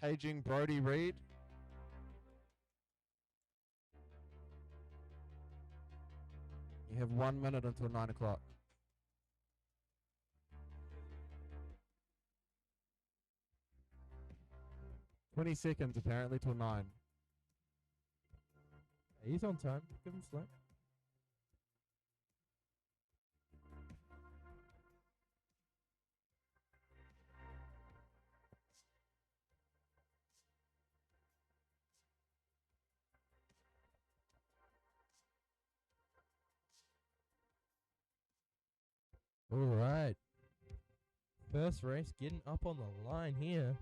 Paging Brody Reed. You have 1 minute until 9 o'clock. $20 apparently till 9. He's on time. Give him slack. All right. First race getting up on the line here.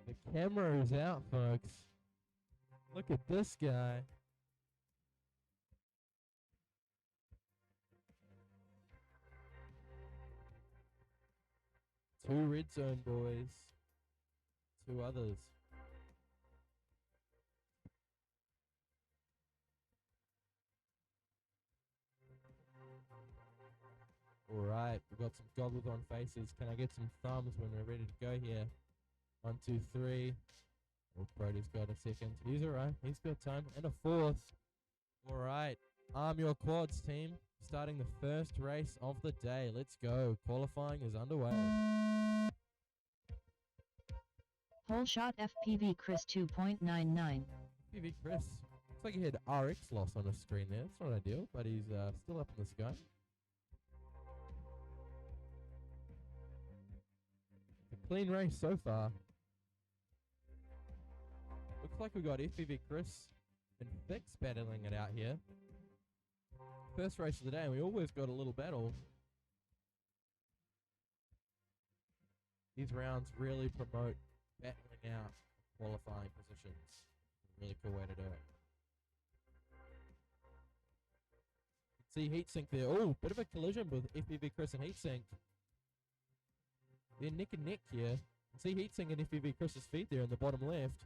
The camera is out, folks. Look at this guy. Two red zone boys. Two others. Alright, we've got some goggles on faces. Can I get some thumbs when we're ready to go here? 1, 2, 3. Oh, Brody's got a second. He's alright. He's got time. And a fourth. Alright. Arm your quads, team. Starting the first race of the day. Let's go. Qualifying is underway. Whole shot FPV Chris 2.99. FPV Chris. Looks like he had RX loss on his screen there. It's not ideal, but he's still up in the sky. A clean race so far. Looks like we got FPV Chris and Fix battling it out here. First race of the day, and we always got a little battle. These rounds really promote battling out qualifying positions. Really cool way to do it. See Heatsink there. Oh, bit of a collision with FPV Chris and Heatsink. They're neck and neck here. See Heatsink and FPV Chris's feet there in the bottom left.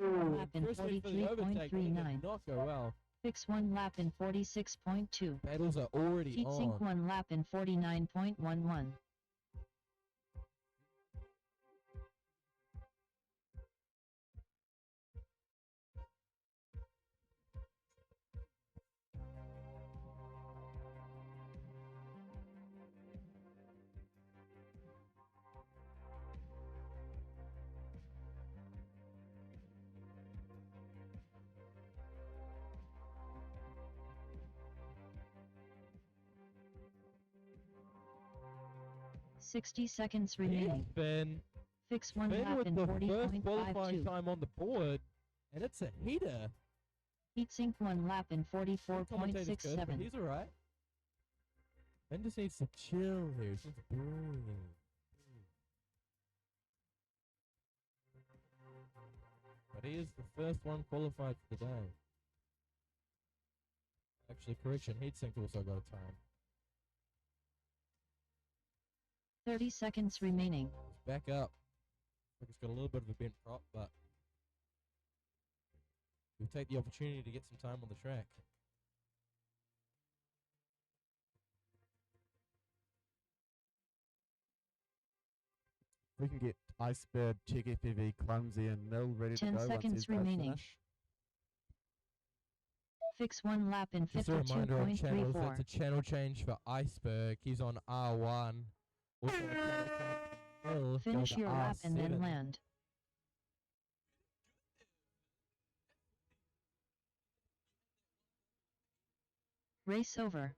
Lap in 43.39. Not go well. Fix 1 lap in 46.2. Battles are already Heatsink on. 1 lap in 49.11. Sixty seconds remaining. Finn. Fix 1 Finn lap with in the first qualifying 40.52. time on the board, and it's a heater. Heatsink 1 lap in Commentator's good, but 44.67. he's alright. Finn just needs to chill here. He's just boring. But he is the first one qualified for the day. Actually, correction, Heatsink also got a time. 30 seconds remaining. He's back up. Look, it's got a little bit of a bent prop, but we'll take the opportunity to get some time on the track. We can get Iceberg, Check FPV, Clumsy, and Nil ready to 10 go. seconds once these guys remaining. finish. Fix 1 lap in Just a reminder of channels, 52.34. that's a channel change for Iceberg. He's on R1. Also a channel change for Nil, Finish going to your lap and then R7. land. Race over.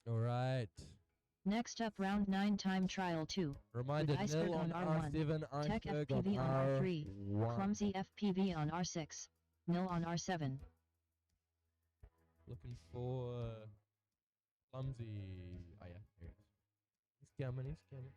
All right. Next up, round 9 time trial 2. Reminder, With Iceberg Nil on on R1, R7, Tech Iceberg on FPV on R3, R1. Clumsy FPV on R6, Nil on R7. Looking for Clumsy. Oh yeah, here it is. coming, he's coming.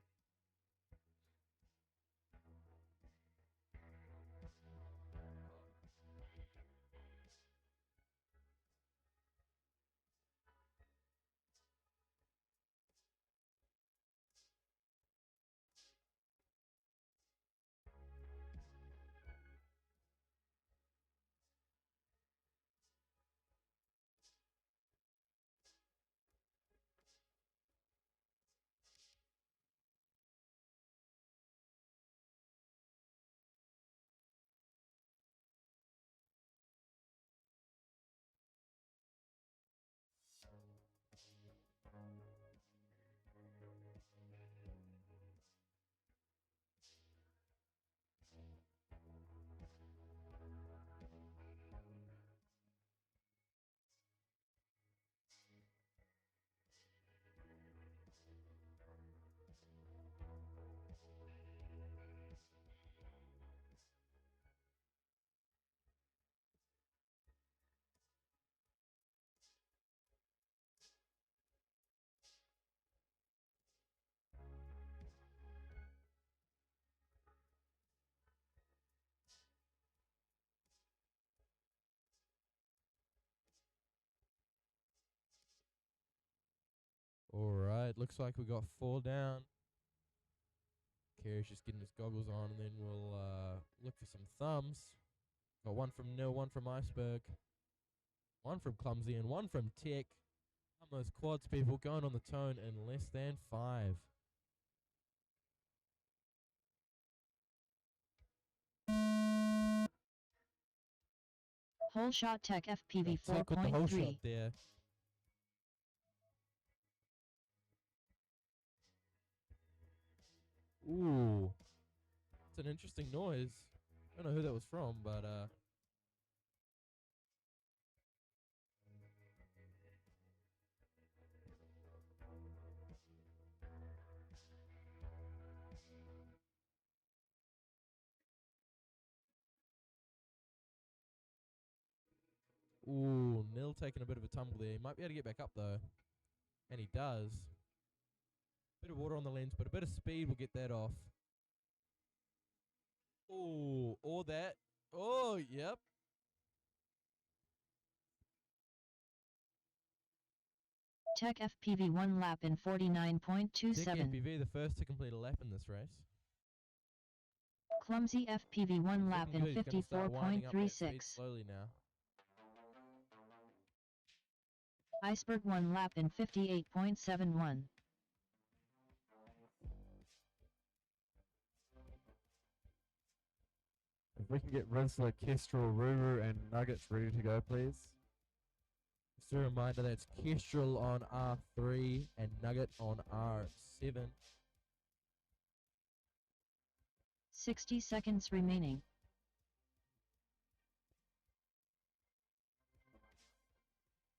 Alright, looks like we got 4 down. Kerry's just getting his goggles on, and then we'll look for some thumbs. Got 1 from Nil, 1 from Iceberg, 1 from Clumsy, and 1 from Tech. On those quads, people, going on the tone in less than 5. Whole shot Tech FPV Tech with the whole shot 4.3. there. Ooh. It's an interesting noise. I don't know who that was from, but ooh, Nil taking a bit of a tumble there. He might be able to get back up though. And he does. Bit of water on the lens, but a bit of speed will get that off. Ooh, or that. Oh, yep. Tech FPV 1 lap in Tech 49.27. FPV, the first to complete a lap in this race. Clumsy FPV 1 lap in Looking good. He's gonna start winding up that speed 54.36. slowly now. Iceberg 1 lap in 58.71. If we can get Rizzler, Kestrel, Ruru, and Nuggets ready to go, please. Just a reminder, that's Kestrel on R3 and Nugget on R7. 60 seconds remaining.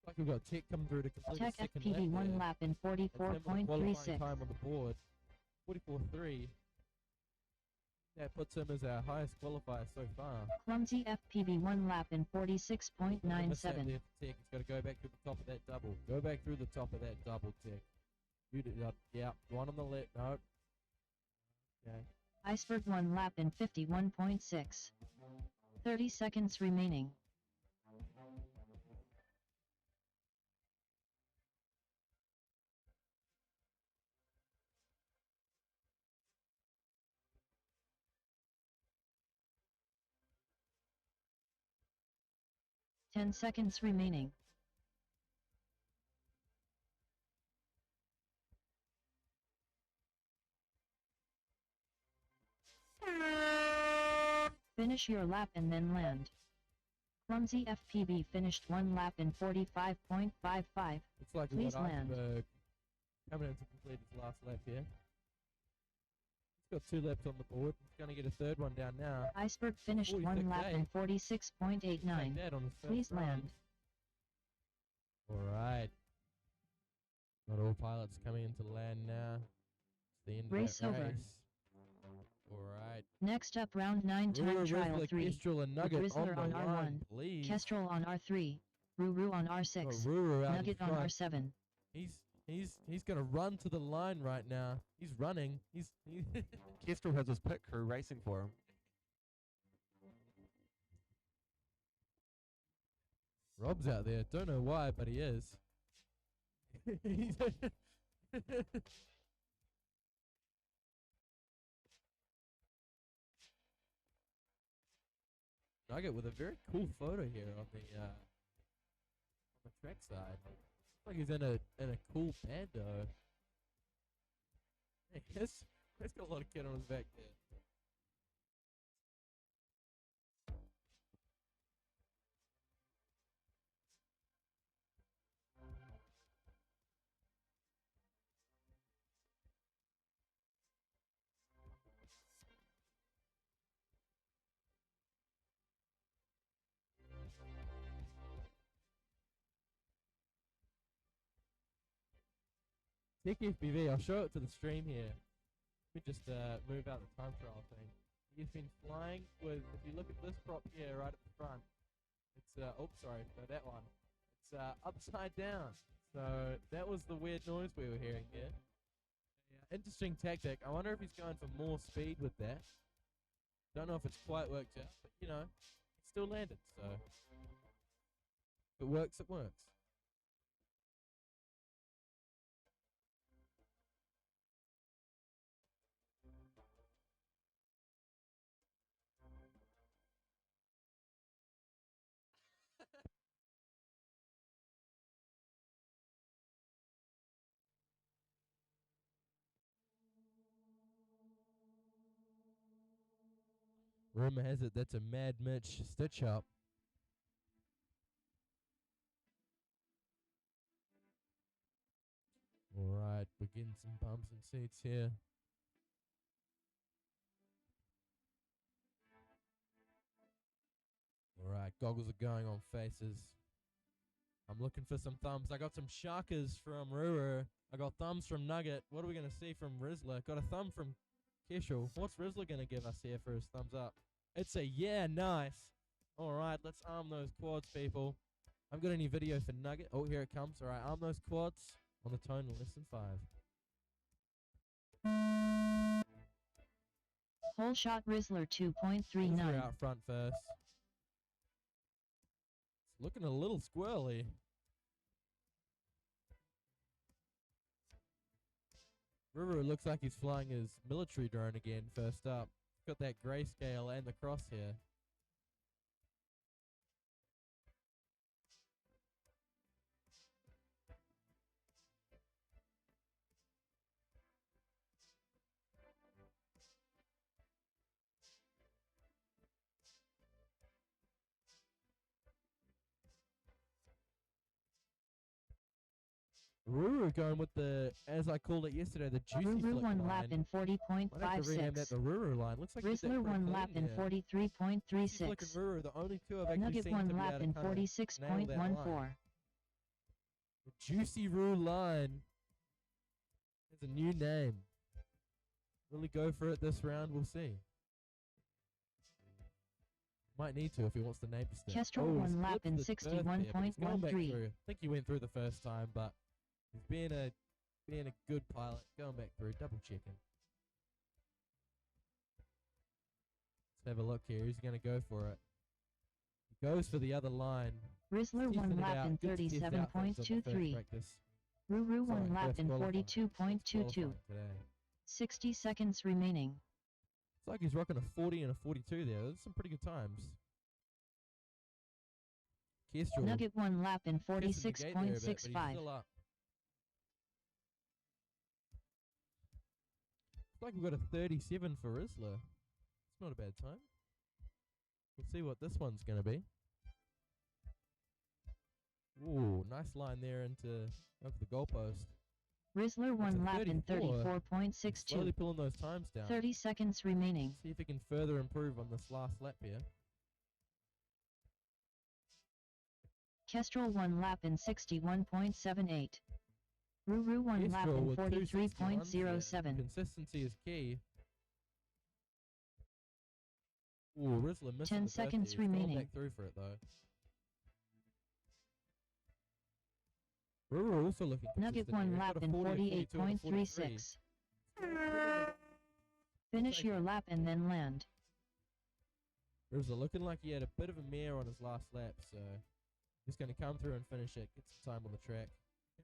Like we've got Tech coming through to complete Tech a second FPV 1 lap lap in there. That's him with the qualifying 44.36. time on the board, 44.3. That puts him as our highest qualifier so far. Clumsy FPV 1 lap in Don't miss that 46.97. there for Tech. He's got to go back through the top of that double. Go back through the top of that double, Tech. You did, yeah, one on the left. No. Okay. Iceberg 1 lap in 51.6. 30 seconds remaining. Ten seconds remaining. Finish your lap and then land. Clumsy FPV finished 1 lap in 45.55. Looks like Please we've got land. Iceberg coming in to complete his last lap here. He's got 2 laps on the board. He's going to get a third one down now. Iceberg finished 1 46 lap day. in 46.89. Take that on his first Please run. land. Alright. Got all pilots coming into land now. It's the end Race of that over. race. Alright. Next up, round 9 time trial 3. Kestrel and Nugget on Rizzler the on R1, line, please. Kestrel on R3, Ruru on Got R6, Ruru out Nugget in on front. R7. He's He's gonna run to the line right now. He's running. He Kestrel has his pit crew racing for him. Rob's out there. Don't know why, but he is. Nugget with a very cool photo here on the track side. Looks like he's in a cool bando. Hey, he's got a lot of kit on his back there. Tech FPV, I'll show it to the stream here. Let me just move out the time trial thing. He's been flying with, if you look at this prop here right at the front, it's, oh sorry, no that one. It's upside down. So that was the weird noise we were hearing there. Yeah, interesting tactic. I wonder if he's going for more speed with that. Don't know if it's quite worked out, but you know, it still landed, so. If it works, it works. Rumor has it that's a Mad Mitch stitch up. Alright, we're getting some bumps and seats here. Alright, goggles are going on faces. I'm looking for some thumbs. I got some sharkers from Ruru. I got thumbs from Nugget. What are we going to see from Rizzler? Got a thumb from Keshel. What's Rizzler going to give us here for his thumbs up? It's a yeah, nice. Alright, let's arm those quads, people. I've got any video for Nugget. Oh, here it comes. Alright, arm those quads on the tone of less than 5. Whole shot Rizzler Rizzler 2.39. out front first. It's looking a little squirrely. Ruru looks like he's flying his military drone again first up. Got that grayscale and the crosshair. Ruru going with the, as I called it yesterday, the juicy Ruru flick one line. lap in Might have to rename that 40.56. the Ruru line. Looks like Rizzler one lap in Juicy Flick and 43.36. Ruru, the only two I've actually Nugget seen one to be lap able in to kinda nail that line. 46.14. The Juicy Ruru line is a new name. Will he go for it this round? We'll see. Might need to if he wants to name the Kestrel he's one lap flipped in his birth there, but he's going back 61.13. through. I think he went through the first time, but he's being a good pilot, going back through, double checking. Let's have a look here. He's going to go for it. He goes for the other line. Rizzler Testing one it lap out. in Good to test out things on the first 37.23. practice. Ruru Sorry, one lap first in qualifying. 42.22. Qualifying today. 60 seconds remaining. It's like he's rocking a 40 and a 42 there. Those are some pretty good times. Kestrel Nugget one lap in testing the gate there a bit, but he's 46.65. still up. Looks like we've got a 37 for Rizzler. It's not a bad time. We'll see what this one's going to be. Ooh, nice line there into over the goalpost. Rizzler That's a one lap in 34. Slowly 34.62. pulling those times down. 30 seconds remaining. See if he can further improve on this last lap here. Kestrel one lap in 61.78. Ruru one lap Kestrel in with 2 61s there. 43.07. Consistency is key. Ooh, Rizzler missed 10 the seconds birthday. He's going remaining. back through for it though. Ruru also looking Nugget consistent here. 1 He's lap got a in 40, a 42, and a 43. 48.36. Finish Take your it. lap and then land. Ruru's looking like he had a bit of a mare on his last lap, so he's going to come through and finish it, get some time on the track.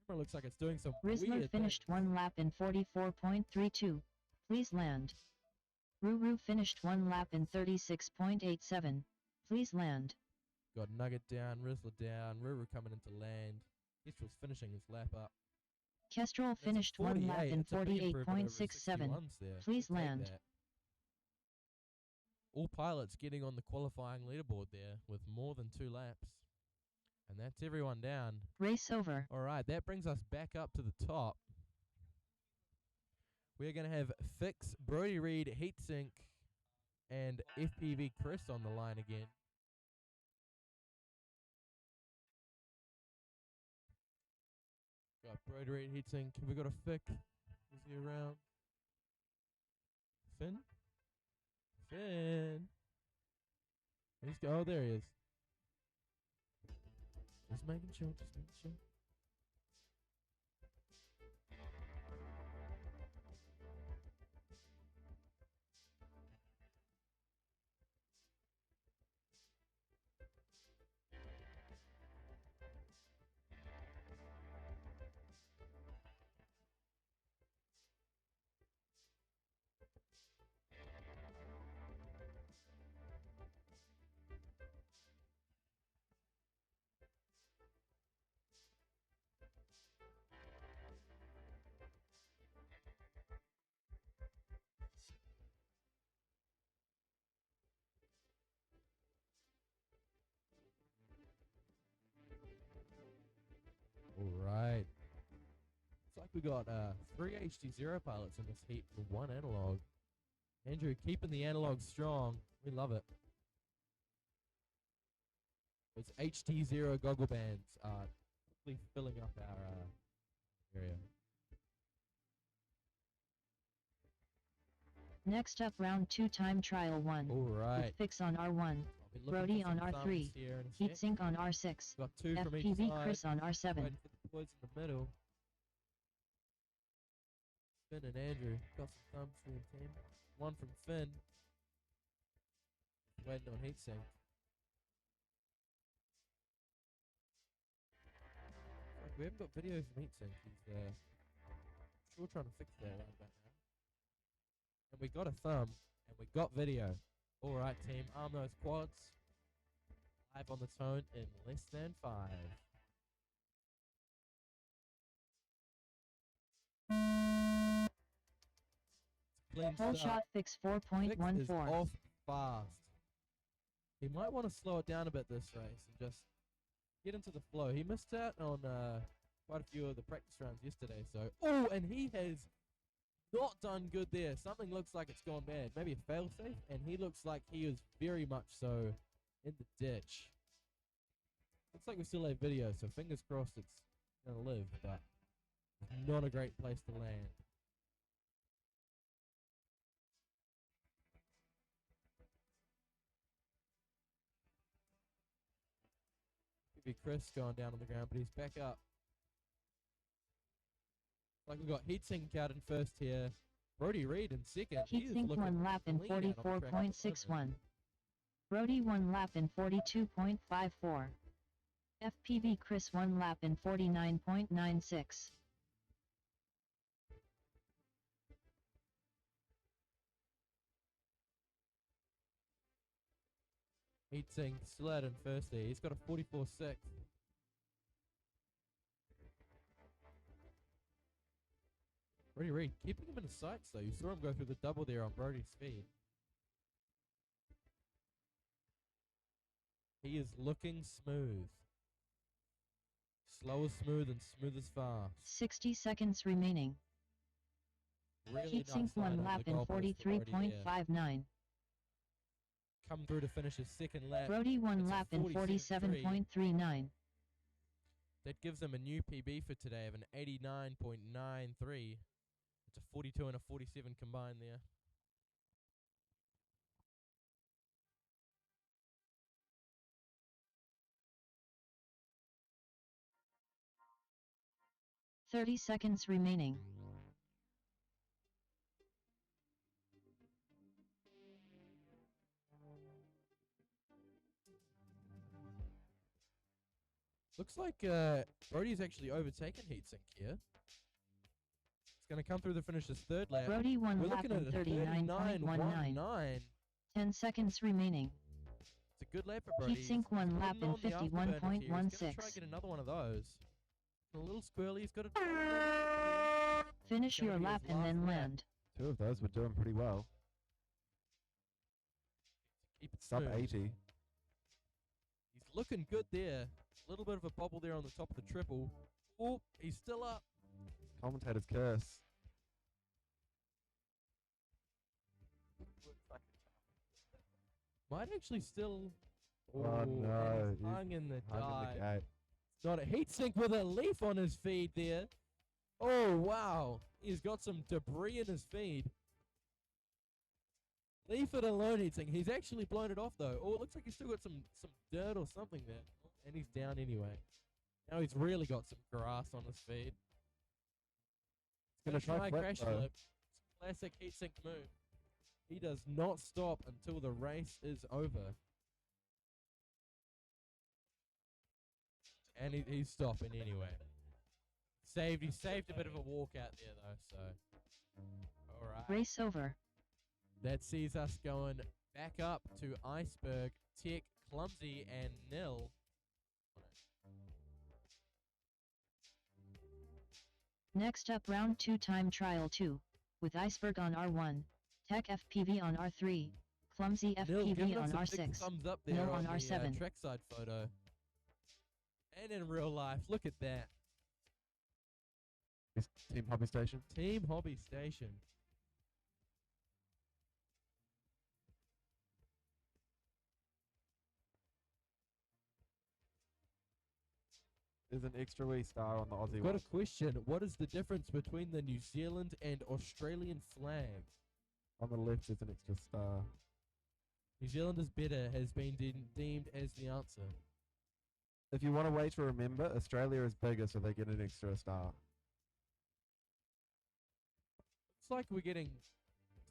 Camera looks like it's doing some Rizzler weird finished things. 1 lap in 44.32. Please land. Ruru finished 1 lap in 36.87. Please land. Got Nugget down, Rizzler down, Ruru coming into land. Kestrel's finishing his lap up. Kestrel That's a finished 1 lap 48. in That's a big improvement over his 48.67. 61s there. Please We'll take land. that. All pilots getting on the qualifying leaderboard there with more than 2 laps. And that's everyone down. Race over. All right, that brings us back up to the top. We're going to have Fix, Brody Reed, Heatsink, and FPV Chris on the line again. Got Brody Reed, Heatsink. Have we got a Fix? Is he around? Finn? Finn? Oh, there he is. Just making sure, just making sure. Alright. Looks like we got 3 HD0 pilots in this heat for 1 analog. Andrew keeping the analog strong. We love it. It's HD0 goggle bands quickly filling up our area. Next up round 2 time trial 1. Alright. With Fix on R1. Brody on R3. Heatsink on R6. Got 2 from each FPV side. Chris on R7. Waiting for the boys in the middle. Finn and Andrew got some thumbs for the team. 1 from Finn. Waiting on Heatsink. We haven't got video from Heatsink. He's sure trying to fix that right about now. And we got a thumb, and we got video. Alright team, arm those quads. Live on the tone in less than 5. Clean Full start. shot Fix Fix is 4.14. off fast. He might want to slow it down a bit this race and just get into the flow. He missed out on quite a few of the practice rounds yesterday. So, oh, and he has not done good there. Something looks like it's gone bad. Maybe a failsafe, and he looks like he is very much so in the ditch. Looks like we still have video, so fingers crossed it's gonna live, but not a great place to land. Could be Chris going down on the ground, but he's back up. Like we've got Heatsink out in first here. Brody Reed in second. He is Heatsink looking 1 lap in clean out on the track at the moment. 44.61. Brody 1 lap in 42.54. FPV Chris 1 lap in 49.96. Heatsink still out in first there. He's got a 44.6. Brody Reed keeping him in his sights though. You saw him go through the double there on Brody's speed. He is looking smooth. Slow as smooth and smooth as fast. 60 seconds remaining. Really Heatsink nice 1 line lap over the in goalpost for Brody there. 43.59. Come through to finish his second lap. Brody 1 That's a lap in 47.3. 47.39. That gives him a new PB for today of an 89.93. It's a 42 and a 47 combined there. 30 seconds remaining. Looks like Brody's actually overtaken Heatsink here. It's going to come through the finisher's third lap. Brody won We're lap looking in at a 39.19. 39.19. 10 seconds remaining. It's a good lap for Brody. Heatsink won lap in He's going to try and 51.16. get another one of those. A little squirrely. He's got a... Finish your lap and then land. 2 of those were doing pretty well. Keep it Sub smooth. 80. He's looking good there. A little bit of a bobble there on the top of the triple. Oh, he's still up. Commentator's curse. Might actually still... Oh, and no, he's he's hung in the Hung in the dive. gate. It's not a Heatsink with a leaf on his feed there. Oh, wow. He's got some debris in his feed. Leave it alone, Heatsink. He's actually blown it off, though. Oh, it looks like he's still got some dirt or something there. And he's down anyway. Now he's really got some grass on his feed. He's gonna try flip, crash though. flip. It's a classic Heatsink move. He does not stop until the race is over. And he's stopping anyway. He saved a bit of a walkout there though, so alright. Race over. That sees us going back up to Iceberg, Tech, Clumsy, and Nil. Next up round 2 time trial 2. With Iceberg on R1, Tech FPV on R3, Clumsy Nil giving FPV us on a big R6, thumbs up there Nil on on the R7. trackside photo. And in real life, look at that. It's Team Hobby Station. Team Hobby Station. There's an extra wee star on the Aussie Got one. a question. What is the difference between the New Zealand and Australian flag? On the left there's an extra star. New Zealand is better has been deemed as the answer. If you want a way to remember, Australia is bigger, so they get an extra star. It's like we're getting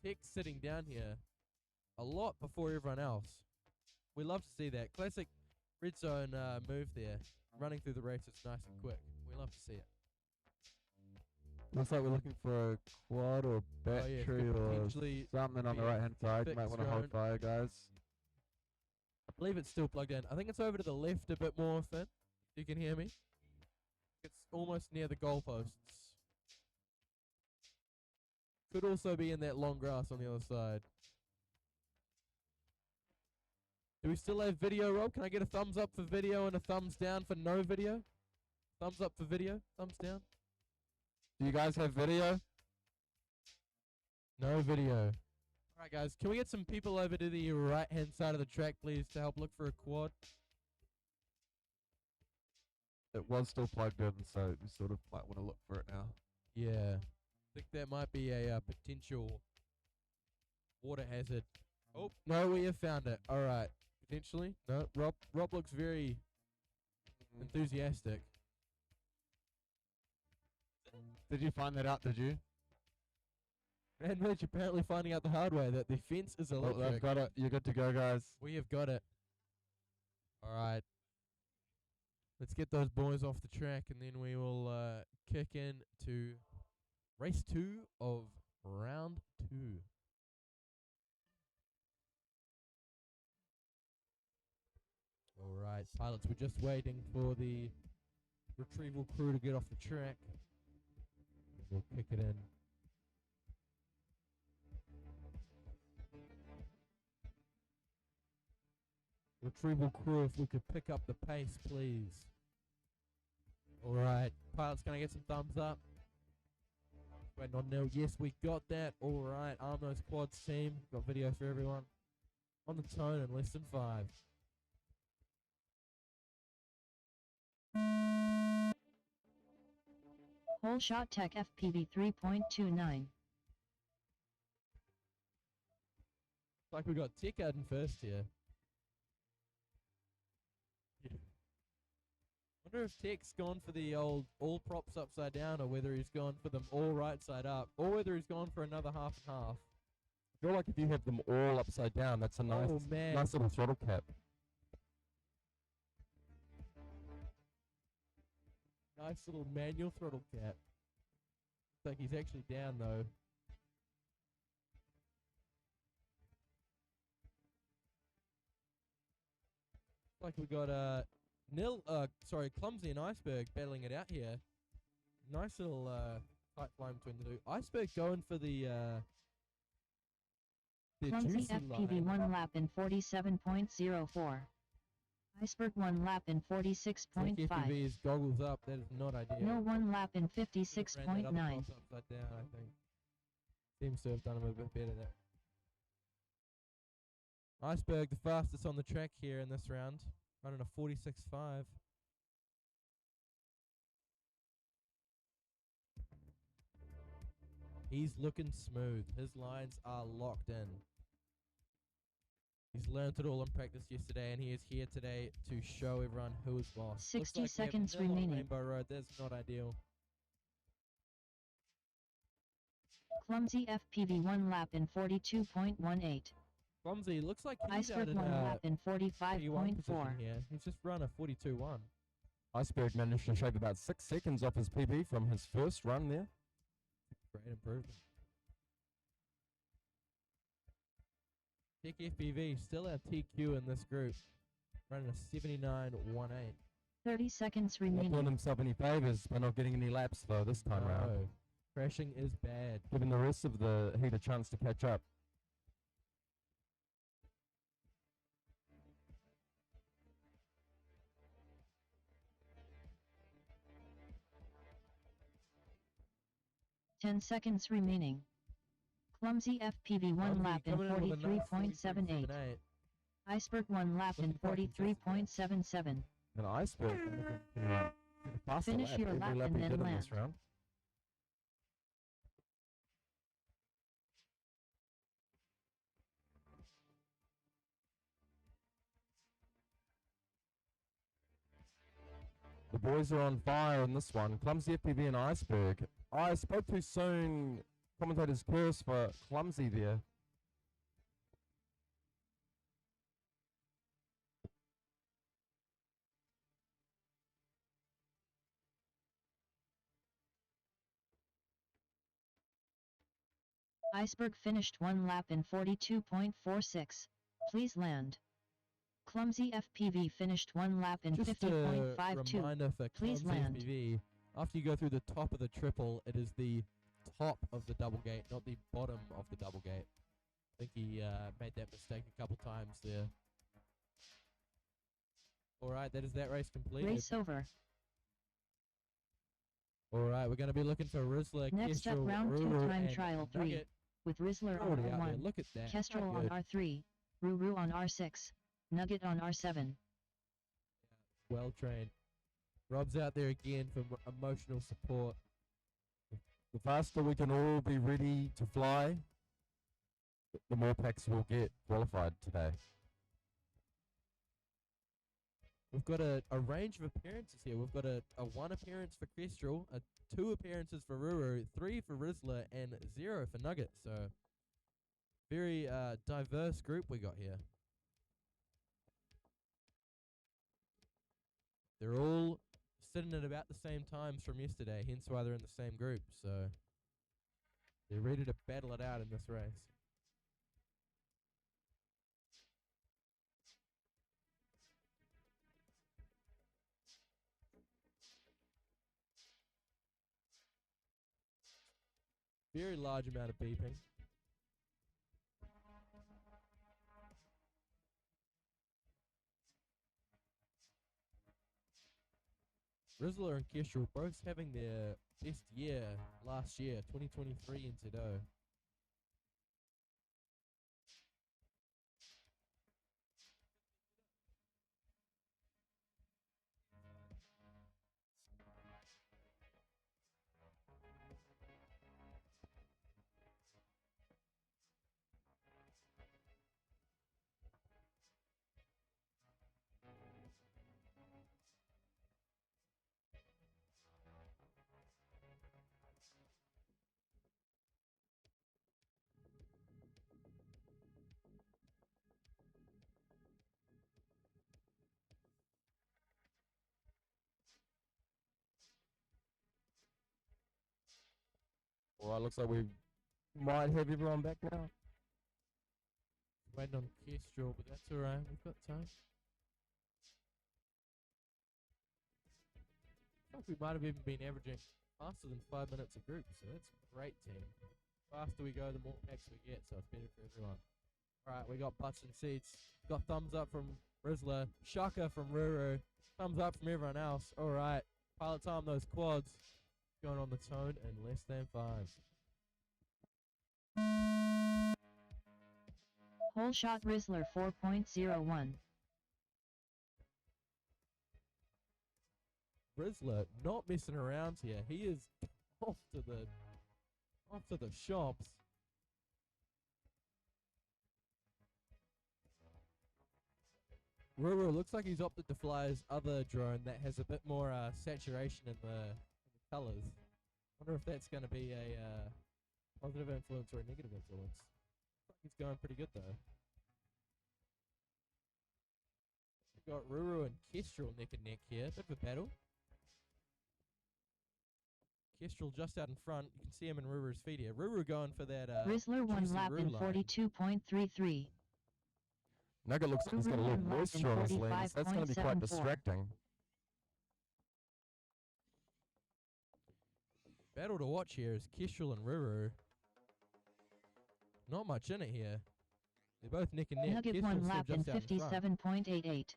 Tech sitting down here a lot before everyone else. We love to see that. Classic red zone move there. Running through the race, it's nice and quick. We love to see it. Looks like we're looking for a quad or battery could or potentially something on be the a right hand side. You might fixed want to hold drone. fire, guys. I believe it's still plugged in. I think it's over to the left a bit more, Finn. You can hear me? It's almost near the goalposts. Could also be in that long grass on the other side. Do we still have video, Rob? Can I get a thumbs up for video and a thumbs down for no video? Thumbs up for video, thumbs down. Do you guys have video? No video. Alright guys, can we get some people over to the right hand side of the track please to help look for a quad? It was still plugged in, so you sort of might want to look for it now. Yeah. I think that might be a potential water hazard. Oh, no, we have found it. Alright. Potentially. No, Rob looks very enthusiastic. Did you find that out, did you? And Mitch apparently finding out the hard way that the fence is Oh, electric. they've got it. You're good to go, guys. We have got it. Alright. Let's get those boys off the track and then we will kick in to race 2 of round 2. Alright, pilots, we're just waiting for the retrieval crew to get off the track. We'll kick it in. Retrieval crew, if we could pick up the pace, please. Alright, pilots, can I get some thumbs up? Waiting on Nil. Yes, we got that. Alright, arm those quads team. Got video for everyone. On the tone in less than 5. Whole shot Tech FPV 3.29. Like we got Tech out in first here. Wonder if Tech's gone for the old all props upside down, or whether he's gone for them all right side up, or whether he's gone for another half and half. I feel like if you have them all upside down, that's a nice, Oh, man. nice little throttle cap. Nice little manual throttle cap. Looks like he's actually down though. Like we got Clumsy and Iceberg battling it out here. Nice little tight climb between the two. Iceberg going for the Clumsy juicy FPV line. 1 lap in 47.04. Iceberg 1 lap in Tech 46.5. FPV's goggles up. That is not ideal. No 1 lap in Ran that other 56.9. props upside down, I think. Seems to have done him a bit better there. Iceberg, the fastest on the track here in this round, running a 46.5. He's looking smooth. His lines are locked in. He's learnt it all in practice yesterday, and he is here today to show everyone who is boss. 60 Looks like we have seconds Nil on remaining. Rainbow Road. That's not ideal. Clumsy FPV 1 lap in 42.18. Clumsy looks like he's out Iceberg in 1 lap in P1 position 45.4. here. He's just run a 42.1. Iceberg managed to shave about 6 seconds off his PB from his first run there. Great improvement. Tech FPV still our TQ in this group, running a 79.18. 30 seconds Not doing remaining. himself any favours by not getting any laps though this time round. No. Crashing is bad. Giving the rest of the heat a chance to catch up. Ten seconds remaining. Clumsy FPV 1 Clumsy lap in coming in with a nice 43.78. 43.78. Iceberg 1 lap in Looking quite consistent. 43.77. And Iceberg can run a faster Finish lap your every lap lap and he then did in land. this round. The boys are on fire in this one. Clumsy FPV and Iceberg. I spoke too soon. Commentator's curse for Clumsy there. Iceberg finished 1 lap in 42.46. Please land. Clumsy FPV finished 1 lap in Just a 50.52. reminder for Please Clumsy land. FPV, after you go through the top of the triple, it is the top of the double gate, not the bottom of the double gate. I think he made that mistake a couple times there. Alright, that is that race completed. Race over. Alright, we're going to be looking for Rizzler, Next up, Kestrel, round 2 Ruru, time and trial 3. Nugget. With Rizzler on Already out there. R1, Look at that. Kestrel How on good. R3, Ruru on R6, Nugget on R7. Well trained. Rob's out there again for emotional support. The faster we can all be ready to fly, the more packs we'll get qualified today. We've got a range of appearances here. We've got a 1 appearance for Kestrel, 2 appearances for Ruru, 3 for Rizzler, and 0 for Nugget. So, very diverse group we got here. They're all sitting at about the same times from yesterday, hence why they're in the same group. So, they're ready to battle it out in this race. Very large amount of beeping. Rizzler and Kestrel both having their best year last year, 2023 in Tedo. Alright, looks like we might have everyone back now. Waiting on Kestrel, but that's alright. We've got time. I think we might have even been averaging faster than 5 minutes a group, so that's great, team. The faster we go, the more packs we get, so it's better for everyone. Alright, we got butts and seats. Got thumbs up from Rizzler. Shaka from Ruru. Thumbs up from everyone else. Alright, pilot time those quads. Going on the tone in less than 5. Whole shot Rizzler 4.01. Rizzler not messing around here. He is off to the shops. Ruru looks like he's opted to fly his other drone that has a bit more saturation in the colors. Wonder if that's going to be a positive influence or a negative influence. Looks like he's going pretty good though. We've got Ruru and Kestrel neck and neck here. Bit of a battle. Kestrel just out in front. You can see him in Ruru's feet here. Ruru going for that. Rizzler 1 juicy lap Roo in line. 42.33. Nugget looks like he's got a little moisture on his lens. That's going to be quite 45.74. distracting. Battle to watch here is Kestrel and Ruru. Not much in it here. They're both neck and neck. Nugget Kestrel's 1 still lap in just out in front. 57.88.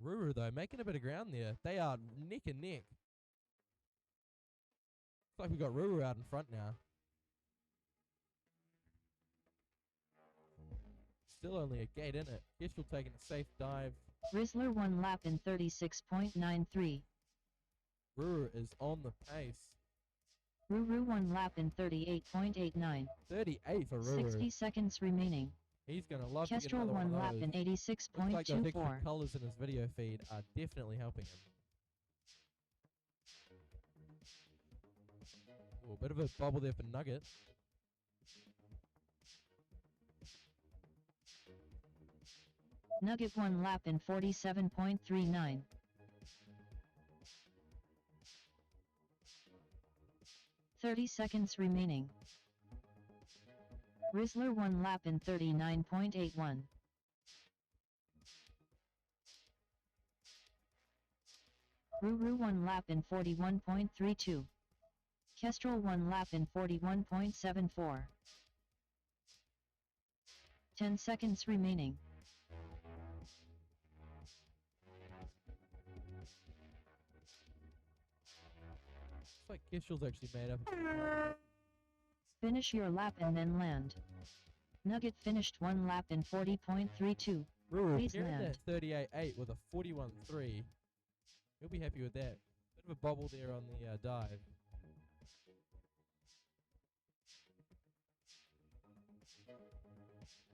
Ruru though making a bit of ground there. They are neck and neck. Looks like we got Ruru out in front now. Still only a gate in it. Kestrel taking a safe dive. Rizzler 1 lap in 36.93. Ruru is on the pace. Ruru 1 lap in 38.89. 38 for Ruru. 60 seconds remaining. He's gonna love to get Kestrel another 1 one of lap those. in Looks like those extra 86.24. colours in his video feed are definitely helping him. Ooh, a bit of a bobble there for Nugget. Nugget 1 lap in 47.39. 30 seconds remaining. Rizzler 1 lap in 39.81. Ruru 1 lap in 41.32. Kestrel 1 lap in 41.74. 10 seconds remaining. Looks like Kestrel's actually made up. Finish your lap and then land. Nugget finished 1 lap in 40.32. Ruru Please carried land. that 38.8 with a 41.3. He'll be happy with that. Bit of a bobble there on the dive.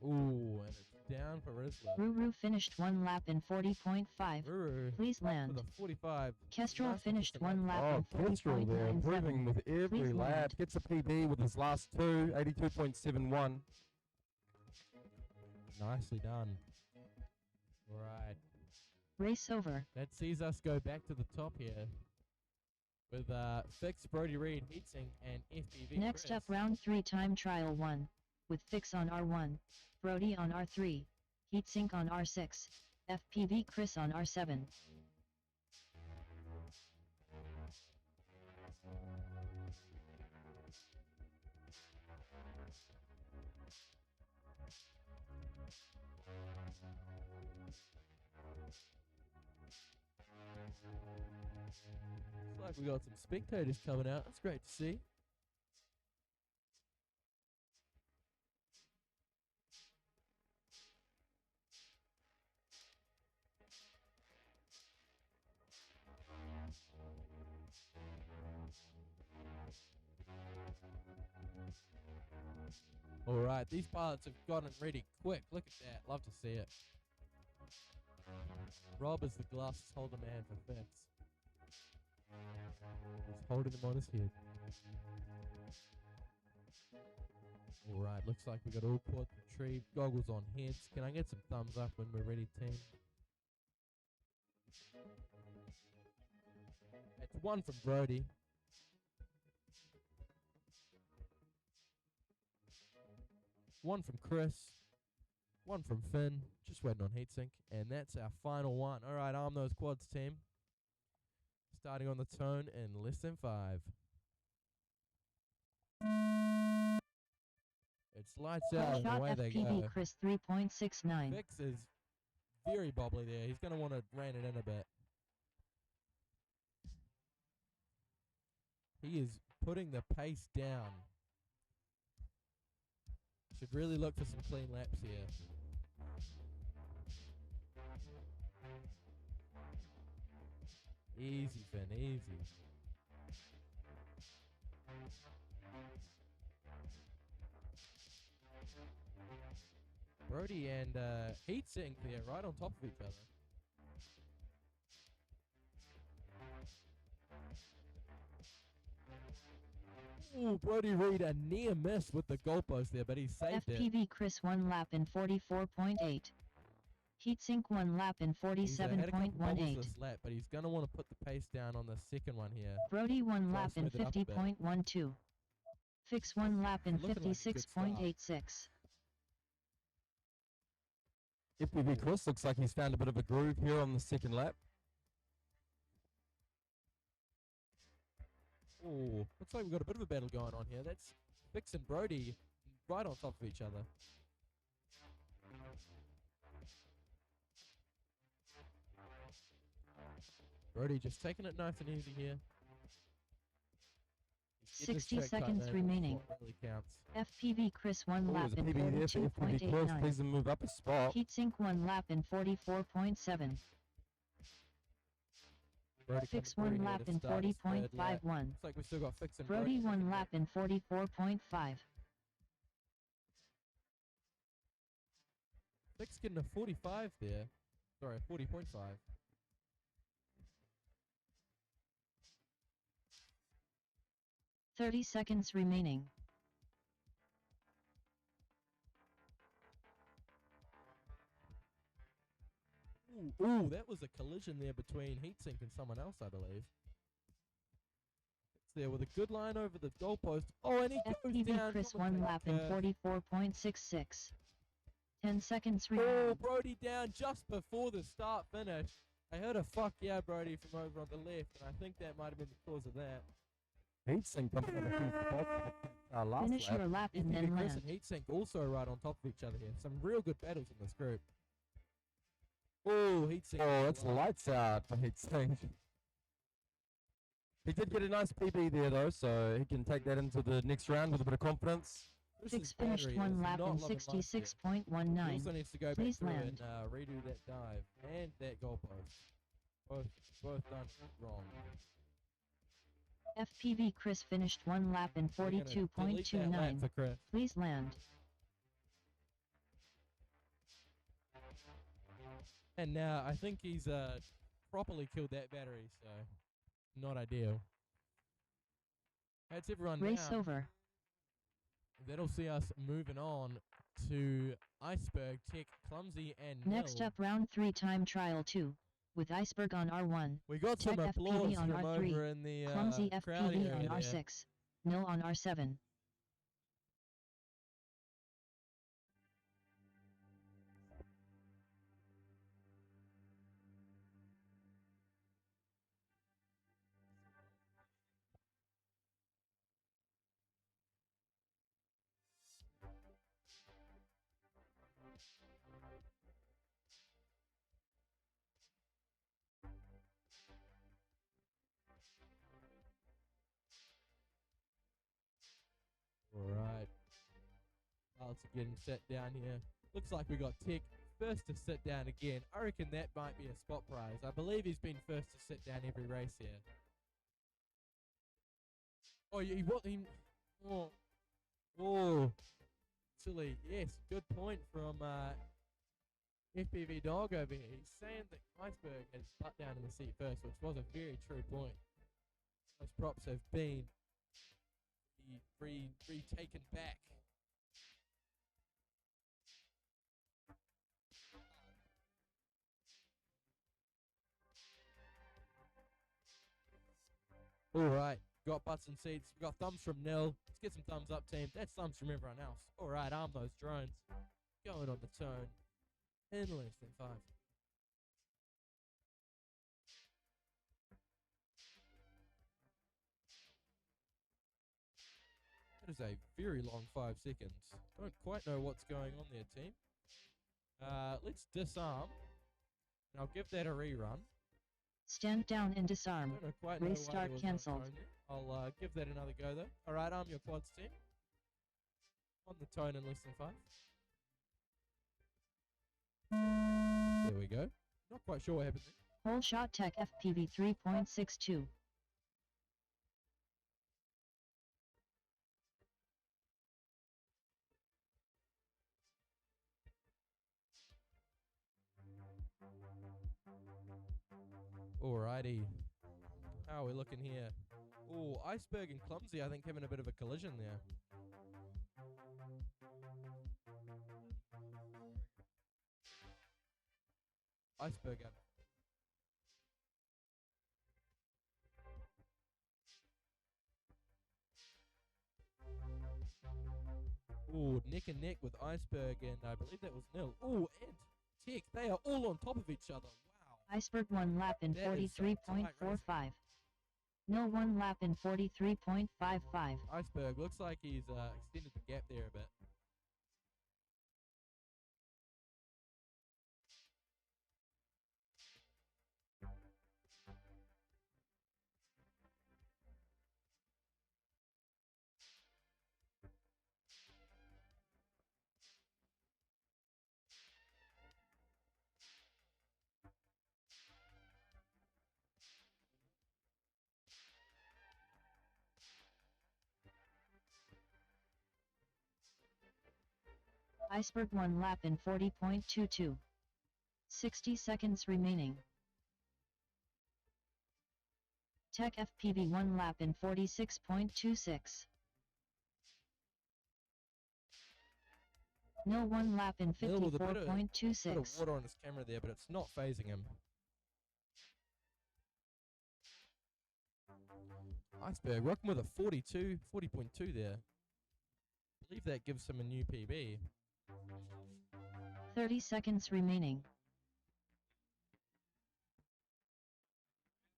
Ooh, and it's down for Rizzler. Ruru finished 1 lap in 40.5. Ruru Please with land. a 45. Kestrel Nice finished with the 1 lap Oh, in Kestrel there, improving 40.97. with every Please lap. land. Gets a PB with his last two, 82.71. Nicely done. Alright. Race over. That sees us go back to the top here. With Fix, Brody Reed, Heatsink, and FPV. Next Chris. up round 3 time trial 1. With Fix on R1. Brody on R3. Heatsink on R6. FPV Chris on R7. Looks like we got some spectators coming out. That's great to see. Alright, these pilots have gotten ready quick. Look at that. Love to see it. Rob is the glasses holder man for Fix. He's holding them on his head. Alright, looks like we got all quads retrieved. Goggles on heads. Can I get some thumbs up when we're ready, team? It's one from Brody. one from Chris, one from Finn. Just waiting on heatsink, and that's our final one. All right, arm those quads, team. Starting on the tone in less than 5. It's lights out and Shot away they FPV go. Chris 3.69. Fix is very bobbly there. He's going to want to rein it in a bit. He is putting the pace down. Should really look for some clean laps here. Easy, Finn, easy. Brody and heatsink there, right on top of each other. Ooh, Brody Reed a near miss with the goalpost there, but he saved it. FPV Chris 1 lap in 44.8. Heatsink 1 lap in He's had a couple bubbles 47.18. this lap, but he's going to want to put the pace down on the second one here. Brody 1 Try to lap in smooth it up a bit. 50.12. Fix 1 lap in Looking like a good start. 56.86. FPV Chris looks like he's found a bit of a groove here on the second lap. Oh, looks like we've got a bit of a battle going on here. That's Fix and Brody right on top of each other. Brody just taking it nice and easy here. He's getting his 60 track tight, seconds man. remaining. That's what really counts. FPV Chris 1 Oh, lap there's a in PB there for FPV Chris. 42.89. Please move up a spot. Heatsink 1 lap in 44.7. Brody Fix coming 1 through lap here to in start his third lap. 40.51. Looks like we still got Fix and Brody 1 second lap in 44.5. Fix getting a 45 there. Sorry, 40.5. Thirty seconds remaining. Ooh, that was a collision there between Heatsink and someone else, I believe. It's there with a good line over the goalpost. Oh, and he goes FPV down. Chris from the 1 lap in curve. 44.66. 10 seconds Oh, remaining. Brody down just before the start finish. I heard a fuck yeah, Brody, from over on the left, and I think that might have been the cause of that. Heatsink coming in a few spots. Last Finish lap. your lap and FPV then Chris land. and Heatsink also right on top of each other here. Some real good battles in this group. Oh, Heatsink. Oh, it's lights out for Heatsink. He did get a nice PB there though, so he can take that into the next round with a bit of confidence. Fix finished 1 lap in 66.19. He also needs to go Please back through land. and redo that dive and that goalpost. Both done wrong. FPV Chris finished 1 lap in We're gonna delete that lap 42.29. for Chris. Please land. And now I think he's properly killed that battery, so not ideal. That's everyone Race now. over. That'll see us moving on to Iceberg, Tech, Clumsy, and Next Nil. up round 3 time trial 2. With Iceberg on R1. We got Tech some applause FPV on from R3. over in the Clumsy crowd FPV area on there. R6. Nil on R7. Alright. Pilots are getting set down here. Looks like we got Tech first to sit down again. I reckon that might be a spot prize. I believe he's been first to sit down every race here. Oh, he what? Oh, silly. Yes, good point from FPV Dog over here. He's saying that Iceberg has butt down in the seat first, which was a very true point. Those props have been retaken back. All right, We've got butts and seats. We've got thumbs from Nil. Let's get some thumbs up, team. That's thumbs from everyone else. All right, arm those drones. Going on the tone in less than 5. That is a very long 5 seconds. Don't quite know what's going on there, team. Let's disarm. And I'll give that a rerun. Stand down and disarm. Don't know quite know why Restart there was no cancelled. tone there. I'll give that another go though. Alright, arm your quads, team. On the tone in less than 5. There we go. Not quite sure what happened there. Whole shot tech FPV 3.62. Alrighty. How are we looking here? Oh, Iceberg and Clumsy, I think, having a bit of a collision there. Iceberg up. Oh, neck and neck with Iceberg, and I believe that was Nil. Oh, and Tech, they are all on top of each other. Wow. Iceberg 1 lap in That is some tight racing. 43.45. Nil 1 lap in 43.55. Iceberg looks like he's extended the gap there a bit. Iceberg 1 lap in 40.22. 60 seconds remaining. Tech FPV 1 lap in 46.26. Nil 1 lap in Nil with a bit of 54.26. water on his camera there, but it's not phasing him. Iceberg rocking with a 40.2 there. I believe that gives him a new PB. 30 seconds remaining.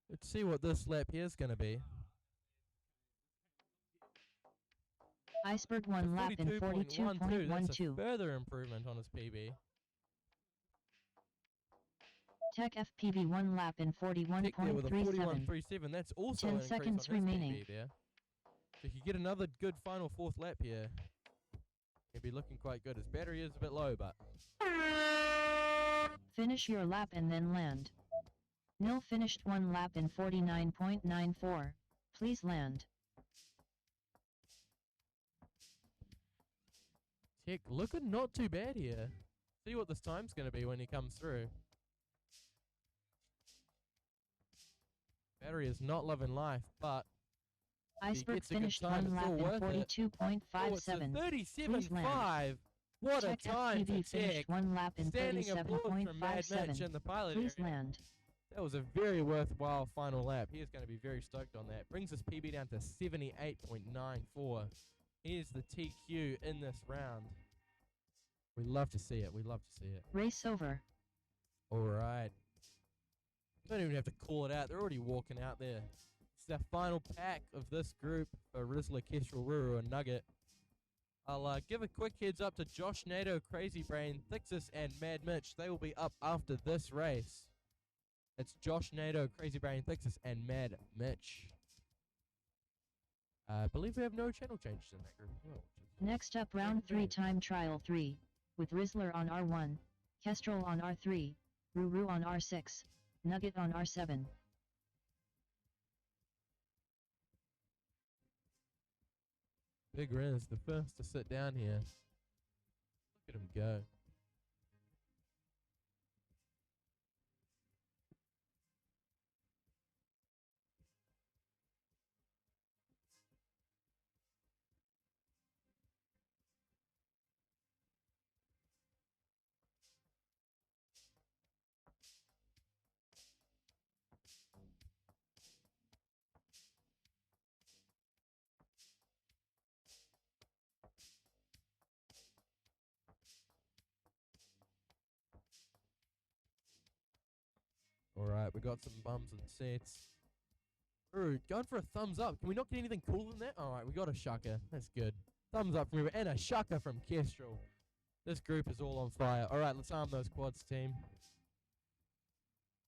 Let's see what this lap here is going to be. Iceberg 1 lap in 42.12. That's a 42.12. further improvement on his PB. Tech FPV 1 lap in Tick there with a 41.37. 41.37. That's also 10 an increase seconds on his remaining. PB there. So if you get another good final 4th lap here, he'll be looking quite good. His battery is a bit low, but Finish your lap and then land. Nil finished 1 lap in 49.94. Please land. Tick looking not too bad here. See what this time's going to be when he comes through. Battery is not loving life, but Iceberg gets a good finished time, 1 it's lap all in worth it. 42.57. Oh, it's a 37.5. What Tech a time FPV for Tech. finished 1 lap in Standing applause from Mad Mitch 37.57. in the pilot Please area. land. That was a very worthwhile final lap. He is going to be very stoked on that. Brings his PB down to 78.94. Here's the TQ in this round. We love to see it. We love to see it. Race over. All right. Don't even have to call it out. They're already walking out there. It's the final pack of this group for Rizzler, Kestrel, Ruru, and Nugget. I'll give a quick heads up to Josh Nato, Crazy Brain, Thixus, and Mad Mitch. They will be up after this race. It's Josh Nato, Crazy Brain, Thixus, and Mad Mitch. I believe we have no channel changes in that group as well. Next up round 3 time trial 3. With Rizzler on R1, Kestrel on R3, Ruru on R6, Nugget on R7. Big Riz, the first to sit down here. Look at him go. Alright, we got some bums and seats. Ooh, going for a thumbs up. Can we not get anything cooler than that? Alright, we got a shucker. That's good. Thumbs up from everyone. And a shucker from Kestrel. This group is all on fire. Alright, let's arm those quads, team.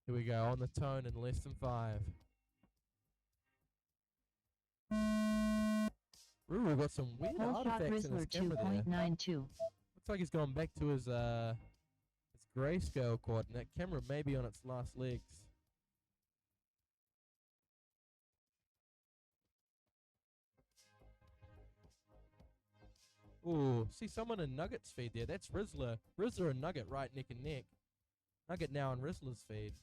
Here we go, on the tone in less than 5. Ruru got some weird Whole shot artifacts in his Rizzler camera there. 2.92. Looks like he's gone back to his grayscale quad, and that camera may be on its last legs. Ooh, see someone in Nugget's feed there. That's Rizzler. Rizzler and Nugget right neck and neck. Nugget now on Rizzler's feed.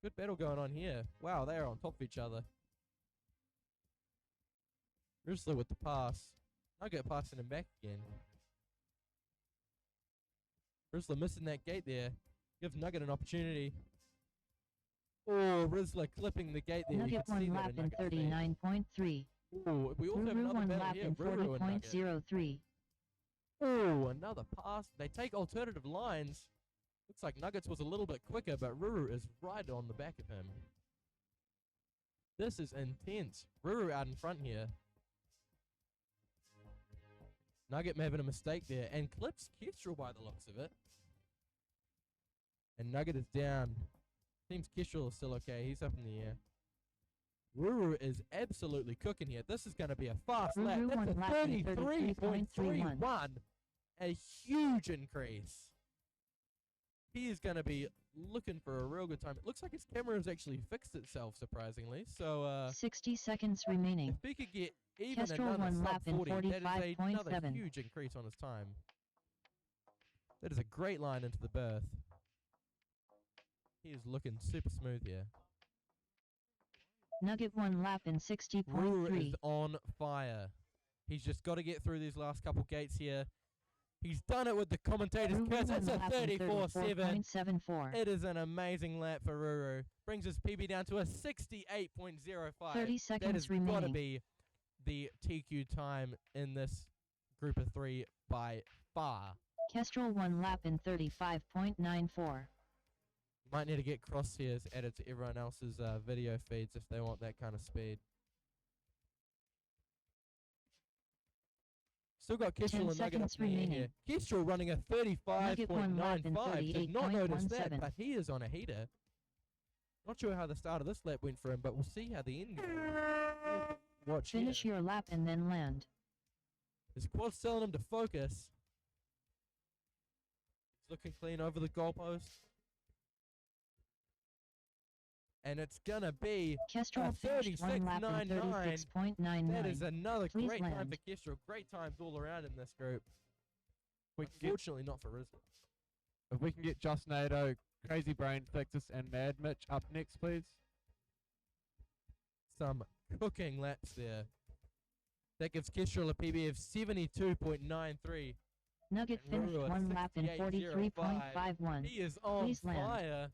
Good battle going on here. Wow, they are on top of each other. Rizzler with the pass. Nugget passing him back again. Rizzler missing that gate there. Gives Nugget an opportunity. Oh, Rizzler clipping the gate there. Nugget one lap in 39.3. Oh, we also have Ruru another one battle lap here. in Ruru and Nugget. 40.03. Oh, another pass. They take alternative lines. Looks like Nuggets was a little bit quicker, but Ruru is right on the back of him. This is intense. Ruru out in front here. Nugget having a mistake there and clips Kestrel by the looks of it. And Nugget is down. Seems Kestrel is still okay. He's up in the air. Ruru is absolutely cooking here. This is going to be a fast lap. Ruru That's a one lap in 33.31. A huge increase. He is going to be looking for a real good time. It looks like his camera has actually fixed itself, surprisingly. So, 60 seconds remaining. if he could get even Kestrel another one sub lap in 40, that is another 45.7. huge increase on his time. That is a great line into the berth. He is looking super smooth here. Nugget one lap in Ruru 60.3. is on fire. He's just got to get through these last couple gates here. He's done it with the commentator's Ruru curse. one It's a lap in 34.7. 34.74. It is an amazing lap for Ruru. Brings his PB down to a 68.05. 30 That seconds has got to remaining. be the TQ time in this group of 3 by far. Kestrel one lap in 35.94. Might need to get crosshairs added to everyone else's video feeds if they want that kind of speed. Still got Kestrel 10 and Nugget up seconds in the air remaining. here. Kestrel running a Nugget one lap in 35.95. Did not notice that, 38.17. but he is on a heater. Not sure how the start of this lap went for him, but we'll see how the end goes. Watch here. Finish your lap and then land. His quad's telling him to focus. He's looking clean over the goalpost. And it's gonna be Kestrel finished one lap in 36.99. that is another Please great time land. for Kestrel. Great times all around in this group. We can get, Unfortunately, not for Rizzler. if we can get Just NATO, Crazy Brain, Fixus, and Mad Mitch up next, please. Some cooking laps there. That gives Kestrel a PB of 72.93. Nugget And finished Ruru at one lap in 68.05. 43.51. He is on Please land. fire.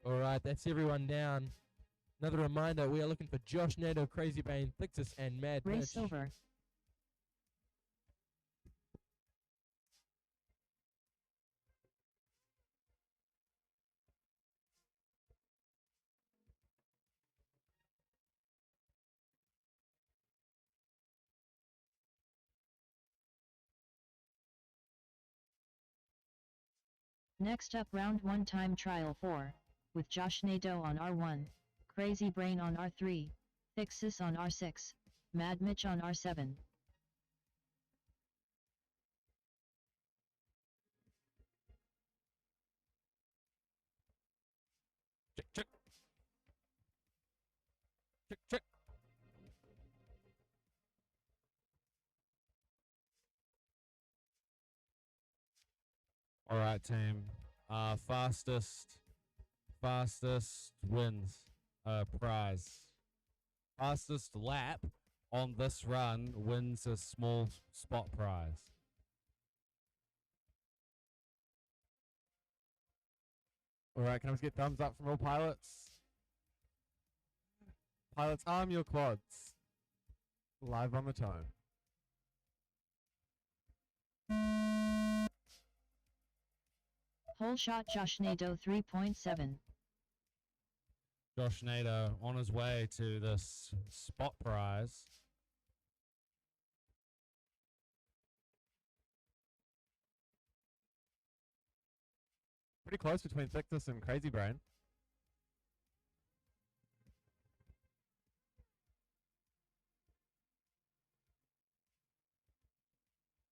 Alright, that's everyone down. Another reminder, we are looking for Josh Nato, Crazy Bane, Fixus, and Mad Ray Mitch. Silver. Next up, round 1 time trial 4, with Josh Nato on R1, Crazy Brain on R3, Fixus on R6, Mad Mitch on R7. Check, check. Check, check. All right, team. Fastest wins prize. Fastest lap on this run wins a small spot prize. All right, can I just get thumbs up from all pilots? Pilots, arm your quads. Live on the tone. Hole shot Josh Nadeau 3.7. Josh Nader on his way to this spot prize. Pretty close between Thixus and Crazy Brain.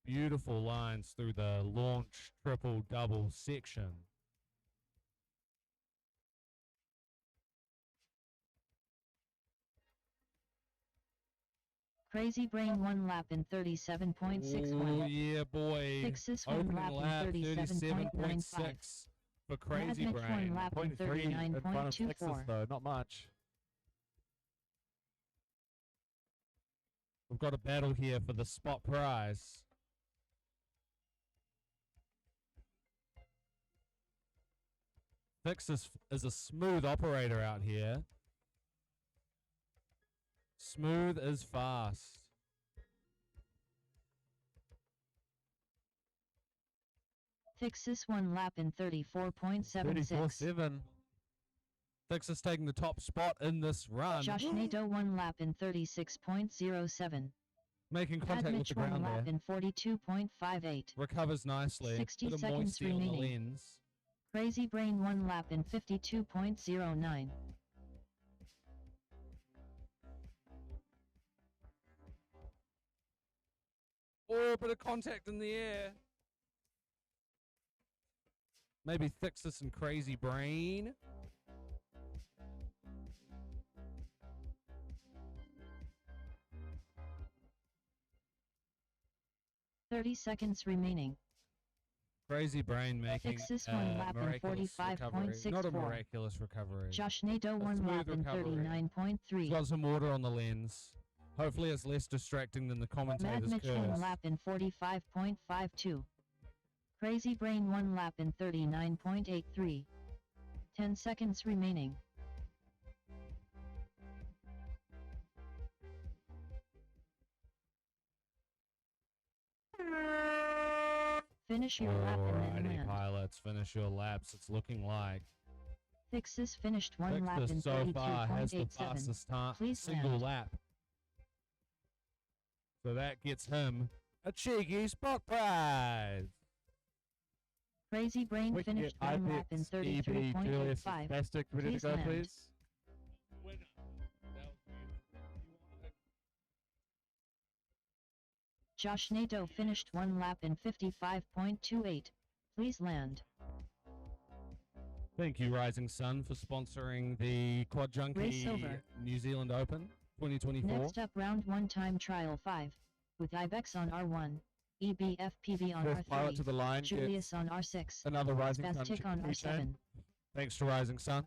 Beautiful lines through the launch triple double section. Crazy Brain 1 lap in 37.61. Oh yeah, boy. Thixus 1 Opening lap lap in 37.95. 37.6 for Crazy Madmitch 1 Brain. lap in 0.3 in front of Thixus 39.24. though, not much. We've got a battle here for the spot prize. Thixus is a smooth operator out here. Smooth as fast. Thixus 1 lap in 34.76. 34.7. Thixus taking the top spot in this run. Josh Nadeau 1 lap in 36.07. Making contact with Madmitch the 1 ground lap there. in 42.58. Recovers nicely. 60 Bit of seconds moisty on the remaining. lens. Crazy Brain 1 lap in 52.09. Oh, bit of contact in the air. Maybe Thixus and Crazy Brain. $30 remaining. Crazy Brain making Thixus a 1 lap in miraculous recovery. Not a 45.64. miraculous recovery. Josh Nadeau 1 smooth lap in recovery. 39.3. He's got some water on the lens. Hopefully it's less distracting than the commentator's Madmitch 1 curse. lap in 45.52. Crazy Brain 1 lap in 39.83. 10 seconds remaining. Finish your lap and then Alrighty, land. pilots, finish your laps. It's looking like Thixus finished 1 lap in Thixus so far has the 32.87. fastest time Please single land. lap. So that gets him a cheeky spot prize. Crazy Brain We can get finished 1 lap in Ibex, EB, Julius, 33.85. Spastic ready Please to go, land. please. Josh Nadeau finished 1 lap in 55.28. Please land. Thank you, Rising Sun, for sponsoring the Quad Junkie Race over. New Zealand Open 2024. Next up, round 1 time trial 5. With Ibex on R1, EBFPV on First pilot R3, to the line Julius gets on R6, another Rising Sun Spastic on keychain. R7. Thanks to Rising Sun.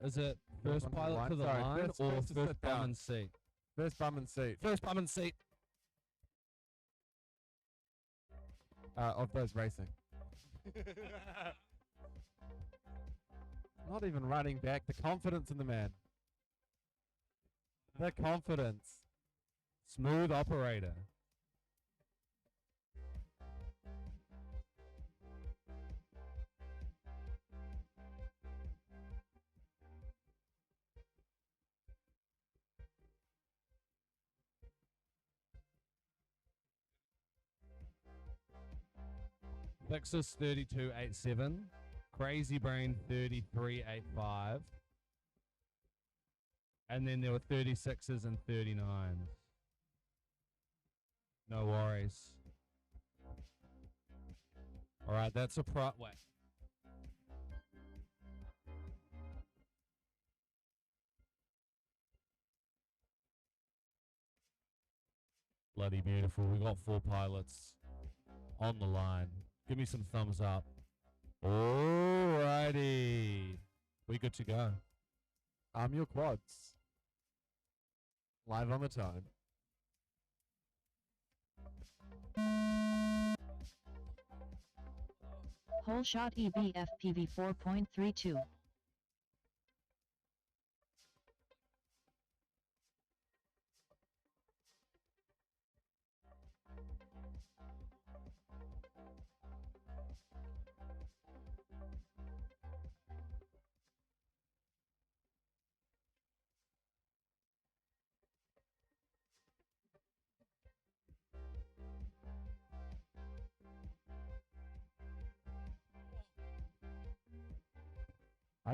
Is it first one to the pilot line? to the Sorry, line first or to first sit bum down. and seat? First bum and seat First bum and seat. of those racing. Not even running back. The confidence in the man. The confidence. Smooth operator. Vixus 32.87. Crazy Brain 33.85. And then there were 36s and 39s. No worries. All right, that's a wait. Bloody beautiful. We got 4 pilots on the line. Give me some thumbs up. Alrighty. We good to go. Your quads. Live on the time. Hole shot EBFPV 4.32.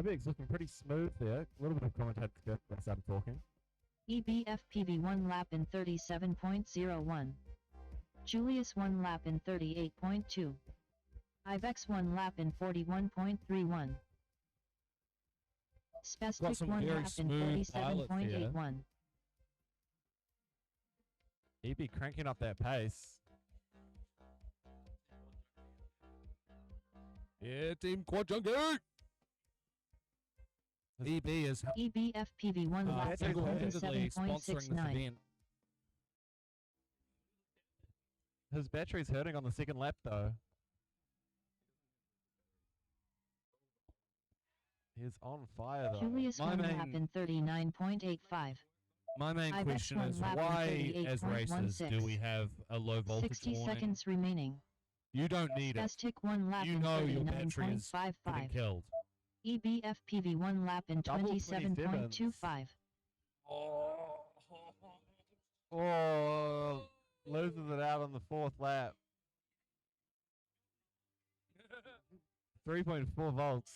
Ibig's looking pretty smooth there. A little bit of commentator skill when I started talking. EBFPV 1 lap in 37.01. Julius 1 lap in 38.2. Ibex 1 lap in 41.31. Spastic some 1 very lap in smooth pilots here. 47.81. EB cranking up that pace. Yeah, Team Quad Junkie! EB is EBFPV 1 lap in single-handedly sponsoring this 47.69. event. His battery's hurting on the second lap though. He's on fire though. Julius My 1 lap main- in 39.85. My main Ibex question 1 is lap in why, as racers, do 38.16. we have a low voltage 60 warning? seconds remaining. You don't need it. Spastic 1 lap You in know your battery is getting 39.55. killed. EBFPV 1 lap in Double 27.25. Oh, loses it out on the fourth lap. 3.4 volts.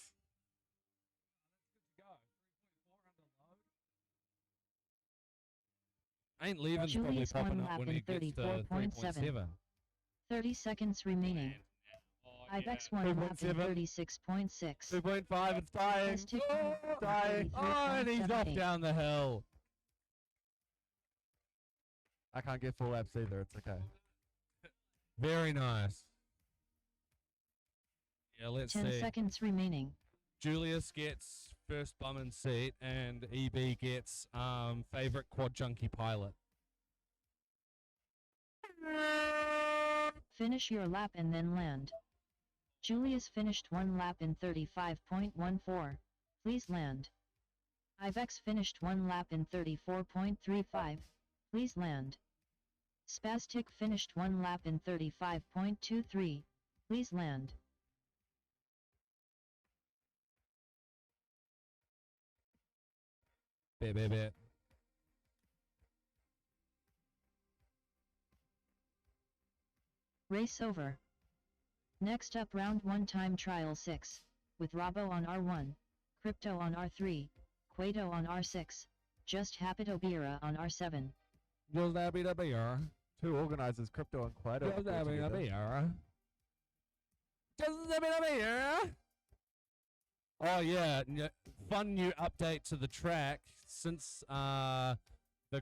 Ain't leaving's probably Julius popping 1 up lap when in it gets to 34.7. 3.7. 30 seconds remaining. Ibex 1 lap in 3.7. 36.6. 2.5, it's dying. Spastic Oh, 1 dying. Oh, and he's off 33.78. down the hill. I can't get full laps either, it's okay. Very nice. Yeah, let's 10 see. seconds remaining. Julius gets first bum in seat, and EB gets favorite Quad Junkie pilot. Finish your lap and then land. Julius finished 1 lap in 35.14. Please land. Ibex finished 1 lap in 34.35. Please land. Spastic finished 1 lap in 35.23. Please land. Bit. Race over. Next up round 1 time trial 6, with Robo on R1, Crypto on R3, Quato on R6, Just Hapitobira on R7. Just happy to be here. Two organizers, Crypto and Quato. Just are happy to together. be here. Just happy to be here. Oh yeah, fun new update to the track. Since the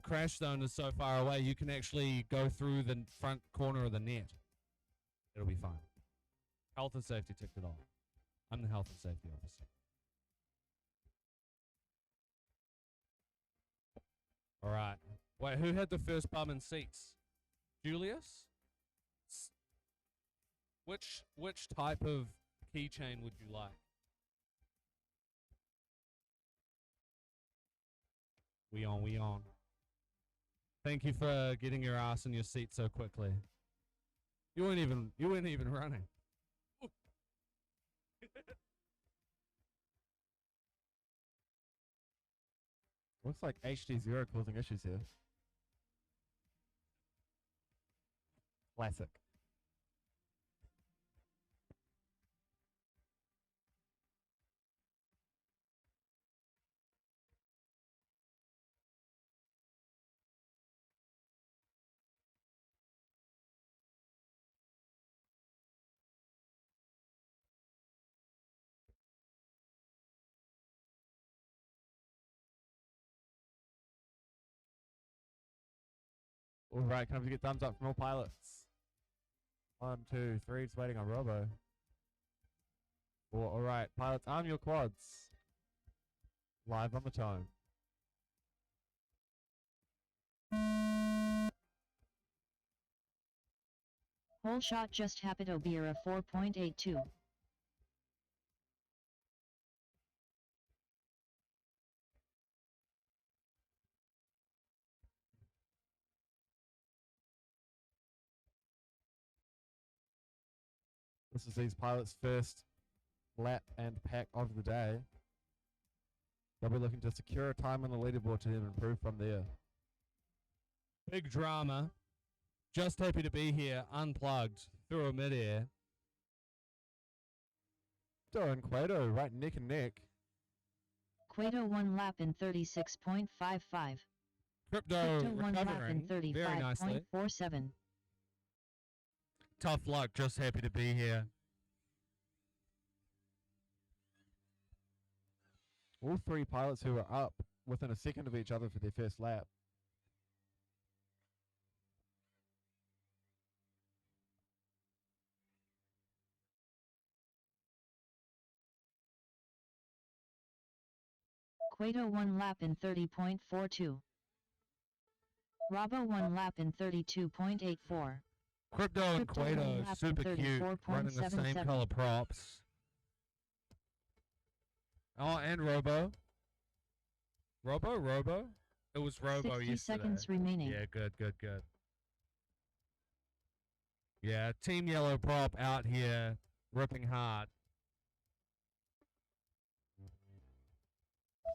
crash zone is so far away, you can actually go through the front corner of the net. It'll be fine. Health and safety ticked it off. I'm the health and safety officer. All right. Wait, who had the first bum in seats? Julius? Which type of keychain would you like? We on. Thank you for getting your ass in your seat so quickly. You weren't even running. Looks like HD0 causing issues here. Classic. All right, can I get thumbs up from all pilots? 1, 2, 3, just waiting on Robo. All right, pilots, arm your quads. Live on the tone. Whole shot Just Hapitobira 4.82. This is these pilots' first lap and pack of the day. They'll be looking to secure a time on the leaderboard to then improve from there. Big drama. Just happy to be here, unplugged, through a midair. Crypto and Quato right neck and neck. Quato 1 lap in 36.55. Crypto Crypto 1 lap in recovering very nicely. 35.47. Tough luck, just happy to be here. All three pilots who are up within a second of each other for their first lap. Quato 1 lap in 30.42. Robbo 1 lap in 32.84. Crypto and Crypto one Quato, lap super in cute, running the same 34.77. color props. Oh, and Robo. Robo? It was Robo 60 yesterday. seconds remaining. Yeah, good. Yeah, Team Yellow Prop out here ripping hard.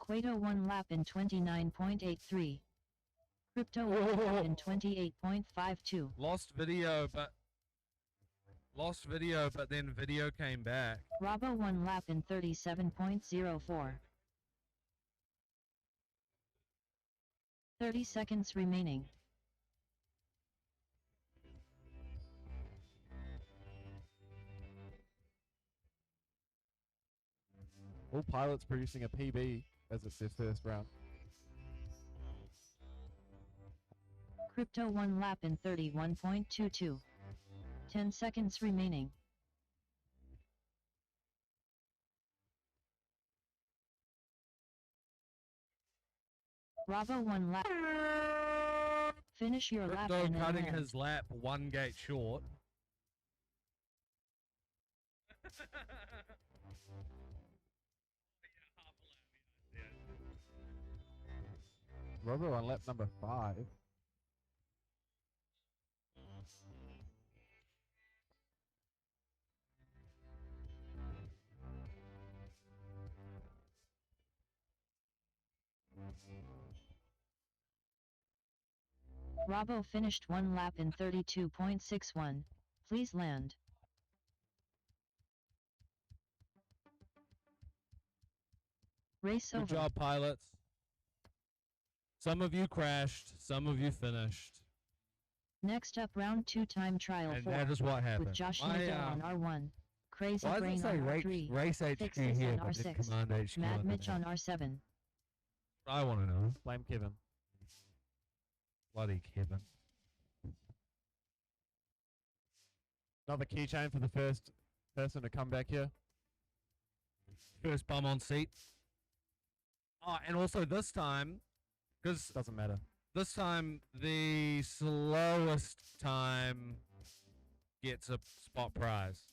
Quato 1 lap in 29.83. Crypto 1 lap in 28.52. Lost video, but then video came back. Robbo 1 lap in 37.04. 30 seconds remaining. All pilots producing a PB as it's their first round. Crypto 1 lap in 31.22. 10 seconds remaining. Robbo 1 lap. Finish your lap Crypto and then cutting land. his lap one gate short. Robo on lap number 5. Robbo finished 1 lap in 32.61. Please land. Race Good over. job, pilots. Some of you crashed, some of you finished. Next up, round 2 time trial And 4. that is what happened. With Josh My, Nadeau on R1. Crazy why does Brain it say on R3. race HQ Fixes here, on but then R6. Command HQ Mad on Mitch the on net? R7. I want to know. Blame Kevin. Bloody Kevin. Another keychain for the first person to come back here. First bum on seat. Oh, and also this time, because Doesn't matter. this time the slowest time gets a spot prize.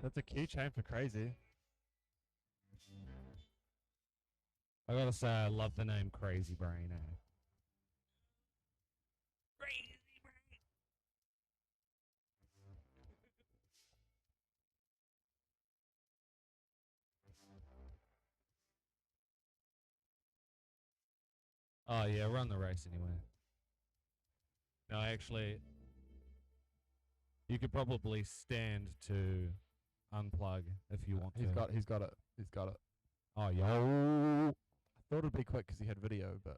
That's a keychain for crazy. I gotta say, I love the name Crazy Brain. Crazy Brain. Oh yeah, run the race anyway. No, actually, you could probably stand to unplug if you want He's to. got it. He's got it. Oh yo. I thought it'd be quick because he had video, but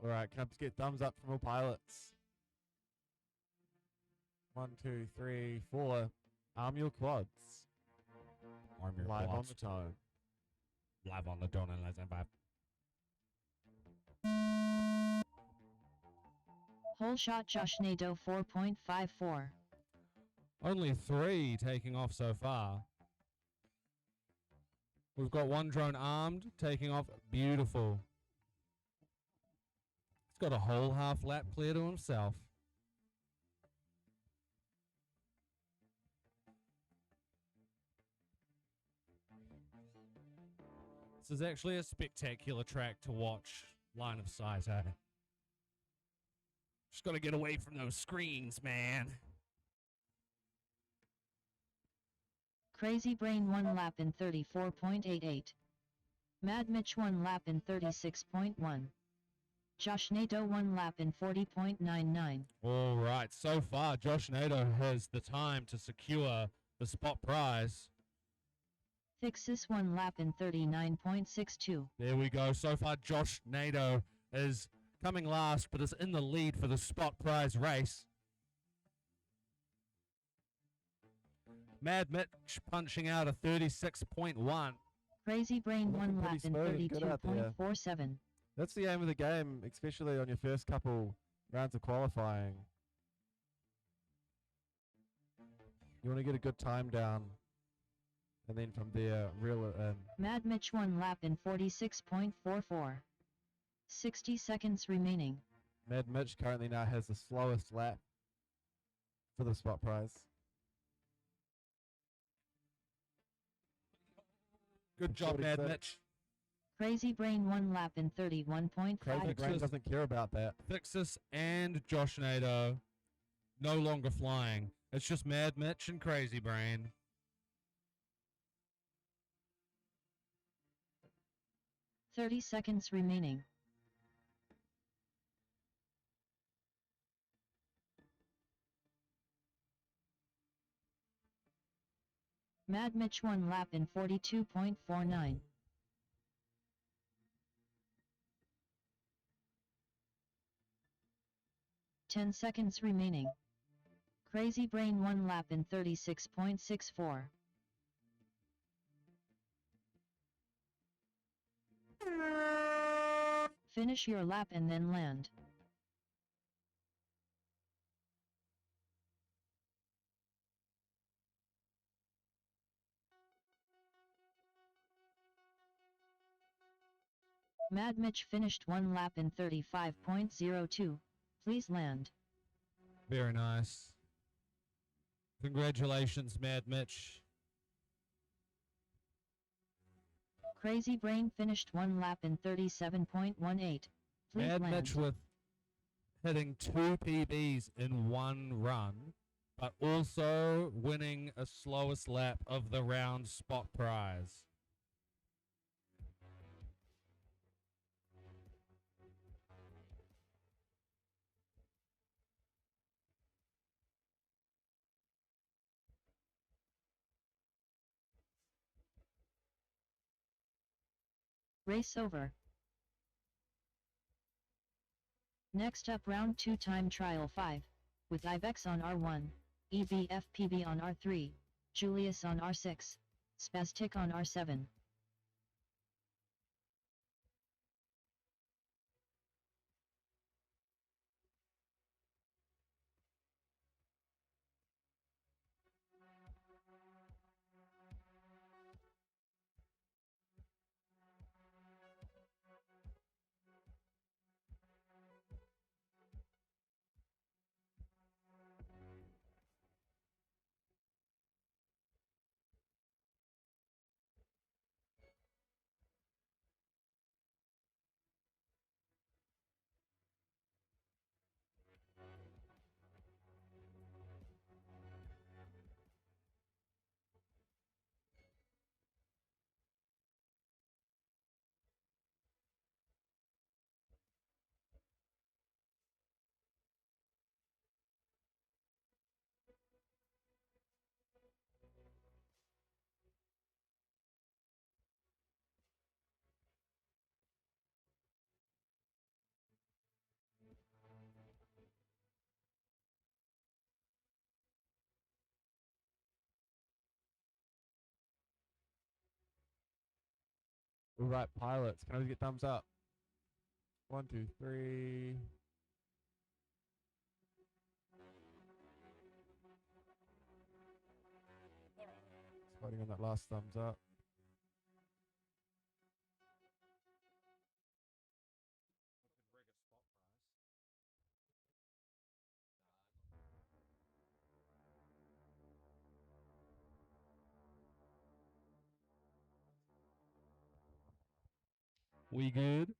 all right. Can I just get thumbs up from all pilots? 1, 2, 3, 4. Arm your quads. Arm your Live on quads. the tone. live on the Drone Elimination 5. Hole shot Josh Nato 4.54. Only 3 taking off so far. We've got one drone armed, taking off. Beautiful. He's got a whole half lap clear to himself. This is actually a spectacular track to watch. Line of sight, eh? Just gotta get away from those screens, man. Crazy Brain 1 lap in 34.88. Mad Mitch 1 lap in 36.1. Josh Nato 1 lap in 40.99. All right, so far, Josh Nato has the time to secure the spot prize. Fixus 1 lap in 39.62. There we go. So far, Josh Nato is coming last, but is in the lead for the spot prize race. Mad Mitch punching out a 36.1. Crazy Brain Looking 1 lap pretty in smooth, good out there. 32.47. That's the aim of the game, especially on your first couple rounds of qualifying. You want to get a good time down, and then from there, reel it in. Mad Mitch 1 lap in 46.44. 60 seconds remaining. Mad Mitch currently now has the slowest lap for the spot prize. Good job, Mad 46. Mitch. Crazy Brain 1 lap in 31.5. Crazy Brain doesn't care about that. Fixus and Josh Nato no longer flying. It's just Mad Mitch and Crazy Brain. Thirty seconds remaining. Mad Mitch 1 lap in 42.49. Ten seconds remaining. Crazy Brain 1 lap in 36.64. Finish your lap and then land. Mad Mitch finished 1 lap in 35.02. Please land. Very nice. Congratulations, Mad Mitch. Crazy Brain finished 1 lap in 37.18. Please Mad land. Mitch with hitting 2 PBs in one run, but also winning a slowest lap of the round spot prize. Race over. Next up round 2 time trial 5, with Ibex on R1, FPV on R3, Julius on R6, Spastic on R7. All right, pilots. Can I get thumbs up? 1, 2, 3. Just waiting on that last thumbs up. We good?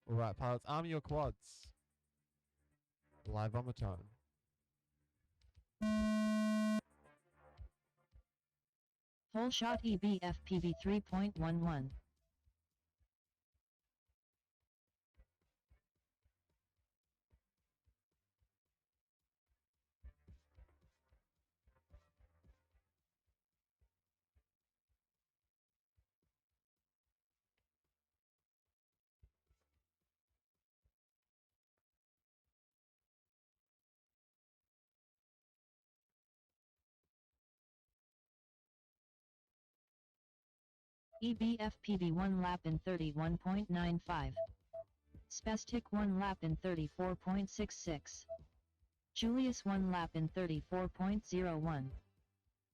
All right, pilots. Arm your quads. Live on the tone. Whole shot EBFPV 3.11. EBFPV 1 lap in 31.95. Spastic 1 lap in 34.66. Julius 1 lap in 34.01.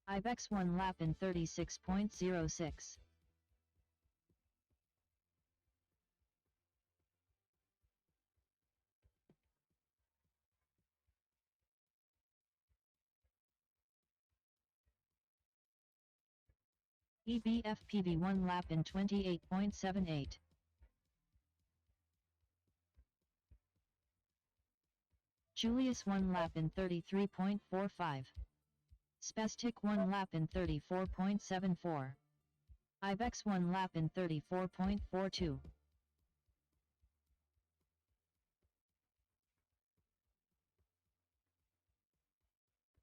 Ibex 1 lap in 36.06. EBFPV 1 lap in 28.78. Julius 1 lap in 33.45. Spastic 1 lap in 34.74. Ibex 1 lap in 34.42.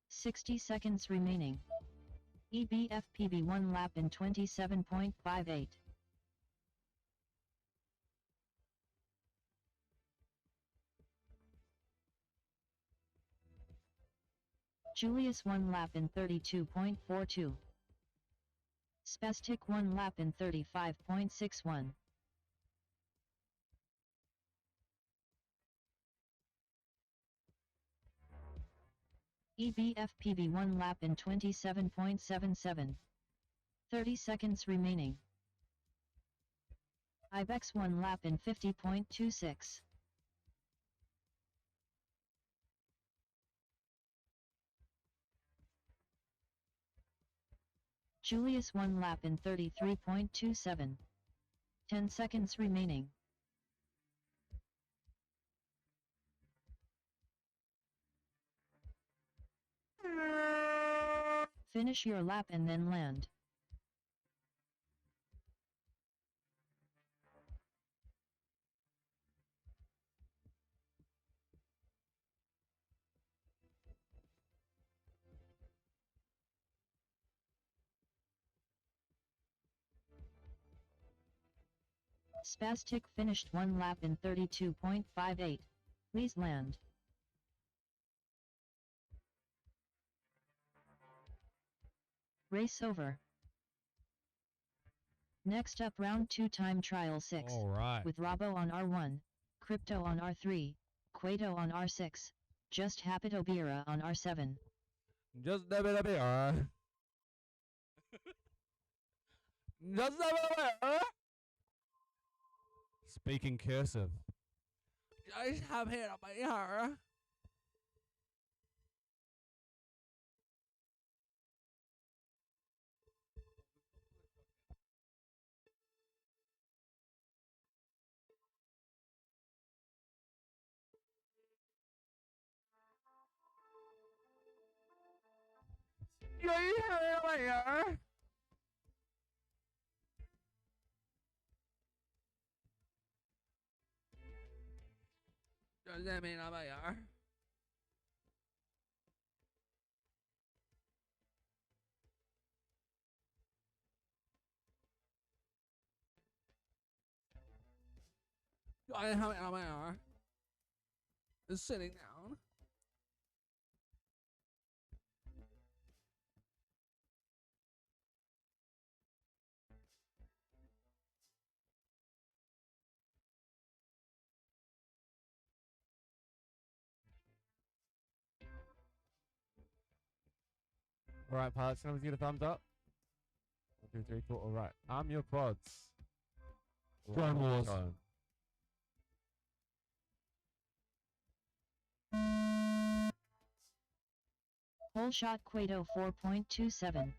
"60 seconds remaining. EBFPV 1 lap in 27.58. Julius 1 lap in 32.42. Spastic 1 lap in 35.61. EBFPV 1 lap in 27.77. 30 seconds remaining. Ibex 1 lap in 50.26. Julius 1 lap in 33.27. 10 seconds remaining. Finish your lap and then land. Spastic finished 1 lap in 32.58. Please land. Race over. Next up round 2 time trial 6. All right. With Robo on R1, Crypto on R3, Quato on R6, Just Hapitobira on R7. Just a bit of beer. Just a bit of beer. Speaking cursive. Just have here a beer. Just have a beer. Just a bit of beer. I have it on my arm. Is sitting down. All right, pilots, can I get a thumbs up? 1, 2, 3, 4. All right. Arm your quads. Drone wars. Drone. Hole shot Quato 4.27.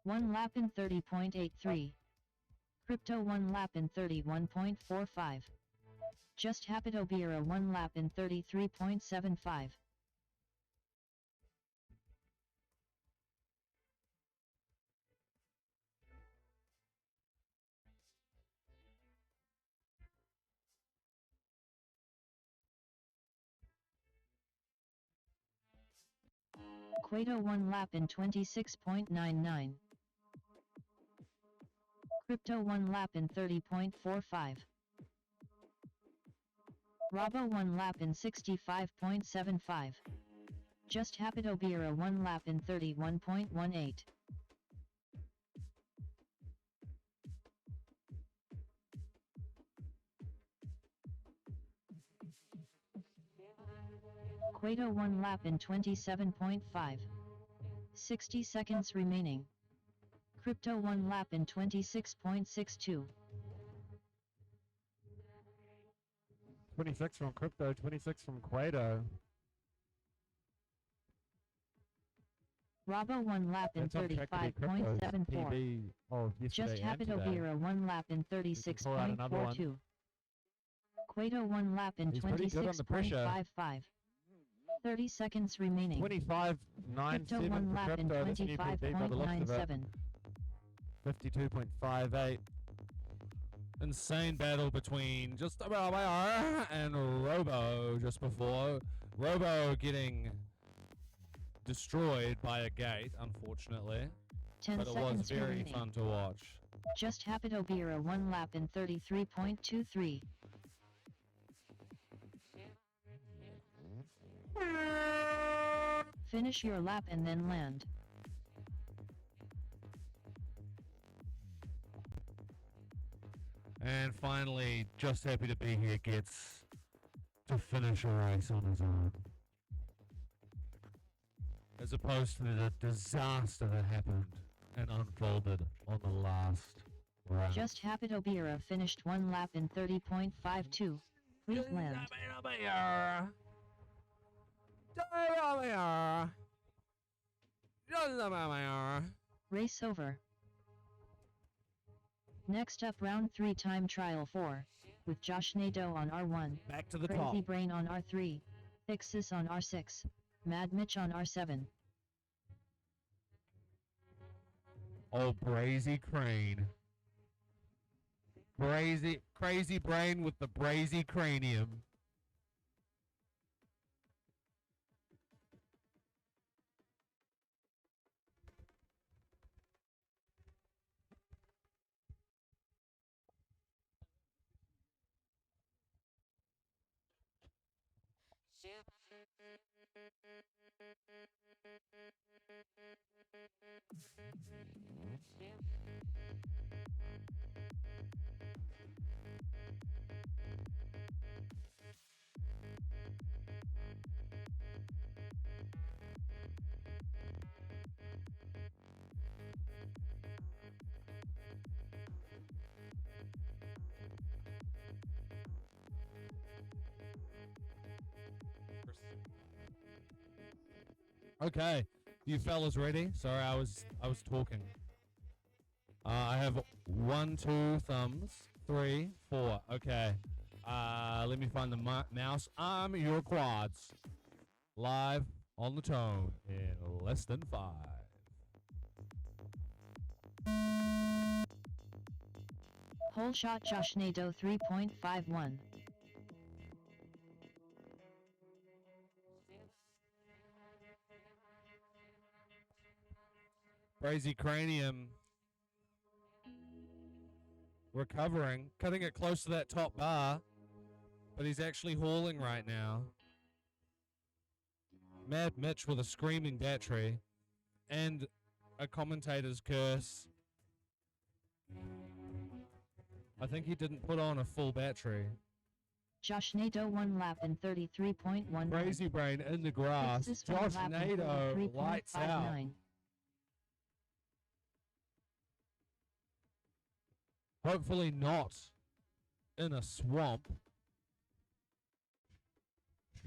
One lap in 30.83. Crypto 1 lap in 31.45. Just Hapito Bira 1 lap in 33.75. Quato 1 lap in 26.99. Crypto 1 lap in 30.45. Rabo 1 lap in 65.75. Just Hapito Bira 1 lap in 31.18. Quato 1 lap in 27.5. 60 seconds remaining. Crypto 1 lap in 26.62. 26 from Crypto, 26 from Quato. Rabo 1 lap in That's on track to beat Crypto's 35.74. PB of Just yesterday and Hapito today. Bira 1 lap in pull out another one. 36.42. Quato 1 lap in He's pretty good on the pressure. 26.55. 30 seconds remaining. 25.97 Crypto for 1 lap in Crypto. That's a new PB by the looks of it. 25.97. 52.58. Insane battle between just about and Robo just before. Robo getting destroyed by a gate, unfortunately. 10 But it was seconds very remaining. fun to watch. Just Hapito Bira 1 lap in 33.23. Finish your lap and then land. And finally, just happy to be here, gets to finish a race on his own. As opposed to the disaster that happened and unfolded on the last round. Just Hapito Bira finished 1 lap in 30.52. Please land. Race over. Next up round 3 time trial 4. With Josh Nadeau on R1. Back to the Crazy top. Brain on R3. Ixis on R6. Mad Mitch on R7. Oh, Brazy Crane. Crazy Brain with the Brazy Cranium. Okay, you fellas ready? Sorry, I was talking. I have 1, 2 thumbs, 3, 4. Okay. Let me find the mouse. Arm your quads. Live on the tone in less than 5. Hole shot Josh Nadeau 3.51. Brazy Cranium recovering, cutting it close to that top bar, but he's actually hauling right now. Mad Mitch with a screaming battery and a commentator's curse. I think he didn't put on a full battery. Josh Nato 1 lap in 33.1. Crazy Brain in the grass. Josh Nato lights out. Hopefully not in a swamp.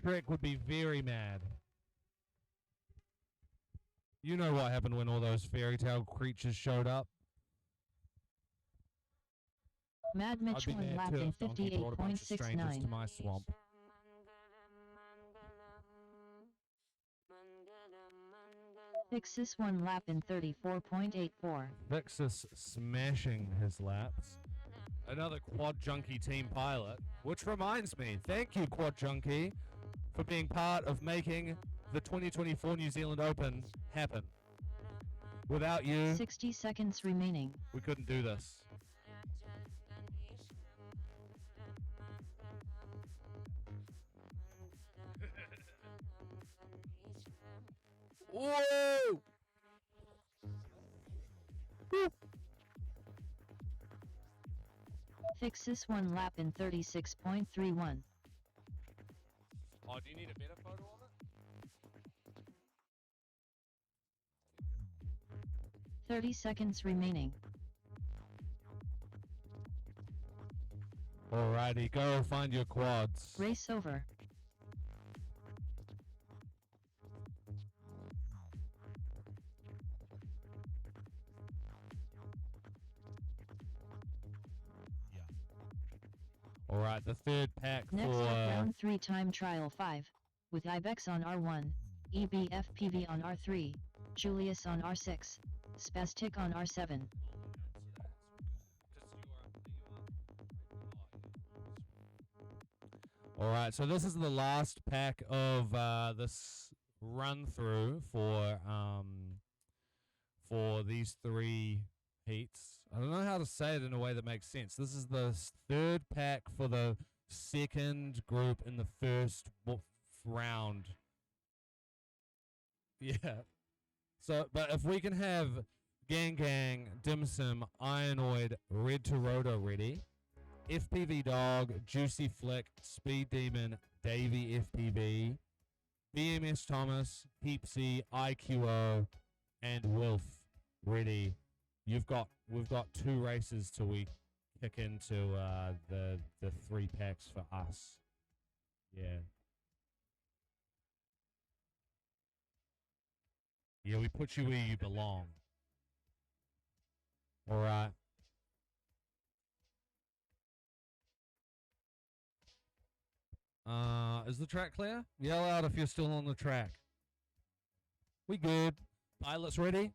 Shrek would be very mad. You know what happened when all those fairy tale creatures showed up. Mad Mitch I'd be 1 mad lap too in if Donkey brought a bunch of strangers to 58.69. my swamp. Vixis 1 lap in 34.84. Vixis smashing his laps. Another Quad Junkie team pilot, which reminds me, thank you Quad Junkie for being part of making the 2024 New Zealand Open happen. Without you, 60 seconds remaining. we couldn't do this. Whoa! Vixis 1 lap in 36.31. Oh, do you need a better photo of it? 30 seconds remaining. Alrighty, go find your quads. Race over. Alright, the third pack Next for... up, round 3 time trial 5. With Ibex on R1, EBFPV on R3, Julius on R6, Spastic on R7. Alright, so this is the last pack of this run through for these 3 heats. I don't know how to say it in a way that makes sense. This is the third pack for the second group in the first round. Yeah. So, but if we can have Gang Gang, Dim Sim, Ironoid, Red to Roto ready, FPV Dog, Juicy Flick, Speed Demon, Davey FPV, BMS Thomas, Peepsy, IQO, and Wolf ready. We've got 2 races till we kick into the 3 packs for us. Yeah. Yeah, we put you where you belong. All right. Is the track clear? Yell out if you're still on the track. We good. Pilots ready?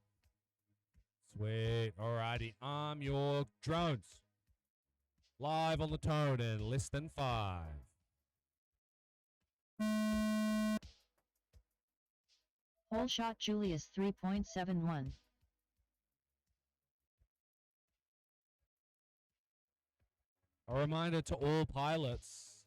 Sweet. Alrighty. Arm your drones. Live on the tone in less than 5. Whole shot Julius 3.71. A reminder to all pilots,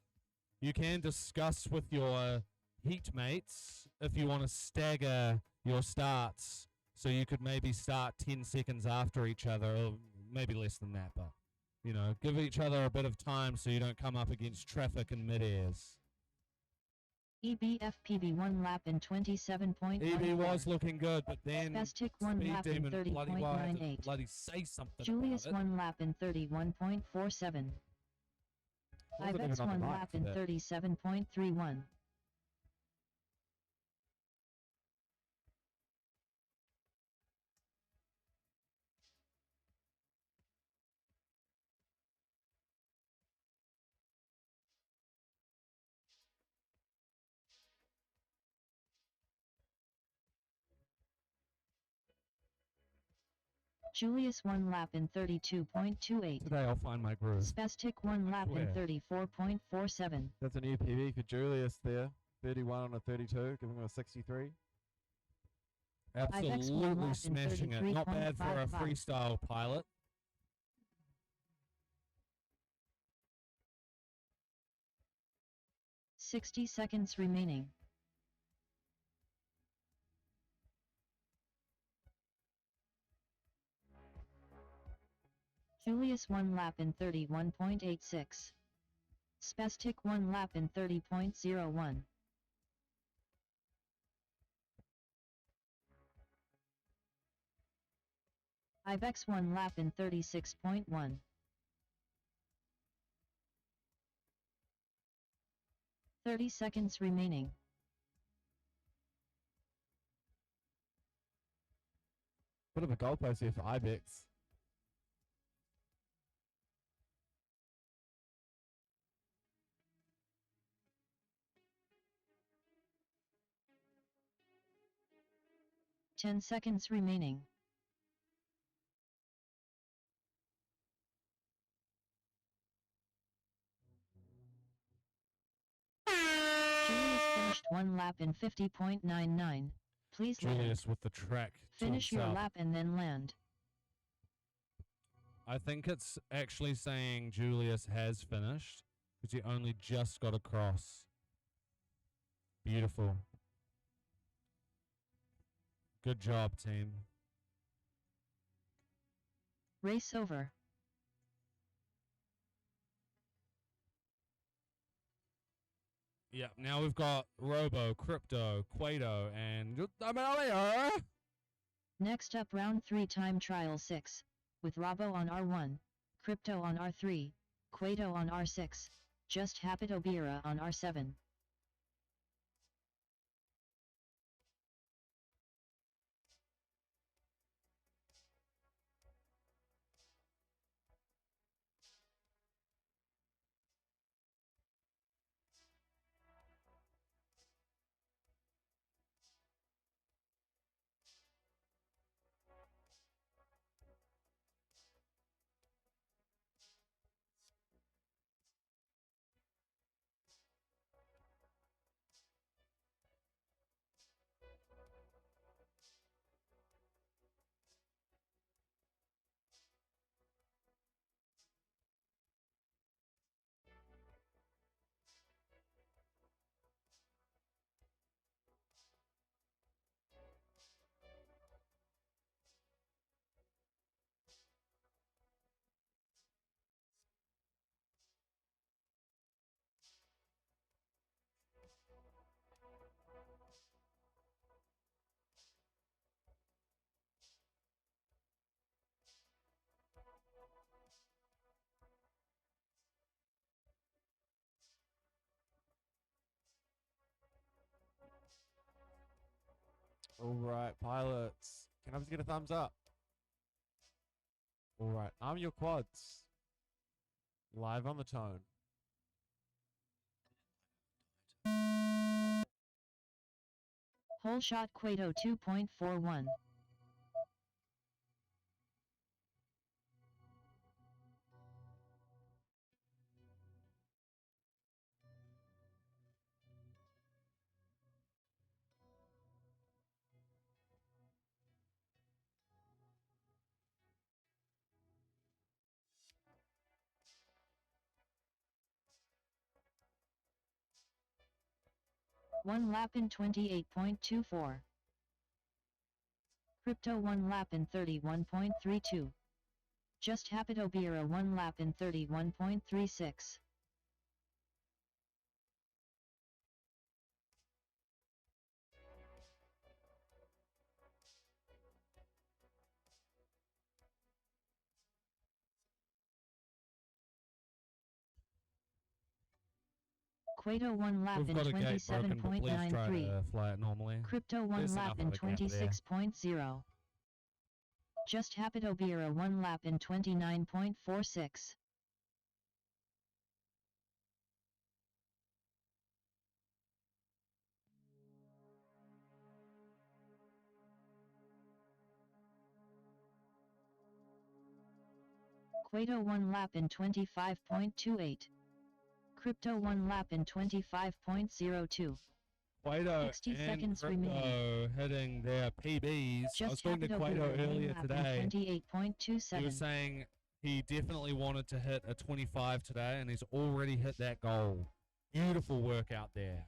you can discuss with your heat mates if you want to stagger your starts, so you could maybe start 10 seconds after each other, or maybe less than that, but, you know, give each other a bit of time so you don't come up against traffic in mid-airs. EBFPV 1 lap in 27.14. EB was looking good, but then Spastic 1 Speed lap in Demon bloody, 30.98. bloody say something Julius about it. 1 lap in 31.47. Wasn't Ibex even on the 1 mic lap for in that. 37.31. Julius 1 lap in 32.28. Today I'll find my groove. Spastic 1 lap in swear. 34.47. That's a new PV for Julius there. 31 on a 32, giving him a 63. Ibex 1 Absolutely lap in smashing it. Not bad for a 33.55. freestyle pilot. 60 seconds remaining. Julius 1 lap in 31.86. Spastic 1 lap in 30.01. Ibex 1 lap in 36.1. Seconds remaining. Bit of a goalpost here for Ibex. Seconds remaining. Julius finished 1 lap in 50.99. Please land. Julius with the track to Finish your himself. lap and then land. I think it's actually saying Julius has finished because he only just got across. Beautiful. Good job, team. Race over. Yeah, now we've got Robo, Crypto, Quato, and Amelia. Next up round 3 time trial 6, with Robo on R1, Crypto on R3, Quato on R6, Just Hapit Obira on R7. Alright, pilots. Can I just get a thumbs up? Alright, arm your quads. Live on the tone. Hole shot Quato 2.41. One lap in 28.24. Crypto 1 lap in 31.32. Just Hapit Obira 1 lap in 31.36. Quato 1 lap We've in got a gate broken, but please try 27.93. to fly it normally. Crypto 1 There's lap enough in of a gap there. 26.0. Just Hapit Obira 1 lap in 29.46. Quato 1 lap in 25.28. Crypto 1 lap in 25.02. Quato 60 and seconds Crypto remaining. hitting their PBs. I was Just talking to Hapit Quato Obira 1 earlier lap today. in He was 28.27. saying he definitely wanted to hit a 25 today, and he's already hit that goal. Beautiful work out there.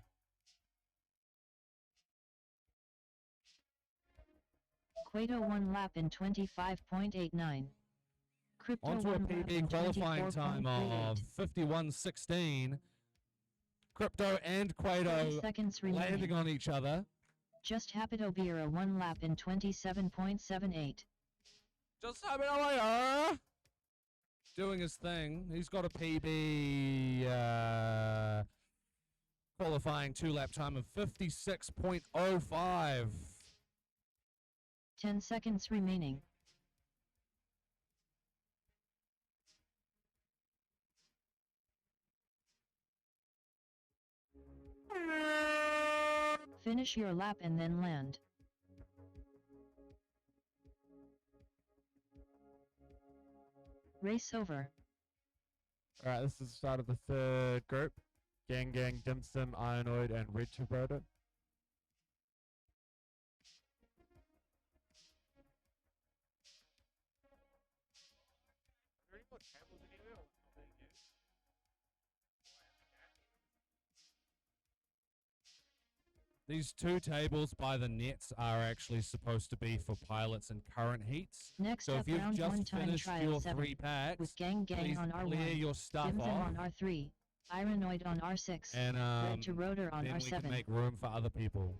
Quato 1 lap in 25.89. Crypto Onto a 1 lap PB in qualifying time 24.38. of 51.16. Crypto and 30 Quato seconds landing remaining. on each other. Just Hapito Bira 1 lap in 27.78. Just a minute later. Doing his thing. He's got a PB qualifying 2-lap time of 56.05. 10 seconds remaining. Finish your lap and then land. Race over. Alright, this is the start of the third group. Gang, Dim Sum, Ionoid, and Red Rotor. These two tables by the nets are actually supposed to be for pilots in current heats. Next So up if you've round 1 just time finished trial your 7. 3 packs, With Gang please on clear R1. your stuff Dim Sum off. on R3. Ironoid on R6. And Red to Rotor on then we can R7. make room for other people.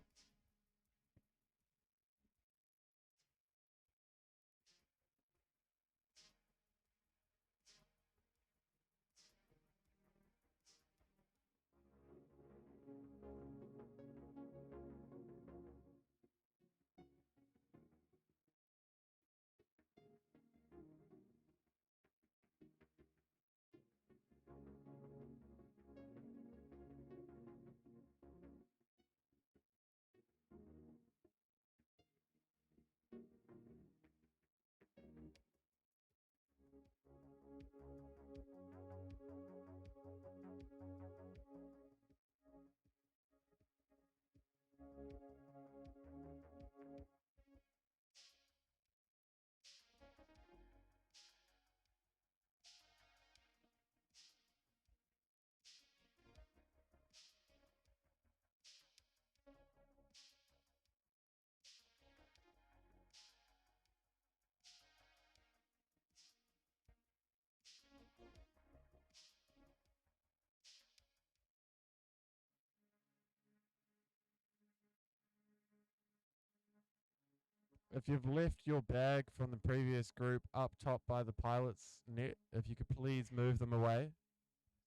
If you've left your bag from the previous group up top by the pilot's net, if you could please move them away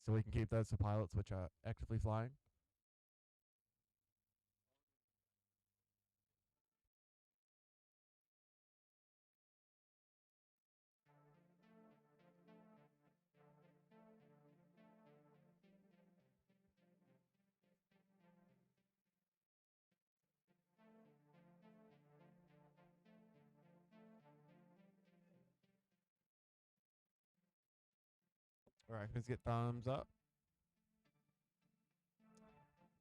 so we can keep those for pilots which are actively flying. Alright, let's get thumbs up.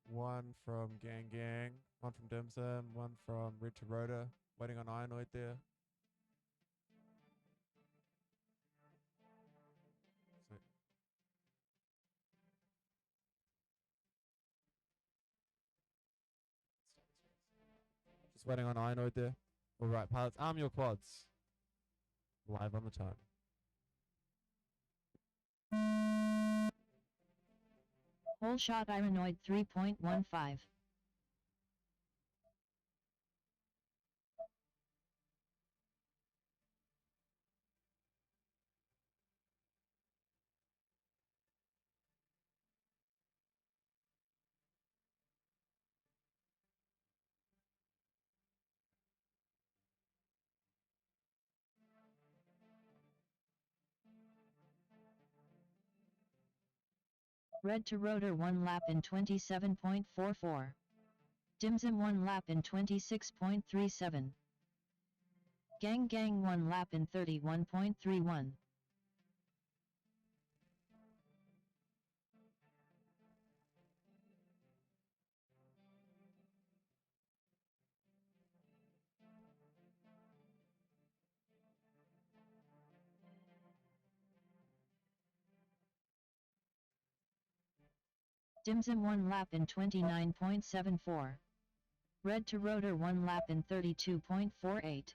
One from Gang, one from Dim Sum, one from Red Rotor. Waiting on Ionoid there. So just waiting on Ionoid there. Alright, pilots, arm your quads. Live on the time. Whole shot Ironoid 3.15. Red to Rotor 1 lap in 27.44. Dim Sum 1 lap in 26.37. Gang 1 lap in 31.31. Dimsum 1 lap in 29.74. Red to rotor 1 lap in 32.48.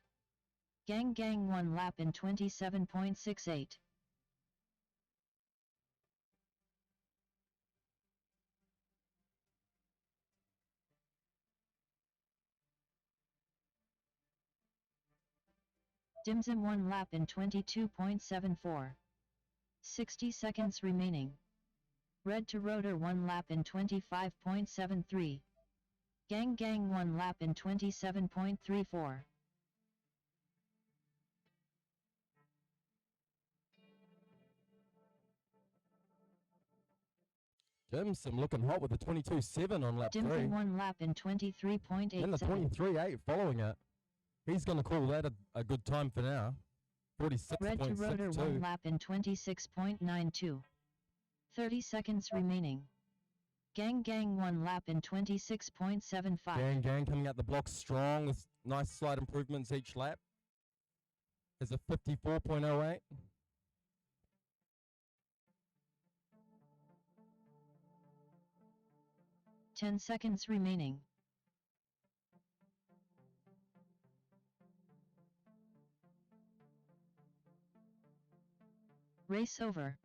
Gang Gang 1 lap in 27.68. Dimsum 1 lap in 22.74. 60 seconds remaining. Red to rotor 1 lap in 25.73. Gang Gang 1 lap in 27.34. Dimsum looking hot with the 22.7 on lap 3. Dimsum 1 lap in 23.87. And the 23.8 following it. He's going to call that a good time for now. Red to rotor 1 46.62. lap in 26.92. 30 seconds remaining. Gang Gang 1 lap in 26.75. Gang coming out the block strong with nice slight improvements each lap. There's a 54.08. Ten seconds remaining. Race over.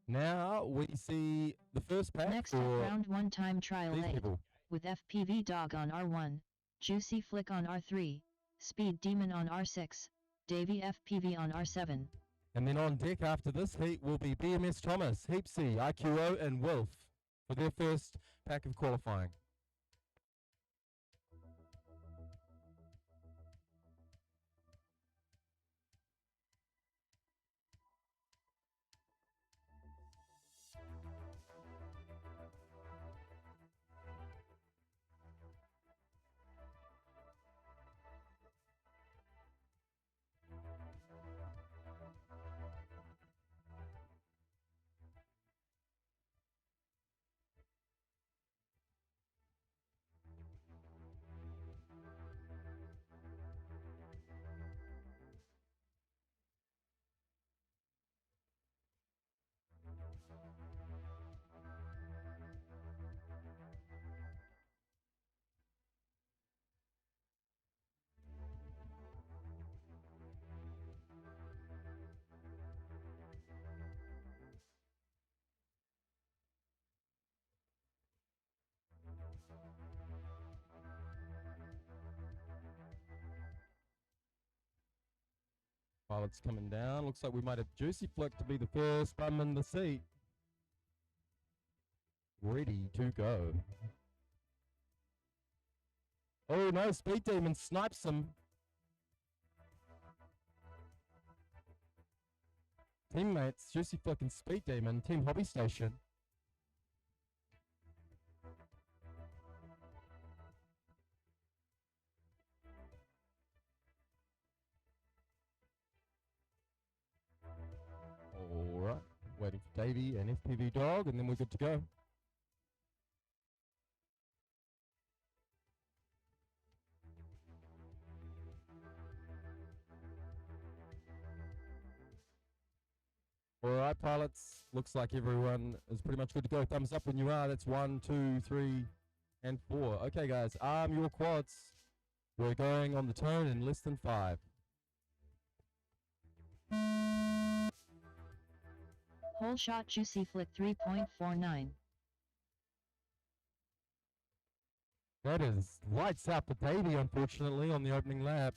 Now we see the first pack Next up, for round 1 time trial these 8. people. With FPV Dog on R1, Juicy Flick on R3, Speed Demon on R6, Davey FPV on R7. And then on deck after this heat will be BMS Thomas, Heapsy, IQO and Wolf for their first pack of qualifying. Pilot's coming down. Looks like we might have Juicy Flick to be the first bum in the seat. Ready to go. Oh no, Speed Demon snipes him. Teammates, Juicy Flick and Speed Demon, Team Hobby Station. Alright, waiting for Davey and FPV Dog, and then we're good to go. Alright, pilots, looks like everyone is pretty much good to go. Thumbs up when you are. That's 1, 2, 3, and 4. Okay, guys, arm your quads. We're going on the turn in less than 5. Whole shot Juicy Flick 3.49. That is lights out for Davey, unfortunately, on the opening lap.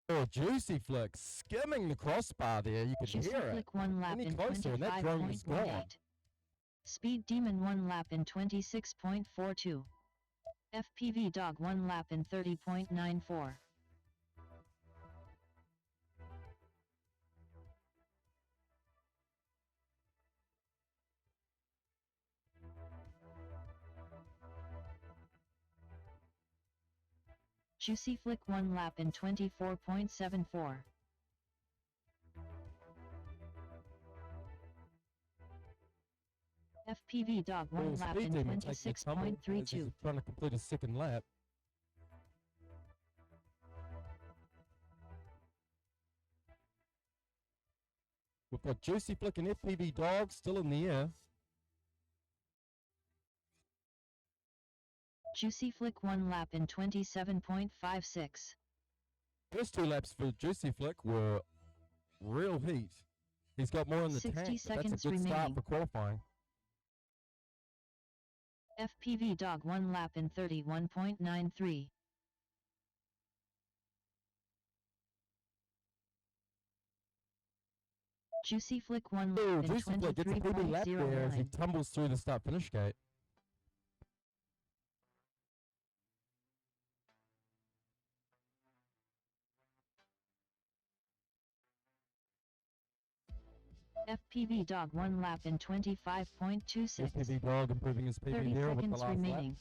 Oh, Juicy Flick skimming the crossbar there. You could Juicy hear it. Flick 1 lap Any in closer and that drone was gone. 25.18. Speed Demon 1 lap in 26.42. FPV Dog 1 lap in 30.94. Juicy Flick 1 lap in 24.74. FPV Dog 1 lap Speed in Demon taking a tumble as he's 26.32. trying to complete his second lap. We've got Juicy Flick and FPV Dog still in the air. Juicy Flick 1 lap in 27.56. First 2 laps for Juicy Flick were real heat. He's got more in the 60 tank, but that's seconds a good start remaining. for qualifying. FPV Dog 1 lap in 31.93. Juicy Flick 1 Oh, lap in Juicy Flick gets a PB lap there as he 23.09. tumbles through the start-finish gate. FPV Dog 1 lap in 25.26. FPV Dog improving his PB 30 there with the seconds last remaining.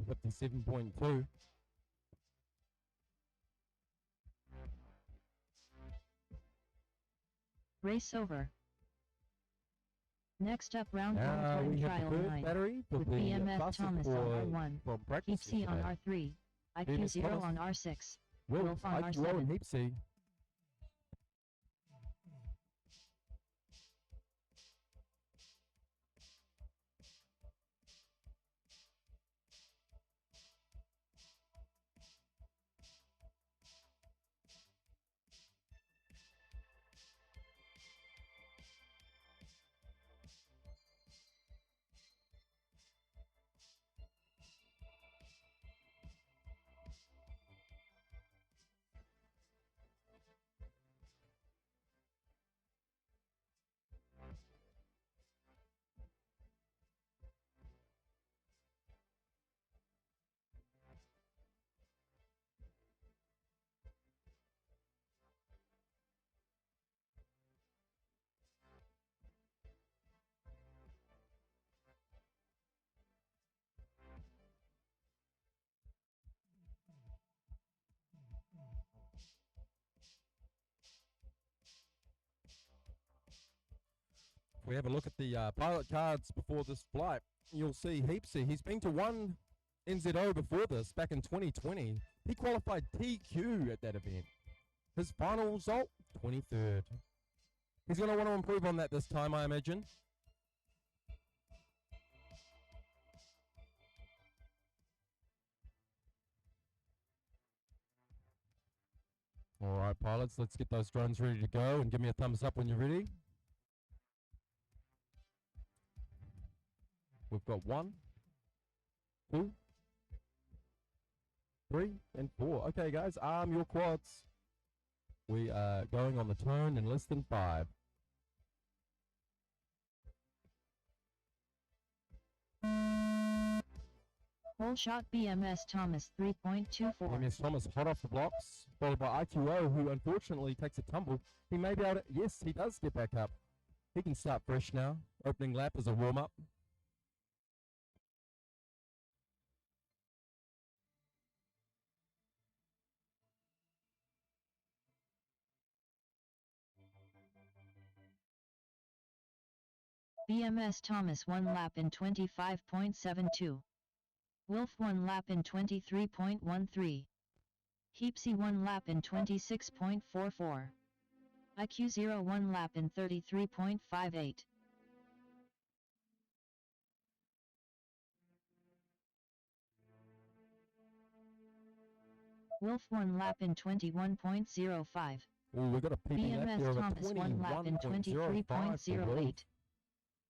lap. 57.2. Race over. Next up, round 1 Now time we have trial the first 9. battery for With the BMS fastest Thomas on for R1, from practice Heapsy on yesterday. R3, IQ BMS 0 Thomas. on R6, Will, Wolf on IQO R7. and Heapsy. If we have a look at the pilot cards before this flight, you'll see Heapsy. He's been to one NZO before this, back in 2020. He qualified TQ at that event. His final result, 23rd. He's going to want to improve on that this time, I imagine. All right, pilots, let's get those drones ready to go, and give me a thumbs up when you're ready. We've got 1, 2, 3, and 4. Okay, guys, arm your quads. We are going on the turn in less than 5. Whole shot BMS Thomas 3.24. MS Thomas hot off the blocks, followed by IQO, who unfortunately takes a tumble. He may be able to, yes, he does get back up. He can start fresh now. Opening lap as a warm-up. BMS Thomas 1 lap in 25.72. Wolf 1 lap in 23.13. Heapsy 1 lap in 26.44. IQ 0 1 lap in 33.58. Wolf 1 lap in 21.05. Oh, we've got a PB lap here BMS of a Thomas 1 lap in 21.05 for Wolf. 23.08.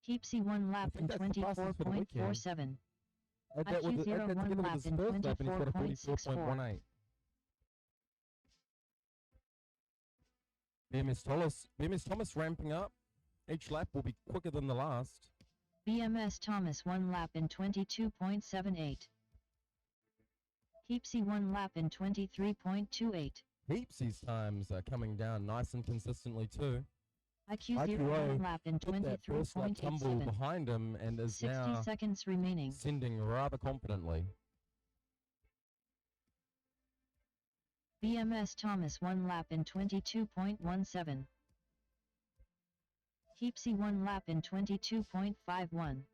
Heapsy 1 lap in think that's the fastest for the weekend. 24.47. Add that, IQ add that 0 together 1 with lap his in first lap, and he's got a 24.64. 44.18. BMS Thomas ramping up. Each lap will be quicker than the last. BMS Thomas 1 lap in 22.78. Heapsy 1 lap in 23.28. Heapsy's times are coming down nice and consistently too. IQ 0 1 lap in Put that first lap tumble 23.87. behind him and is 60 now seconds remaining. sending rather confidently. BMS Thomas 1 lap in 22.17. Heapsy 1 lap in 22.51.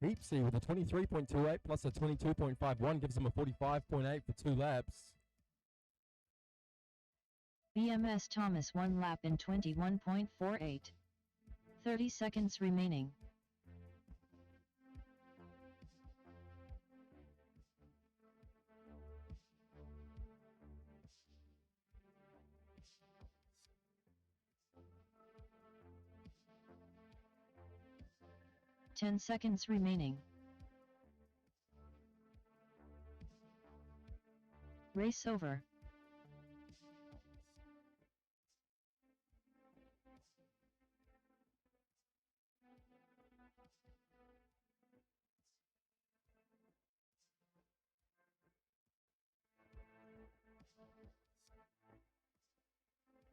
Heapsy with a 23.28 plus a 22.51 gives him a 45.8 for 2 laps. BMS Thomas 1 lap in 21.48. 30 seconds remaining. Ten seconds remaining. Race over.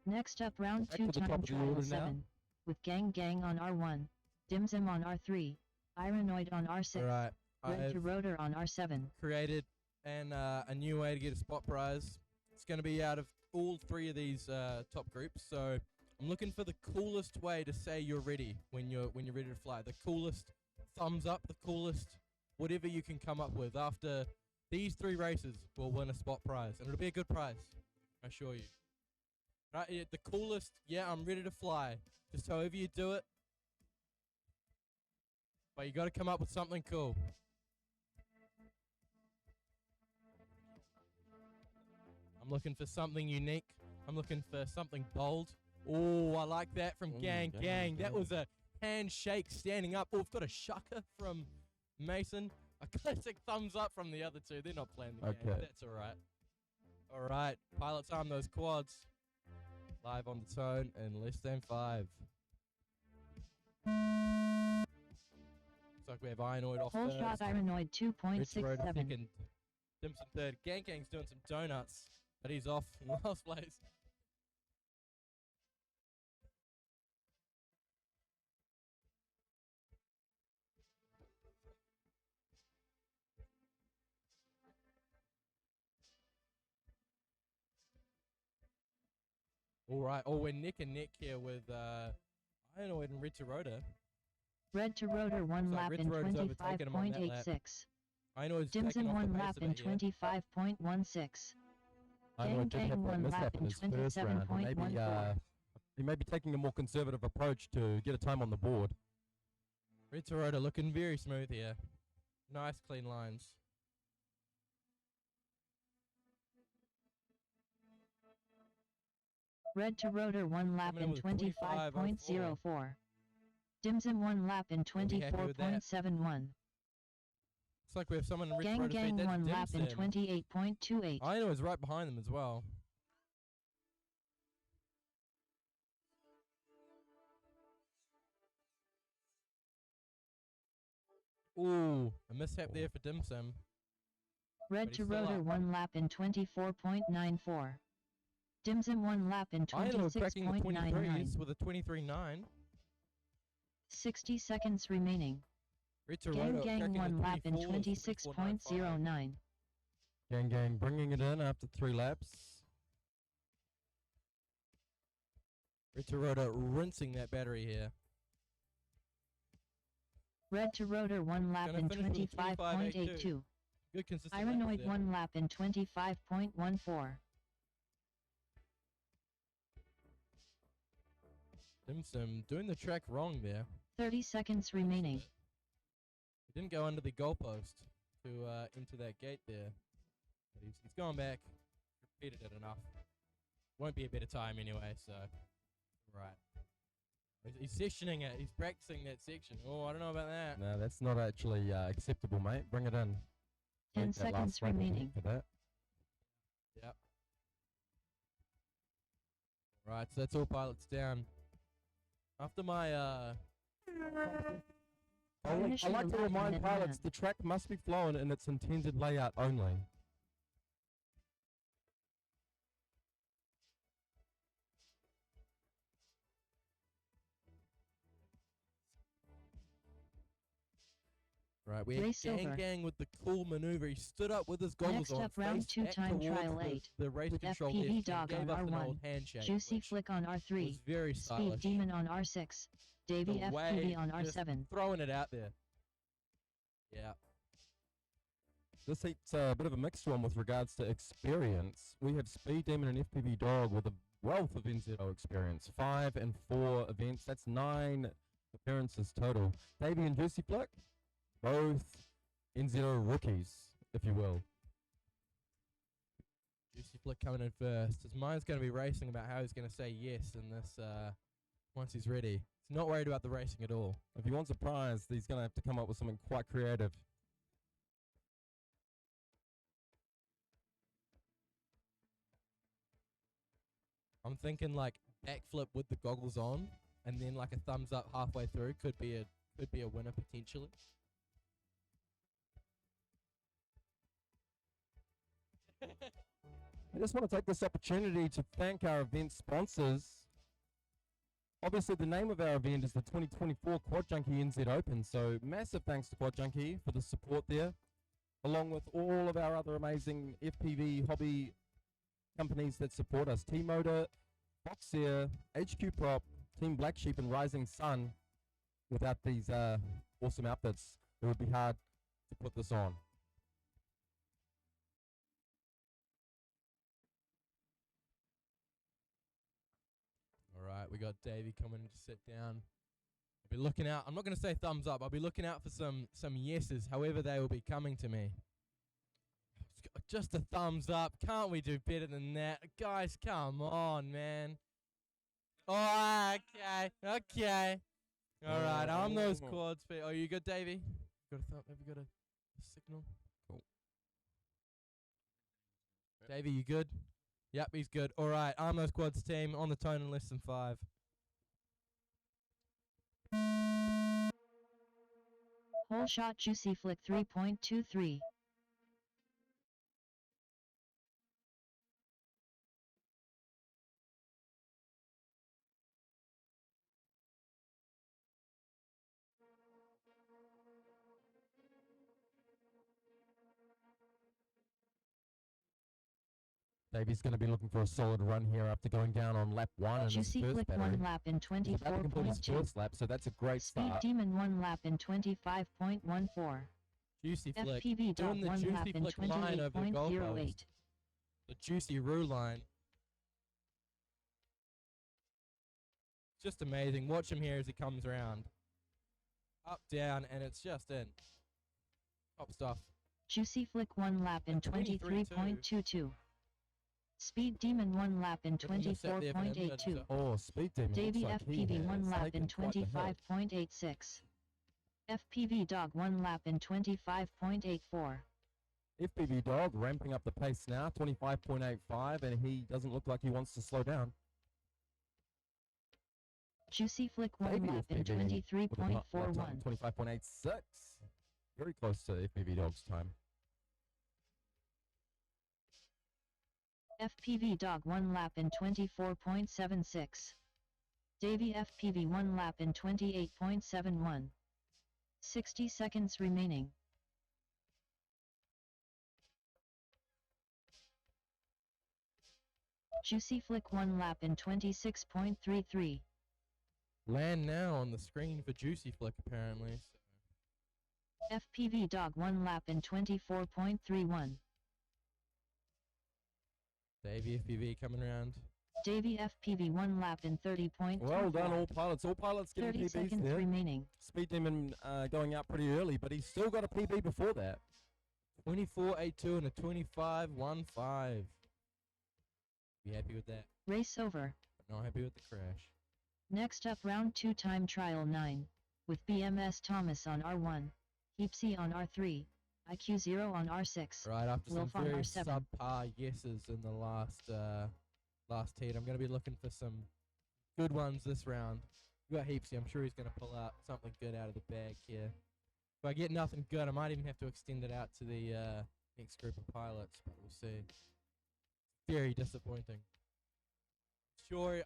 Next up, round Back 2 to the top time of the trial order now. 7, with Gang Gang on R1, Dimsum on R3, Ironoid on R6, Alright, Red to I've Rotor on R7. created a new way to get a spot prize. It's going to be out of all 3 of these top groups. So I'm looking for the coolest way to say you're ready when you're ready to fly. The coolest thumbs up, the coolest whatever you can come up with. After these 3 races, will win a spot prize, and it'll be a good prize, I assure you. Right, the coolest, yeah, I'm ready to fly. Just however you do it. But you got to come up with something cool. I'm looking for something unique. I'm looking for something bold. Oh, I like that from Gang Gang. That was a handshake standing up. Oh, we've got a shucker from Mason. A classic thumbs up from the other 2. They're not playing the game. Okay. That's all right. All right, pilots arm those quads. Live on the tone in less than 5. Looks like we have Ironoid off Whole first. shot Ironoid Rich Road 2.67. second. Dimson third. Gang Gang's doing some donuts, but he's off in last place. All right. Oh, we're neck and neck here with Ironoid and Red Rotor. Red to Rotor 1 Looks like lap Red in Rotor's overtaken him on that lap. 25.86. Ironoid's taking Dimsum off 1 the lap pace a in bit here. 25.16. I know Gang it did have Gang that 1 mishap lap in in his first round. He may be taking a more conservative approach to get a time on the board. Red Rotor looking very smooth here. Nice clean lines. Red to Rotor 1 lap Coming in in with a 25.04. Dimsum 1 lap in We'll be happy with that. 24.71. Looks like we have someone in Red Gang Rotor feed. Gang That's 1 lap in Dimson. 28.28. Ironoid's right behind them as well. Ooh, a mishap there for Dimsum. Red But to he's still Rotor up. 1 lap in 24.94. Dimsum 1 lap in Ironoid cracking the 26.99. 23s with a 23.9. 60 seconds remaining. Red to Gang Rotor Gang cracking 1 the lap in 24s, 24.95. 26.09. Gang Gang bringing it in after 3 laps. Red to Rotor rinsing that battery here. Red to Rotor 1 lap Gonna in finish with a 25.82. Good consistent. Ironoid laps there. 1 lap in 25.14. Dimsum doing the track wrong there. 30 seconds remaining. He didn't go under the goalpost to into that gate there. But he's gone back. Repeated it enough. Won't be a better time anyway, so. Right. He's sectioning it. He's practicing that section. Oh, I don't know about that. No, that's not actually acceptable, mate. Bring it in. 10 Wait, that last seconds lap, I think, remaining. For that. Yep. Right, so that's all pilots down. After my I Finishing like the to lap remind and pilots land. the track must be flown in its intended layout only. Right, we had Race over. Gang with the cool maneuver. He stood up with his goggles Next on, up, round faced 2 back time towards trial the, 8. the race With control FPV desk and Dog gave on us an R1. old handshake, Juicy which Flick on was R3. very Speed stylish. Demon on R6. Davey The FPV way, on just R7. throwing it out there. Yeah. This heat's a bit of a mixed one with regards to experience. We have Speed Demon and FPV Dog with a wealth of NZO experience. 5 and 4 events. That's 9 appearances total. Davey and Juicy Flick, both NZO rookies, if you will. Juicy Flick coming in first. His mind's going to be racing about how he's going to say yes in this once he's ready. He's not worried about the racing at all. If he wants a prize, he's going to have to come up with something quite creative. I'm thinking like backflip with the goggles on, and then like a thumbs up halfway through could be a winner potentially. I just want to take this opportunity to thank our event sponsors. Obviously, the name of our event is the 2024 Quad Junkie NZ Open, so massive thanks to Quad Junkie for the support there, along with all of our other amazing FPV hobby companies that support us. T-Motor, Foxeer, HQProp, Team Blacksheep, and Rising Sun. Without these awesome outfits, it would be hard to put this on. Alright, we got Davey coming to sit down. I'll be looking out. I'm not going to say thumbs up. I'll be looking out for some yeses, however they will be coming to me. Just a thumbs up. Can't we do better than that? Guys, come on, man. Oh, okay. Alright, I'm those quads. Oh, you good, Davey? Got a thumb? Have you got a signal? Cool. Davey, you good? Yep, he's good. Alright, Armo's Quads team on the tone in less than 5. Whole shot Juicy Flick 3.23. Davey's going to be looking for a solid run here after going down on lap 1 in his Juicy first Flick battery. 1 lap in He's about to complete his 24.2. first lap, so that's a great Speed start. Demon 1 lap in 25.14. Juicy Flick. FPV Dog Doing the 1 lap Juicy in Flick line over the goalpost. 28.08. The Juicy Roo line. Just amazing. Watch him here as he comes around. Up, down, and it's just in. Top stuff. Juicy Flick 1 lap in 23.22. Speed Demon 1 lap in Couldn't miss that there for him, but, 24.82. Oh, Speed Demon. Davey looks like he FPV 1 has lap in taken quite the hit. 25.86. FPV Dog 1 lap in 25.84. FPV Dog ramping up the pace now, 25.85, and he doesn't look like he wants to slow down. Juicy Flick 1 Davey lap in FPV with a lap time, 23.41. 25.86. Very close to FPV Dog's time. FPV Dog 1 lap in 24.76. Davey FPV 1 lap in 28.71. 60 seconds remaining. Juicy Flick 1 lap in 26.33. Land now on the screen for Juicy Flick, apparently. FPV Dog 1 lap in 24.31. Davey FPV coming around. Davey FPV 1 lap in 30.24. Well done, all pilots. All pilots getting 30 PBs seconds there. remaining. Speed Demon going out pretty early, but he's still got a PB before that. 24.82 and a 25.15. Be happy with that. Race over. But not happy with the crash. Next up, round 2 time trial 9. With BMS Thomas on R1. Heapsy on R3. IQ0 on R6. Right after Wolf some on very R7. subpar yeses in the last heat, I'm going to be looking for some good ones this round. We got Heapsy. I'm sure he's going to pull out something good out of the bag here. If I get nothing good, I might even have to extend it out to the next group of pilots, but we'll see. Very disappointing.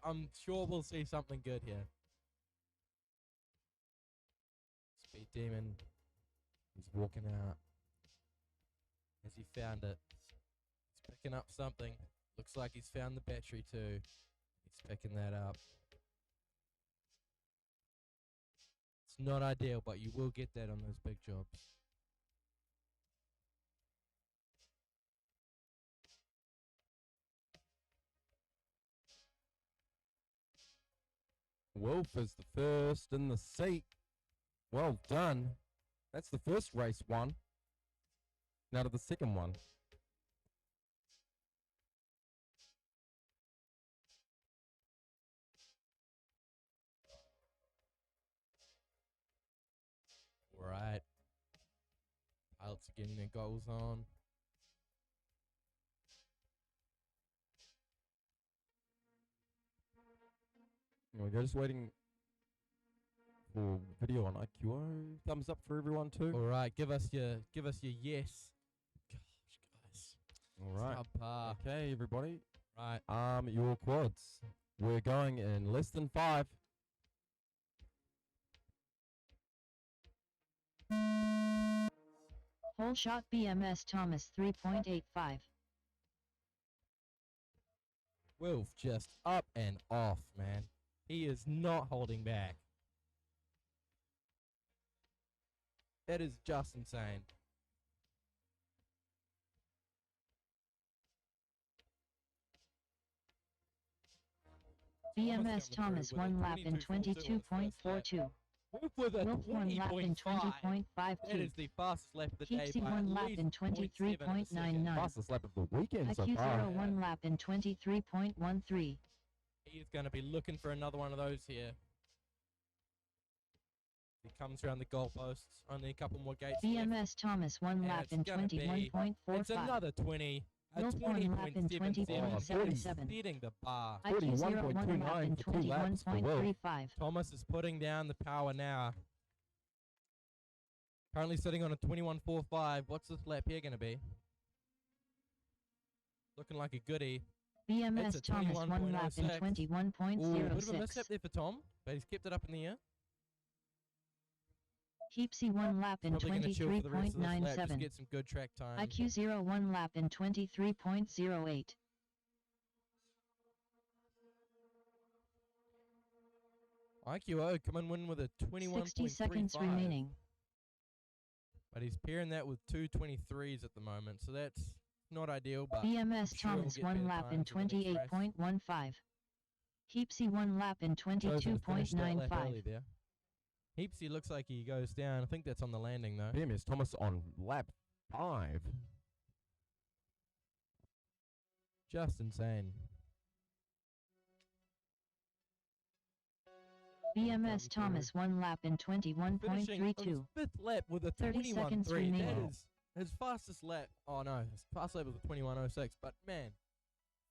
I'm sure we'll see something good here. Speed Demon He's walking out. Has he found it? He's picking up something. Looks like he's found the battery too. He's picking that up. It's not ideal, but you will get that on those big jobs. Wolf is the first in the seat. Well done. That's the first race won. Now to the second one. Right. Pilots are getting their goals on. We're just waiting for video on IQO. Thumbs up for everyone too. All right, give us your yes. Gosh, guys. All right. Subpar. Okay, everybody. Right. Your quads. We're going in less than 5. Whole shot BMS Thomas 3.85. Wolf just up and off, man. He is not holding back. That is just insane. BMS Thomas 1 lap in 22.42. Wolf with a Wolf 1 lap in 20.5. That 20.52. is the fastest lap of the day Keepsy by 1 at lap least in 0.7 of a second. 23.99. Fastest lap of the weekend so IQ far. 0 1 lap in 23.13. He is going to be looking for another one of those here. He comes around the goalposts. Only a couple more gates left. BMS Thomas 1 And lap it's in gonna be- It's 21.45. another 20. A Wolf 1 lap in 20.77. 20.77. Hitting the bar. IQ 0 1 lap in 41.29 for 2 laps for Will. 21.35. Thomas is putting down the power now. Currently sitting on a 21.45. What's this lap here going to be? Looking like a goodie. BMS It's a Thomas 1 lap in 21.06. Ooh, bit of a 21.06. mishap there for Tom, but he's kept it up in the air. Keepsy 1 lap in Probably going to chill for the rest of this lap, just 23.97. get some good track time. IQ 0 1 lap in 23.08. IQO come and win with a 21.35. 60 seconds remaining. But he's pairing that with 2.23s at the moment, so that's not ideal, but BMS sure we'll Thomas get 1 better lap in times in the next race. 28.15. Keepsy 1 lap in Chosen to finish that lap 22.95. early there. Heapsy looks like he goes down. I think that's on the landing though. BMS Thomas on lap 5. Just insane. BMS Thomas 1 lap in Finishing on his 21.32. 5th lap with a 30 seconds 21.3. That remaining. is his fastest lap. Oh no, his fast lap was a 21.06. But man,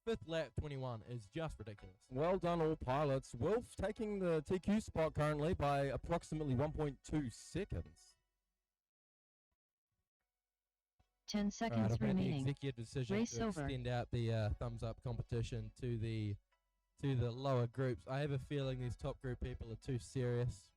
5th lap 21 is just ridiculous. Well done, all pilots. Wolf taking the TQ spot currently by approximately 1.2 seconds. 10 Alright, seconds I've made the remaining. executive decision Race to over. extend out the thumbs up competition to the lower groups. I have a feeling these top group people are too serious.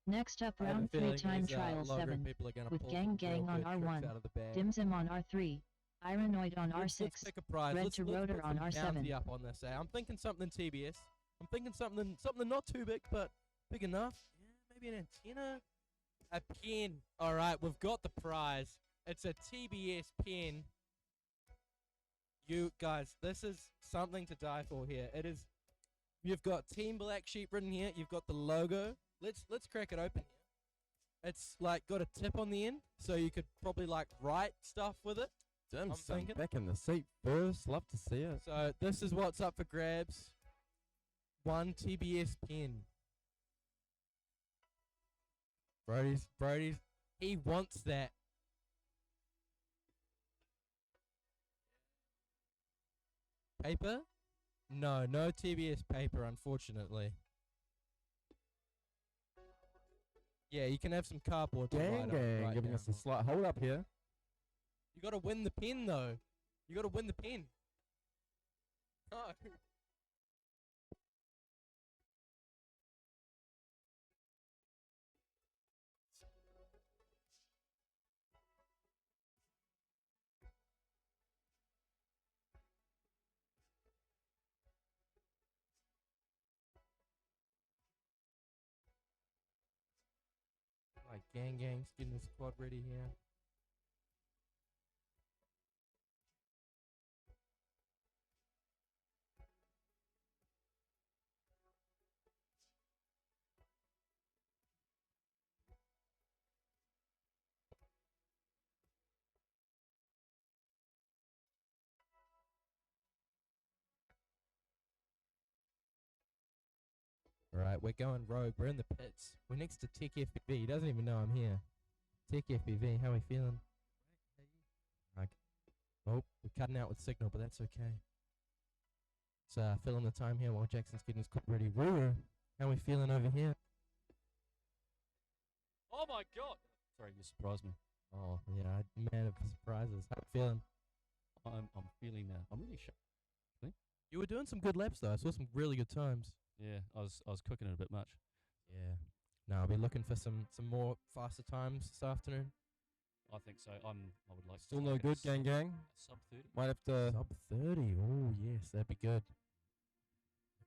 Next up, I have a round 3 feeling time these, trial lower group 7. people are gonna With pull Gang some real Gang on good tricks R1, out of the bag. Dimsum on R3, Ironoid on Let's R6, pick a prize. Red Let's to put Rotor on some R7. bounty up on this. I'm thinking something TBS. I'm thinking something not too big, but big enough. Yeah, maybe an antenna. A pen. All right, we've got the prize. It's a TBS pen. You guys, this is something to die for here. It is. You've got Team Blacksheep written here. You've got the logo. Let's crack it open here. It's like got a tip on the end, so you could probably like write stuff with it. Dimsum thinking. back in the seat first. Love to see it. So this is what's up for grabs. 1 TBS pen. Brody's, he wants that. Paper? No TBS paper, unfortunately. Yeah, you can have some cardboard to Gang write on, Gang write giving down. us a slight hold up here. You gotta win the pen, though. You gotta win the pen. No. Gang's getting his squad ready here. Alright, we're going rogue. We're in the pits. We're next to Tech FPV. He doesn't even know I'm here. Tech FPV, how are we feeling? Oh, we're cutting out with signal, but that's okay. Let's fill in the time here while Jackson's getting his cook ready. Ruru, how are we feeling over here? Oh my god! Sorry, you surprised me. Oh, yeah, man of surprises. How are you feeling? I'm feeling. I'm really shocked. You were doing some good laps, though. I saw some really good times. Yeah, I was cooking it a bit much. Yeah. No, I'll be looking for some more faster times this afternoon. I think so. I would like. Still to no target good, a sub- gang. a Sub 30. Might have to. Sub 30. Oh, yes, that'd be good.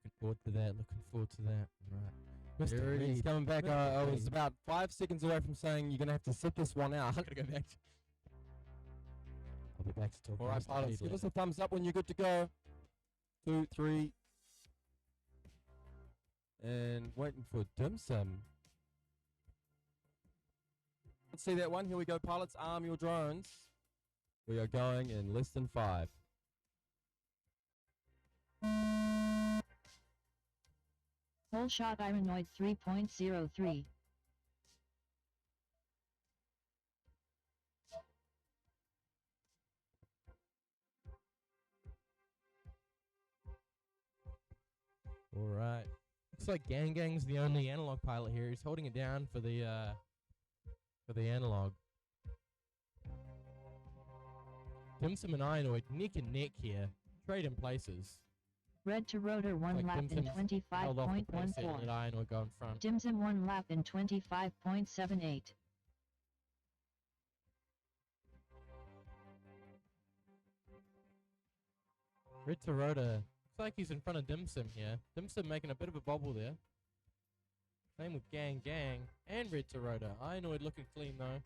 Looking forward to that. Right. Mr. There it is, Reed. coming back. Mr. I was Reed. about 5 seconds away from saying you're going to have to sit this one out. I'm going to go back. I'll be back to talk. All right, pilots, give us a thumbs up when you're good to go. 2, 3. And waiting for dim sum. Let's see that one. Here we go, pilots. Arm your drones. We are going in less than 5. Whole shot Ironoid 3.03. All right. Looks like Gang's the only analog pilot here. He's holding it down for the analog. Dimsum and Ironoid neck and neck here. Trade in places. Red to rotor 1 Like lap in Dimsum's held off the pace there and 25.14. let Ironoid go in front. Dimsum 1 lap in 25.78. Red to rotor. Looks like he's in front of Dimsum here. Dimsum making a bit of a bobble there. Same with Gang and Red to rotor. Ironoid looking clean though.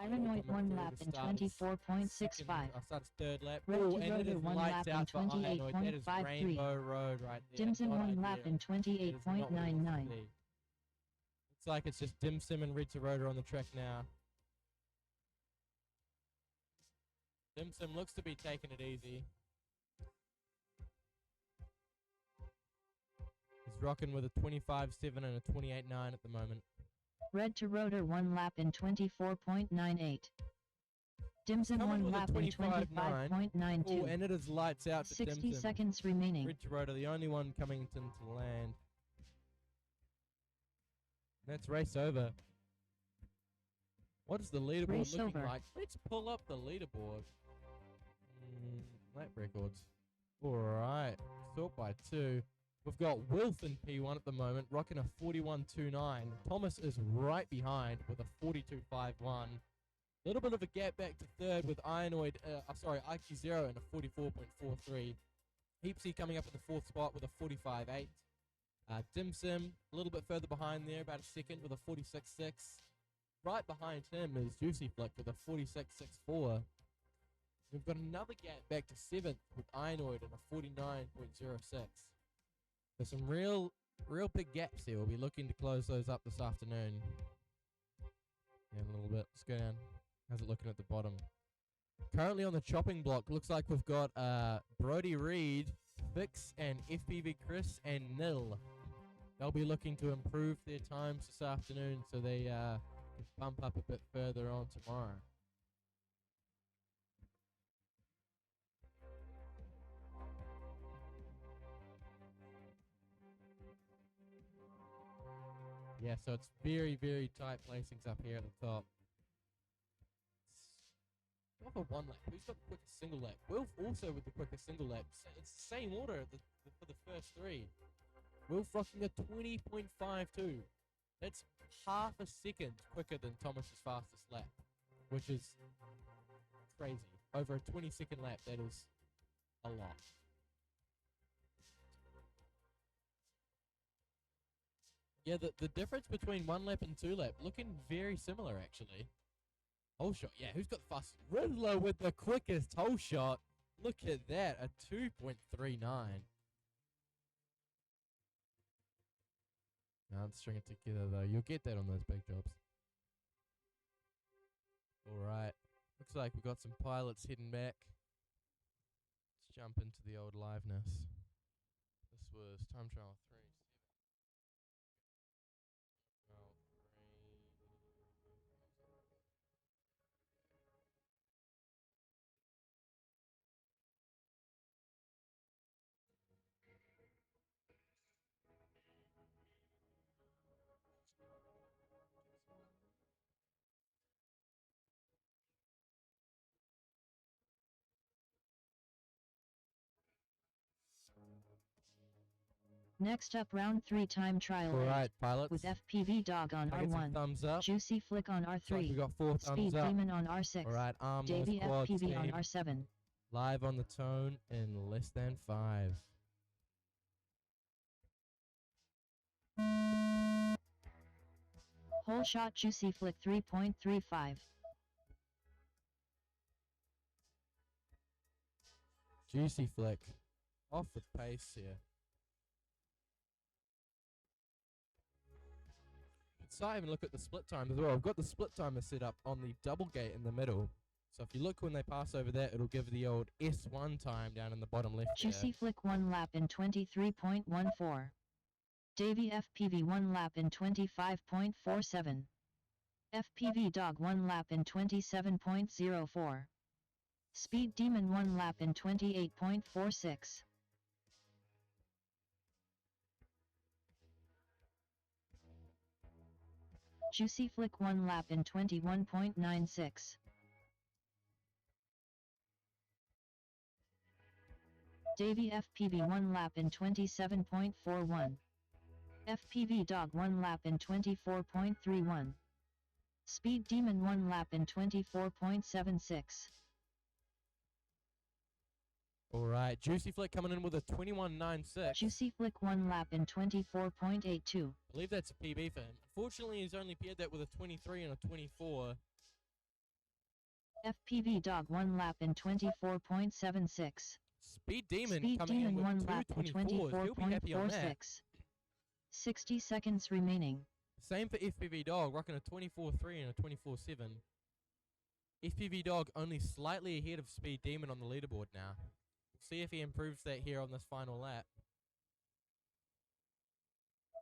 Ironoid 1 lap in 24.65. Starts third lap. Red Oh, to and it rotor is 1 lights lap in out for Ironoid. That is 28.53. Rainbow Road right there. Dimsum Not 1 lap ideal. in That is not what we want to 28.99. see. Looks like it's just Dimsum and Red to rotor on the track now. Dimsum looks to be taking it easy. He's rocking with a 25.7 and a 28.9 at the moment. Red to rotor 1 lap in 24.98. Dimsum Coming 1 with a lap in 25.9. Oh, 25.92. and it is lights out for 60 Dimsum. seconds remaining. Red to rotor, the only one coming to land. That's race over. What is the leaderboard Race looking over. like? Let's pull up the leaderboard. Lap records. Alright. Sort by 2. We've got Wilf in P1 at the moment, rocking a 41.29. Thomas is right behind with a 42.51. Little bit of a gap back to third with Ironoid, IQ 0 and a 44.43. Heapsy coming up in the fourth spot with a 45.8. Dimsum a little bit further behind there, about a second with a 46.6. Right behind him is Juicy Flick with a 46.64. We've got another gap back to 7th with Ironoid and a 49.06. There's some real big gaps here. We'll be looking to close those up this afternoon. Yeah, a little bit. Let's go down. How's it looking at the bottom? Currently on the chopping block, looks like we've got Brody Reed, Fix, and FPV Chris, and Nil. They'll be looking to improve their times this afternoon so they can bump up a bit further on tomorrow. Yeah, so it's very, very tight placings up here at the top. Off of 1 lap. Who's got the quickest single lap? Wilf also with the quickest single lap. It's the same order for the first 3. Wilf rocking a 20.52. That's half a second quicker than Thomas's fastest lap, which is crazy. Over a 20-second lap, that is a lot. Yeah, the difference between 1 lap and 2 lap looking very similar actually. Hole shot. Yeah, who's got the fastest? Riddler with the quickest hole shot. Look at that, a 2.39. Can't string it together though. You'll get that on those big jobs. Alright. Looks like we've got some pilots heading back. Let's jump into the old liveness. This was time trial 3. Next up, round 3 time trial Alright, 8, pilots. with FPV Dog on Can I get some R1, thumbs up? Juicy Flick on Looks like we R3, got 4 thumbs Speed up. Demon on R6, Alright, those Davey quads FPV on team. R7. Live on the tone in less than 5. Hole shot Juicy Flick 3.35. Juicy Flick. Off the pace here. So I even look at the split time as well. I've got the split timer set up on the double gate in the middle. So if you look when they pass over that, it'll give the old S1 time down in the bottom left there. Juicy Flick 1 lap in 23.14. Davey FPV 1 lap in 25.47. FPV Dog 1 lap in 27.04. Speed Demon 1 lap in 28.46. Juicy Flick 1 lap in 21.96. Davey FPV 1 lap in 27.41. FPV Dog 1 lap in 24.31. Speed Demon 1 lap in 24.76. Alright, Juicy Flick coming in with a 21.96. Juicy Flick 1 lap in 24.82. I believe that's a PB for him. Unfortunately, he's only paired that with a 23 and a 24. FPV Dog 1 lap in 24.76. Speed Demon Speed coming Demon in 1 with lap in 224s. He'll be happy on that. 24.46. 60 seconds remaining. Same for FPV Dog, rocking a 24.3 and a 24.7. FPV Dog only slightly ahead of Speed Demon on the leaderboard now. We'll see if he improves that here on this final lap.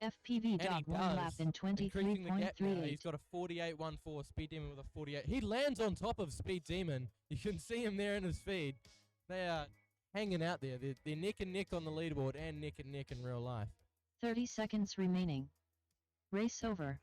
FPV And Dog he 1 lap does. in Increasing the gap now. 23.38. He's got a 48.14. Speed Demon with a 48. He lands on top of Speed Demon. You can see him there in his feed. They are hanging out there. They're neck and neck on the leaderboard and neck in real life. 30 seconds remaining. Race over.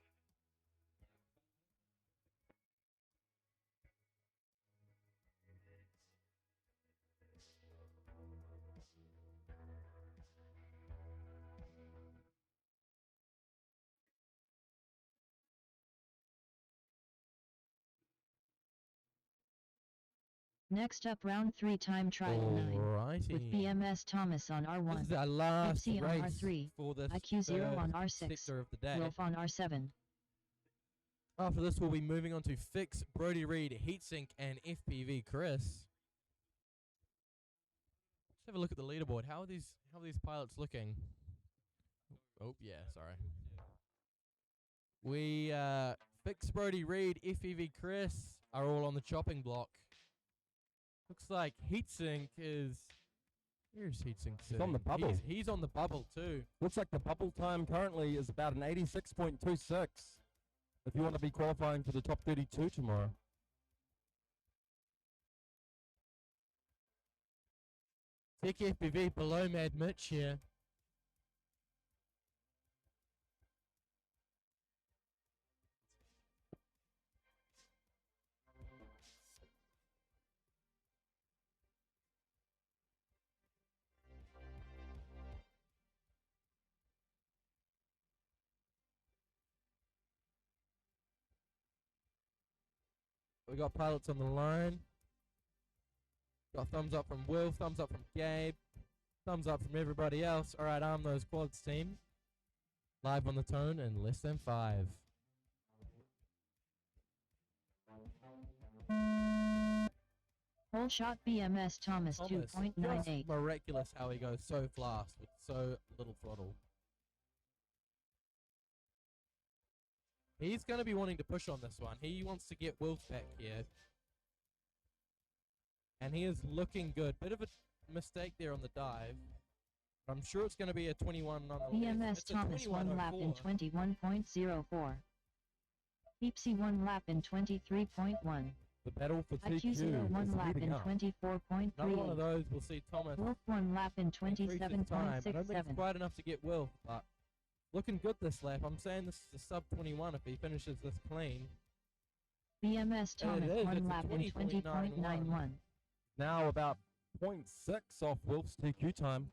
Next up, round 3 time trial 9. Alrighty. With BMS Thomas on This R1, is our last Pepsi on race R3, for this IQ0 on R6, sector of the day. Wolf on R7. After this, we'll be moving on to Fix, Brody Reed, Heatsink, and FPV Chris. Let's have a look at the leaderboard. How are these pilots looking? Oh yeah, sorry. We Fix, Brody Reed, FPV Chris are all on the chopping block. Looks like Heatsink is. Where's Heatsink? He's on the bubble. He's on the bubble too. Looks like the bubble time currently is about an 86.26. If you want to be qualifying for the top 32 tomorrow. Tech FPV below Mad Mitch here. We got pilots on the line. Got thumbs up from Will, thumbs up from Gabe, thumbs up from everybody else. All right, arm those quads, team. Live on the tone in less than 5. Whole shot BMS Thomas Thomas, 2.98. just miraculous how he goes so fast with so little throttle. He's going to be wanting to push on this one. He wants to get Wolf back here. And he is looking good. Bit of a mistake there on the dive. I'm sure it's going to be a 21 nonetheless. BMS It's a Thomas 1 lap in 21.04. 21.04. Heapsy 1 lap in 23.1. The battle for IQ 0 TQ 1 is lap heating in up. Another one of 24.38. those, we'll see Thomas Wolf 1 lap in increase his time. I don't think it's 27.67. quite enough to get Wolf, but looking good this lap. I'm saying this is a sub 21 if he finishes this clean. BMS And it Thomas is, 1 it's a lap in 20.91. 20.91. Now about 0.6 off Wolf's TQ time.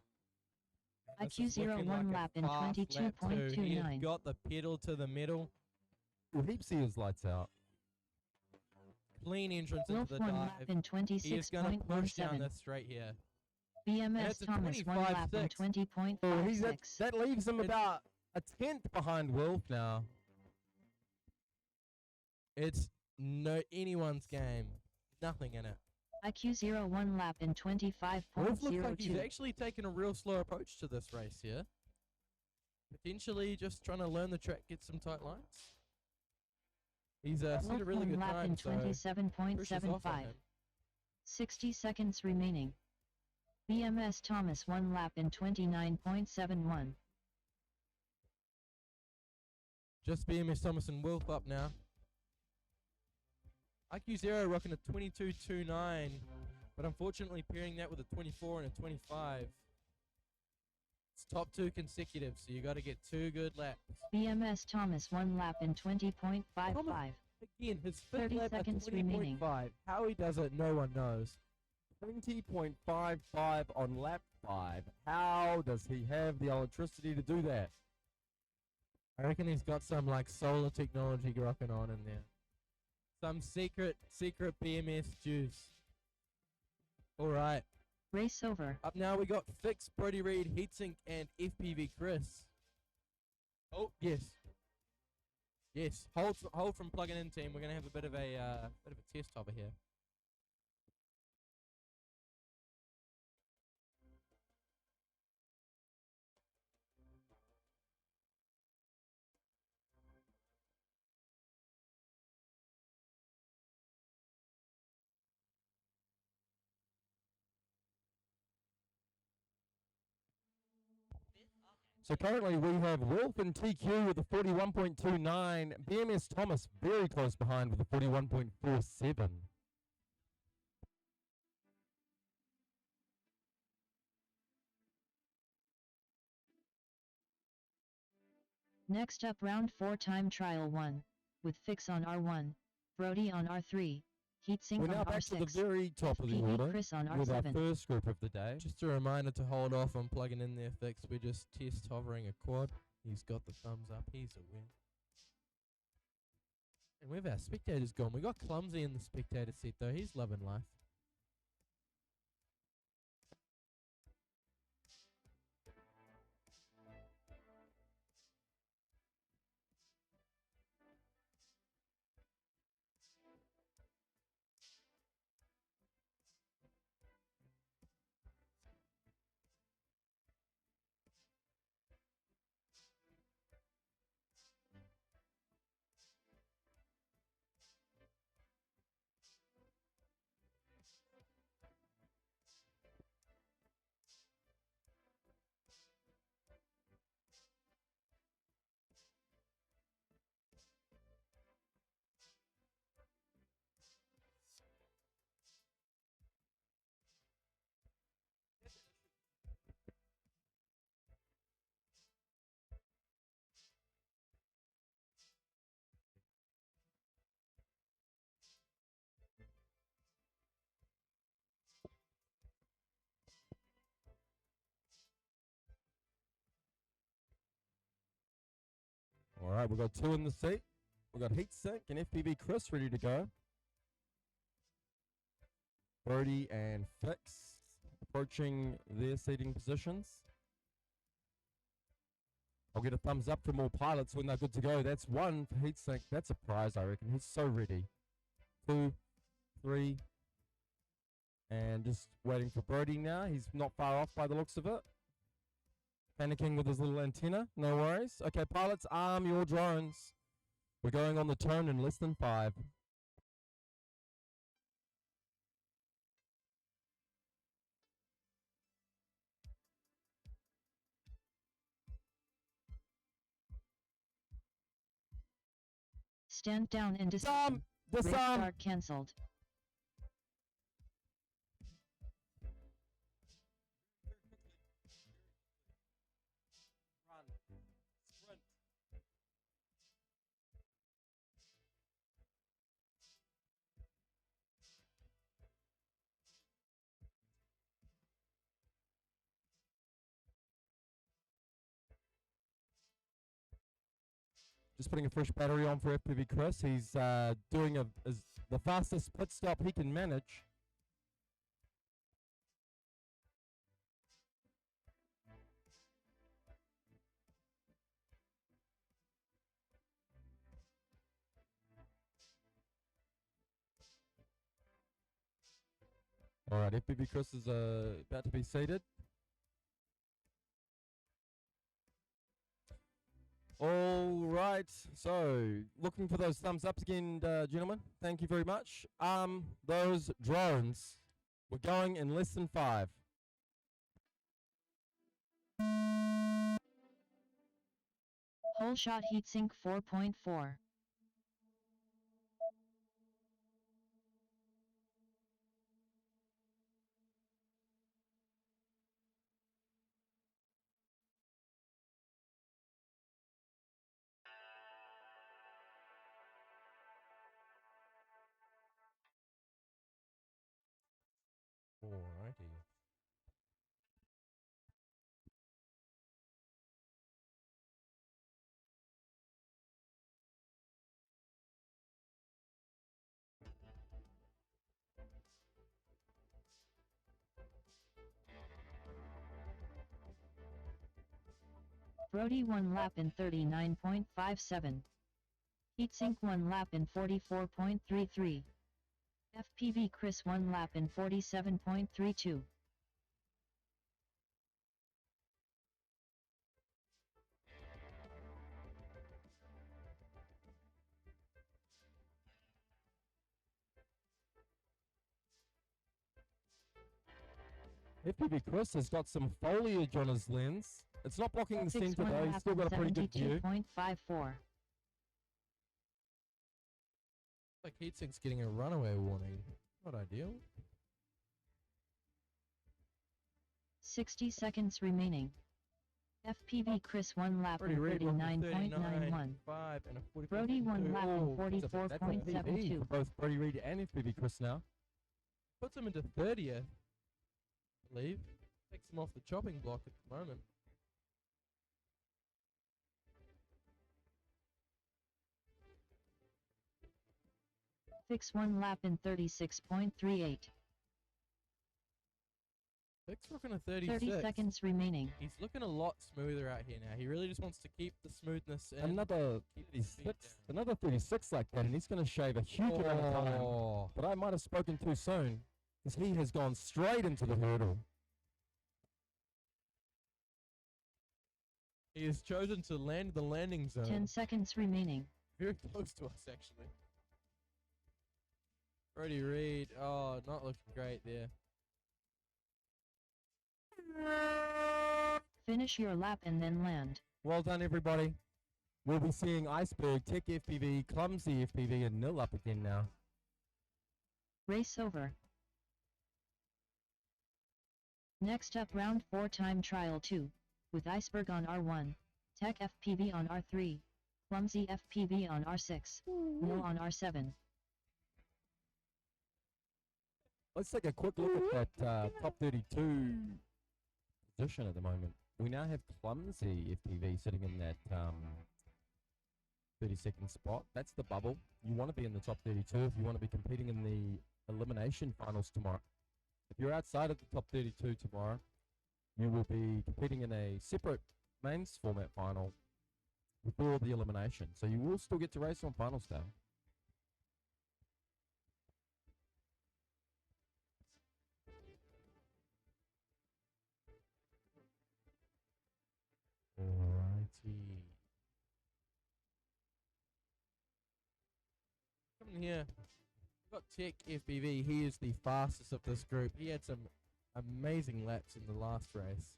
This IQ is 0 looking 1 like a lap in fast lap too. He has 22.29. got the pedal to the metal. Heapsy is lights out. Clean entrance Wolf into the 1 lap dive. in He is going to push down 26.17. this straight here. BMS it's a Thomas 1 lap in 25.6. Oh, he's 20.56. that leaves him It's- about a tenth behind Wolf now. It's no anyone's game. Nothing in it. IQ 0 1 lap in Wolf looks like he's 25.02. actually taken a real slow approach to this race here. Potentially just trying to learn the track, get some tight lines. He's set Wolf a really 1 good lap time, in so pressure's off on 27.75. him. 60 seconds remaining. BMS Thomas 1 lap in 29.71. Just BMS Thomas and Wolf up now. IQ 0 rocking a 22.29, but unfortunately pairing that with a 24 and a 25. It's top 2 consecutive, so you got to get 2 good laps. BMS Thomas 1 lap in 20.55. Again, his 30 fifth lap at seconds remaining. 20.5. How he does it, no one knows. 20.55 on lap 5. How does he have the electricity to do that? I reckon he's got some like solar technology rocking on in there. Some secret BMS juice. Alright. Race over. Up now we got Fix, Brody Reed, Heatsink, and FPV Chris. Oh, yes. Yes. Hold from plugging in, team. We're gonna have a bit of a test over here. So currently we have Wolf and TQ with a 41.29. BMS Thomas very close behind with a 41.47. Next up round 4 time trial 1. With Fix on R1. Brody on R3. Heatsink We're now on back to the R6. very top of the FPV order Chris on with our R7. first group of the day. Just a reminder to hold off on plugging in there, Fix. We're just test hovering a quad. He's got the thumbs up. He's a win. And where have our spectators gone? We got Clumsy in the spectator seat though. He's loving life. All right, we've got 2 in the seat. We've got Heatsink and FPV Chris ready to go. Brody and Fix approaching their seating positions. I'll get a thumbs up from all pilots when they're good to go. That's one for heatsink. That's a prize, I reckon. He's so ready. 2, 3, and just waiting for Brody now. He's not far off by the looks of it. Panicking with his little antenna. No worries. Okay, pilots, arm your drones. We're going on the turn in less than 5. Stand down and disarm. Disarm. Restart cancelled. Run. Sprint. Just putting a fresh battery on for FPV Chris. He's doing the fastest pit stop he can manage. All right, FPV Chris is about to be seated. All right, so looking for those thumbs ups again, gentlemen. Thank you very much. Those drones, we're going in less than 5. Whole shot heatsink 4.4. Alrighty. Brody 1 lap in 39.57. Heatsink 1 lap in 44.33. FPV Chris 1 lap in 47.32. FPV Chris has got some foliage on his lens. It's not blocking the Fix center 1 though. He's lap still in got a pretty good view. 72.54. Like heatsink's getting a runaway warning. Not ideal. 60 seconds remaining. FPV Chris 1 lap Brody in Reed, 39.91. 5 and a 44. Brody 1 lap in That's a PB 44.72. for both Brody Reed and FPV Chris now. Puts him into 30th. I believe. Takes him off the chopping block at the moment. Fix 1 lap in 36.38. Fix rocking a 36. 30 seconds remaining. He's looking a lot smoother out here now. He really just wants to keep the smoothness and Another keep the speed 36, down. another 36 like that, and he's going to shave a huge amount of time. Oh. But I might have spoken too soon, because he has gone straight into the hurdle. He has chosen to land the landing zone. 10 seconds remaining. Very close to us, actually. Brody Reed, oh, not looking great there. Finish your lap and then land. Well done, everybody. We'll be seeing Iceberg, Tech FPV, Clumsy FPV, and Nil up again now. Race over. Next up, round 4 time trial 2, with Iceberg on R1, Tech FPV on R3, Clumsy FPV on R6, Nil on R7. Let's take a quick look at that top 32 position at the moment. We now have Clumsy FPV sitting in that 32nd spot. That's the bubble. You want to be in the top 32 if you want to be competing in the elimination finals tomorrow. If you're outside of the top 32 tomorrow, you will be competing in a separate mains format final before the elimination. So you will still get to race on finals day. Alrighty. Coming here, we've got Tech FPV. He is the fastest of this group. He had some amazing laps in the last race.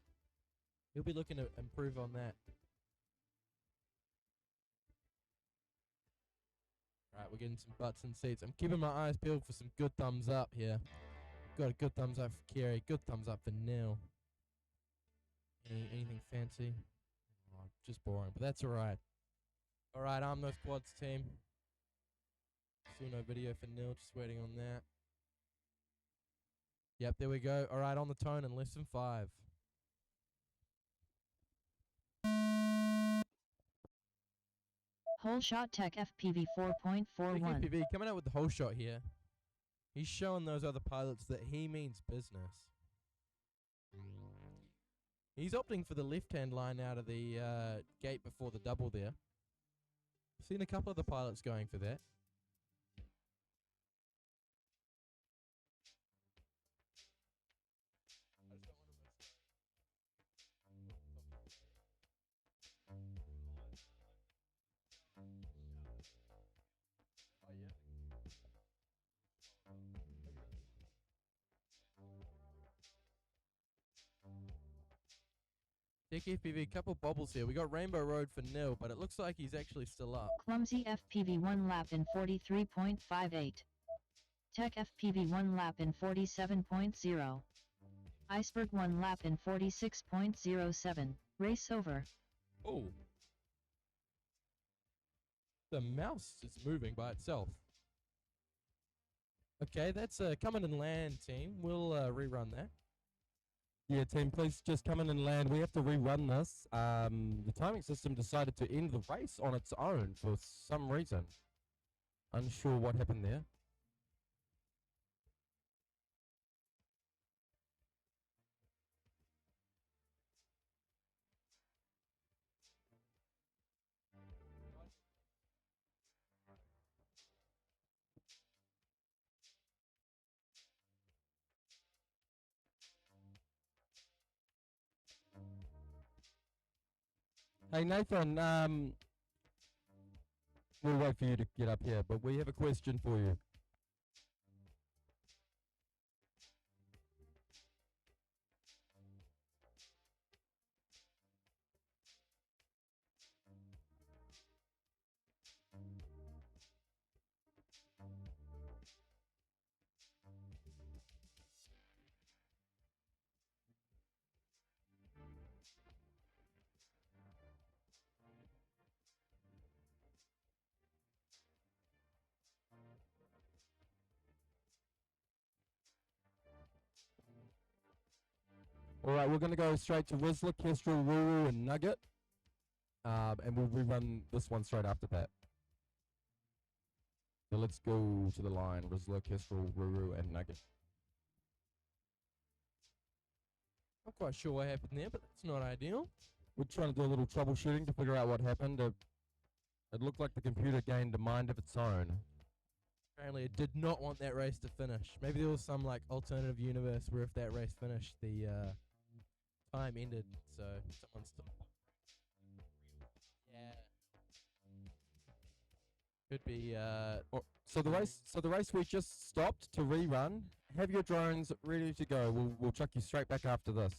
He'll be looking to improve on that. Right, we're getting some butts and seats. I'm keeping my eyes peeled for some good thumbs up here. Got a good thumbs up for Kerry, good thumbs up for Neil. Anything fancy? Oh, just boring, but that's alright. Alright, arm those quads, team. Still no video for Neil, just waiting on that. Yep, there we go. Alright, on the tone in less than 5. Whole shot Tech FPV Tech 4.41. FPV coming out with the whole shot here. He's showing those other pilots that he means business. He's opting for the left-hand line out of the gate before the double there. Seen a couple of the pilots going for that. Tech FPV, couple bobbles here. We got Rainbow Road for nil, but it looks like he's actually still up. Clumsy FPV 1 lap in 43.58. Tech FPV 1 lap in 47.0. Iceberg 1 lap in 46.07. Race over. Oh. The mouse is moving by itself. Okay, that's coming and land, team. We'll rerun that. Yeah, team, please just come in and land. We have to rerun this. The timing system decided to end the race on its own for some reason. Unsure what happened there. Hey Nathan, we'll wait for you to get up here, but we have a question for you. Alright, we're going to go straight to Rizzler, Kestrel, Ruru, and Nugget. And we'll rerun this one straight after that. So let's go to the line. Rizzler, Kestrel, Ruru, and Nugget. Not quite sure what happened there, but that's not ideal. We're trying to do a little troubleshooting to figure out what happened. It looked like the computer gained a mind of its own. Apparently it did not want that race to finish. Maybe there was some like alternative universe where if that race finished, the time ended. So someone's still. Yeah. Could be. So the race we just stopped to rerun. Have your drones ready to go. We'll chuck you straight back after this.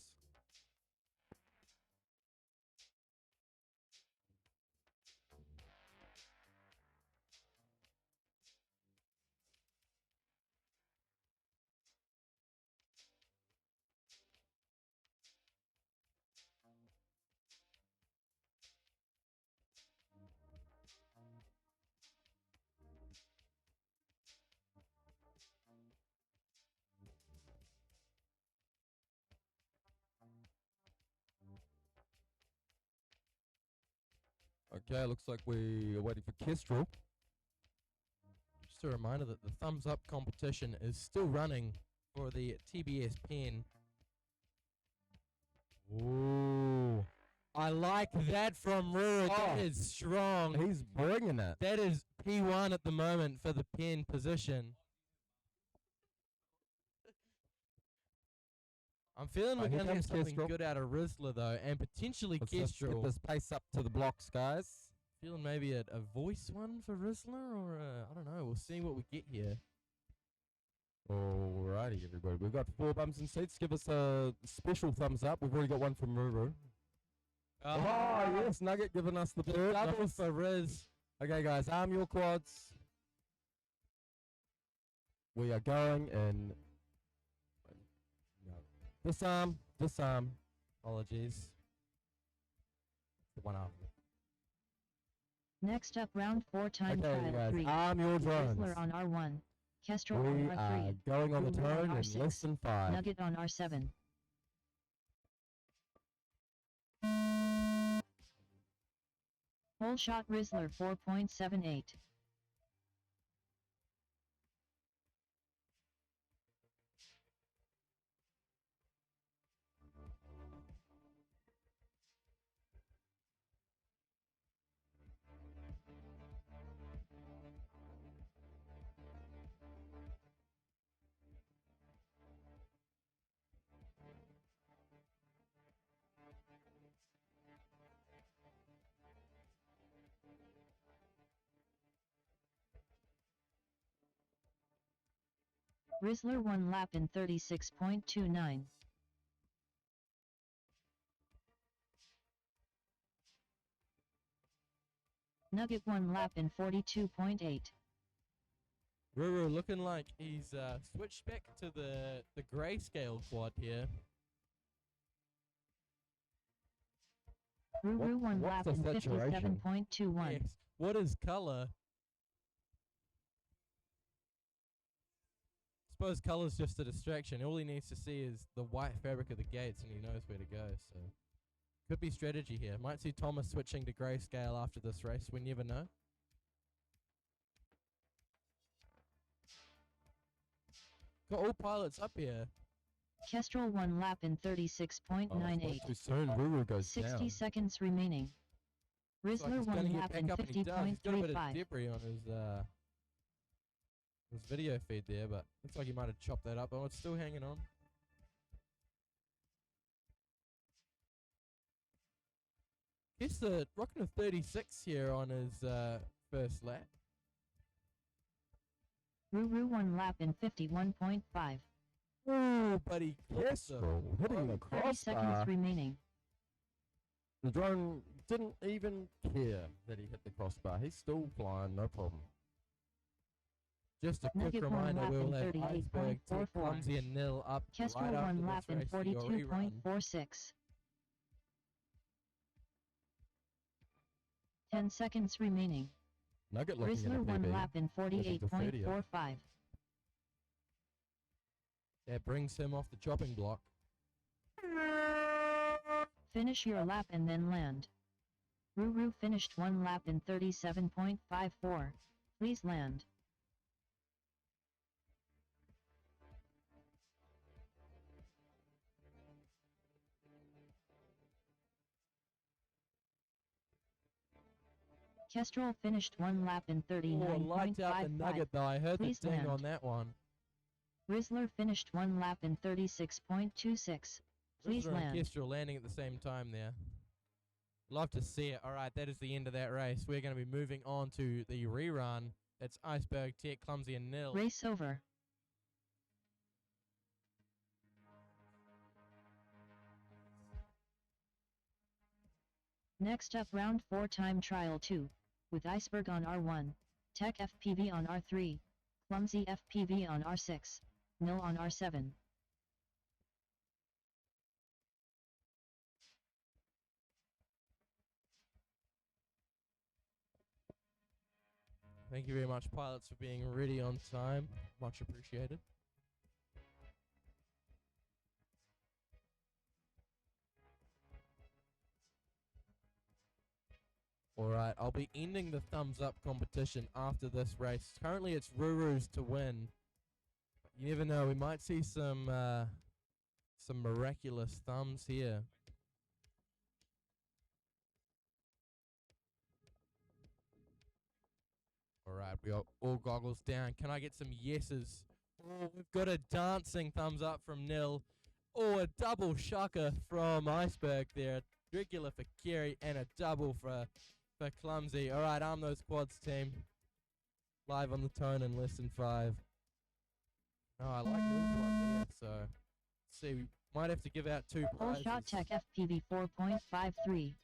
Okay, looks like we are waiting for Kestrel. Just a reminder that the thumbs up competition is still running for the TBS pen. Ooh. I like that from Ruru. That Oh. is strong. He's bringing it. That is P1 at the moment for the pin position. I'm feeling we're Right, here going to get comes something Kestrel. good out of Rizzler, though, and potentially Let's get Kestrel. this pace up to the blocks, guys. Feeling maybe a voice one for Rizzler, or I don't know. We'll see what we get here. Alrighty, everybody. We've got 4 bums and seats. Give us a special thumbs up. We've already got one from Ruru. Oh, yes, Nugget giving us the bird. Double Nice. for Riz. Okay, guys, arm your quads. We are going in. This arm, this arm. Apologies. The one after. Next up, round 4 time Okay, trial guys, 3. arm your drones. Rizzler on R1. Kestrel We on are R3. going on the Ruru on turn in R6. less than 5. Nugget on R7. Whole shot Rizzler 4.78. Rizzler 1 lap in 36.29. Nugget 1 lap in 42.8. Ruru looking like he's switched back to the grayscale quad here. Ruru 1 what's lap the in saturation? 57.21. Yes. What is color? Suppose color's just a distraction. All he needs to see is the white fabric of the gates and he knows where to go. So could be strategy here. Might see Thomas switching to grayscale after this race. We never know. Got all pilots up here. Kestrel 1 lap in 36.98. Too soon, Ruru goes 60 down. seconds remaining. Looks like Rizzler he's gonna 1 get lap back in up and he does. He's got a bit of 50.35. debris on his video feed there, but looks like he might have chopped that up. Oh, it's still hanging on. He's rocking a 36 here on his first lap. Ruru 1 lap in 51.5. Ooh, but he Yes, bro. Hitting the 30 seconds crossbar. remaining. The drone didn't even care that he hit the crossbar. He's still flying, no problem. Just a quick Nugget 1 reminder, lap we'll in have Iceberg, 38.44. Clumsy and Nil up Kestrel right after 1 lap this in race for your rerun. 42.46. 10 seconds remaining. Nugget looking at a Rizzler 1 PB. lap in Looking for 30. 48.45. That brings him off the chopping block. Finish your lap and then land. Ruru finished 1 lap in 37.54. Please land. Kestrel finished 1 lap in Oh, lights out the 39.55. Nugget though. I heard Please the ding land. on that one. Rizzler finished 1 lap in 36.26. Please Rizzler and land. Kestrel landing at the same time there. Love to see it. Alright, that is the end of that race. We're going to be moving on to the rerun. That's Iceberg, Tech, Clumsy and Nil. Race over. Next up, round 4 time trial 2, with Iceberg on R1, Tech FPV on R3, Clumsy FPV on R6, Nil on R7. Thank you very much, pilots, for being ready on time. Much appreciated. Alright, I'll be ending the thumbs up competition after this race. Currently it's Ruru's to win. You never know, we might see some miraculous thumbs here. All right, we got all goggles down. Can I get some yeses? Oh, we've got a dancing thumbs up from Nil. Oh, a double shocker from Iceberg there. Regular for Kerry and a double for Clumsy. All right, arm those quads, team. Live on the tone in less than 5. Oh, I like Nil's one there, so let's see. We might have to give out 2 Whole prizes. shot tech FPV 4.53.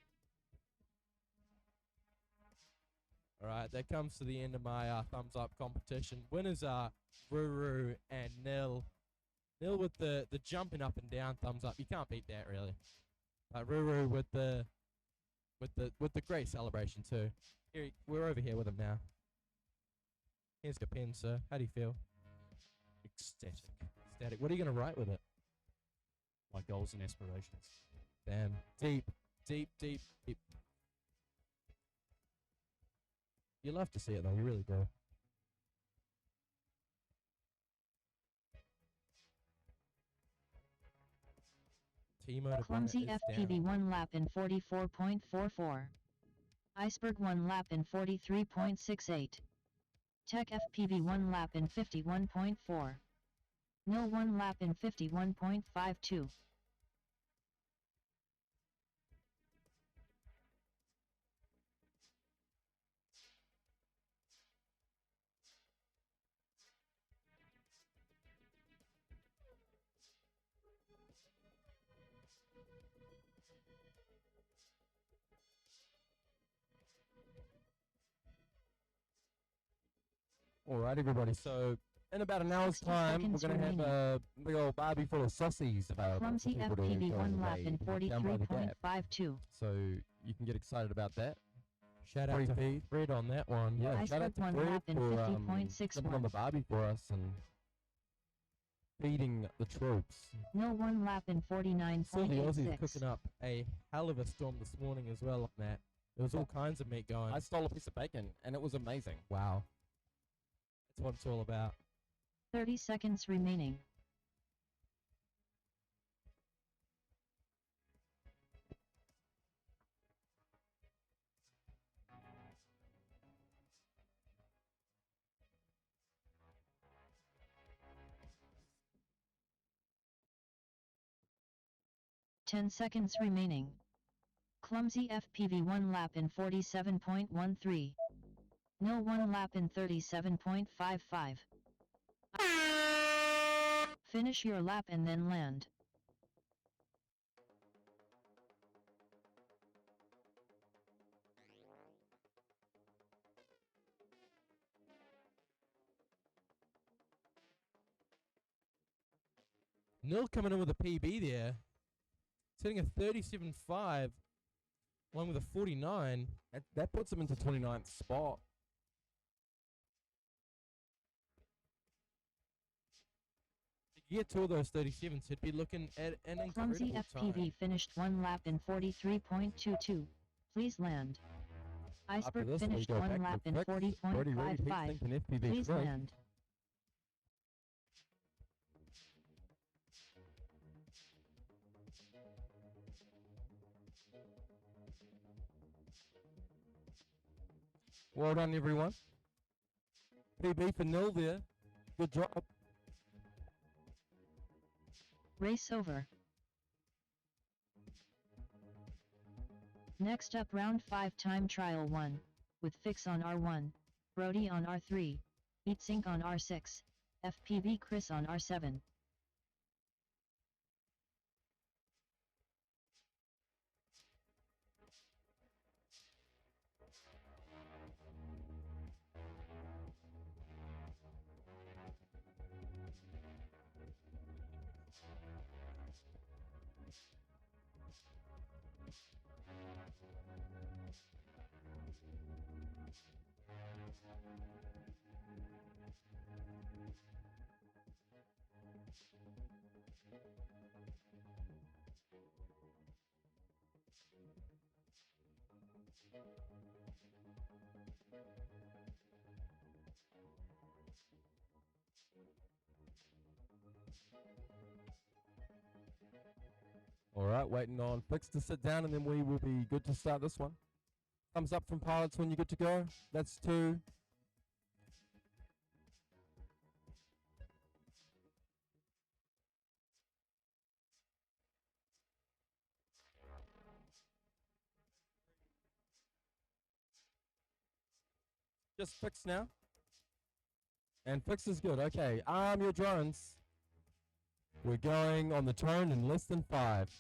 All right, that comes to the end of my thumbs up competition. Winners are Ruru and Nil. Nil with the jumping up and down thumbs up. You can't beat that really. Ruru with the great celebration too. Here, we're over here with him now. Here's the pen, sir. How do you feel? Ecstatic. Static. What are you gonna write with it? My goals and aspirations. Damn. Deep, deep, deep, deep. You love to see it though, you really do. T-mode Clumsy FPV 1 lap in 44.44. Iceberg 1 lap in 43.68. Tech FPV 1 lap in 51.4. Nil 1 lap in 51.52. All right, everybody. So in about an hour's 60 time, we're seconds going to have a big old barbie full of saucies available for Clumsy people to FPV go 1 and lap play in down by the gap. 43.52. So you can get excited about that. Shout out to Pretty Fred on that one. Yeah, I shout out scored to 1 Fred lap in for jumping on the 50.61. barbie for us and feeding the troops. Nil 1 lap in Saw the Aussies 49.86. cooking up a hell of a storm this morning as well on that. There was all kinds of meat going. I stole a piece of bacon, and it was amazing. Wow. That's what it's all about. 30 seconds remaining. Ten seconds remaining. Clumsy FPV 1 lap in 47.13. Nil 1 lap in 37.55. Finish your lap and then land. Nil coming in with a PB there. Sitting a 37.5 along with a 49. That puts him into 29th spot. If you get 2 of those 37s, he'd be looking at an Clumsy incredible FPV time. finished 1 lap in 43.22. Please land. After Iceberg this, we finished go 1 back lap to in Fix. Brody Reed, he's 40.55. thinking FPV Please correct. land. Well done, everyone. PB for Nil there. Good job. Race over. Next up round 5 time trial 1, with Fix on R1, Brody on R3, Eatsync on R6, FPV Chris on R7. All right, waiting on Fix to sit down, and then we will be good to start this one. Thumbs up from pilots when you're good to go. That's 2. Just fixed now. And fix is good. Okay, arm your drones. We're going on the turn in less than 5.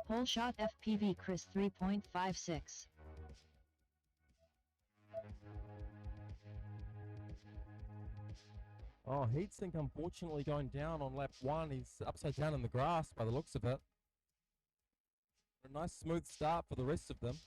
Whole shot FPV Chris 3.56. Oh, Heatsink unfortunately going down on lap 1. He's upside down in the grass by the looks of it. A nice smooth start for the rest of them.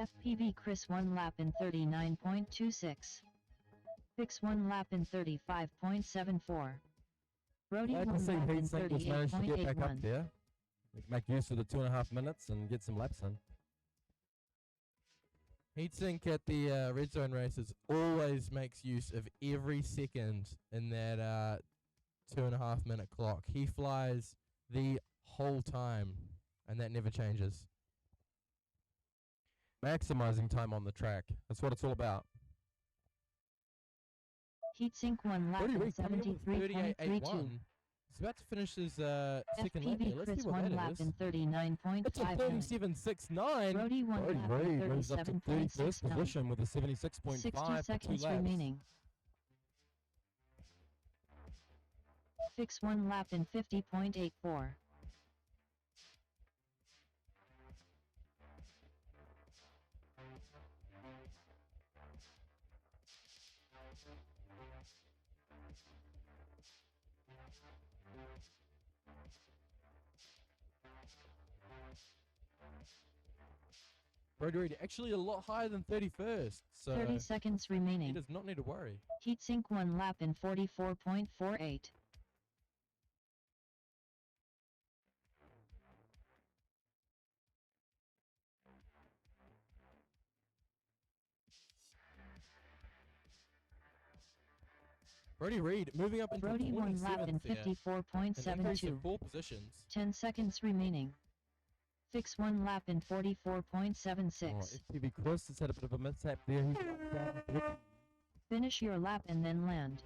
FPV Chris 1 lap in 39.26. Fix 1 lap in 35.74. Brody Glad to 1 see lap in Heatsink was managed to get back up 38.81. there. Make use of the 2.5 minutes and get some laps in. Heatsink at the red zone races always makes use of every second in that 2.5 minute clock. He flies the whole time, and that never changes. Maximizing time on the track. That's what it's all about. Heatsink 1 lap Brody in Reed coming in with 73.32. 38.81. He's about to finish his second lap here. FPV Let's Chris see what 1 that lap is. in It's a 39.59. 37.69. Brody 1 Brody lap Reed in moves up to 31st 37.69. position with a 76.5 60 for 2 seconds laps. remaining. Fix 1 lap in 50.84. Brody Reed actually a lot higher than 31st, so 30 seconds he remaining. does not need to worry. Heatsink 1 lap in 44.48. Brody Reed moving up into Brody 1 lap in 27th here. An increase of 54.72. 4 positions. 10 seconds remaining. Fix 1 lap in 44.76. Oh, FPV Chris has had a bit of a mishap there. He's down. Finish your lap and then land.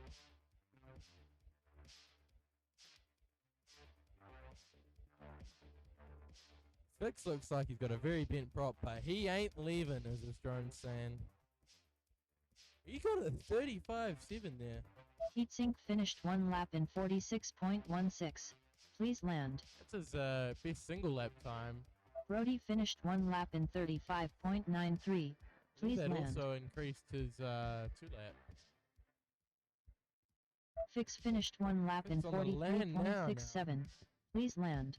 Fix looks like he's got a very bent prop, but he ain't leaving, as this drone's saying. He got a 35.7 there. Heatsink finished 1 lap in 46.16. Please land. That's his best single lap time. Brody finished 1 lap in 35.93. Please That land. also increased his 2 lap. Fix finished 1 lap in Fix on the land now. 43.67. Please land.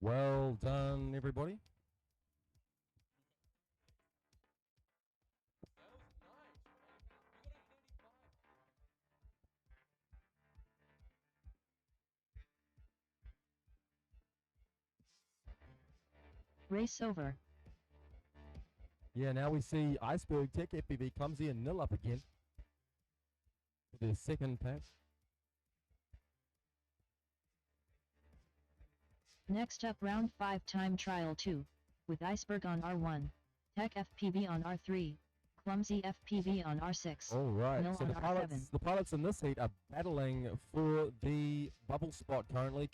Well done, everybody. Race over. Yeah, now we see Iceberg Tech FPV clumsy and nil up again for their second pack. Next up round 5 time trial 2. With Iceberg on R1. Tech FPV on R3. Clumsy FPV on R6. All right, Nil so on the pilots in this heat are battling for the bubble spot currently.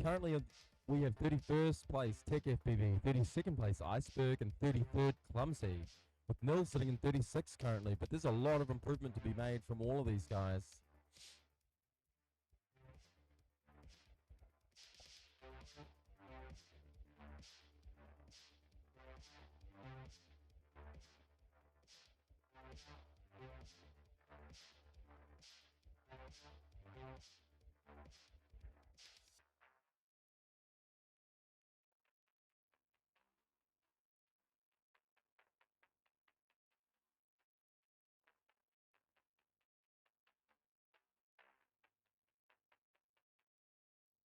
We have 31st place Tech FPV, 32nd place Iceberg, and 33rd Clumsy, with Nil sitting in 36 currently. But there's a lot of improvement to be made from all of these guys.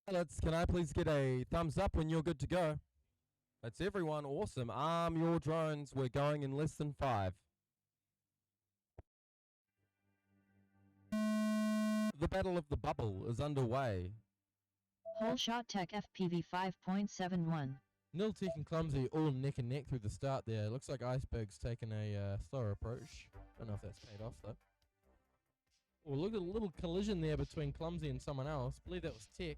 Pilots, can I please get a thumbs up when you're good to go? That's everyone. Awesome. Arm your drones. We're going in less than 5. the Battle of the Bubble is underway. Whole shot Tech FPV 5.71. Niltik and Clumsy all neck and neck through the start there. Looks like Iceberg's taken a slower approach. Don't know if that's paid off though. Oh, look at a little collision there between Clumsy and someone else. Believe that was Tech.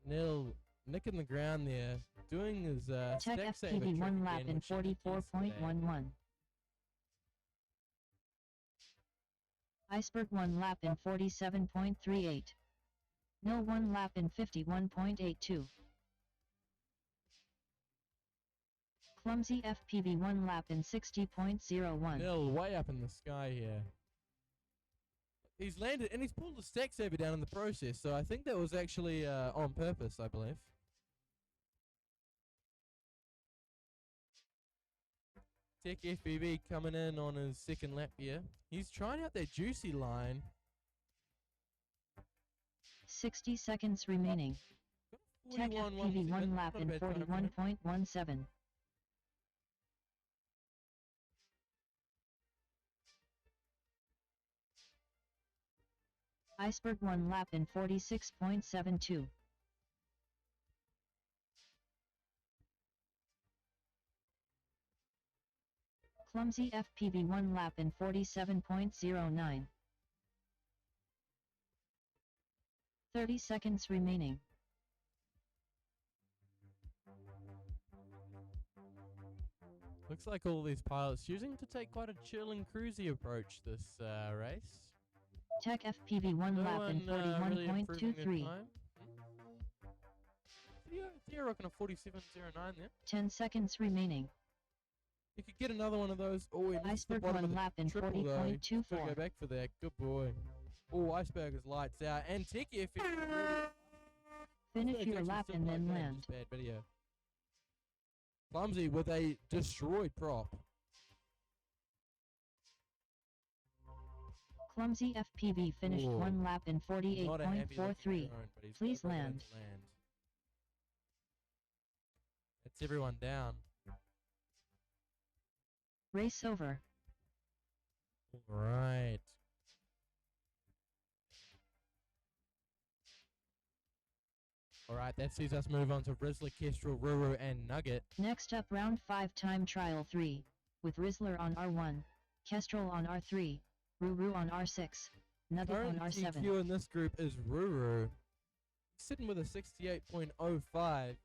Nil nicking the ground there, doing his Tech stack saver FPV trick 1 lap again, in which he did yesterday. 44.11. Iceberg 1 lap in 47.38. Nil 1 lap in 51.82. Clumsy FPV 1 lap in 60.01. Nil way up in the sky here. He's landed and he's pulled the stack saver down in the process, so I think that was actually on purpose, I believe. Tech FPV coming in on his second lap here. He's trying out that juicy line. 60 seconds remaining. Tech 41, FPV 1 lap not a in bad time for him. 41.17. Iceberg 1 lap in 46.72. Clumsy FPV 1 lap in 47.09. 30 seconds remaining. Looks like all these pilots choosing to take quite a chill and cruisy approach this race. Tech FPV 1 No lap in one really improving their 41.23. time. They're rocking a 47.09 there. 10 seconds remaining. You could get another one of those. Oh, he missed the Iceberg bottom 1 of the lap in triple though. He's gotta 40.24. go back for that. Good boy. Oh, Iceberg is lights out. And Tech FPV. Finish your lap and then land. Bad video. Clumsy with a destroyed prop. Clumsy FPV finished Whoa. 1 lap in Not a happy looking 48.43. drone, but he's Please got to land. That's everyone down. Race over. Right. Alright, that sees us move on to Rizzler, Kestrel, Ruru, and Nugget. Next up round 5 time trial 3. With Rizzler on R1, Kestrel on R3, Ruru on R6, Nugget on Current R7. TQ in this group is Ruru, sitting with a 68.05.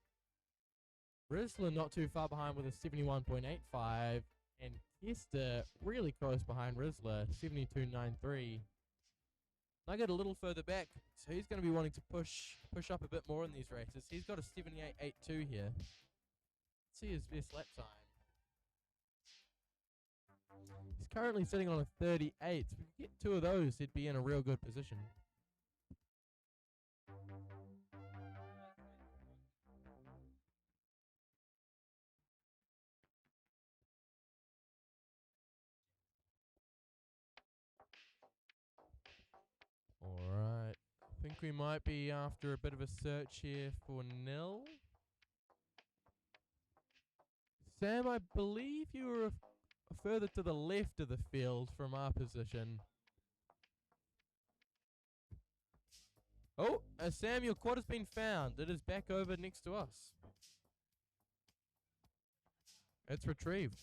Rizzler not too far behind with a 71.85. And Kester really close behind Rizzler, 72.93. Nugget a little further back, so he's going to be wanting to push up a bit more in these races. He's got a 78.82 here. Let's see his best lap time. He's currently sitting on a 38. If we could get 2 of those, he'd be in a real good position. Alright. I think we might be after a bit of a search here for Nil. Sam, I believe you were further to the left of the field from our position. Oh, Sam, your quad has been found. It is back over next to us. It's retrieved.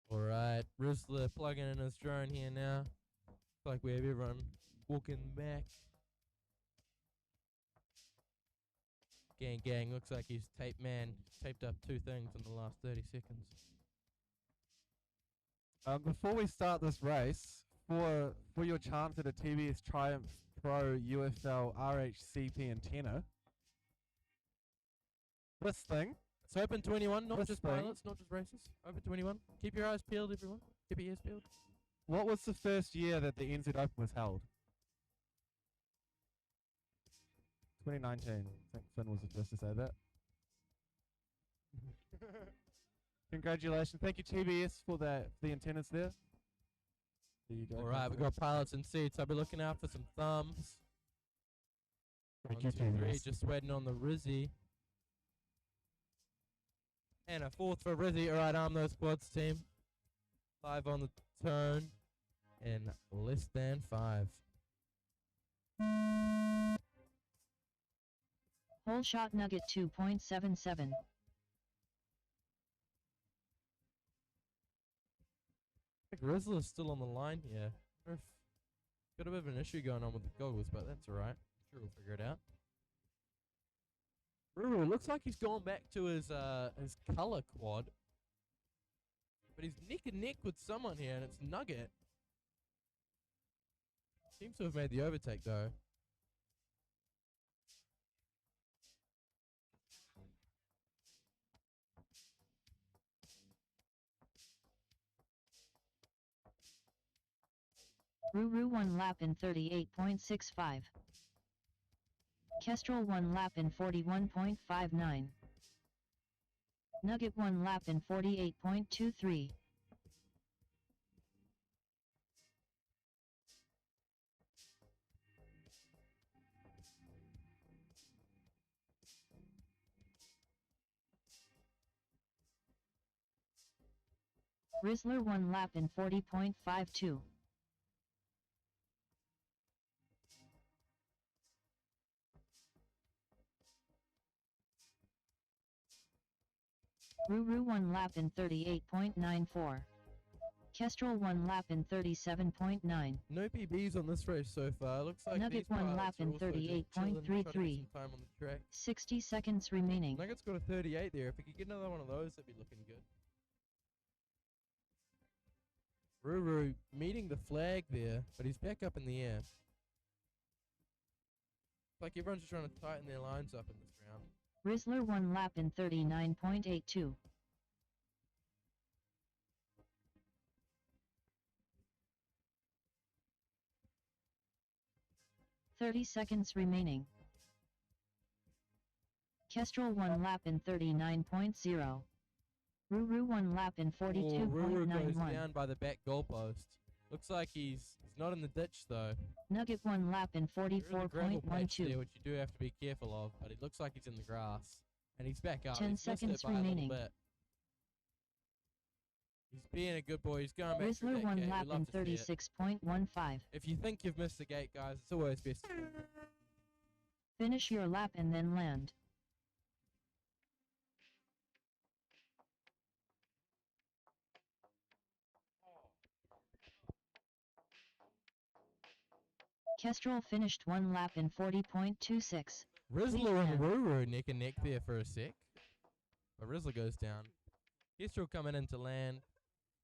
Alright, Rizzler plugging in his drone here now. Looks like we have everyone walking back. Gang, looks like he's taped up 2 things in the last 30 seconds. Before we start this race, for your chance at a TBS Triumph Pro UFL RHCP antenna, this thing, It's open to anyone, not This just thing. pilots, not just racers. Open to anyone. Keep your eyes peeled, everyone. Keep your ears peeled. what was the first year that the NZ Open was held? 2019. I think Finn was the first to say that. Congratulations. Thank you, TBS, for the antennas there. There you go. All right, we got pilots in seats. I'll be looking out for some thumbs. Thank 1, you, 2, 3, TBS. just waiting on the Rizzy. And a fourth for Rizzy. All right, arm those quads, team. 5 on the turn. And less than 5. Whole shot nugget 2.77. I think Rizzler's still on the line here. Wonder if got a bit of an issue going on with the goggles, but that's alright. Sure, we'll figure it out. Ruru, looks like he's gone back to his color quad. But he's neck and neck with someone here, and it's Nugget. Seems to have made the overtake, though. Ruru 1 lap in 38.65. Kestrel 1 lap in 41.59. Nugget 1 lap in 48.23. Rizzler 1 lap in 40.52. Ruru 1 lap in 38.94. Kestrel 1 lap in 37.9. No PBs on this race so far. Looks like Nugget these 1 lap pilots are in also just chilling, trying to get 38.33. some time on the track. 60 seconds remaining. Nugget's got a 38 there. If we could get another one of those, that'd be looking good. Ruru meeting the flag there, but he's back up in the air. It's like everyone's just trying to tighten their lines up in this round. Rizzler 1 lap in 39.82. "30 seconds remaining. Kestrel 1 lap in 39.0. Ruru 1 lap in Ruru goes 42.91. down by the back goalpost. Looks like he's not in the ditch though. Nugget 1 lap in There is a gravel patch there, 44.12. which you do have to be careful of, but it looks like he's in the grass. And he's back up. 10 He's missed seconds it by a remaining. little bit. He's being a good boy. He's going back through Rizzler that 1 gate. lap We love in to see it. 36.15. If you think you've missed the gate, guys, it's always best. Finish your lap and then land. Kestrel finished 1 lap in 40.26. Rizzler and land. Ruru neck and neck there for a sec. But Rizzler goes down. Kestrel coming in to land.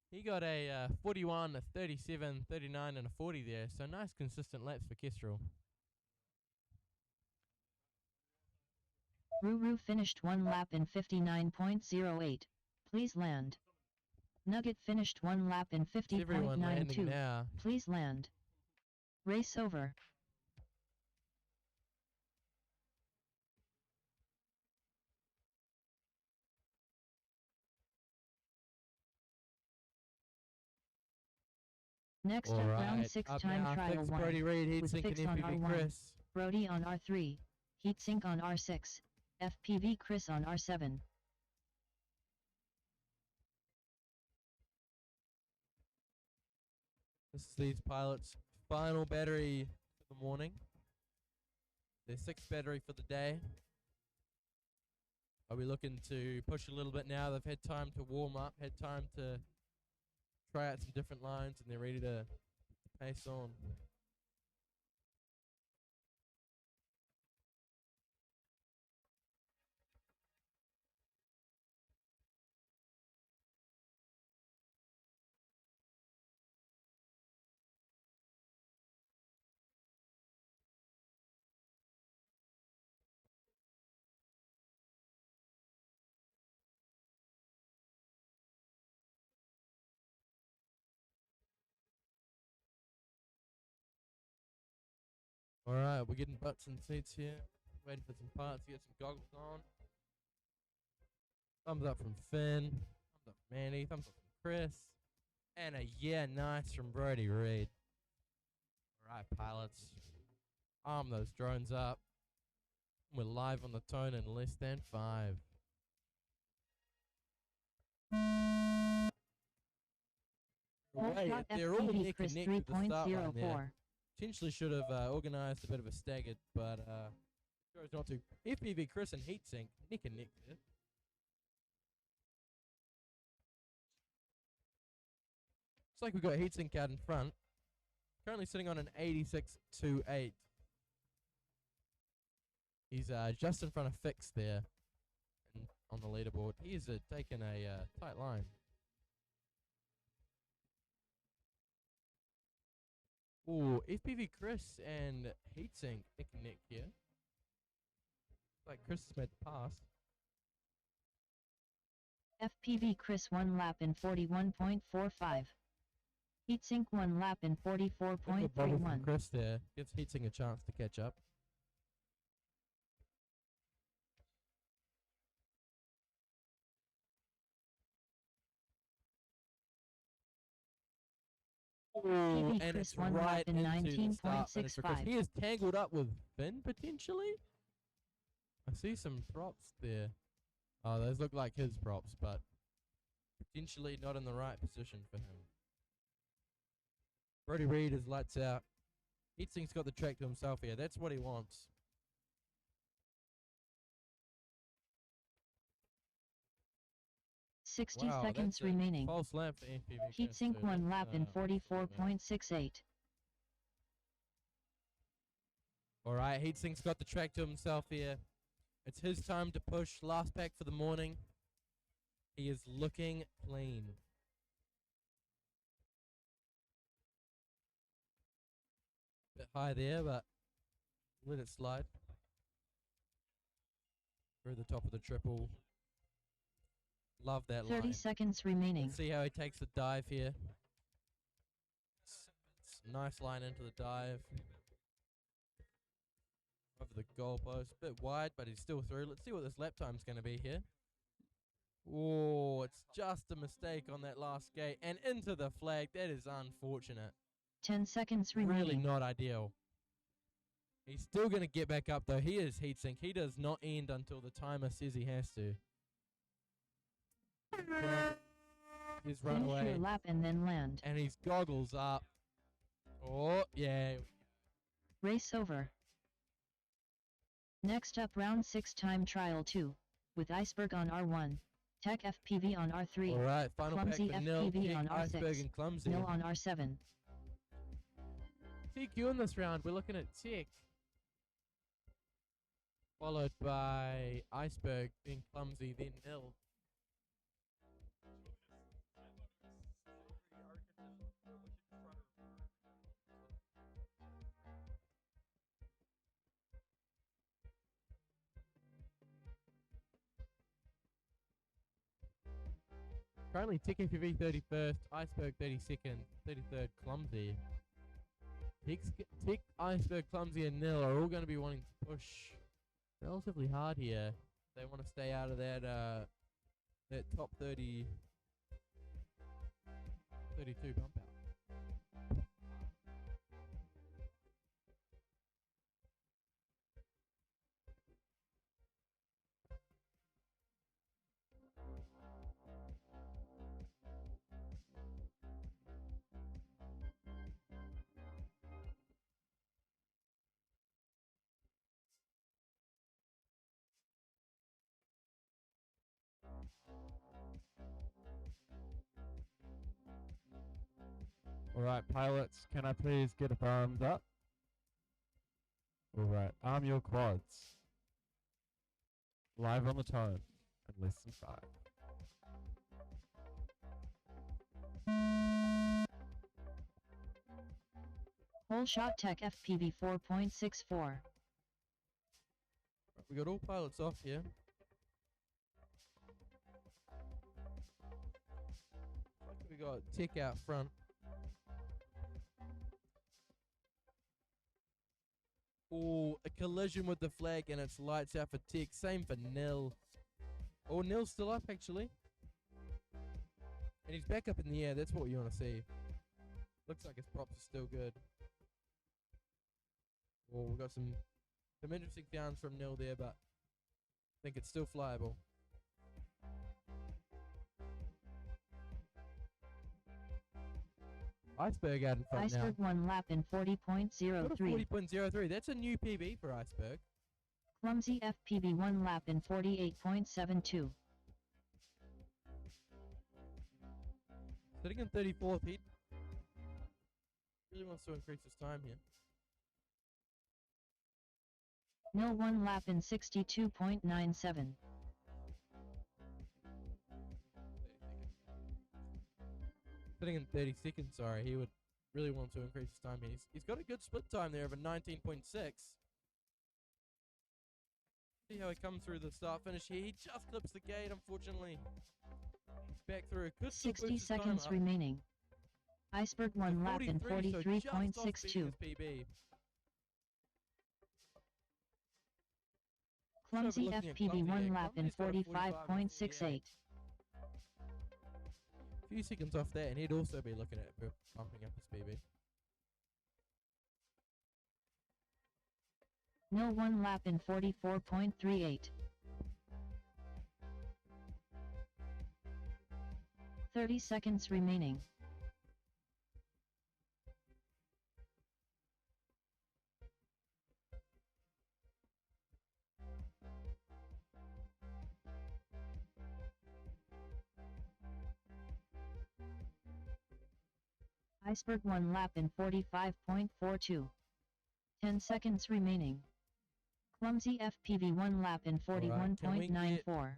He got a 41, a 37, 39, and a 40 there. So nice consistent laps for Kestrel. Ruru finished 1 lap in 59.08. Please land. Nugget finished 1 lap in It's everyone landing 50.92. now. Please land. Race over. Next up, round 6 up time now, trial Fix 1. Brody Reed, heat with sink and Fix on FPV R1. Chris. Brody on R3. Heatsink on R6. FPV Chris on R7. This is these pilots' final battery for the morning. Their 6th battery for the day. Are we looking to push a little bit now? They've had time to warm up, had time to try out some different lines, and they're ready to pace on. All right, we're getting butts and seats here. Waiting for some parts to get some goggles on. Thumbs up from Finn. Thumbs up from Manny. Thumbs up from Chris. And a yeah, nice from Brody Reed. Alright, pilots. Arm those drones up. We're live on the tone in less than 5. Wait, Shot they're all FPV neck Chris and neck to the start line there. 3.04. Potentially should have organised a bit of a staggered, but chose not to. FPV Chris and Heatsink, neck and neck there. Looks like we've got Heatsink out in front. Currently sitting on an 86.28. He's just in front of Fix there on the leaderboard. He's taken a tight line. Ooh, FPV Chris and Heatsink neck and neck here. Like Chris has made the pass. FPV Chris 1 lap in 41.45. Heatsink 1 lap in Bit of a bubble from 44.31. Chris there. Gives Heatsink a chance to catch up. FPV And Chris it's 1 lap right in into the start finish for Chris. 19.65. He is tangled up with Finn potentially. I see some props there. Oh, those look like his props, but potentially not in the right position for him. Brody Reed is lights out. Heatsink's got the track to himself here. That's what he wants. Sixty Wow, seconds that's a remaining. false lap for FPV. Heatsink 1 lap in 44.68. All right, Heatsink's got the track to himself here. It's his time to push. Last pack for the morning. He is looking clean. Bit high there, but let it slide. Through the top of the triple. Love that 30 line. seconds remaining. Let's see how he takes the dive here. It's a nice line into the dive. Over the goalpost. A bit wide, but he's still through. Let's see what this lap time's going to be here. Oh, it's just a mistake on that last gate. And into the flag. That is unfortunate. 10 seconds Really remaining. not ideal. He's still going to get back up, though. He is Heatsink. He does not end until the timer says he has to. He's run Finish away. your lap and then land. And he's goggles up. Oh, yeah. Race over. Next up round 6 time trial 2. With Iceberg on R1. Tech FPV on R3. All right, final Clumsy pack for Nil, FPV Tech, on Iceberg, R6. and Clumsy. Nil on R7. TQ in this round, we're looking at Tech. Followed by Iceberg, then Clumsy, then Nil. Currently, Tech FPV 31st, Iceberg 32nd, 33rd, Clumsy. Tech, Iceberg, Clumsy, and Nil are all going to be wanting to push relatively hard here. They want to stay out of that that top 30, 32 bump out. Alright, pilots, can I please get a thumbs up? Alright, arm your quads. Live on the tone. And less than 5. Whole shot Tech FPV 4.64. We got all pilots off here. We got Tech out front. Oh, a collision with the flag and it's lights out for Tech. Same for Nil. Oh, Nil's still up actually. And he's back up in the air. That's what you want to see. Looks like his props are still good. Oh, we've got some interesting downs from Nil there, but I think it's still flyable. Iceberg out in front Iceberg now. 1 lap in Got a 40.03. 40.03. That's a new PB for Iceberg. Clumsy FPV 1 lap in 48.72. Sitting in 34th, Pete. Really wants to increase his time here. Nil 1 lap in 62.97. Sitting in 30 seconds, sorry. He would really want to increase his time here. He's got a good split time there of a 19.6. See how he comes through the start finish here. He just clips the gate, unfortunately. He's back through. Could still 60 boost his time seconds up. remaining. Iceberg 1 lap in 43, so just off beating 43.62. his PB. Clumsy looking at FPV Clumsy 1 here. lap in Clumsy's got a 45.68. A few seconds off there, and he'd also be looking at bumping up his PB. Nil 1 lap in 44.38. 30 seconds remaining. Iceberg 1 lap in 45.42. 10 seconds remaining. Clumsy FPV 1 lap in Alright, can we 41.94.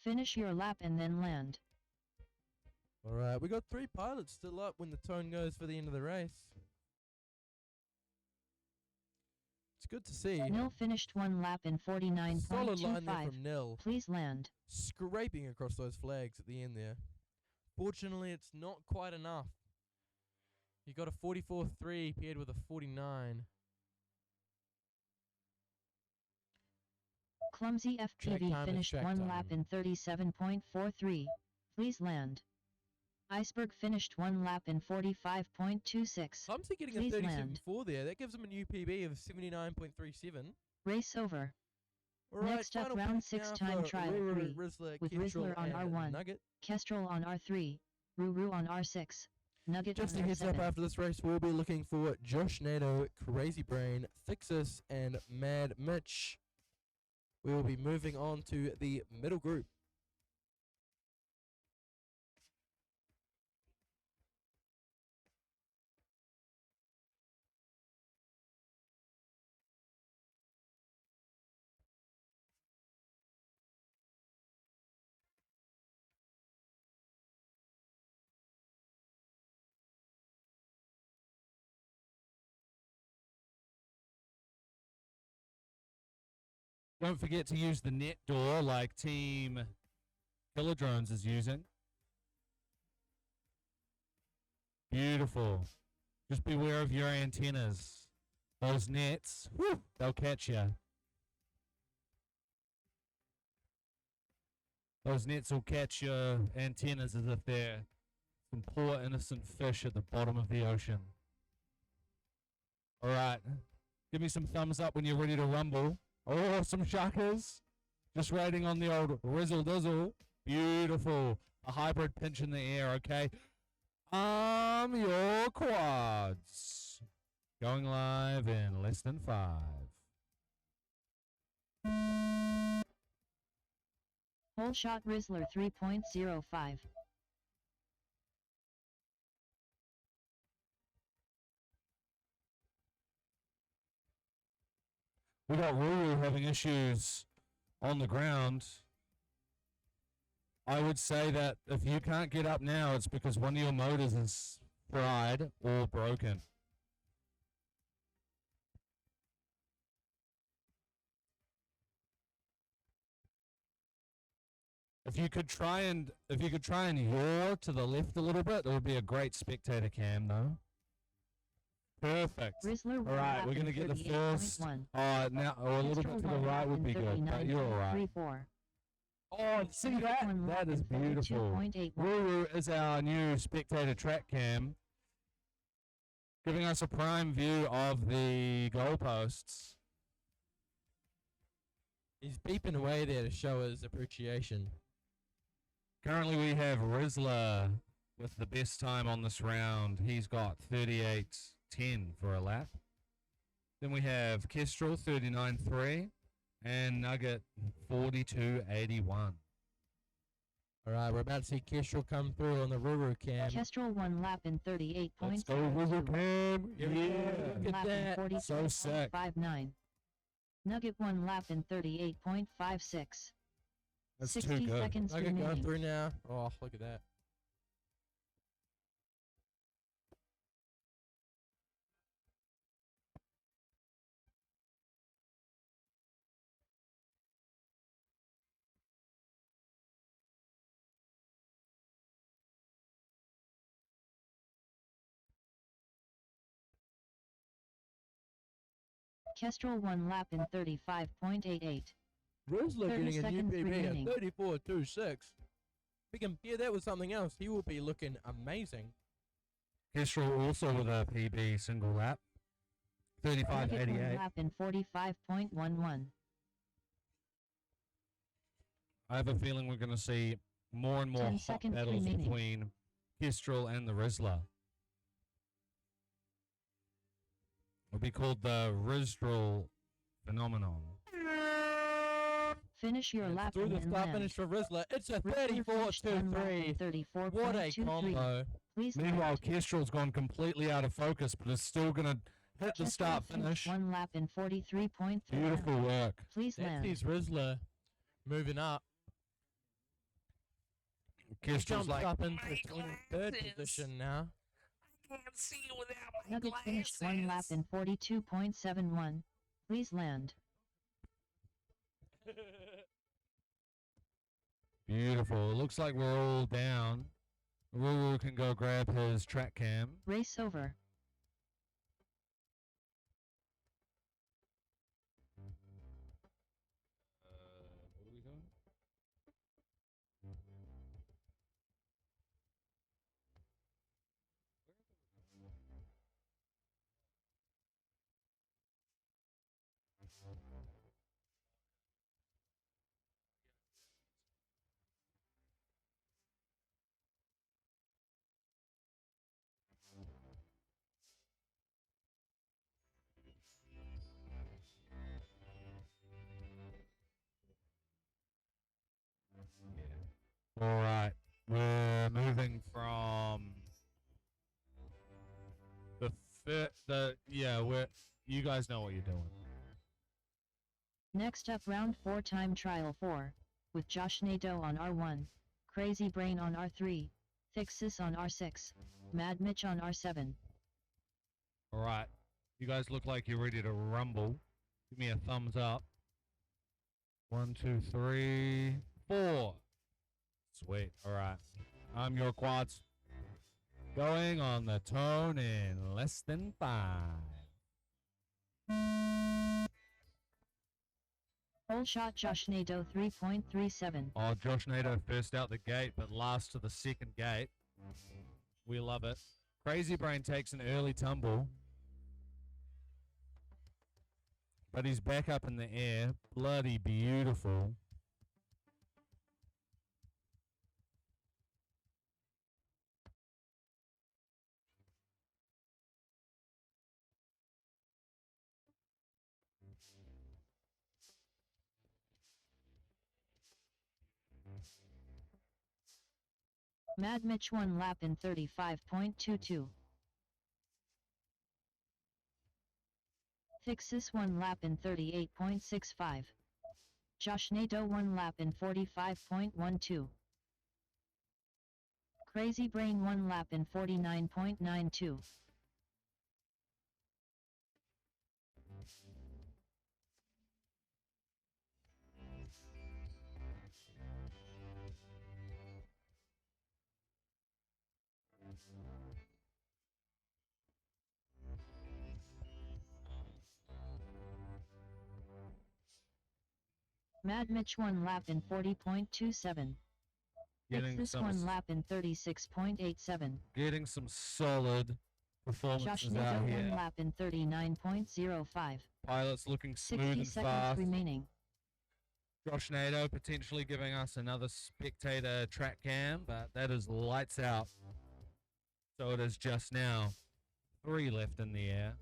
Finish your lap and then land. Alright, we got 3 pilots still up when the tone goes for the end of the race. It's good to see. Nil finished 1 lap in Solid line there 49.25. from Nil. Please land. Scraping across those flags at the end there. Fortunately, it's not quite enough. You got a 44.3 paired with a 49. Clumsy Track FPV time is finished track 1 time. lap in 37.43. Please land. Iceberg finished 1 lap in 45.26. Clumsy getting Please a land. 37.4 there. That gives him a new PB of 79.37. Race over. Alright, Next up, final round pack 6 now time for trial Ruru, 3, Rizzler, with Kestrel, Rizzler on and R1, Nugget. Kestrel on R3, Ruru on R6, Nugget Just a on heads up, R7. after this race, we'll be looking for Josh Nato, Crazy Brain, Thixus, and Mad Mitch. We will be moving on to the middle group. Don't forget to use the net door like Team Kilodrones is using. Beautiful. Just beware of your antennas. Those nets, whew, they'll catch you. Those nets will catch your antennas as if they're some poor innocent fish at the bottom of the ocean. All right. Give me some thumbs up when you're ready to rumble. Oh, some shuckers. Just waiting on the old rizzle dizzle. Beautiful. A hybrid pinch in the air, okay? Your quads. Going live in less than 5. Whole shot Rizzler 3.05. We got Ruru having issues on the ground. I would say that if you can't get up now, it's because one of your motors is fried or broken. If you could try and yaw to the left a little bit, it would be a great spectator cam though. Perfect. Rizzler All right, we're gonna get the first. Now or a little bit to the right would be good, but you're all right. Oh, see that? That is beautiful. Ruru is our new spectator track cam, giving us a prime view of the goalposts. He's beeping away there to show his appreciation. Currently, we have Rizzler with the best time on this round. He's got 38.10 for a lap. Then we have Kestrel 39.3 and Nugget 42.81. All right, we're about to see Kestrel come through on the Ruru cam. Kestrel 1 lap in 38.52. Let's go, Rizzler cam. Yeah, Look at that. So sick. 59. Nugget 1 lap in 38.56. That's 60 too good. seconds Nugget going remaining. through now. Oh, look at that. Kestrel 1 lap in 35.88. Rizzler 30 getting a new seconds PB remaining. at 34.26. We compare that with something else. He will be looking amazing. Kestrel also with a PB single lap. Nugget 1 35.88. lap in 45.11. I have a feeling we're going to see more and more 10 hot seconds battles remaining. between Kestrel and the Rizzler. It'll be called the Rizzle phenomenon. Finish your lap Through and the then start land. finish for Rizzler. It's a Rizzler finished 1 lap in 34.23. What a 34.23. combo. Please Meanwhile, land. Kestrel's gone completely out of focus, but is still going to hit the Kestrel start finished finish. 1 lap in 43.3. Beautiful work. Please That land. sees Rizzler moving up. Kestrel's Jumps like, up into 23rd position now. Nugget finished 1 lap in 42.71. Please land. beautiful. It looks like we're all down. Ruru can go grab his track cam. Race over. What are we doing? All right, we're moving from you guys know what you're doing. Next up, round 4 time trial 4, with Josh Nadeau on R1, Crazy Brain on R3, Thixis on R6, Mad Mitch on R7. All right, you guys look like you're ready to rumble. Give me a thumbs up. 1, 2, 3, 4. Sweet. All right. I'm your quads. Going on the tone in less than 5. Whole shot Josh Nadeau 3.37. Oh, Josh Nadeau first out the gate, but last to the second gate. We love it. Crazy Brain takes an early tumble, but he's back up in the air. Bloody beautiful. Mad Mitch 1 lap in 35.22. Thixis 1 lap in 38.65. Josh Nadeau 1 lap in 45.12. Crazy Brain 1 lap in 49.92. Mad Mitch 1 lap in 40.27. Getting Fixes some 1 lap in 36.87. getting some solid Josh performances Nato out 1 here. lap in 39.05. Pilots looking smooth 60 and seconds fast. remaining. Josh Nato potentially giving us another spectator track cam, but that is lights out. So it is just now 3 left in the air.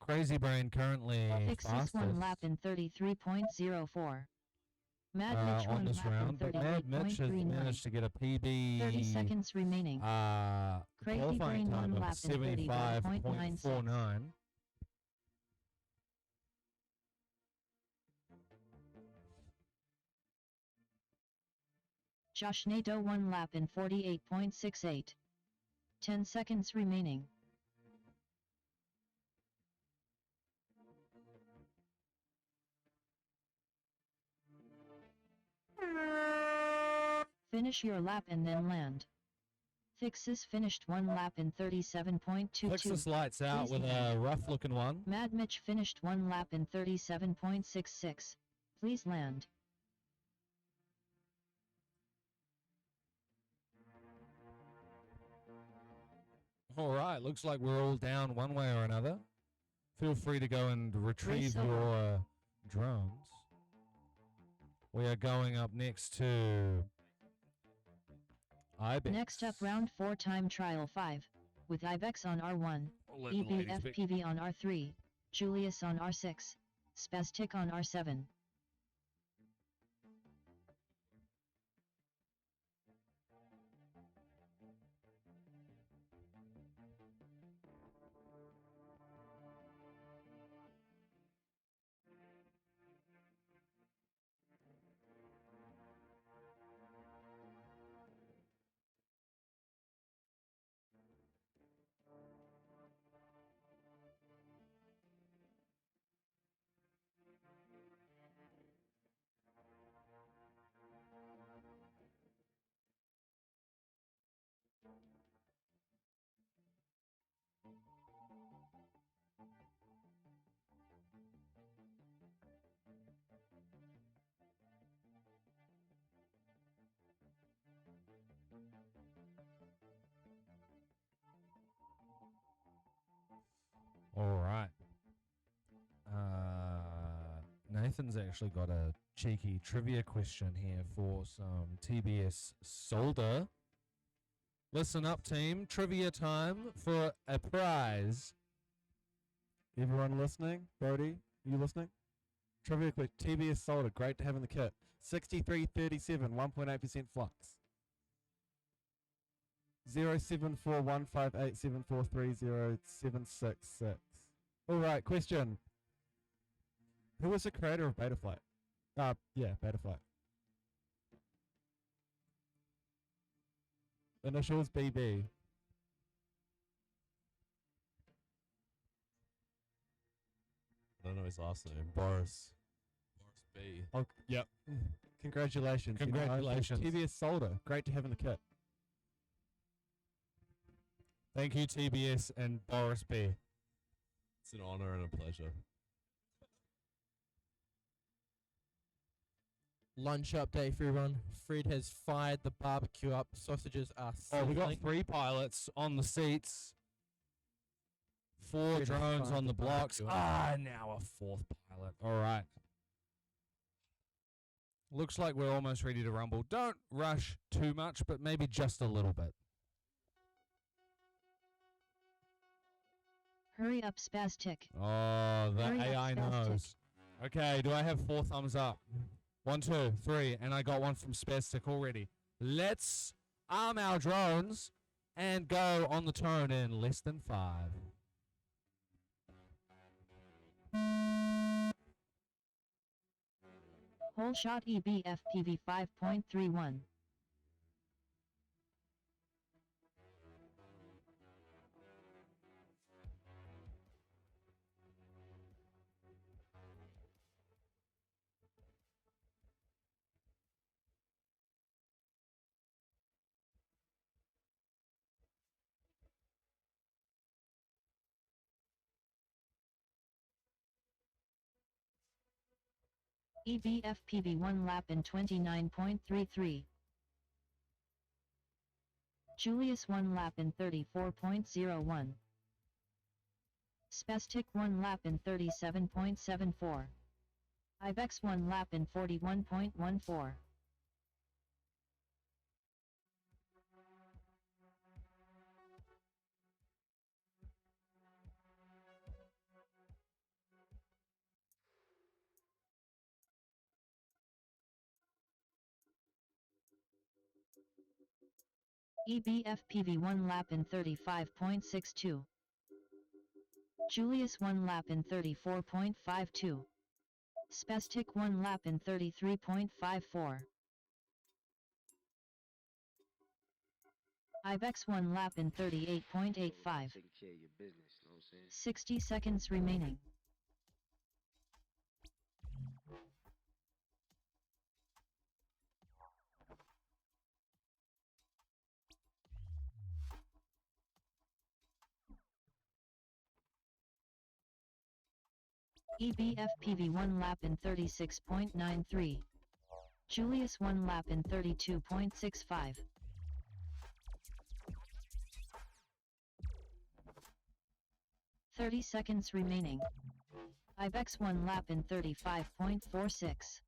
Crazy Brain currently Fixes 1 lap fastest in 33.04. Mad Mitch on 1 this lap round, but Mad Mitch has 38.39. managed to get a PB 30 seconds remaining. Crazy qualifying Brain time 1 of lap in 35.96. 75.49. Josh Nato 1 lap in 48.68. 10 seconds remaining. Finish your lap and then land. Fixes finished 1 lap in 37.22. Fixes lights out Please with land. a rough looking one. Mad Mitch finished 1 lap in 37.66. Please land. All right, looks like we're all down one way or another. Feel free to go and retrieve over. your drones. We are going up next to Ibex. Next up, round 4 time trial 5. With Ibex on R1, I'll let the ladies pick. FPV on R3, Julius on R6, Spastic on R7. All right. Nathan's actually got a cheeky trivia question here for some TBS Solder. Listen up, team. Trivia time for a prize. Everyone listening? Brody, you listening? Trivia quick. TBS Solder, great to have in the kit. 6337, 1.8% flux. 074158743076. Alright, question. Who was the creator of Betaflight? Betaflight. Initials BB. I don't know his last name. Boris B. Oh, yep. Congratulations. Congratulations. TBS Solder, great to have in the kit. Thank you, TBS and Boris B. It's an honor and a pleasure. Lunch update for everyone. Fred has fired the barbecue up. Sausages are Oh, we got sizzling. 3 pilots on the seats. 4 Fred drones fired on the blocks. barbecue up. Now a 4th pilot. All right. Looks like we're almost ready to rumble. Don't rush too much, but maybe just a little bit. Hurry up, Spastic. Oh, the Hurry up, AI Spastic. knows. Okay, do I have 4 thumbs up? 1, 2, 3, and I got one from Spastic already. Let's arm our drones and go on the turn in less than 5. Whole shot EBFPV 5.31. EBFPV 1 lap in 29.33. Julius 1 lap in 34.01. Spastic 1 lap in 37.74. Ibex 1 lap in 41.14. EBFPV 1 lap in 35.62. Julius 1 lap in 34.52. Spastic 1 lap in 33.54. Ibex 1 lap in 38.85. 60 seconds remaining. EBFPV 1 lap in 36.93. Julius 1 lap in 32.65. "30 seconds remaining. Ibex 1 lap in 35.46.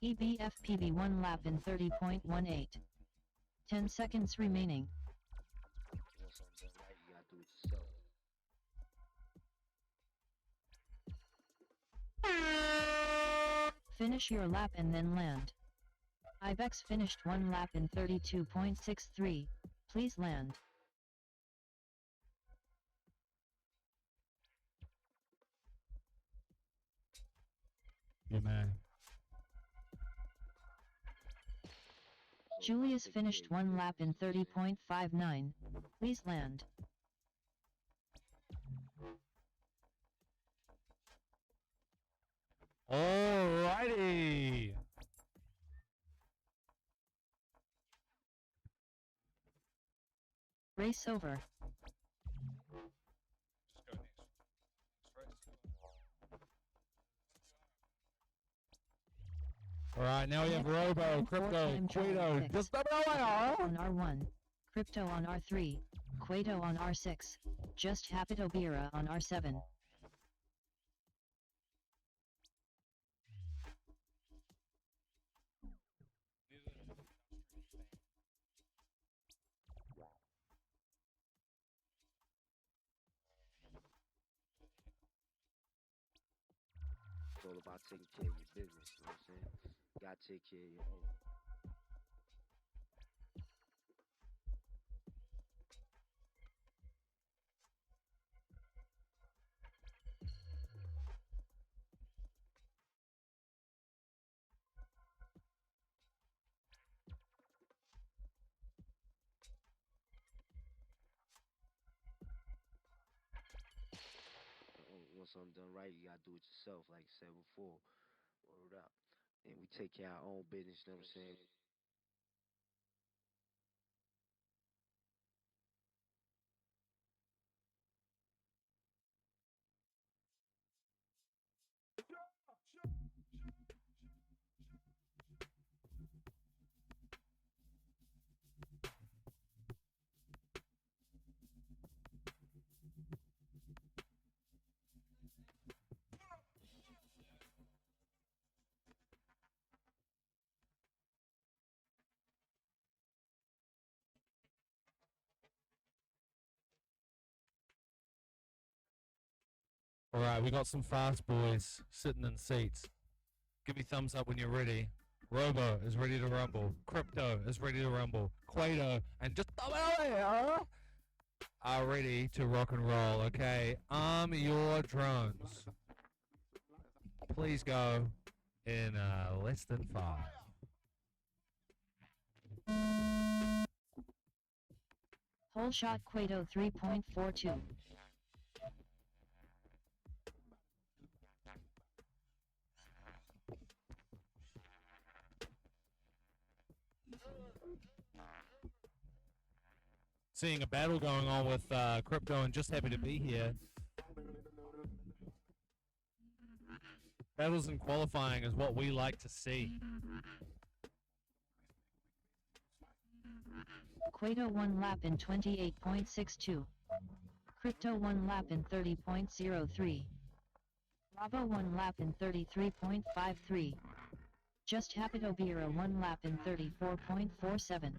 EBFPV 1 lap in 30.18. 10 seconds remaining. Finish your lap and then land. Ibex finished 1 lap in 32.63. Please land. You may. Julius finished 1 lap in 30.59. Please land. Alrighty. Race over. Alright, now we have Robo, Crypto, Quito, just on R1, Crypto on R3, Quato on R6, Just Habitobira on R7. It's all about taking care of your business, you know what I'm saying? You gotta take care of your own. Once something done right, you gotta do it yourself, like I said before. Word up. And we take care of our own business, you know what I'm saying? Alright, we got some fast boys sitting in seats. Give me thumbs up when you're ready. Robo is ready to rumble. Crypto is ready to rumble. Quato and just are ready to rock and roll. Okay, arm your drones. Please go in less than 5. Whole shot Quato 3.42. Seeing a battle going on with Crypto and Just Happy to Be Here. Battles and qualifying is what we like to see. Quato 1 lap in 28.62. Crypto 1 lap in 30.03. Bravo 1 lap in 33.53. Just Hapido Bira 1 lap in 34.47.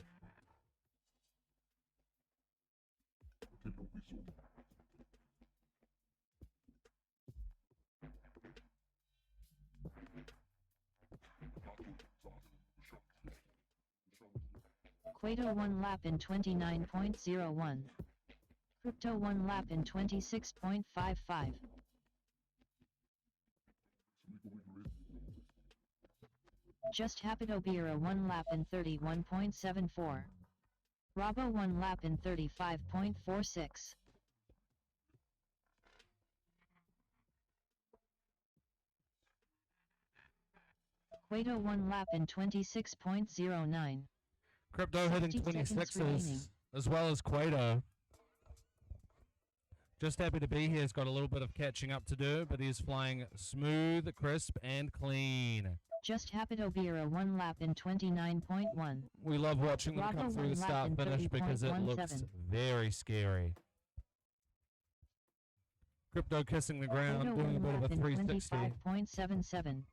Quato 1 lap in 29.01. Crypto 1 lap in 26.55. Just Hapido Bira 1 lap in 31.74. Bravo 1 lap in 35.46. Quato 1 lap in 26.09. Crypto hitting 60 seconds 26s remaining. as well as Quato. Just Happy to Be Here's got a little bit of catching up to do, but he's flying smooth, crisp, and clean. Just Hapido Bira 1 lap in 29.1. We love watching them Bravo come through the 1 lap start in finish because it looks 30.17. very scary. Crypto kissing the ground, Quato doing a 1 bit of lap a in 360. 25.77.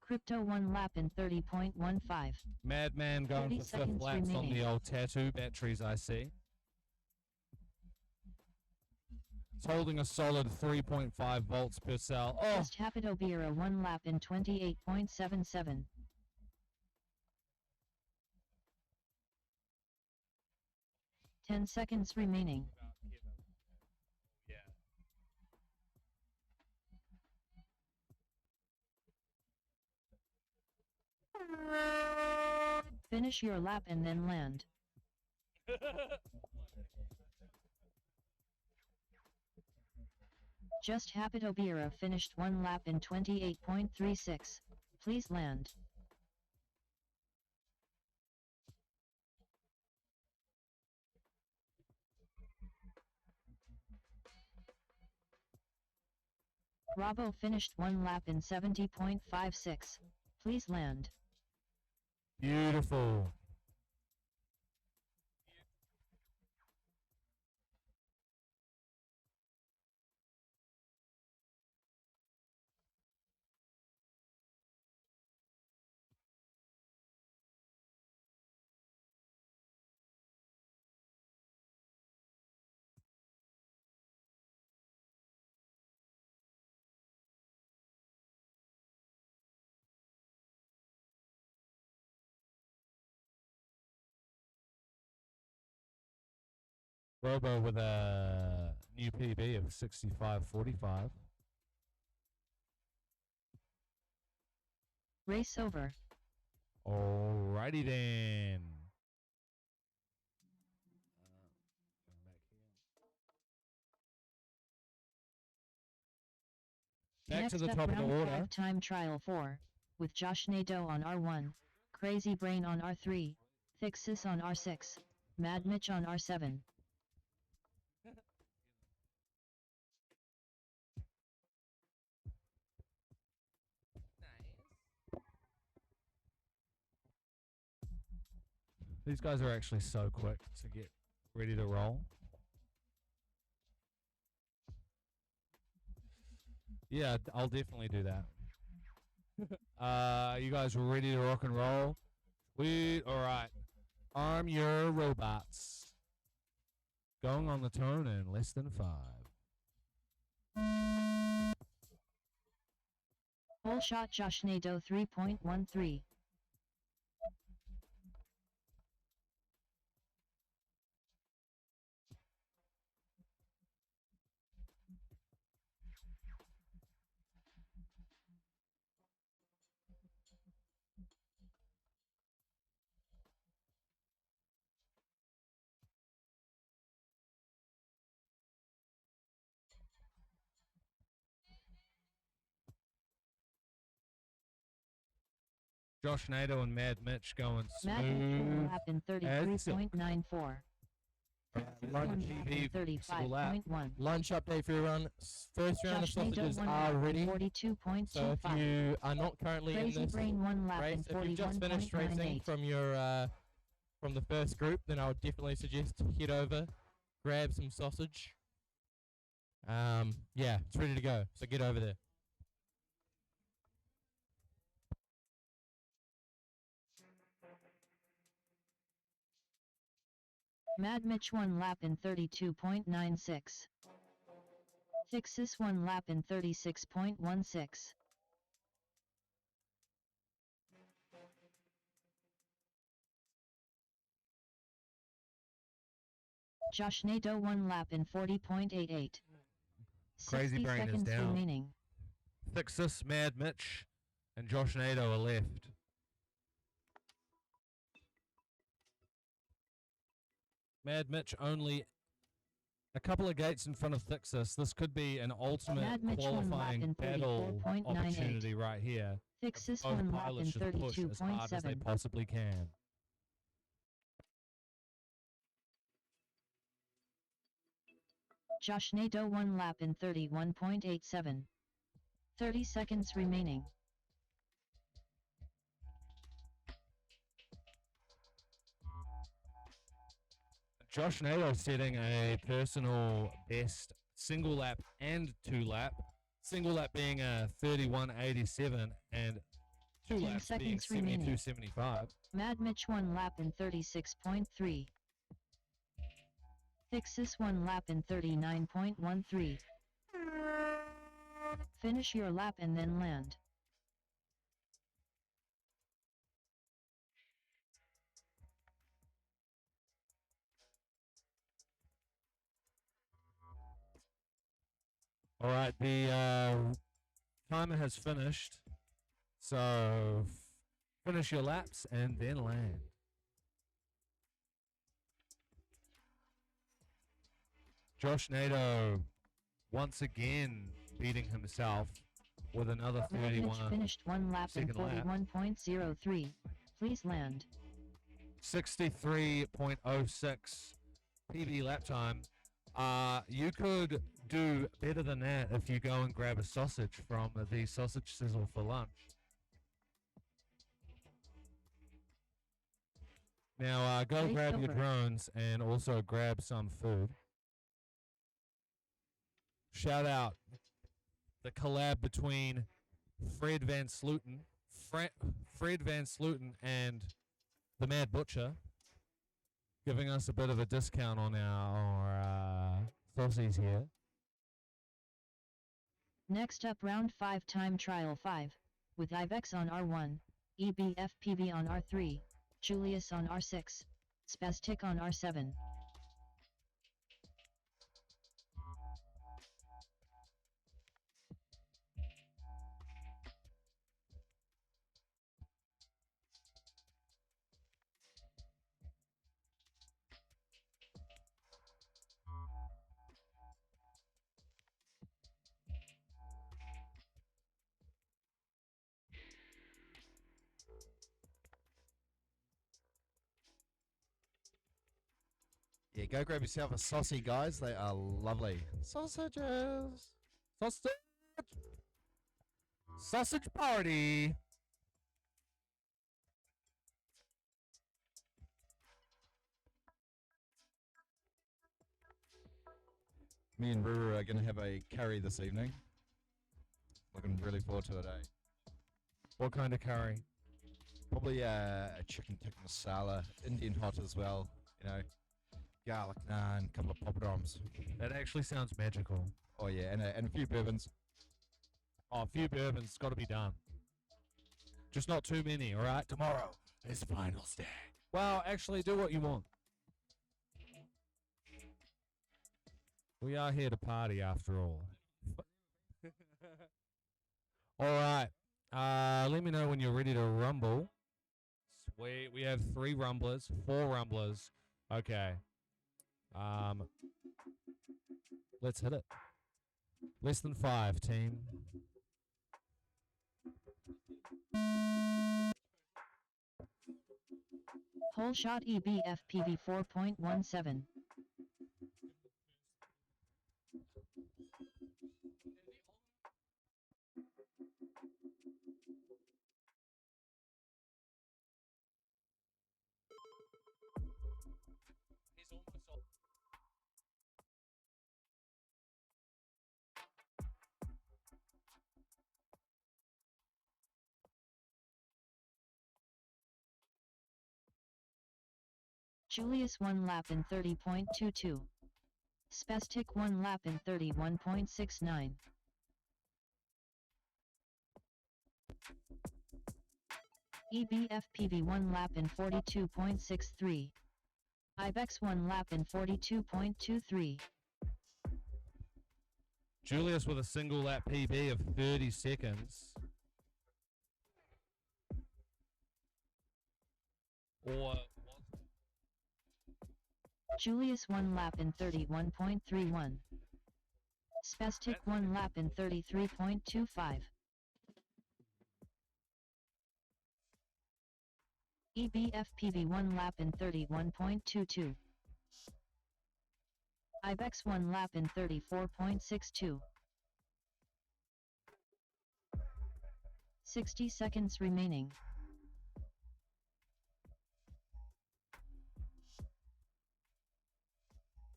Crypto 1 lap in 30.15. Madman going 30 for fifth seconds laps on the remaining. old tattoo batteries, I see. It's holding a solid 3.5 volts per cell. Oh, Just Hapido Bira 1 lap in 28.77. Ten seconds remaining. Finish your lap and then land. Just Hapido Bira finished 1 lap in 28.36. Please land. Bravo finished 1 lap in 70.56. Please land. beautiful. Robo with a new PB of 65.45. Race over. Alrighty then. Back to Next the up, top of the round order. 5 time trial 4, with Josh Nadeau on R1, Crazy Brain on R3, Thixis on R6, Mad Mitch on R7. These guys are actually so quick to get ready to roll. Yeah, I'll definitely do that. You guys ready to rock and roll? Alright. Arm your robots. Going on the turn in less than 5. Whole shot Josh Nadeau 3.13. Josh Nato and Mad Mitch going Mad Mitch smooth. one lap in as silk. 33.94. Lunch, One lap in single lap. 35.1. lunch update for everyone. First round of Josh Nato sausages one are lap ready. in So if 42.25. you are not currently in Crazy this Brain one lap race, in if you've just finished racing 41.98. from your from the first group, then I would definitely suggest head over, grab some sausage. Yeah, it's ready to go. So get over there. Mad Mitch one lap in 32.96. Fixus one lap in 36.16. Josh Nato one lap in 40.88. Crazy 60 Brain is seconds down. remaining. Fixus, Mad Mitch, and Josh Nato are left. Mad Mitch only a couple of gates in front of Fixus. This could be an ultimate Mad Mitch one lap qualifying in battle 34.98. opportunity right here. Fixus Both one lap in pilots just push as hard as they 32.7. possibly can. Josh Nato one lap in 31.87. 30 seconds remaining. Josh Nato setting a personal best single lap and two lap. Single lap being a 31.87 and two 10 laps being seconds remaining. 72.75. Mad Mitch one lap in 36.3. Fixus one lap in 39.13. Finish your lap and then land. All right, the timer has finished. So finish your laps and then land. Josh Nato once again beating himself with another Mad Mitch 31. finished one lap in second lap. 41.03. Please land. 63.06 PB lap time. You could do better than that if you go and grab a sausage from the sausage sizzle for lunch. Now, go Race grab your over. drones and also grab some food. Shout out the collab between Fred Van Slooten, Fred Van Slooten and the Mad Butcher, giving us a bit of a discount on our saucies here. Next up round 5 time trial 5, with Ibex on R1, EBFPV on R3, Julius on R6, Spastic on R7. Yeah, go grab yourself a saucy, guys. They are lovely. Sausages. Sausage! Sausage party! Me and Ruru are going to have a curry this evening. Looking really forward to it, eh? What kind of curry? Probably a chicken tikka masala, Indian hot as well, you know. Garlic naan, couple of poppadoms. That actually sounds magical. Oh yeah, and a few bourbons. Oh, a few bourbons got to be done. Just not too many, all right? Tomorrow is finals day. Well, actually, do what you want. We are here to party after all. All right. Let me know when you're ready to rumble. Sweet. We have 3 rumblers, 4 rumblers. Okay. Let's hit it. Less than 5, team. Pole shot EBFPV 4.17. Julius 1 lap in 30.22. Spastic 1 lap in 31.69. EBFPV 1 lap in 42.63. Ibex 1 lap in 42.23. Julius with a single lap PB of 30 seconds. Or Julius 1 lap in 31.31. Spastic 1 lap in 33.25. EBFPV 1 lap in 31.22. Ibex 1 lap in 34.62. 60 seconds remaining.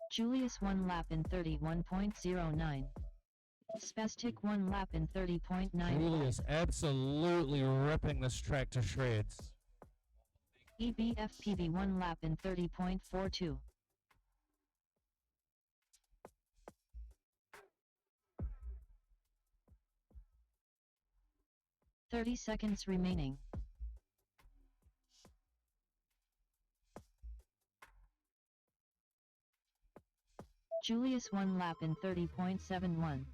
Julius 1 lap in 31.09. Spastic 1 lap in 30.9. Julius absolutely ripping this track to shreds. EBFPV 1 lap in 30.42. "30 seconds remaining. Julius 1 lap in 30.71.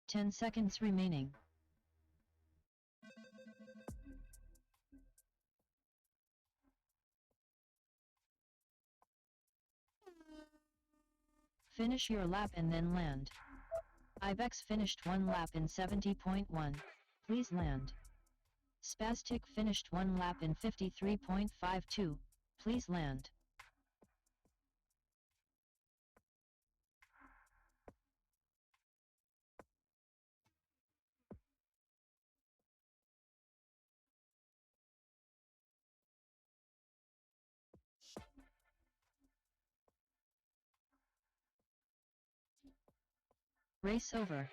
"10 seconds remaining. Finish your lap and then land. Ibex finished 1 lap in 70.1. Please land. Spastic finished 1 lap in 53.52. Please land. Race over.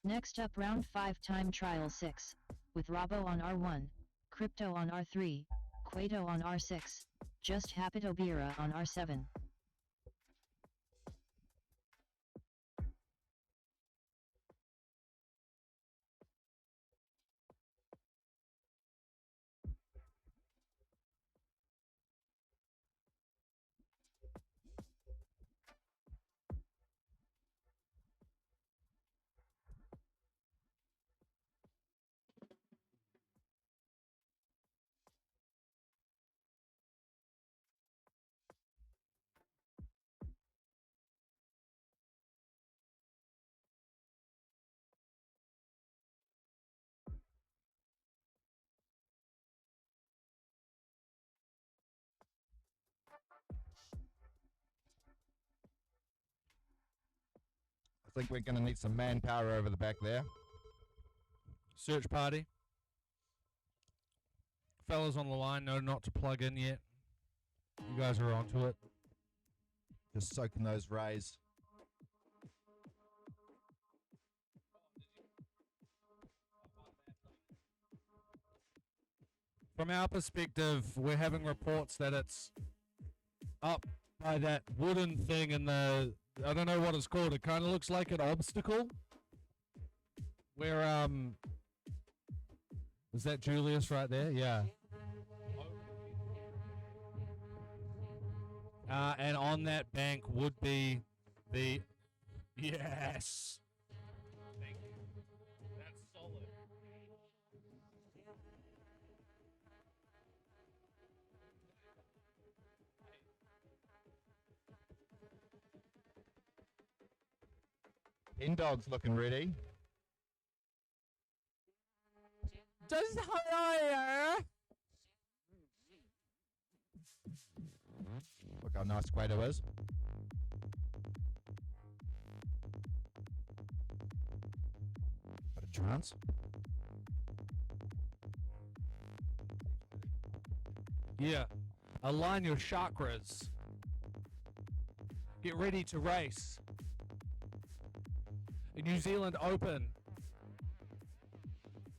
Next up, round 5 time trial 6, with Robo on R1, Crypto on R3, Quato on R6, Just Hapitobira on R7. I think we're going to need some manpower over the back there. Search party. Fellas on the line know not to plug in yet. You guys are onto it. Just soaking those rays. From our perspective, we're having reports that it's up by that wooden thing in the, I don't know what it's called. It kind of looks like an obstacle. Where, is that Julius right there? Yeah. And on that bank would be the, yes. Thank you. That's solid. Hen Dog's looking ready. Just higher. Look how nice Quato is. Bit of trance. Yeah. Align your chakras. Get ready to race. The New Zealand Open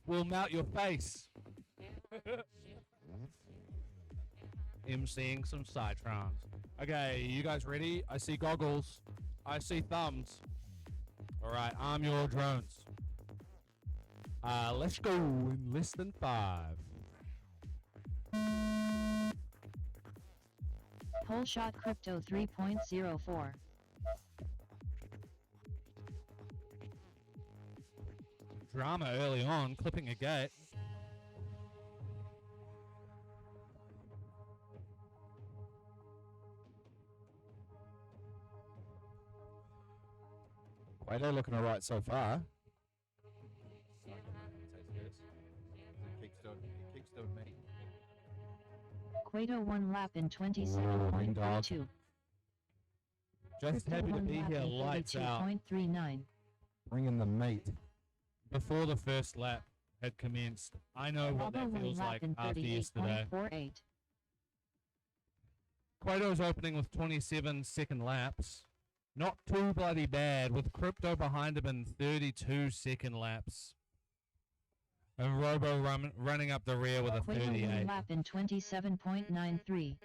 will melt your face. MCing some Cytrons. Okay, you guys ready? I see goggles. I see thumbs. Alright, arm your drones. Let's go in less than 5. Whole shot crypto 3.04. Drama early on, clipping a gate. Quato looking alright so far. Keeps doing me. Quato 1 lap in Hen Dog. 27.32. Just happy to be here, lights out. 32.39. Bringing the meat. Before the first lap had commenced. I know what Bravo that 1 feels lap like in after yesterday. 38.48. Quato's opening with 27 second laps. Not too bloody bad, with Crypto behind him in 32 second laps. And Robo running up the rear with a Quato 1 38. lap in 27.93.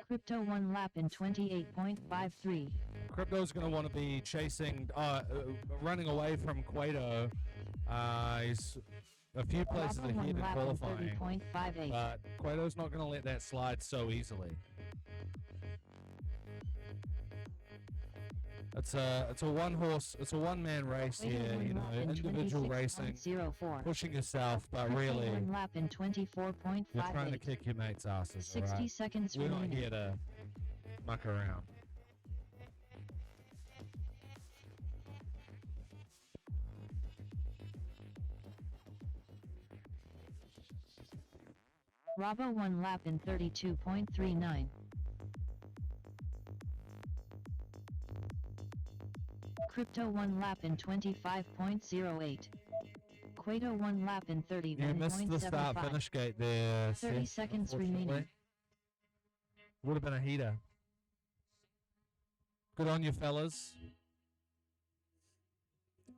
Crypto 1 lap in 28.53. Crypto's going to want to be chasing, running away from Quato. He's a few places Bravo 1 ahead in lap in qualifying. 30.58. But Quato's not going to let that slide so easily. It's a one man race Quato here, 1 you know, lap in individual racing, 26.04. pushing yourself, but Crypto really, 1 lap in you're trying to 24.58. kick your mates' asses, 60 alright? seconds We're not remaining. here to muck around. Bravo 1 lap in 32.39. Crypto 1 lap in 25.08. Quato 1 lap in You missed the start 31.75. finish gate there. 30 Seth, seconds unfortunately. remaining. Would have been a heater. Good on you, fellas.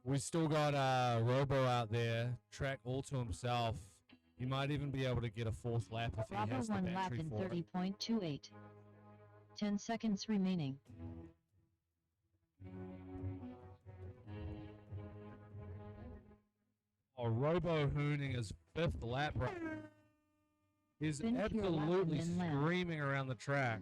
We still got Robo out there, track all to himself. He might even be able to get a fourth lap if he Bravo has the 1 lap battery in for it. 30.28. 10 seconds remaining. Oh, Robo hooning his fifth lap. He's Spin pure lap absolutely and then land. screaming around the track.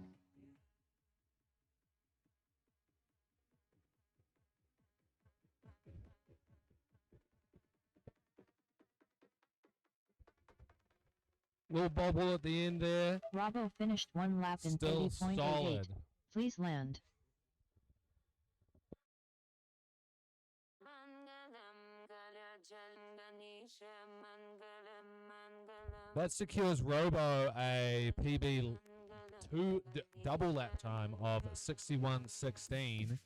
Little bobble at the end there. Bravo finished 1 lap in Still 30.88. solid. Please land. That secures Robo a PB double lap time of 61.16.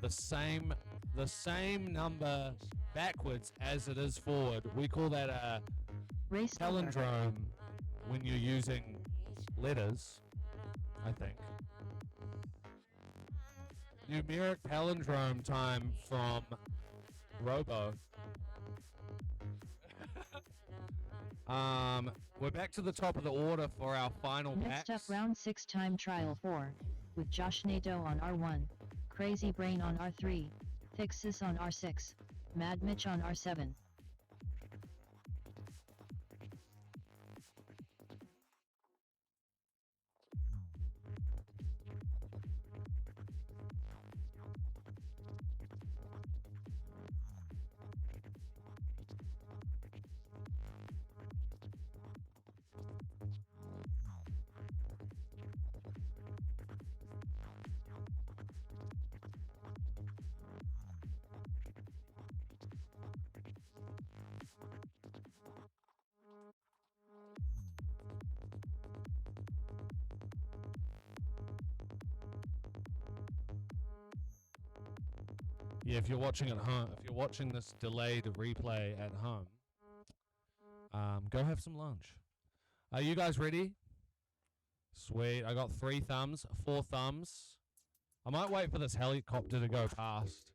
The same number backwards as it is forward. We call that a Race over. palindrome when you're using letters, I think. Numeric palindrome time from Robo. We're back to the top of the order for our final Next packs. up, round 6 time trial 4. With Josh Nato on R1, Crazy Brain on R3, Fixus on R6, Mad Mitch on R7. Yeah, if you're watching at home, if you're watching this delayed replay at home, go have some lunch. Are you guys ready? Sweet. I got 3 thumbs, 4 thumbs. I might wait for this helicopter to go past.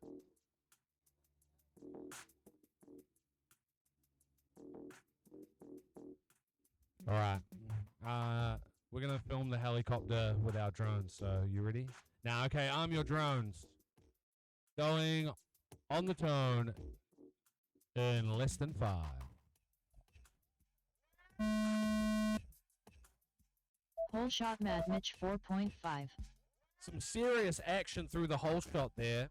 All right. We're going to film the helicopter with our drones. So, you ready? Now, okay, arm your drones. Going on the tone in less than 5. Whole shot Mad Mitch 4.5. Some serious action through the whole shot there.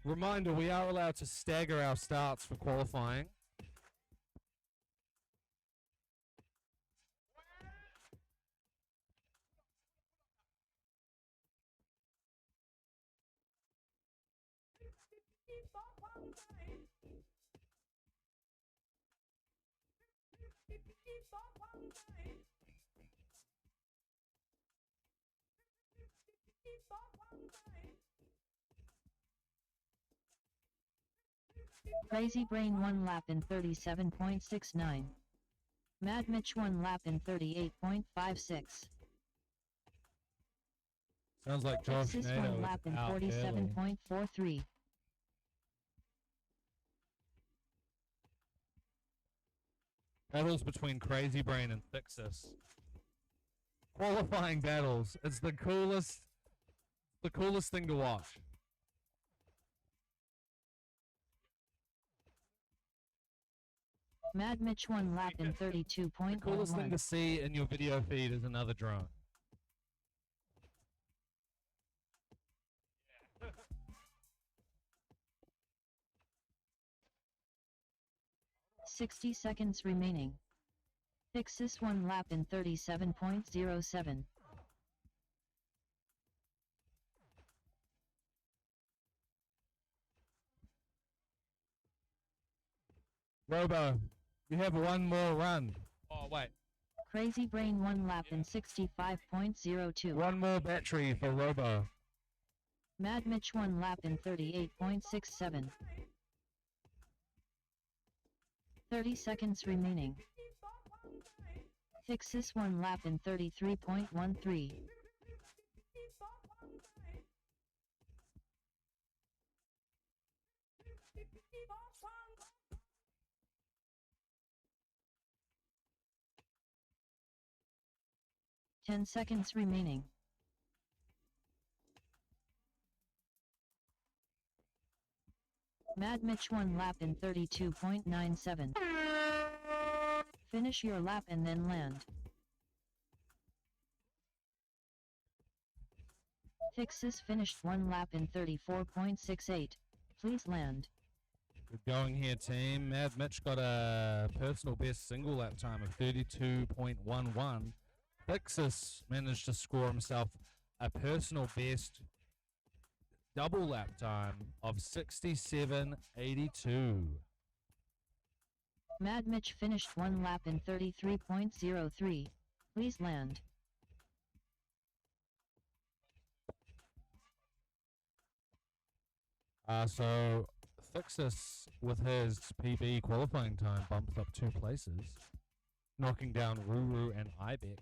Reminder, we are allowed to stagger our starts for qualifying. Crazy Brain 1 lap in 37.69. Mad Mitch 1 lap in 38.56. Sounds like Josh Texas Nader 1 lap in 47.43. Battles between Crazy Brain and Thixus. Qualifying battles. It's the coolest thing to watch. Mad Mitch 1 lap in The coolest thing 32.11. to see in your video feed is another drone. 60 seconds remaining. Texas 1 lap in 37.07. Robo, you have one more run. Oh, wait. Crazy Brain 1 lap in 65.02. One more battery for Robo. Mad Mitch 1 lap in 38.67. 30 seconds remaining. Texas 1 lap in 33.13. Ten seconds remaining. Mad Mitch 1 lap in 32.97. Finish your lap and then land. Texas finished 1 lap in 34.68. Please land. Good going here, team. Mad Mitch got a personal best single lap time of 32.11. Thixus managed to score himself a personal best double lap time of 67.82. Mad Mitch finished 1 lap in 33.03. Please land. So Thixus, with his PB qualifying time, bumped up 2 places, knocking down Ruru and Ibex.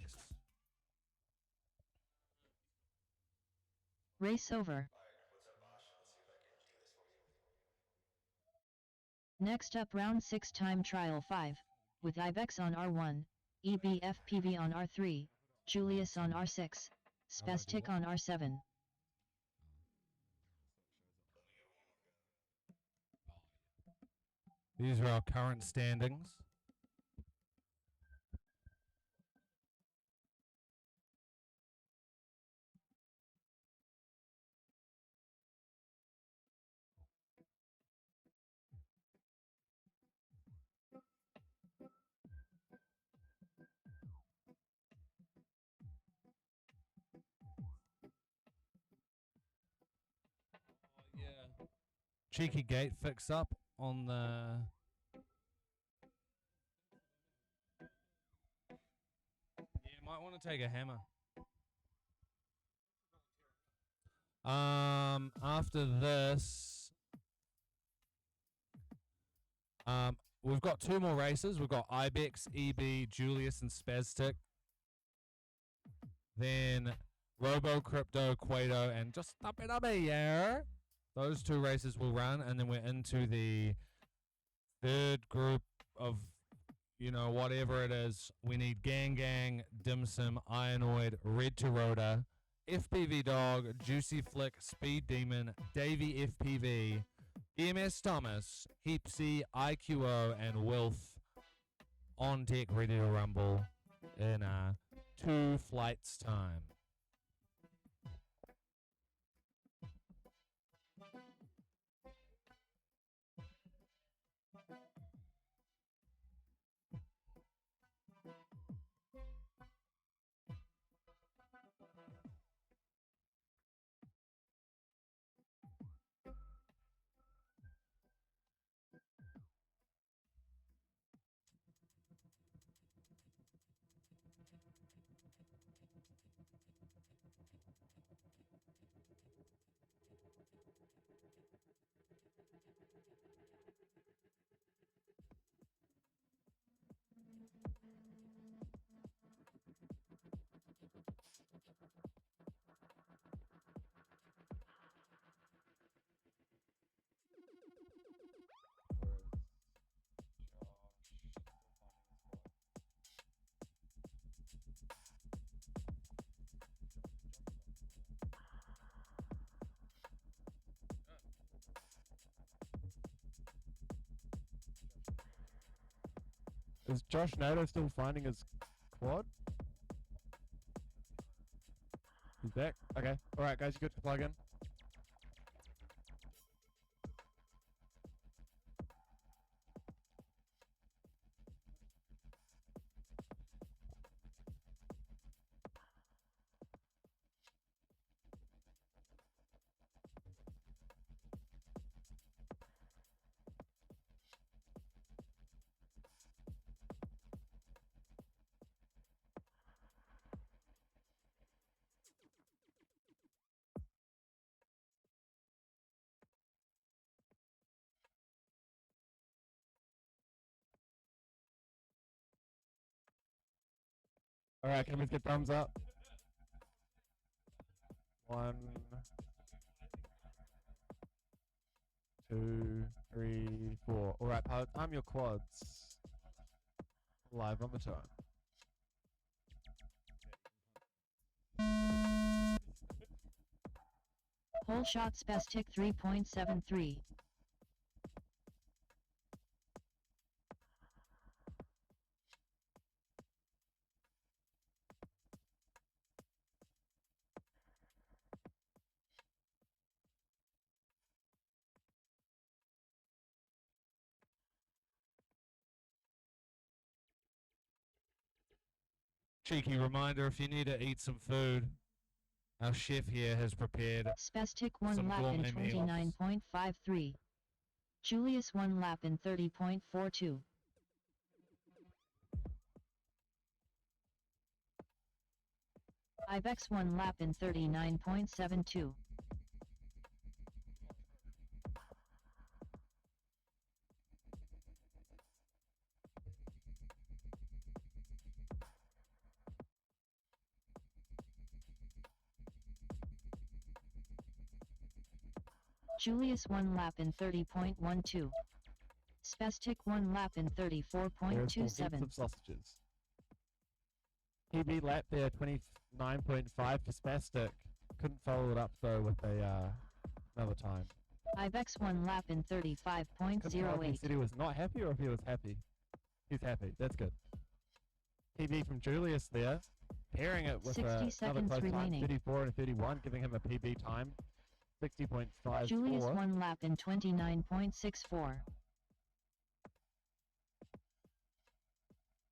Race over. Next up round 6 time trial 5, with Ibex on R1, EBFPV on R3, Julius on R6, Spastic on R7. These are our current standings. Cheeky gate fix up on the... Yeah, might want to take a hammer. After this, We've got 2 more races. We've got Ibex, EB, Julius, and Spaztic. Then Robo, Crypto, Quado, and just stop it up here. Those 2 races will run, and then we're into the third group of, you know, whatever it is. We need Gang Gang, Dim Sim, Ionoid, Red to Rhoda, FPV Dog, Juicy Flick, Speed Demon, Davey FPV, EMS Thomas, Heapsy, IQO, and Wilf on deck, ready to rumble in 2 flights time. Is Josh Nato still finding his quad? He's back? Okay. Alright, guys, you good to plug in? Alright, can we get thumbs up? 1, 2, 3, 4. Alright, pilots, arm your quads. Live on the time. Whole shot Spastic 3.73. Cheeky reminder, if you need to eat some food, our chef here has prepared Spastic 1 some lap in gourmet meals. 29.53. Julius 1 lap in 30.42. Ibex 1 lap in 39.72. Julius 1 lap in 30.12. Spastic 1 lap in There's still heaps 34.27. of sausages. PB lap there, 29.5 for Spastic. Couldn't follow it up though with a another time. Ibex 1 lap in Couldn't tell if he 35.08. said he was not happy or if he was happy. He's happy. That's good. PB from Julius there, pairing it with 60 another seconds close time, remaining. 34 and 31, giving him a PB time, 60.54. Julius 1 lap in 29.64.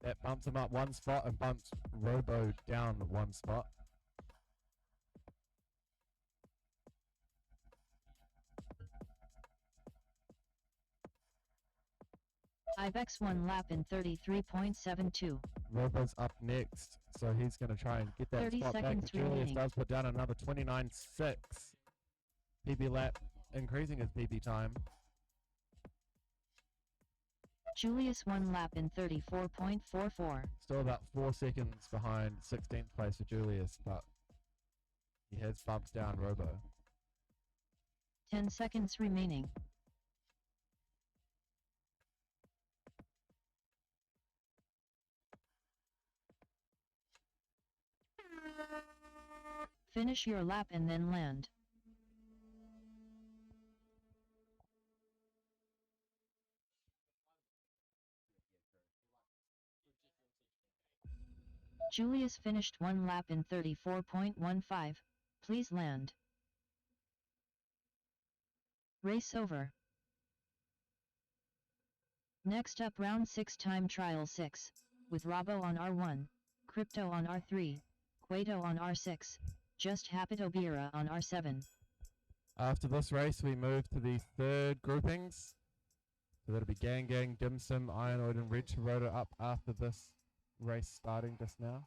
That bumps him up 1 spot and bumps Robo down 1 spot. Ibex 1 lap in 33.72. Robo's up next, so he's going to try and get that 30 spot back. seconds Julius remaining. does put down another 29.6. PB lap, increasing his PB time. Julius 1 lap in 34.44. Still about 4 seconds behind 16th place for Julius, but he has bumped down Robo. 10 seconds remaining. Finish your lap and then land. Julius finished 1 lap in 34.15. Please land. Race over. Next up round 6 time trial 6, with Robo on R1, Crypto on R3, Quato on R6, Just Habitobira on R7. After this race, we move to the third groupings. So that'll be Gang Gang, Dim Sim, Ironoid, and Red Rotor up after this race starting just now.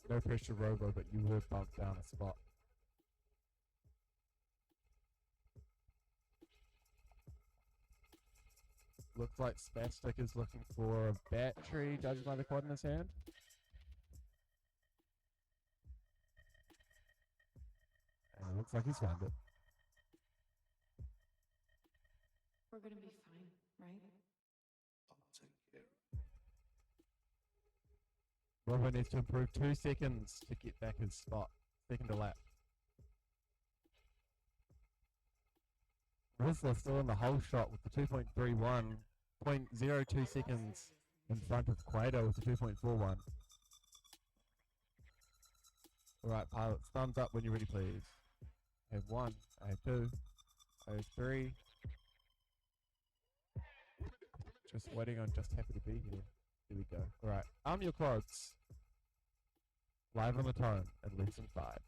No pressure, Robo, but you will bump down a spot. Looks like Spastic is looking for a battery, judging by the quad in his hand. And it looks like he's found it. We're gonna be fine, right? Robo needs to improve 2 seconds to get back his spot. Second to lap. Whistler still in the whole shot with the 2.31, 0.02 seconds in front of Quato with the 2.41. Alright, pilots, thumbs up when you're ready, please. I have 1, I have 2, I have 3. Just waiting on Just Happy to Be here. Here we go. Alright, arm your quads. Live on the tone, at least in 5.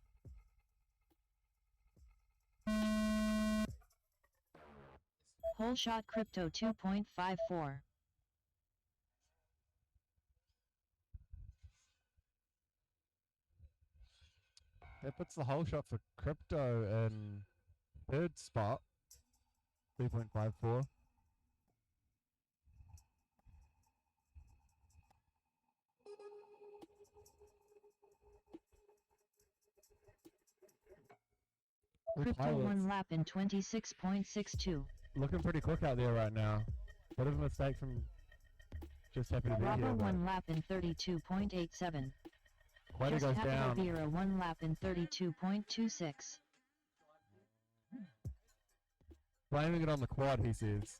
Whole shot Crypto 2.54. That puts the whole shot for Crypto in third spot. 3.54. Crypto 1 lap in 26.62. Looking pretty quick out there right now. Bit of a mistake from Just Happy to Be Robo here. 1 lap in 32.87. Quato Just goes Happy down. Obira 1 lap in 32.26. Blaming it on the quad, he says.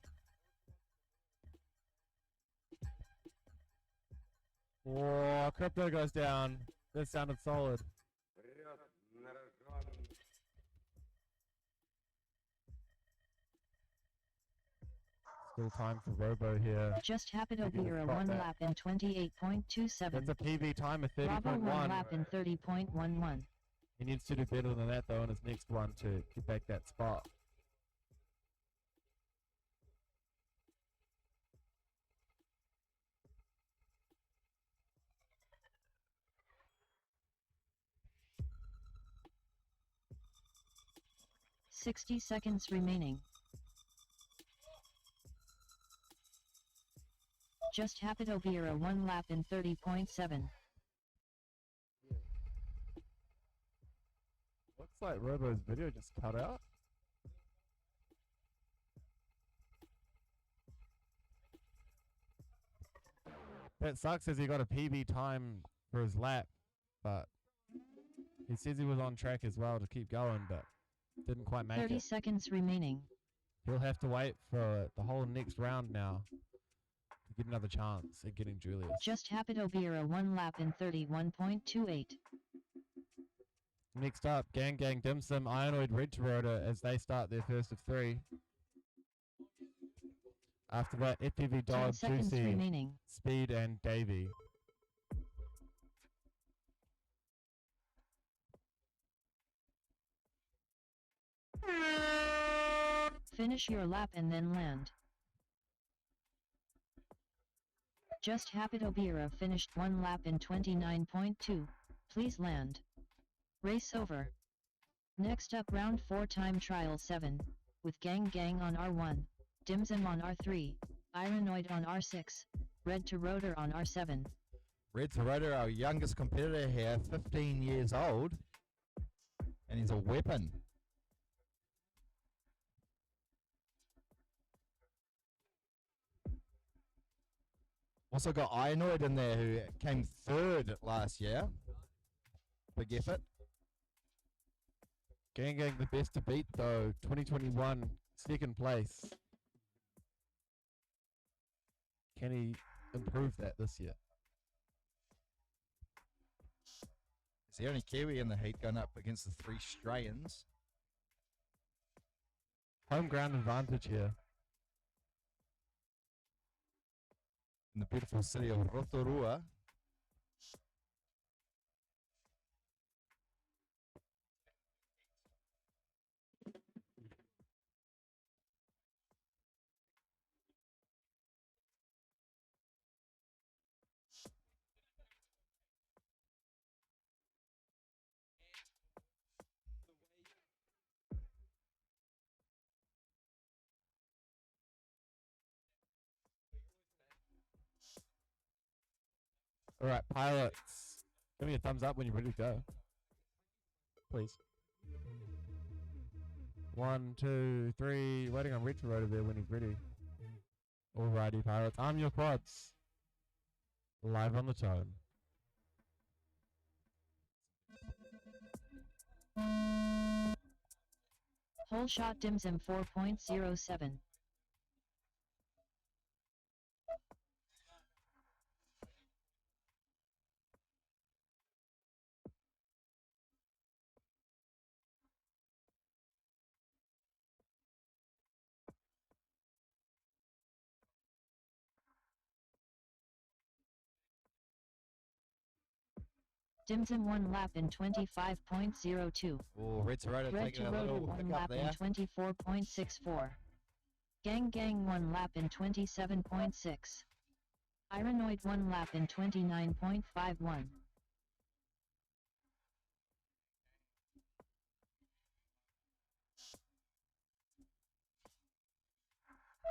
Oh, Crypto goes down. That sounded solid. Still time for Robo here. Just Happy If you can Obira spot 1 that. lap in 28.27. That's a PB time of Robo 1 30.1. lap in 30.11. He needs to do better than that though in his next one to get back that spot. $60 seconds remaining. Just Happy Obira 1 lap in 30.7. Looks like Robo's video just cut out. That sucks as he got a PB time for his lap, but he says he was on track as well to keep going, but didn't quite make 30 it. seconds remaining. He'll have to wait for the whole next round now to get another chance at getting Julius. Just Happy Obira 1 lap in 31.28. Next up, Gang Gang, Dim Sim, Ironoid, Red Rotor as they start their first of 3. After that, FPV 10 Dog, seconds Juicy, remaining. Speed, and Davey. Finish your lap and then land. Just Habitobira finished 1 lap in 29.2. Please land. Race over. Next up round 4 time trial 7, with Gang Gang on R1, Dimsum on R3, Ironoid on R6, Red to Rotor on R7. Red to Rotor, our youngest competitor here, 15 years old, and he's a weapon. Also got Ironoid in there, who came third last year. Big effort. Gang Gang the best to beat though, 2021, second place. Can he improve that this year? He's the only Kiwi in the heat going up against the 3 Australians. Home ground advantage here. In the beautiful city of Rotorua. Alright, pilots. Give me a thumbs up when you're ready to go. Please. 1, 2, 3. Waiting on Retro Rotor there when he's ready. Alrighty, pilots. Arm your quads. Live on the tone. Whole shot Dimsum 4.07. Dimsum 1 lap in 25.02. Oh, Red to Rotor Red taking to a Rotor little 1 hiccup lap there. in 24.64. Gang Gang 1 lap in 27.6. Ironoid 1 lap in 29.51.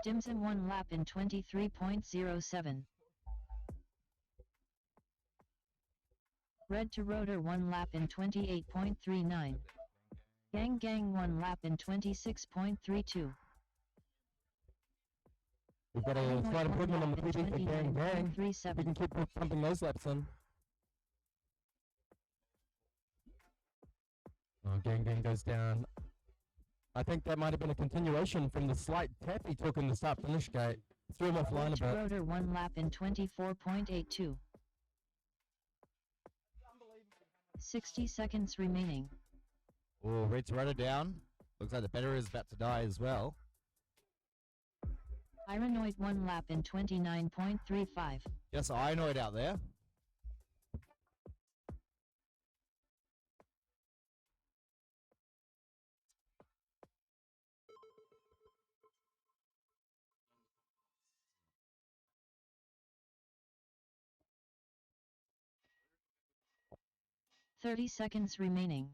Dimsum 1 lap in 23.07. Red to Rotor 1 lap in 28.39. Gang Gang 1 lap in 26.32. We've got a slight improvement on the PB for Gang Gang. We 29.37. can keep pumping those laps in. Oh, Gang Gang goes down. I think that might have been a continuation from the slight tap he took in the start-finish gate. Threw him offline a Red to bit. Rotor 1 lap in 24.82. 60 seconds remaining. Oh, Red to Rotor down. Looks like the battery is about to die as well. Ironoid 1 lap in 29.35. Just Ironoid out there. Thirty seconds remaining.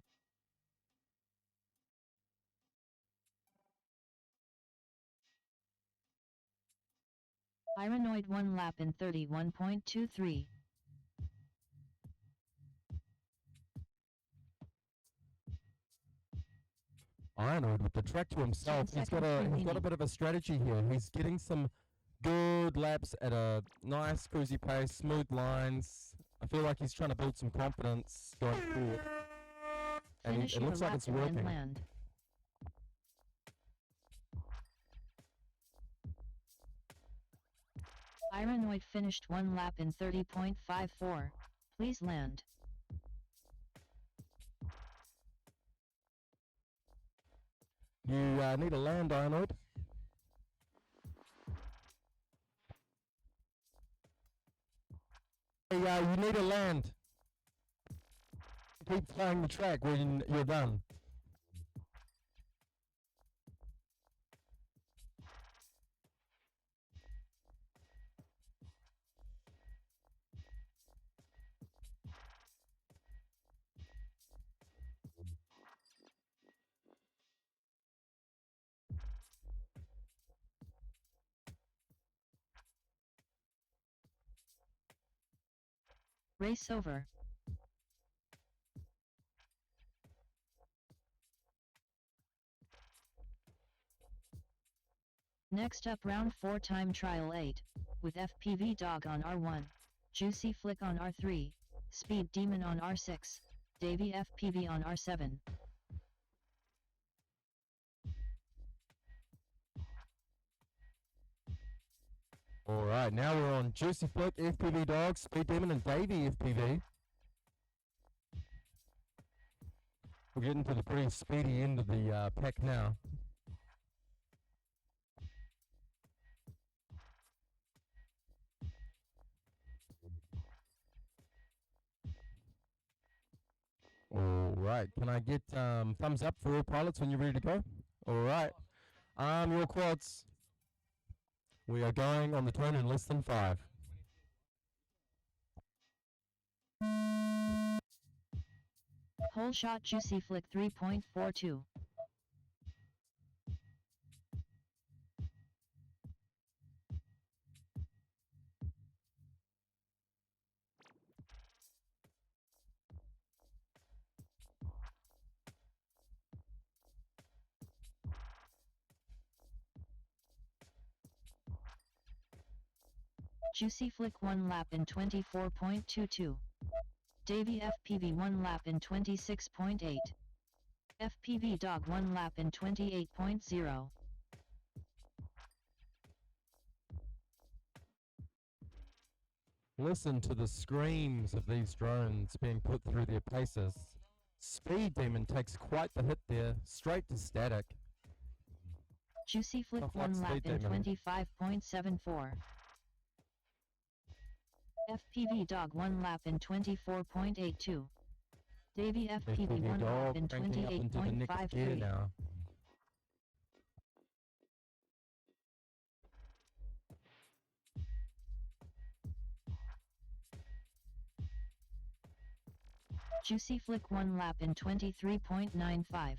Ironoid 1 lap in 31.23. Ironoid with the track to himself. 10 He's got seconds a remaining. bit of a strategy here. He's getting some good laps at a nice cruisy pace, smooth lines. I feel like he's trying to build some confidence going forward. And Finish it your looks like lap it's and then working. land. Ironoid finished 1 lap in 30.54. Please land. You need a land, Ironoid. Hey, you need a land. Keep flying the track when you're done. Race over. Next up round 4 time trial 8, with FPV Dog on R1, Juicy Flick on R3, Speed Demon on R6, Davey FPV on R7. Alright, now we're on Juicy Flick, FPV Dog, Speed Demon, and Davey FPV. We're getting to the pretty speedy end of the pack now. Alright, can I get thumbs up for all pilots when you're ready to go? Alright, arm your quads. We are going on the turn in less than 5. Whole shot Juicy Flick 3.42. Juicy Flick 1 lap in 24.22. Davey FPV 1 lap in 26.8. FPV Dog 1 lap in 28.0. Listen to the screams of these drones being put through their paces. Speed Demon takes quite the hit there, straight to static. Juicy Flick Tough luck, 1 lap Speed in Demon. 25.74. FPV Dog 1 lap in 24.82. Davey FPV 1 lap Dog in cranking up into the next gear 28.53. now. Juicy Flick 1 lap in 23.95.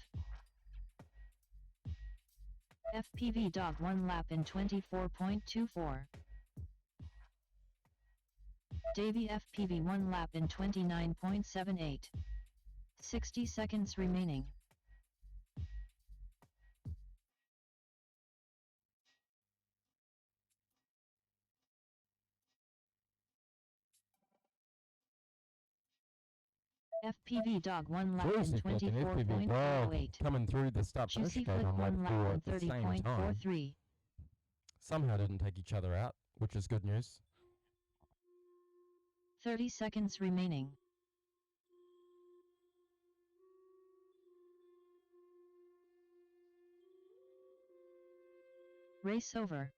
FPV Dog 1 lap in 24.24. Davey FPV 1 lap in 29.78. 60 seconds remaining. FPV Dog 1 lap in Juicy Flick and FPV Dog 24.08. coming through the start finish Juicy gate Flick on lap 1 lap 4 in at the same time. 30.43. Somehow didn't take each other out, which is good news. 30 seconds remaining. Race over.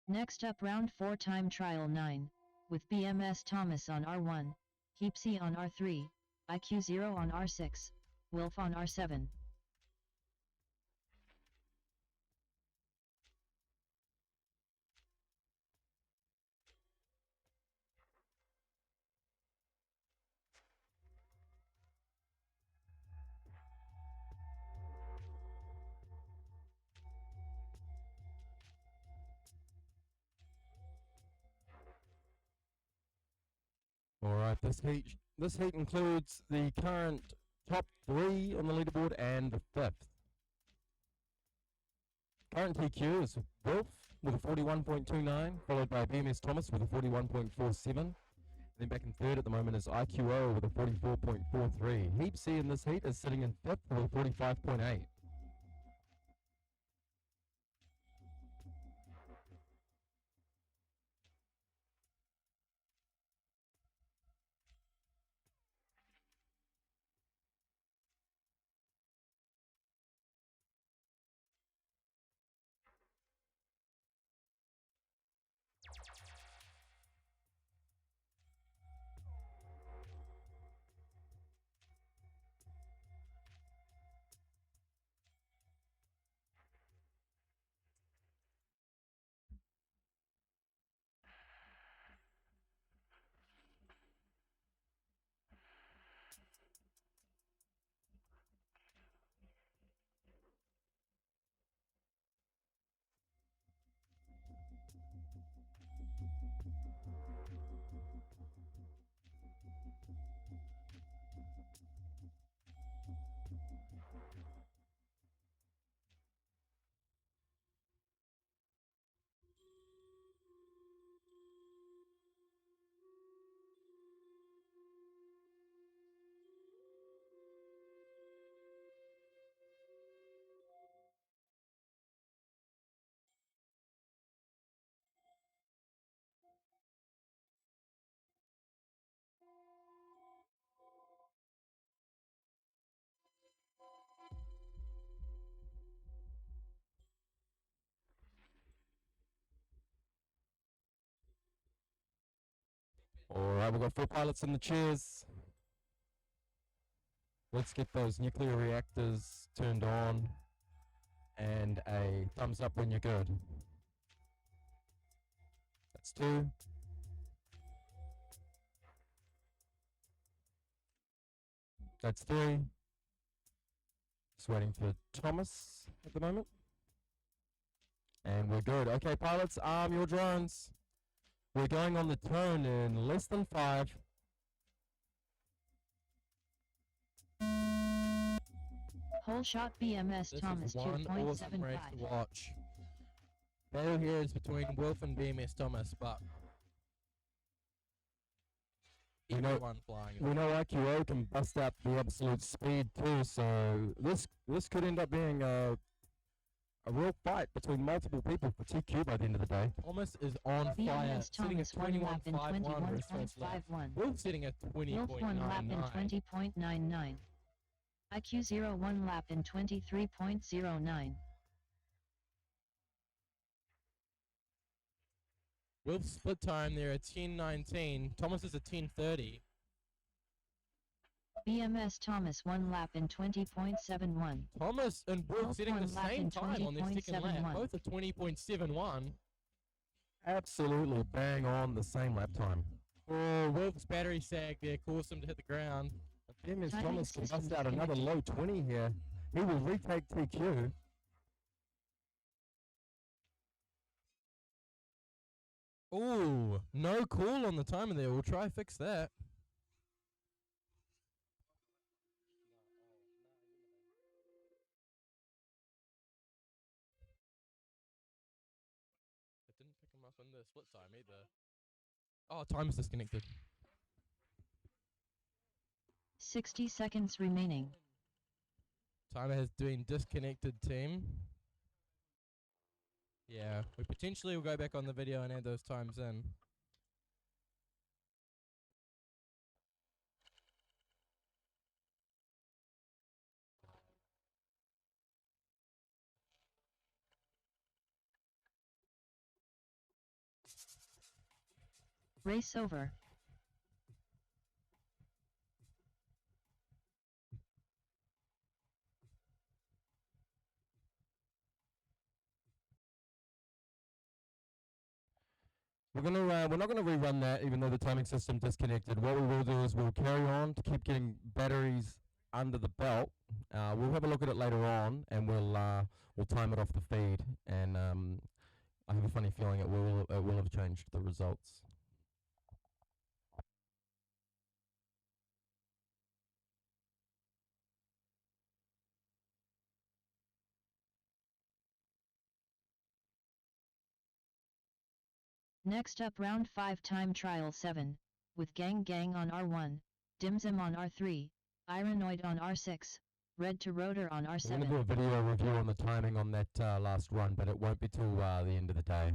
Next up round 4 time trial 9, with BMS Thomas on R1, Heapsy on R3, IQ0 on R6, Wilf on R7. Alright, this heat includes the current top 3 on the leaderboard and the 5th. Current TQ is Wolf with a 41.29, followed by BMS Thomas with a 41.47. Then back in third at the moment is IQO with a 44.43. Heapsy in this heat is sitting in 5th with a 45.8. right, we've got 4 pilots in the chairs. Let's get those nuclear reactors turned on. And a thumbs up when you're good. That's 2. That's 3. Just waiting for Thomas at the moment. And we're good. Okay, pilots, arm your drones. We're going on the turn in less than 5. Whole shot BMS This Thomas is one awesome race to 2.75. watch. Battle here is between Wolf and BMS Thomas, but We know- everyone flying. We know IQO can bust out the absolute speed too, so this could end up being a real fight between multiple people for TQ by the end of the day. Thomas is on fire, BMS sitting at Thomas 1 lap in 21.51 for his first lap. 21.51. Wolf sitting at Wolf 1 lap in 20.99. 20.99. IQ 0 1 lap in 23.09. Wolf split time there at 10.19. Thomas is at 10.30. BMS Thomas 1 lap in 20.71. Thomas and Wolf Wolf sitting the one lap same in time on their second lap, 20.71. both at 20.71. Absolutely bang on the same lap time. Oh, Wolf's battery sag there caused him to hit the ground. BMS Timing Thomas can system bust out another low 20 here. He will retake TQ. Ooh, no call on the timer there. We'll try fix that. It didn't pick him up in the split time either. Oh, time's disconnected. 60 seconds remaining. Timer has been disconnected, team. Yeah, we potentially will go back on the video and add those times in. Race over. We're not gonna rerun that, even though the timing system disconnected. What we will do is we'll carry on to keep getting batteries under the belt. We'll have a look at it later on, and we'll time it off the feed. And I have a funny feeling it will have changed the results. Next up round 5 time trial 7, with Gang Gang on R1, Dimsum on R3, Ironoid on R6, Red to Rotor on We're going to do R7. a video review on the timing on that last run, but it won't be till the end of the day.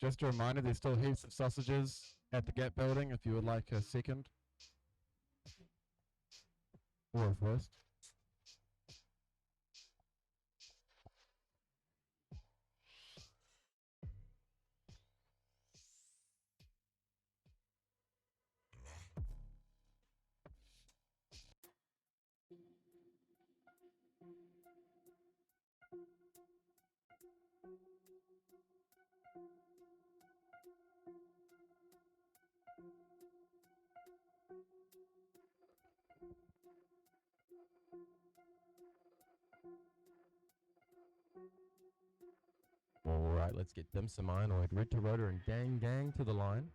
Just a reminder, there's still heaps of sausages at the Gap building if you would like a second. Or a first. All right, let's get Dim Sum Ironoid, Red to Rotor, and Gang to the line.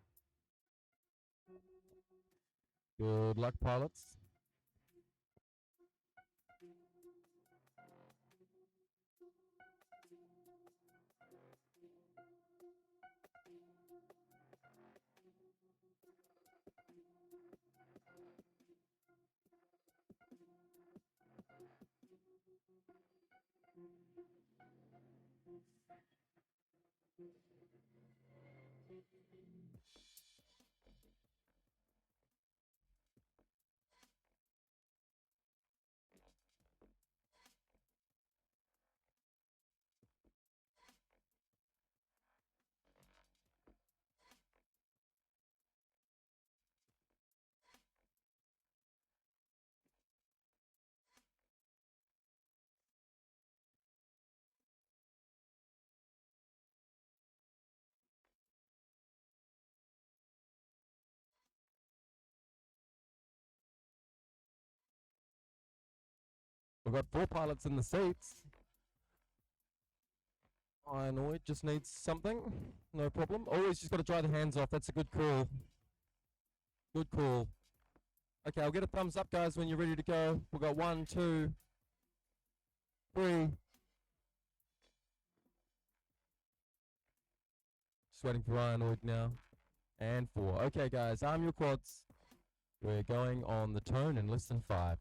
Good luck, pilots. We've got 4 pilots in the seats. Ironoid just needs something. No problem. Oh, he's just got to dry the hands off. That's a good call. Good call. Okay, I'll get a thumbs up, guys, when you're ready to go. We've got 1, 2, 3. Just waiting for Ironoid now. And 4. Okay, guys, arm your quads. We're going on the tone in less than 5.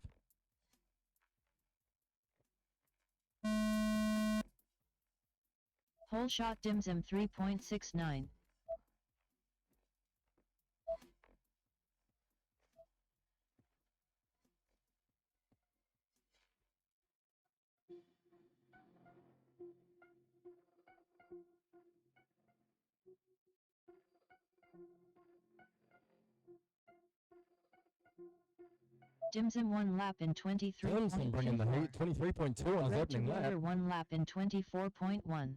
Whole shot DIMSM 3.69. DIMSM 1 lap in 23.24. Dimsum bringing the heat. 23.2 on his Red to opening lap. Rotor 1 lap in 24.1.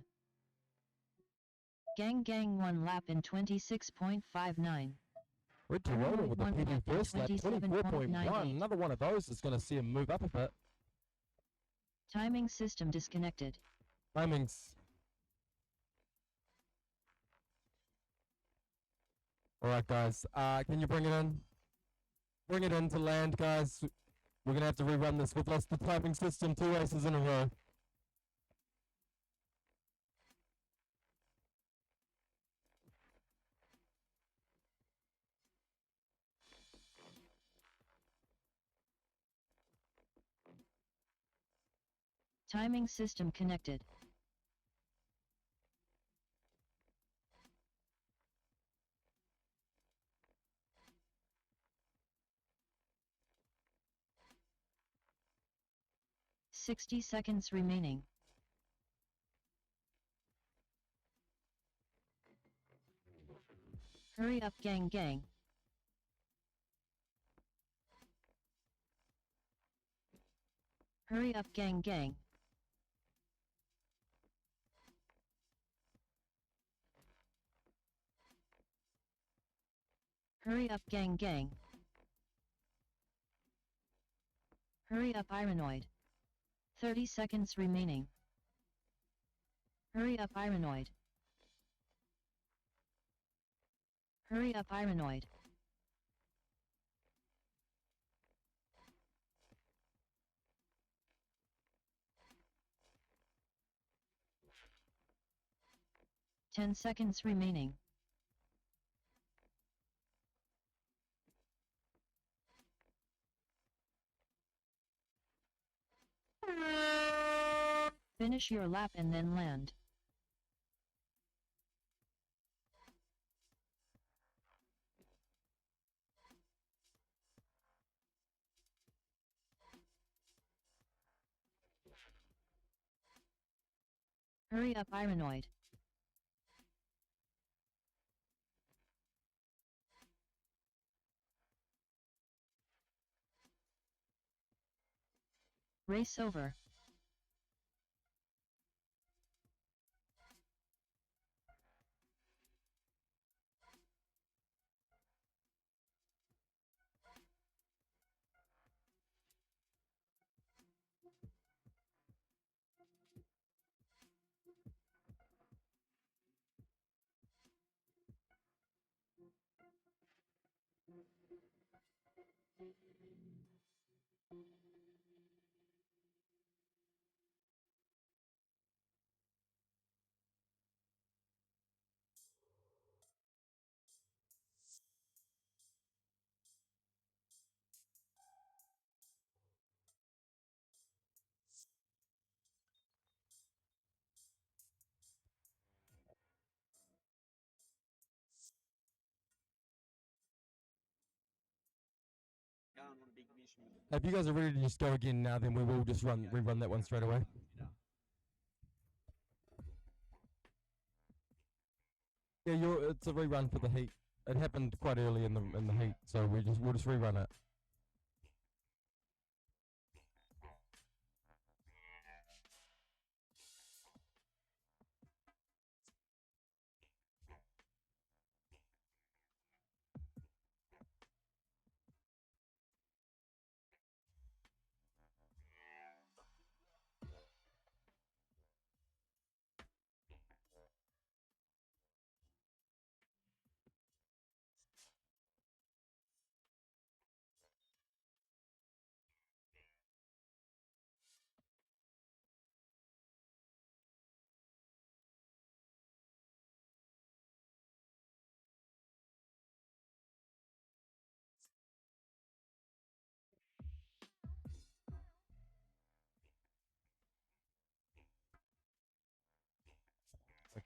Gang 1 lap in 26.59. Red to Rotor with the One PB lap in first lap, 24.1. 27.98. Another one of those is going to see him move up a bit. Timing system disconnected. Timings. All right, guys. Can you bring it in? Bring it in to land, guys. We're going to have to rerun this. We've lost the timing system 2 races in a row. Timing system connected. "60 seconds remaining. Hurry up, gang. Hurry up, gang. Hurry up, gang. Hurry up, Ironoid. 30 seconds remaining. Hurry up, Ironoid. Hurry up, Ironoid. Ten seconds remaining. Finish your lap and then land. Hurry up, Ironoid. Race over. If you guys are ready to just go again now, then we will just rerun that one straight away. Yeah, it's a rerun for the heat. It happened quite early in the heat, so we'll just rerun it.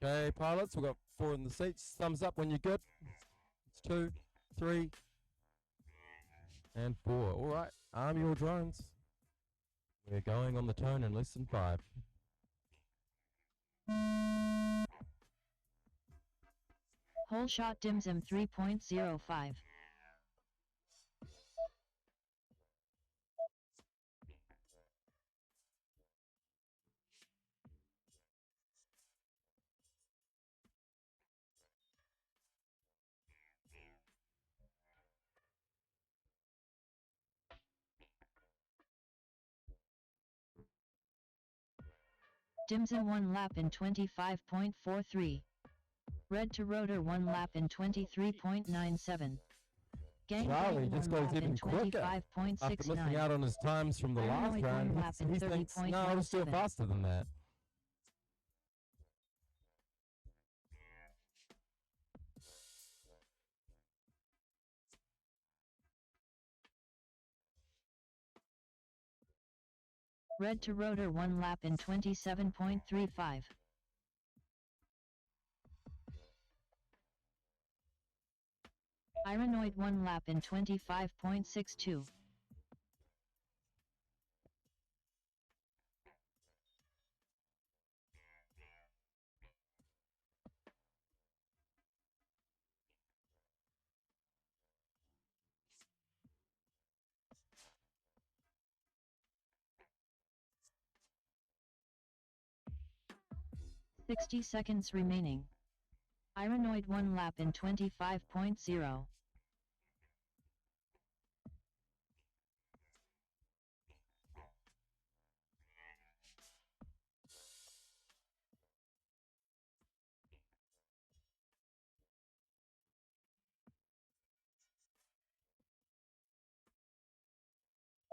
Okay, pilots, we've got 4 in the seats. Thumbs up when you're good. It's 2, 3, and 4. All right, arm your drones. We're going on the turn in less than 5. Whole shot DIMSM 3.05. DIMSM 1 lap in 25.43. Red to rotor 1 lap in 23.97. Charlie just goes even quicker after missing out on his times from the last round. He thinks, no, I'll just do it faster than that. Red to rotor 1 lap in 27.35. Ironoid 1 lap in 25.62. $60 seconds remaining. Ironoid 1 lap in 25.0.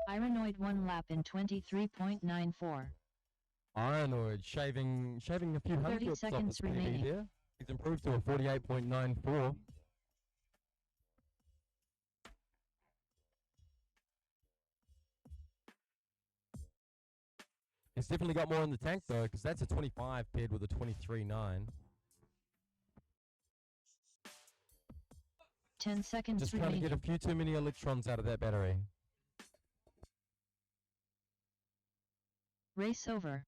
Ironoid 1 lap in 23.94. Ironoid shaving a few 30 hundredths off seconds his PB remaining. there. He's improved to a 48.94. He's definitely got more in the tank though, because that's a 25 paired with a 23.9. 10 seconds Just trying to remaining. get a few too many electrons out of that battery. Race over.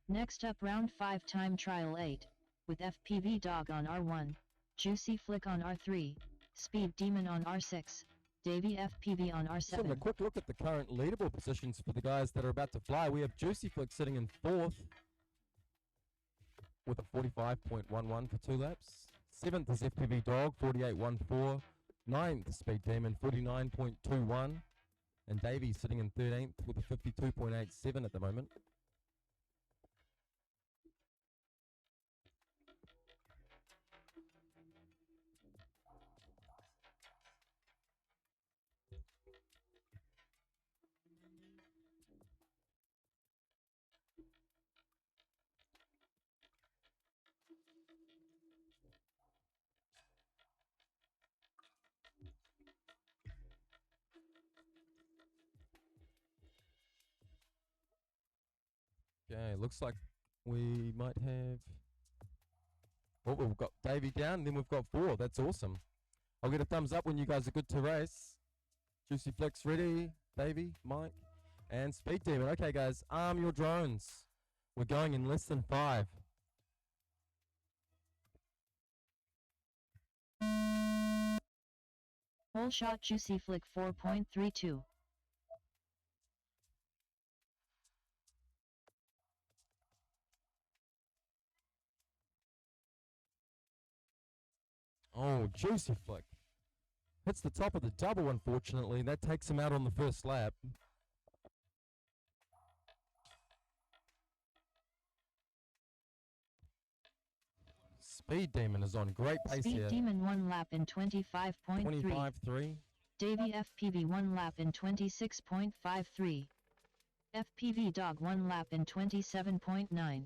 Next up round 5 time trial 8, with FPV Dog on R1, Juicy Flick on R3, Speed Demon on R6, Davey FPV on Just having a R7. quick look at the current leaderboard positions for the guys that are about to fly. We have Juicy Flick sitting in 4th with a 45.11 for 2 laps. 7th is FPV Dog, 48.14. 9th, Speed Demon, 49.21. And Davey sitting in 13th with a 52.87 at the moment. Okay, looks like we might have... Oh, we've got Davey down, then we've got 4. That's awesome. I'll get a thumbs up when you guys are good to race. Juicy Flicks ready. Davey, Mike, and Speed Demon. Okay, guys, arm your drones. We're going in less than 5. Whole shot Juicy Flick 4.32. Oh, Juicy Flick. Hits the top of the double, unfortunately. That takes him out on the first lap. Speed Demon is on great pace Speed here. Demon 1 lap in 25.3. 25.3. Davey FPV 1 lap in 26.53. FPV Dog 1 lap in 27.9.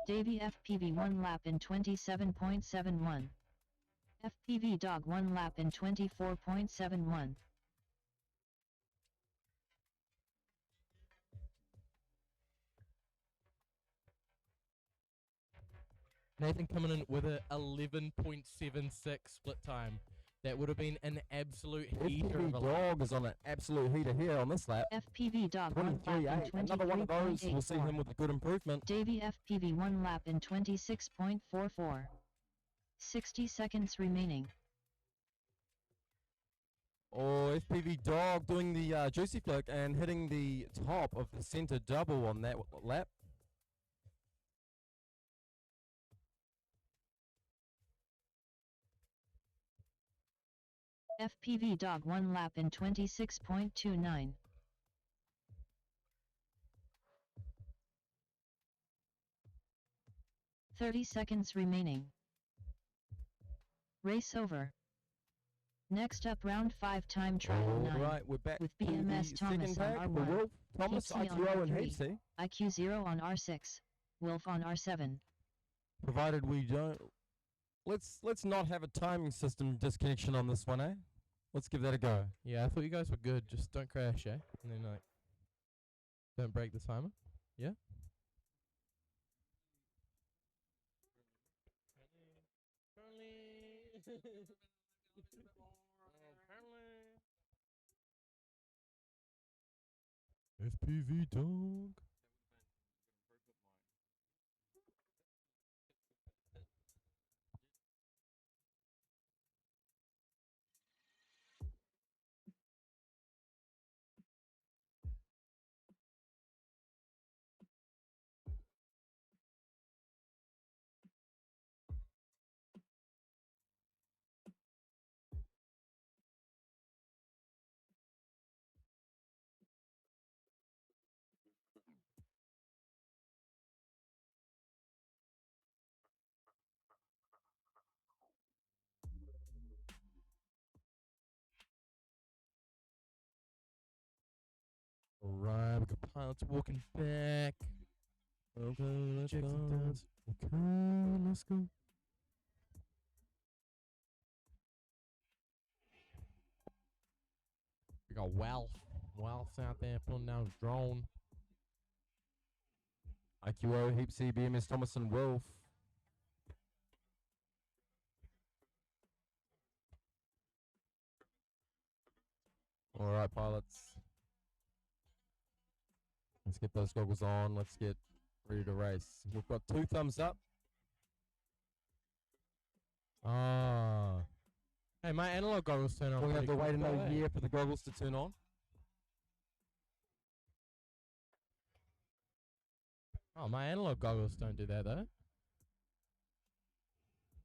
Davey FPV 1 lap in 27.71. FPV Dog 1 lap in 24.71. Nathan coming in with a 11.76 split time. That would have been an absolute heater FPV of a lap. Dog is on an absolute heater here on this lap. FPV Dog 1 lap in 23.8. Another one of those. We'll see him 23.84. with a good improvement. Davey FPV 1 lap in 26.44. 60 seconds remaining. Or FPV Dog doing the Juicy Flick and hitting the top of the center double on that lap. FPV Dog 1 lap in 26.29. "30 seconds remaining. Race over. Next up round 5 time trial 9. Alright, we're back with to BMS the Thomas second on pack for R1, Wolf, Thomas, Heapsy on ITO, and R3, Heapsy. IQ0 on R6, Wolf on R7. Provided we don't... Let's not have a timing system disconnection on this one, eh? Let's give that a go. Yeah, I thought you guys were good. Just don't crash, eh? And then, like, don't break the timer. Yeah? FPV Dog. Alright, we got pilots walking back. Okay, let's Checks and go. downs. Okay, let's go. We got Wealth's out there pulling down his drone. IQO, Heapsy, BMS Thomas and Wolf. All right, pilots. Let's get those goggles on. Let's get ready to race. We've got 2 thumbs up. Ah. Hey, my analog goggles turn on. We'll have pretty to wait quick, another eh? year for the goggles to turn on. Oh, my analog goggles don't do that though.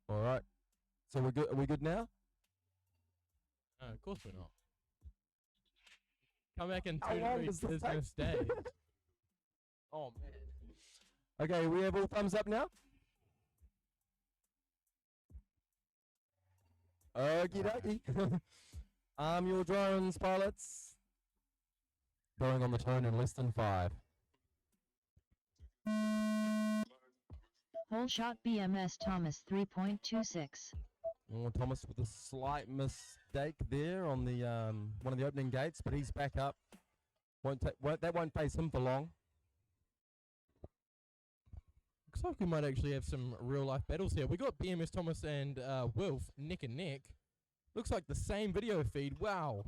All right. So we're good. Are we good now? No, of course we're not. Come back in How 2 long to does 3 this business days. Oh man. Okay, we have all thumbs up now. Okie dokie. Your drones, pilots. Going on the turn in less than 5. Whole shot BMS Thomas 3.26. Oh, Thomas with a slight mistake there on the one of the opening gates, but he's back up. That won't phase him for long. Looks like we might actually have some real life battles here. We got BMS Thomas and Wolf neck and neck. Looks like the same video feed. Wow.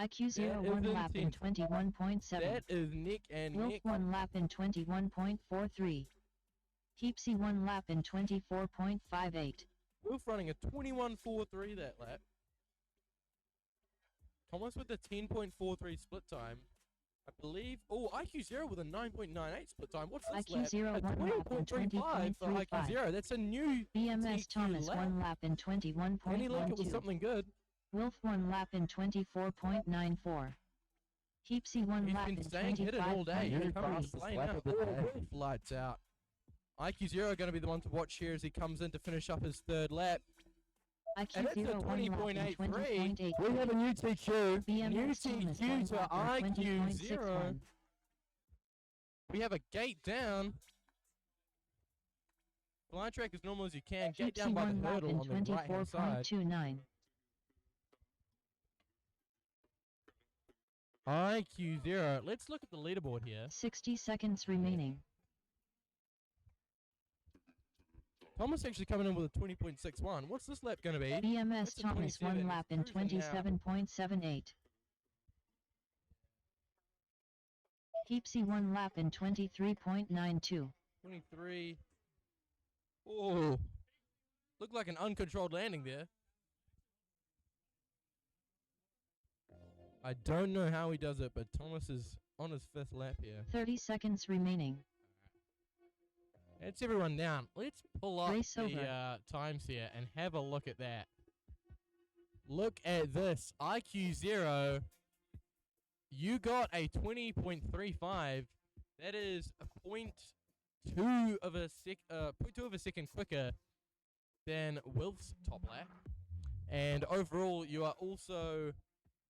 IQ 0 is 1 lap in intense. 21.7. That is neck and Wolf neck. 1 lap in 21.43. Heapsy 1 lap in 24.58. Wolf running a 21.43 that lap. Thomas with a 10.43 split time. I believe. Oh, IQ 0 with a 9.98 split time. What's this IQ lap? 0 A 1 lap in 20.35 for IQ 20.35. 0. That's a new BMS TQ Thomas lap. 1 lap in Any luck it was 21.12. something good. Wolf 1 lap in 24.94. Heapsy 1 He's lap been in staying hidden all day. He's 25.85. coming fastest flying lap out. of the day. Wolf lights out. IQ 0 going to be the one to watch here as he comes in to finish up his 3rd lap. And IQ it's a 0 1 lap in 20.83. 20.8. We have a new TQ. BMS Thomas TQ 1 to lap in IQ 0. 20.61. We have a gate down. Blind track as normal as you can. Gate Heapsy down by 1 the lap hurdle in on the right hand side. 24.29. IQ 0. Let's look at the leaderboard here. 60 seconds remaining. Thomas actually coming in with a 20.61. What's this lap going to be? BMS That's a Thomas 1 27. lap in He's cruising now. 27.78. Heapsy 1 lap in 23.92. 23. Oh. Looked like an uncontrolled landing there. I don't know how he does it, but Thomas is on his 5th lap here. 30 seconds remaining. It's everyone down. Let's pull up Race the over. times here and have a look at that. Look at this. IQ 0. You got a 20.35. That is a 0.2 of a second quicker than Wilf's top lap. And overall, you are also,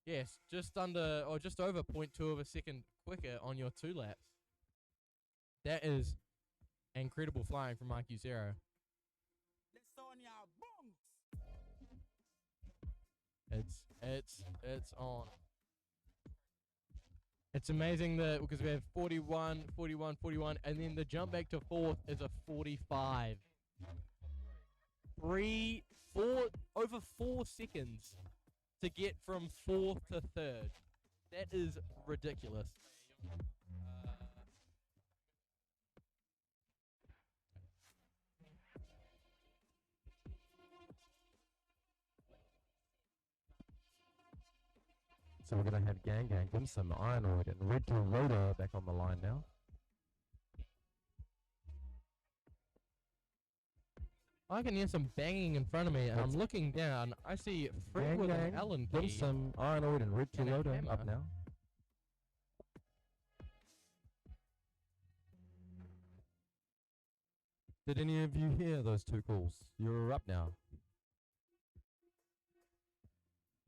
yes, just under or just over 0.2 of a second quicker on your 2 laps. That is incredible flying from IQ 0. It's on. It's amazing that because we have 41, 41, 41, and then the jump back to 4th is a 45. Over 4 seconds to get from 4th to 3rd. That is ridiculous. So we're going to have Gang Gang, Dimsum, Ironoid, and Red to Rotor back on the line now. I can hear some banging in front of me, and That's I'm looking down. I see Fred Gang with Gang, an Allen key. Dimsum, Ironoid, and Red to and a Rotor hammer. up now. Did any of you hear those 2 calls? You're up now.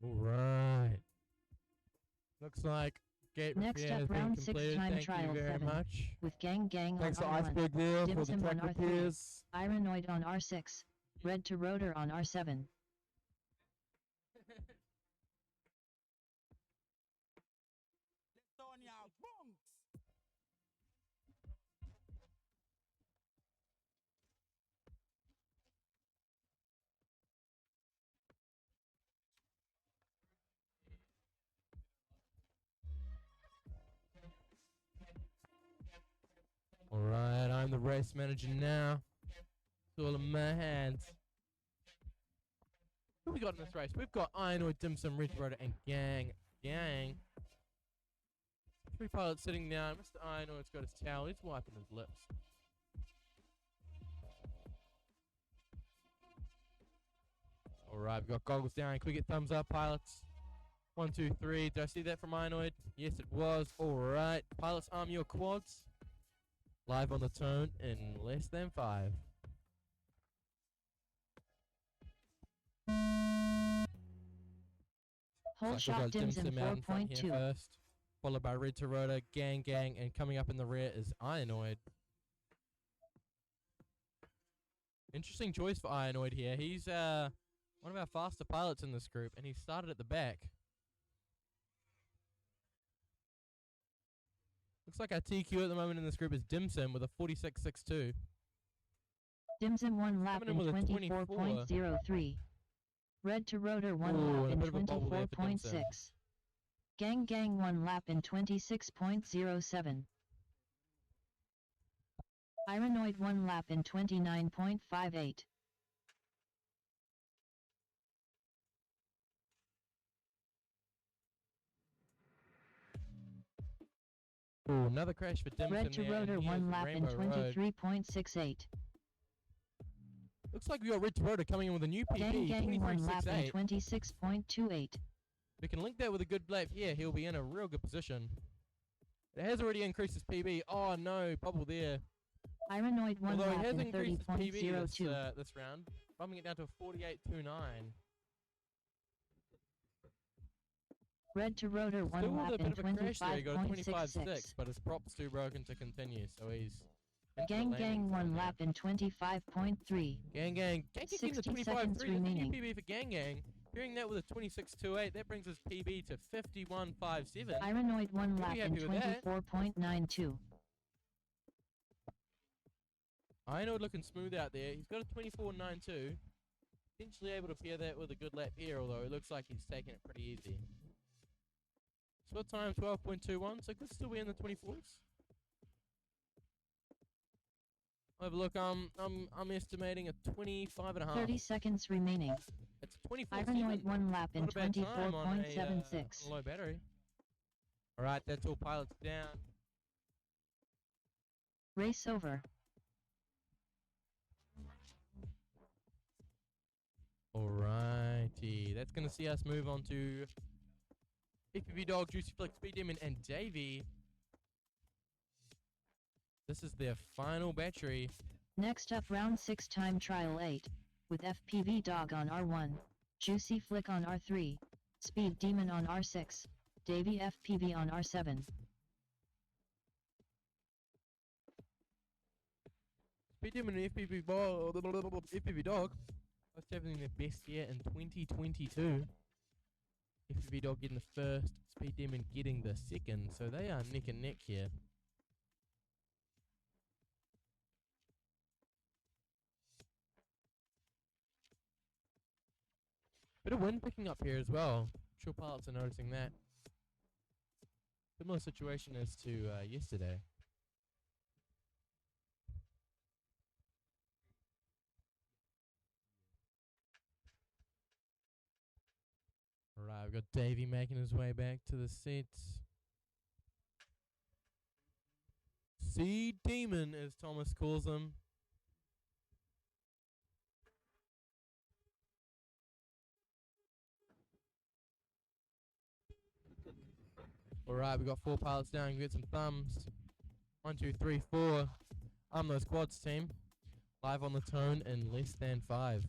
All right. Looks like gate Next repair up, has been round 6 completed. time Thank trial you very 7. much. With Gang Gang Thanks to on R1. Iceberg there for the Dimsum track on R3. repairs. Ironoid on R6. Red to Rotor on R7. the race manager now. It's all in my hands. Who we got in this race? We've got Ironoid, Dim Sum, Red Rotor, and Gang. 3 pilots sitting down. Mr. Ironoid's got his towel. He's wiping his lips. Alright, we've got goggles down. Can we get thumbs up, pilots? 1, 2, 3. Did I see that from Ironoid? Yes, it was. Alright. Pilots, arm your quads. Live on the tone in less than 5. Whole Looks like shot we've got Dim Sim out in front here 4.2. first, followed by Red Toyota, Gang, and coming up in the rear is Ironoid. Interesting choice for Ironoid here. He's one of our faster pilots in this group, and he started at the back. Looks like our TQ at the moment in this group is Dim Sim with a 46.62. Dim Sim 1 lap Coming in in with a 24.03. Red to Rotor 1 Ooh, lap and a in bit of a bubble there for Dim Sim. 24.6. Gang 1 lap in 26.07. Ironoid 1 lap in 29.58. Ooh, another crash for Dim Red Sim to there, and Rotor he 1 is lap in Rainbow Road. 23.68. Looks like we got Red to Rotor coming in with a new PB, Gang 1 lap in 23.68. 26.28. We can link that with a good lap here. He'll be in a real good position. It has already increased his PB. Oh no, bubble there. Ironoid 1 Although he lap has in increased his PB 30.02. this round, bumping it down to 48.29. Red to Rotor 1 Still lap with a in bit of a crash there. He got a 25.6, 25.66. but his prop's too broken to continue, so he's into the Gang landing 1 zone lap now. in 25.3. Gang getting the 60 25.3. seconds That's a new remaining. PB for Gang. Hearing that with a 26.28, that brings his PB to 51.57. Ironoid 1 lap Pretty in happy with that. 24.92. Ironoid looking smooth out there. He's got a 24.92. Potentially able to pair that with a good lap here, although it looks like he's taking it pretty easy. Split time 12.21, so could still be in the 24s. I'll have a look. I'm estimating a 25.5. 30 seconds remaining. It's a 24. Ironoid 1 lap in Not a bad time on a 24.76. low battery. All right, that's all pilots down. Race over. Alrighty, that's gonna see us move on to FPV Dog, Juicy Flick, Speed Demon, and Davey. This is their final battery. Next up round 6 time trial 8. With FPV Dog on R1. Juicy Flick on R3. Speed Demon on R6. Davey FPV on R7. Speed Demon and FPV Dog both having their best year in 2022. FPV Dog getting the first, Speed Demon getting the second, so they are neck and neck here. Bit of wind picking up here as well. I'm sure pilots are noticing that. Similar situation as to yesterday. Alright, we've got Davey making his way back to the seats. Seed Demon, as Thomas calls him. Alright, we got 4 pilots down. Get some thumbs. 1, 2, 3, 4. I'm those quads team. Live on the tone in less than 5.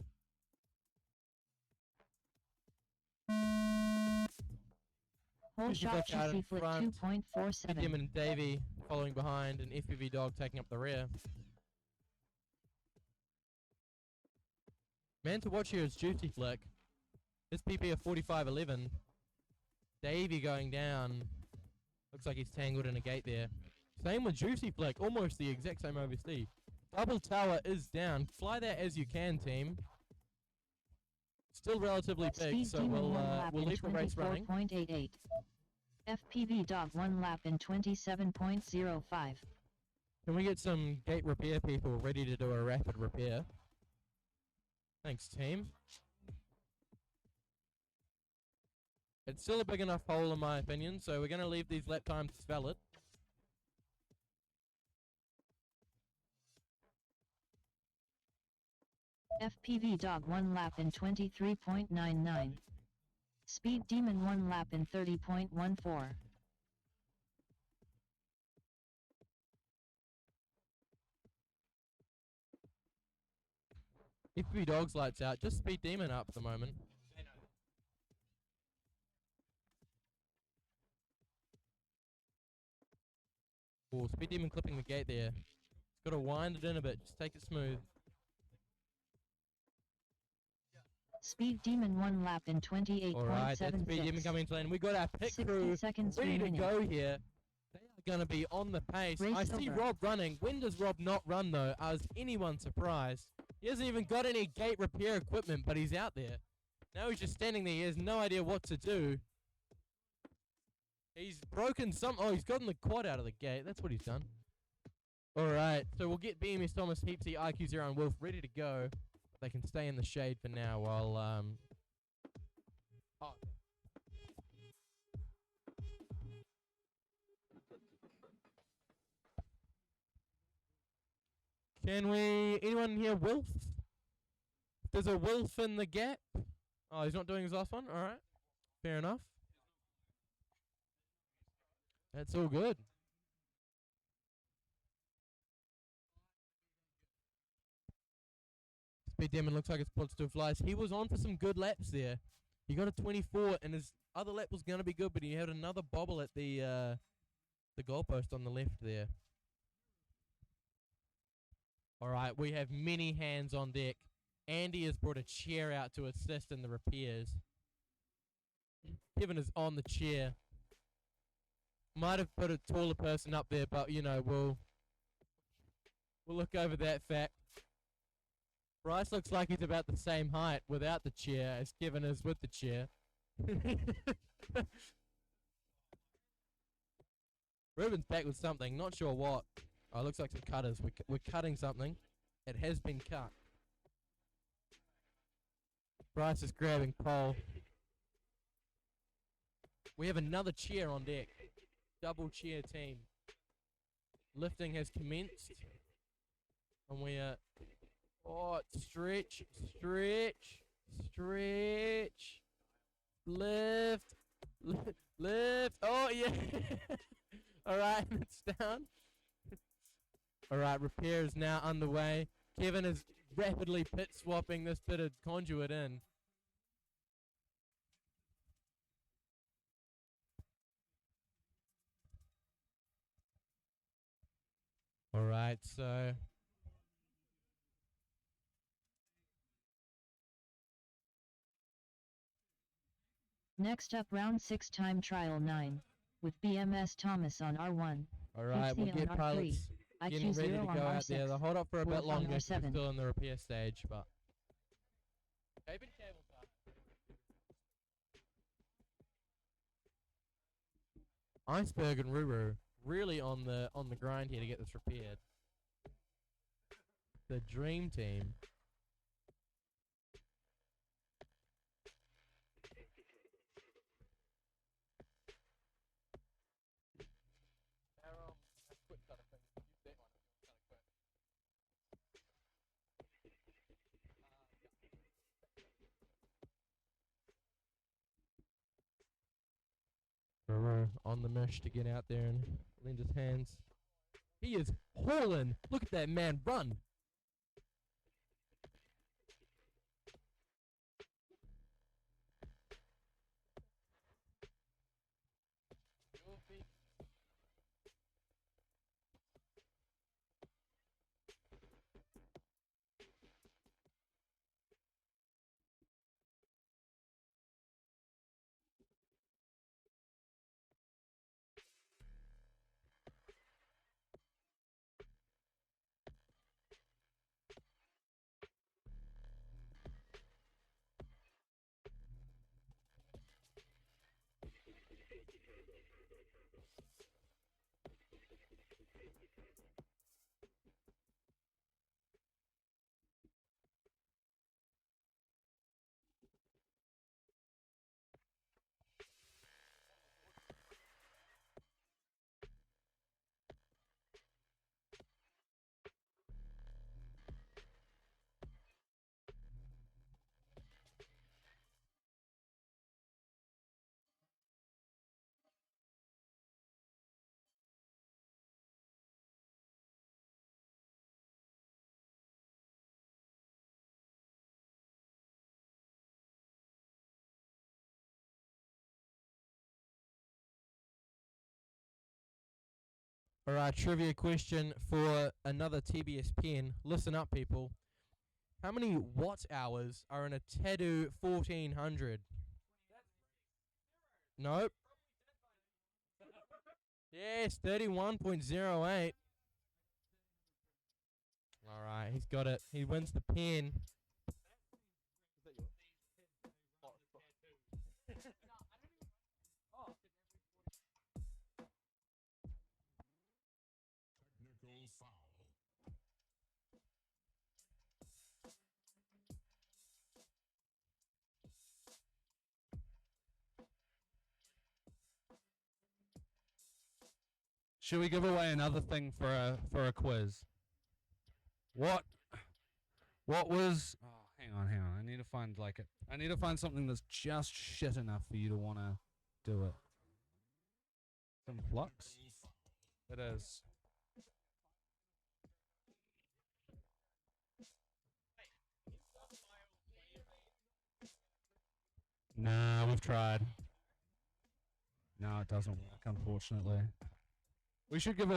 Whole Juicy shot Flick out Juicy in Flick front. 2.47. Demon and Davey following behind, and FPV Dog taking up the rear. Man to watch here is Juicy Flick. His PP of 45.11. Davey going down. Looks like he's tangled in a gate there. Same with Juicy Flick, almost the exact same OVC. Double tower is down. Fly that as you can, team. Still relatively big, Speed so Demon 1 we'll lap in leave the race running. 24.88. FPV Dog 1 lap in 27.05. Can we get some gate repair people ready to do a rapid repair? Thanks, team. It's still a big enough hole in my opinion, so we're going to leave these lap times valid. FPV Dog 1 lap in 23.99. Speed Demon 1 lap in 30.14. FPV Dog's lights out, just Speed Demon up at the moment. Oh, Speed Demon clipping the gate there. It's got to wind it in a bit, just take it smooth. Speed Demon 1 lap in 28.76. Alright, that's Speed Demon coming into lane. We got our pit 60 crew seconds ready to remaining. go here. They are going to be on the pace. Race I see over. Rob running. When does Rob not run though? Is anyone surprised? He hasn't even got any gate repair equipment, but he's out there. Now he's just standing there. He has no idea what to do. He's broken some. Oh, he's gotten the quad out of the gate. That's what he's done. Alright, so we'll get BMS Thomas, Heapsy, IQ0, and Wolf ready to go. They can stay in the shade for now while oh. Can we... Anyone here Wolf? There's a Wolf in the gap. Oh, he's not doing his last one? Alright. Fair enough. That's all good. Speed Demon looks like it's positive flies. He was on for some good laps there. He got a 24 and his other lap was going to be good, but he had another bobble at the goalpost on the left there. Alright, we have many hands on deck. Andy has brought a chair out to assist in the repairs. Kevin is on the chair. Might have put a taller person up there, but you know, we'll look over that fact. Bryce looks like he's about the same height without the chair as Kevin is with the chair. Ruben's back with something, not sure what. Oh, it looks like some cutters. We're cutting something. It has been cut. Bryce is grabbing pole. We have another chair on deck. Double chair team. Lifting has commenced. And we are... Oh, stretch, stretch, stretch. Lift, lift. Oh, yeah. Alright, it's down. Alright, repair is now underway. Kevin is rapidly pit swapping this bit of conduit in. Alright, so... Next up round 6 time trial 9. With BMS Thomas on R1. Alright, we'll HC get on R3, pilots getting ready to IQ0 on go out R6, there. They'll hold up for a bit Wolf on longer 'cause we're R7. still in the repair stage, but... Cable car. Iceberg and Ruru really on the grind here to get this repaired. The dream team. On the mesh to get out there and lend his hands. He is hauling. Look at that man run. All right, trivia question for another TBS pen. Listen up, people. How many watt hours are in a Tattoo 1400? Nope. Yes, 31.08. All right, he's got it. He wins the pen. Should we give away another thing for a quiz? What was? Oh, hang on. I need to find I need to find something that's just shit enough for you to want to do it. Some flux. It is. Nah, we've tried. No, it doesn't work, unfortunately. We should give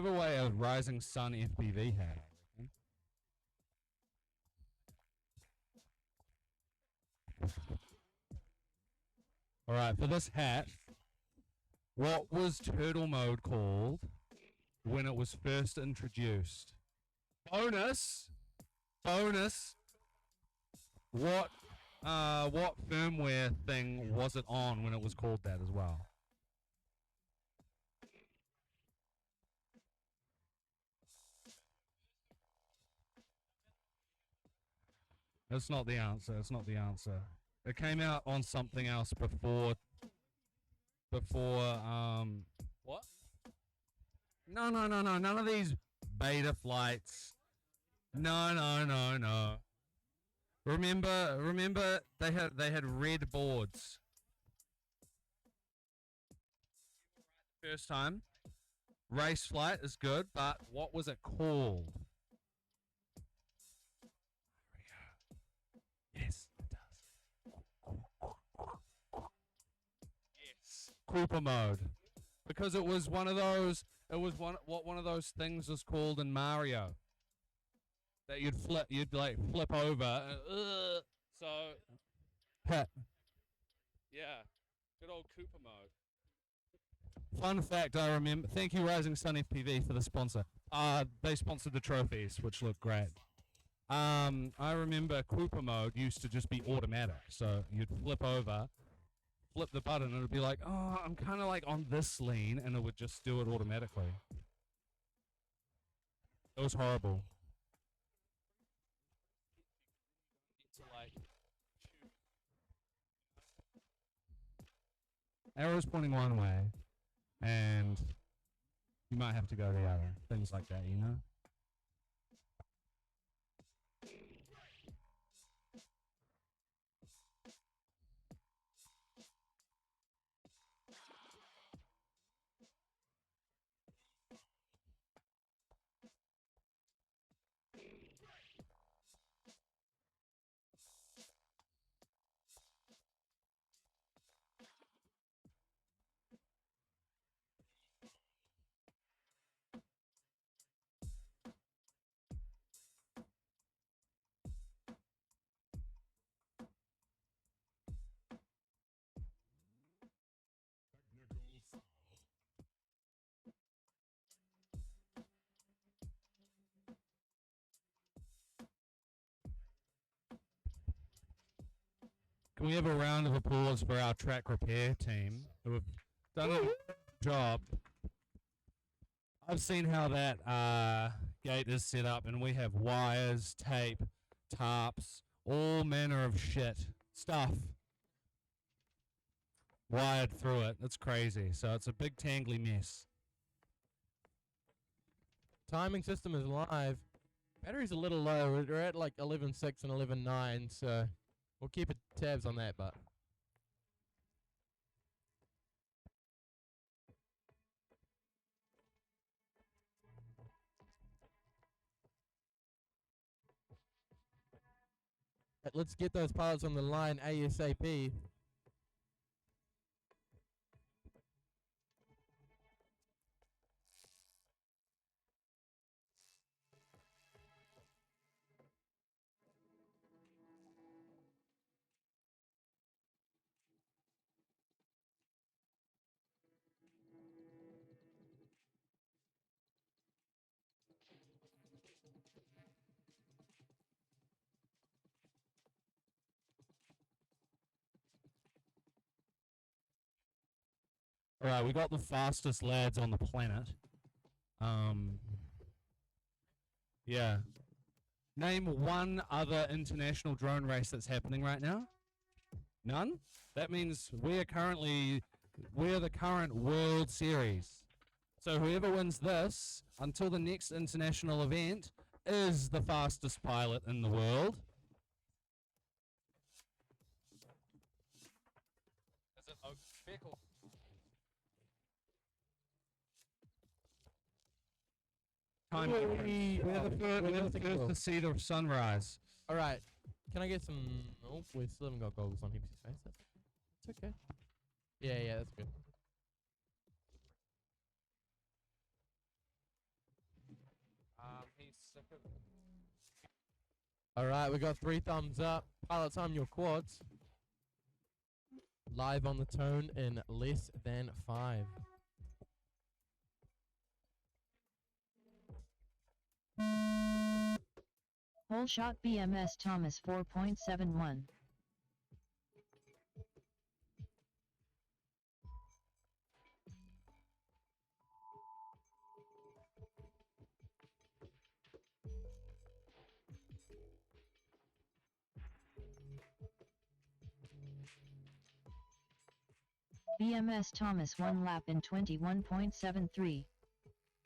away a Rising Sun FPV hat. I reckon. All right, for this hat, what was turtle mode called when it was first introduced? Bonus. What firmware thing was it on when it was called that as well? That's not the answer. It's not the answer. It came out on something else before what? No. None of these beta flights. No. Remember they had red boards. First time. Race flight is good, but what was it called? Yes, it does. Yes. Cooper mode. Because it was one of those one of those things was called in Mario. That you'd flip over so yeah. Good old Cooper mode. Fun fact I remember, thank you Rising Sun FPV for the sponsor. They sponsored the trophies, which look great. I remember Cooper mode used to just be automatic. So you'd flip over, flip the button, and it would be like, oh, I'm kind of like on this lean, and it would just do it automatically. It was horrible. Arrow's pointing one way, and you might have to go the other. Things like that, you know? Can we have a round of applause for our track repair team who have done a good job? I've seen how that gate is set up, and we have wires, tape, tarps, all manner of stuff wired through it. It's crazy. So it's a big tangly mess. Timing system is live. Battery's a little low. We're at like 11.6 and 11.9, so we'll keep tabs on that, but let's get those pilots on the line ASAP. All right, we got the fastest lads on the planet. Yeah. Name one other international drone race that's happening right now. None? That means we're the current World Series. So whoever wins this until the next international event is the fastest pilot in the world. Is it Fickle? Time. We're the first to see the sunrise. All right. Can I get some? Oh, we still haven't got goggles on Hipsy's face. It's okay. Yeah, that's good. He's sick of All right, we got 3 thumbs up. Pilots on your quads. Live on the tone in less than 5. Whole shot BMS Thomas 4.71. BMS Thomas 1 lap in 21.73.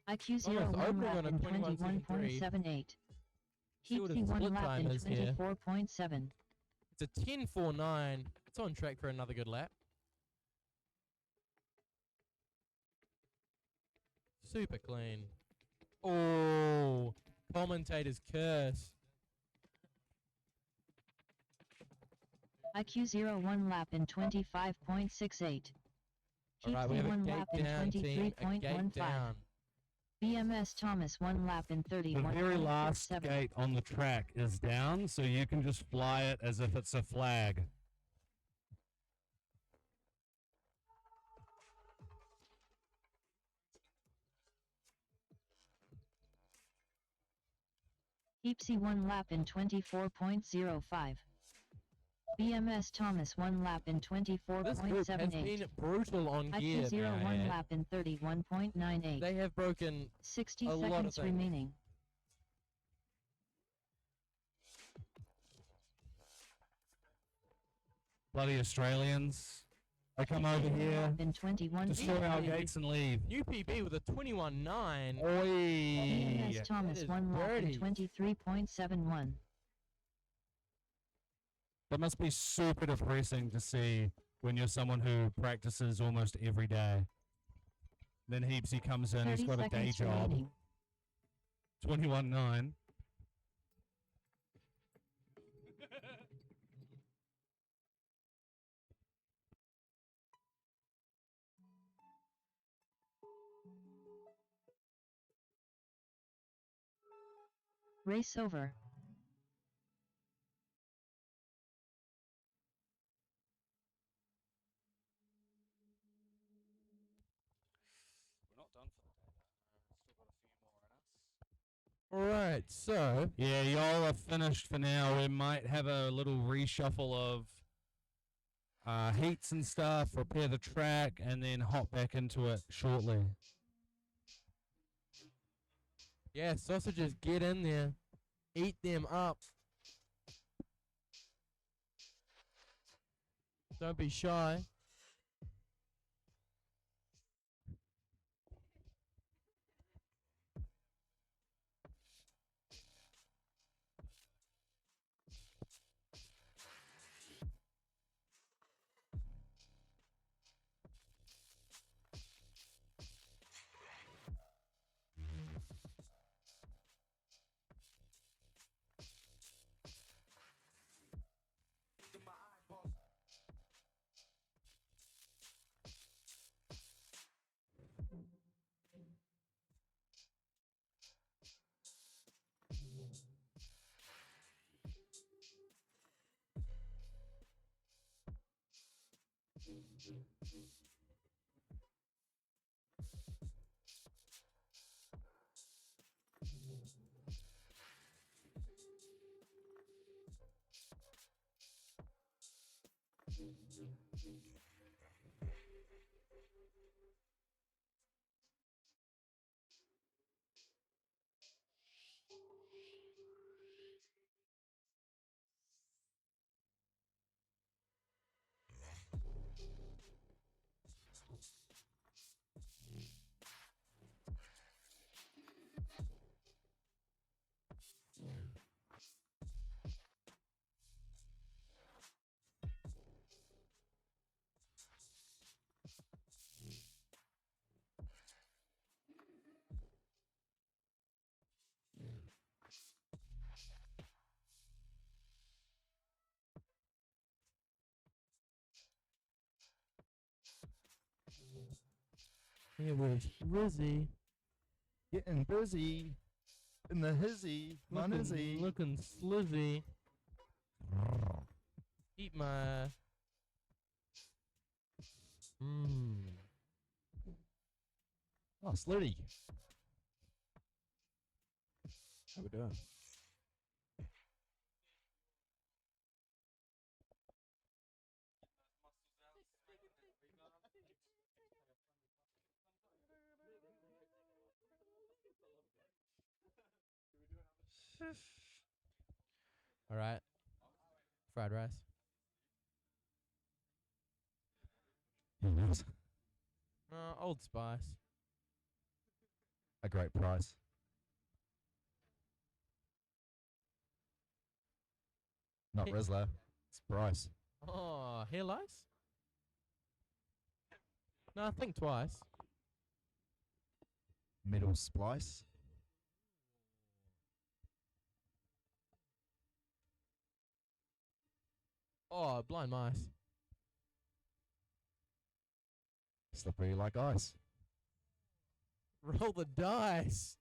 IQ 0 1 lap in 21.78. Heapsy 1 lap in 24.7. It's a 10.49. It's on track for another good lap. Super clean. Oh, commentator's curse. IQ 0 1 lap in 25.68. Alright, we Heapsy have a 1 gate lap in down, team. A gate 23.15. down. BMS Thomas 1 lap in The very last 31.67. gate on the track is down, so you can just fly it as if it's a flag. Heapsy 1 lap in 24.05. BMS Thomas 1 lap in This group has 24.78. been brutal on gear. IQ 0 may I 1 add. lap in 31.98. They have broken 60 a lot of seconds things. remaining. Bloody Australians. They come over here, In 21. destroy our gates and leave. UPB with a 21.9. Oi! BMS Thomas is 1 lap in dirty. 23.71. That must be super depressing to see when you're someone who practices almost every day. Then Heapsy comes in, he's 30 got a day seconds job. remaining. 21.9. Race over. We're not done for the day. Still got a few more in us. Alright, so Yeah, y'all are finished for now. We might have a little reshuffle of heats and stuff, repair the track, and then hop back into it shortly. yeah, sausages, get in there. Eat them up. Don't be shy. Here with Rizzy. Getting busy in the hizzy, my nizzy. Looking slizzy. Eat my. Oh, Slitty. How we doing? All right. Fried rice. Yeah, nice. Old Spice. A great price. Not Hey. Rizzler. It's price. Oh, hair lice? No, think twice. Metal splice. Oh, blind mice. Slippery like ice. Roll the dice.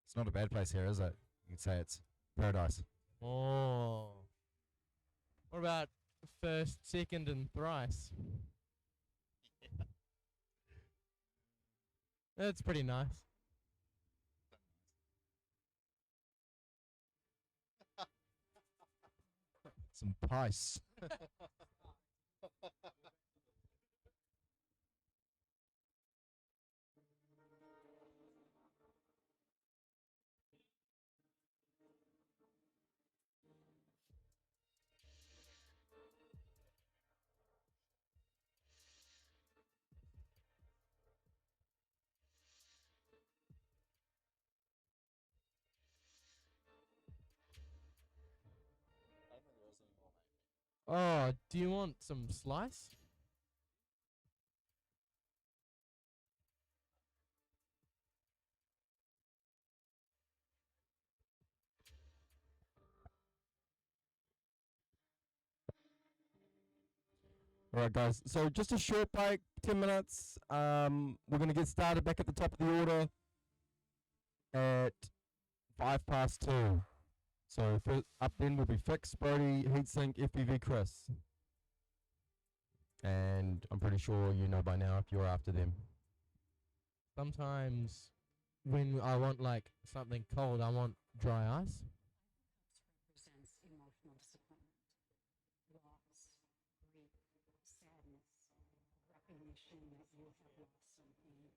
It's not a bad place here, is it? You can say it's paradise. Oh. What about first, second, and thrice? That's pretty nice. Some pice. Oh, do you want some slice? All right, guys. So just a short break, 10 minutes. We're going to get started back at the top of the order at 2:05. So up then will be Fix, Brody, Heatsink, FPV, Chris. And I'm pretty sure you know by now if you're after them. Sometimes when I want like something cold, I want dry ice. Represents emotional disappointment, loss, grief, sadness, recognition that you have lost something.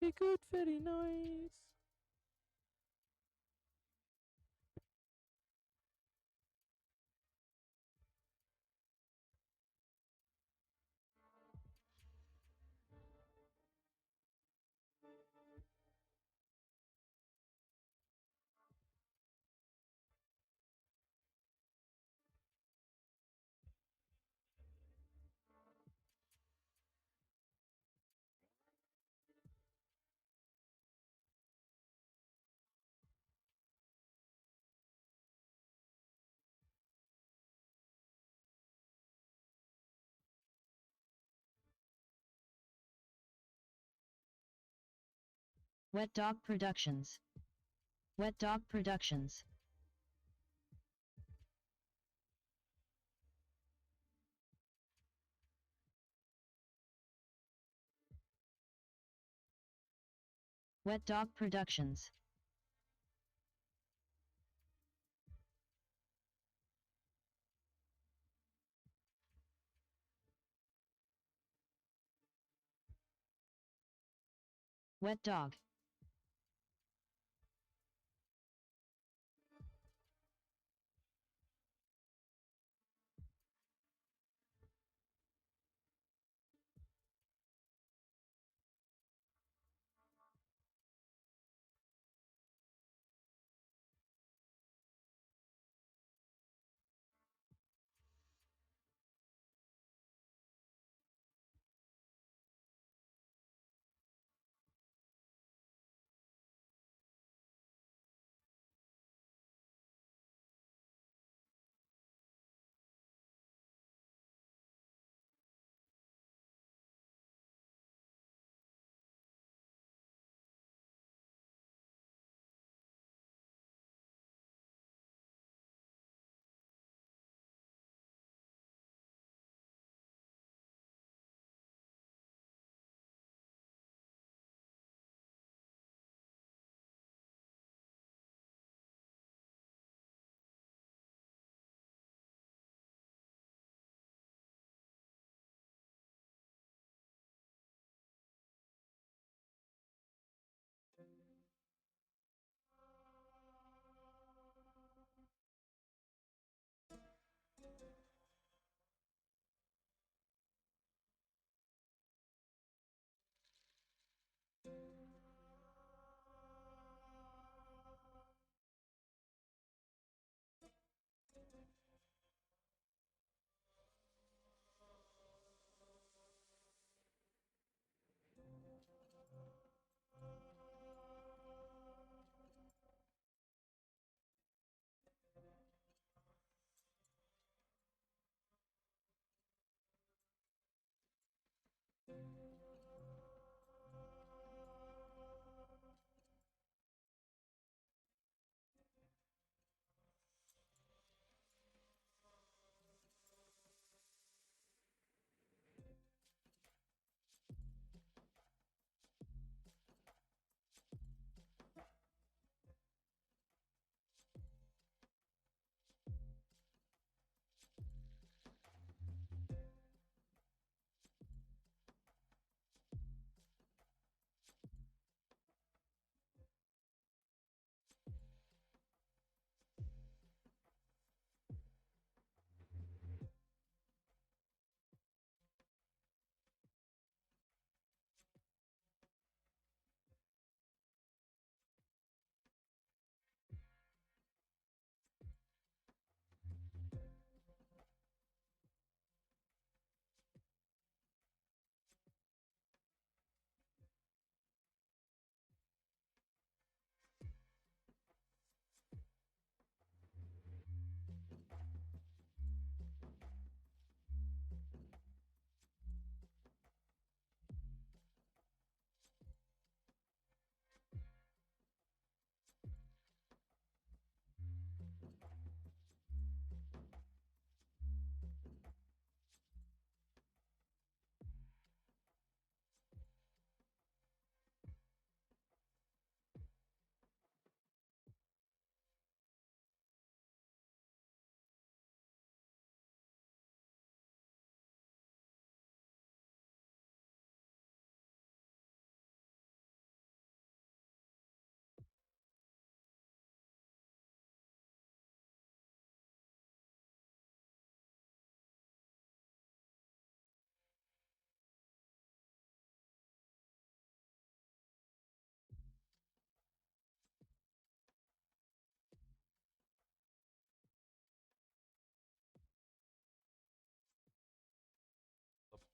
Be good, very nice. Wet Dog Productions. Wet Dog Productions. Wet Dog Productions. Wet dog.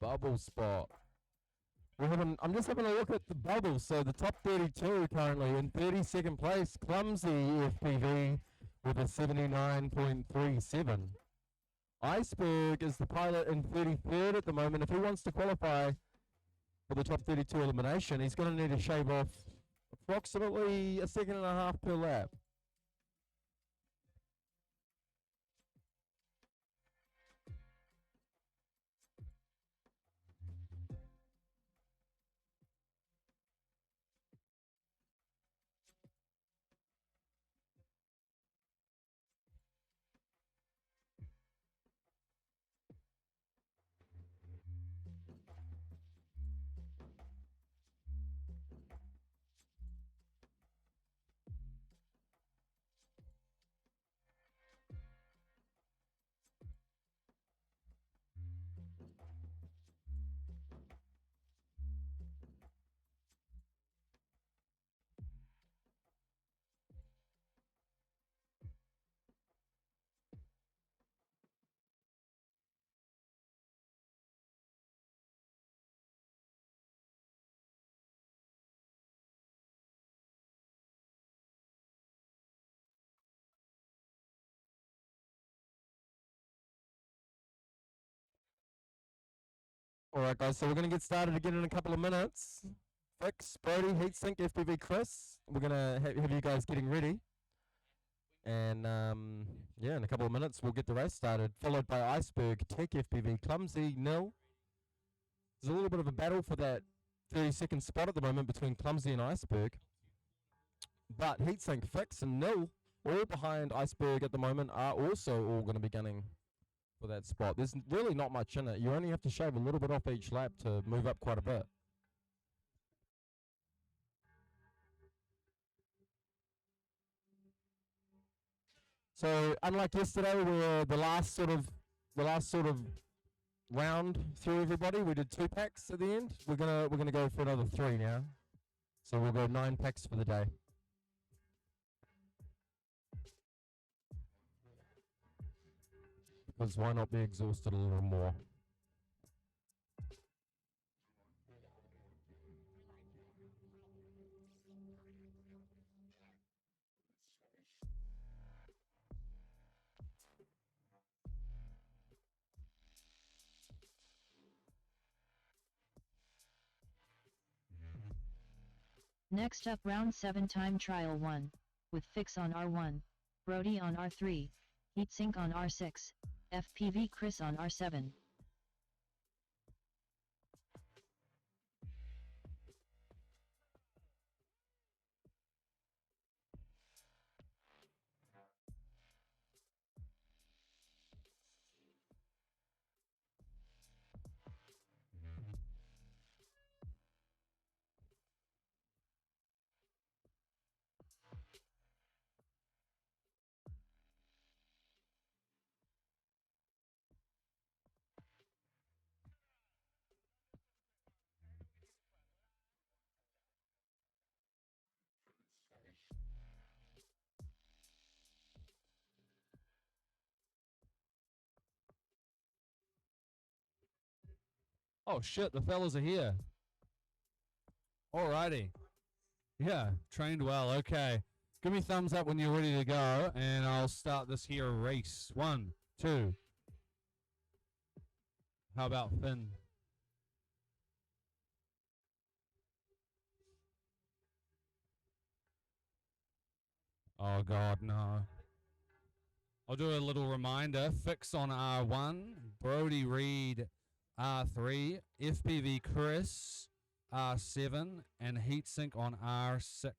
Bubble spot. I'm just having a look at the bubbles. So the top 32 currently in 32nd place, Clumsy FPV with a 79.37. Iceberg is the pilot in 33rd at the moment. If he wants to qualify for the top 32 elimination, he's going to need to shave off approximately a second and a half per lap. All right, guys. So we're gonna get started again in a couple of minutes. Fix, Brody, Heatsink, FPV, Chris. We're gonna have you guys getting ready, and yeah, in a couple of minutes we'll get the race started. Followed by Iceberg, Tech FPV, Clumsy, Nil. There's a little bit of a battle for that 30-second spot at the moment between Clumsy and Iceberg. But Heatsink, Fix, and Nil, all behind Iceberg at the moment, are also all going to be gunning for that spot. There's really not much in it. You only have to shave a little bit off each lap to move up quite a bit. So unlike yesterday, where the last sort of round through everybody, we did 2 packs at the end. We're gonna go for another 3 now. So we'll go 9 packs for the day. Because why not be exhausted a little more? Next up round 7 time trial 1, with Fix on R1, Brody on R3, Heatsink on R6, FPV Chris on R7. Oh shit, the fellas are here. Alrighty. Yeah, trained well. Okay. Give me thumbs up when you're ready to go, and I'll start this here race. 1, 2. How about Finn? Oh god, no. I'll do a little reminder. Fix on R1, Brody Reed R3, FPV Chris R7, and Heatsink on R6.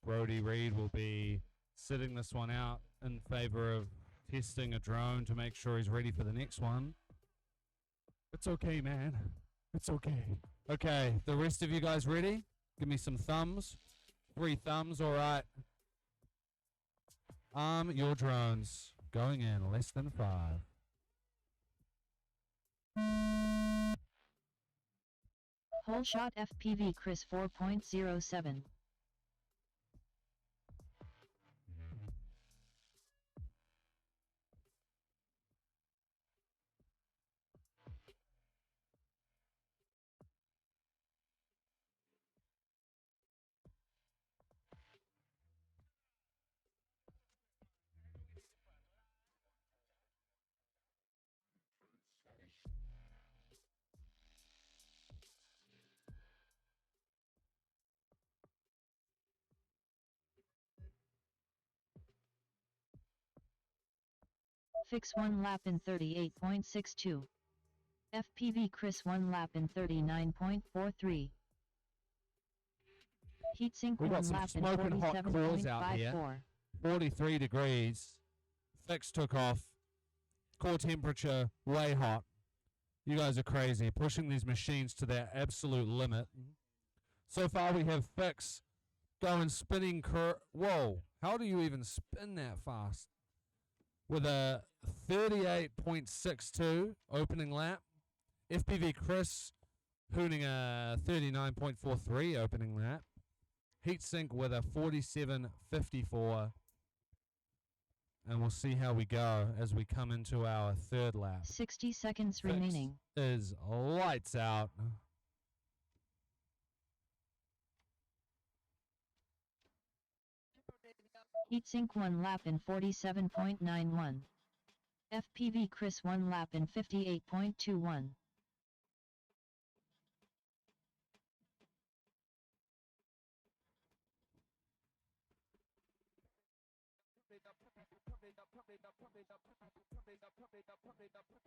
Brody Reed will be sitting this one out in favor of testing a drone to make sure he's ready for the next one. It's okay, man. It's okay. Okay, the rest of you guys ready? Give me some thumbs. 3 thumbs, all right. Arm your drones. Going in less than 5. Whole shot FPV Chris 4.07. Fix 1 lap in 38.62. FPV Chris 1 lap in 39.43. Heatsink We've got 1 some lap in smoking hot cores out here. 47.54. 43 degrees. Fix took off. Core temperature way hot. You guys are crazy, pushing these machines to their absolute limit. So far we have Fix going spinning whoa, how do you even spin that fast? With a 38.62 opening lap. FPV Chris hooning a 39.43 opening lap. Heatsink with a 47.54. And we'll see how we go as we come into our 3rd lap. 60 seconds Fix remaining. is lights out. Heatsink 1 lap in 47.91. FPV Chris 1 lap in 58.21.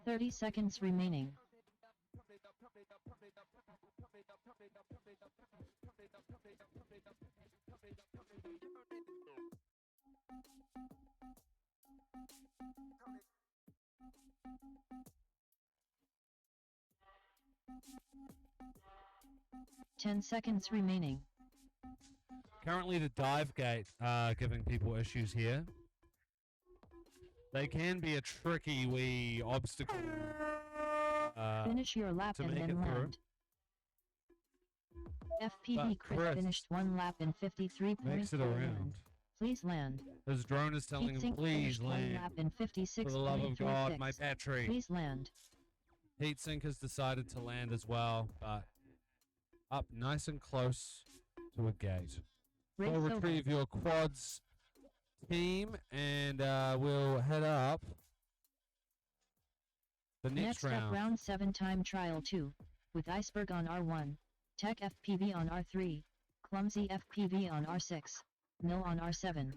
$30 remaining. $10 remaining. Currently, the dive gate giving people issues here. They can be a tricky wee obstacle. Finish your lap to and make then it through. land. FPV Chris Chris finished 1 lap in 53.41. makes it around. Please land. His drone is telling him, Heatsink please finished 1 land. lap in For the love of God, 56.36. my battery. Please land. Heatsink has decided to land as well, but up nice and close to a gate. Race So retrieve your quads, team, and we'll head up the next Next up, round. round 7 time trial 2, with Iceberg on R1, Tech FPV on R3, Clumsy FPV on R6, Mill on R7.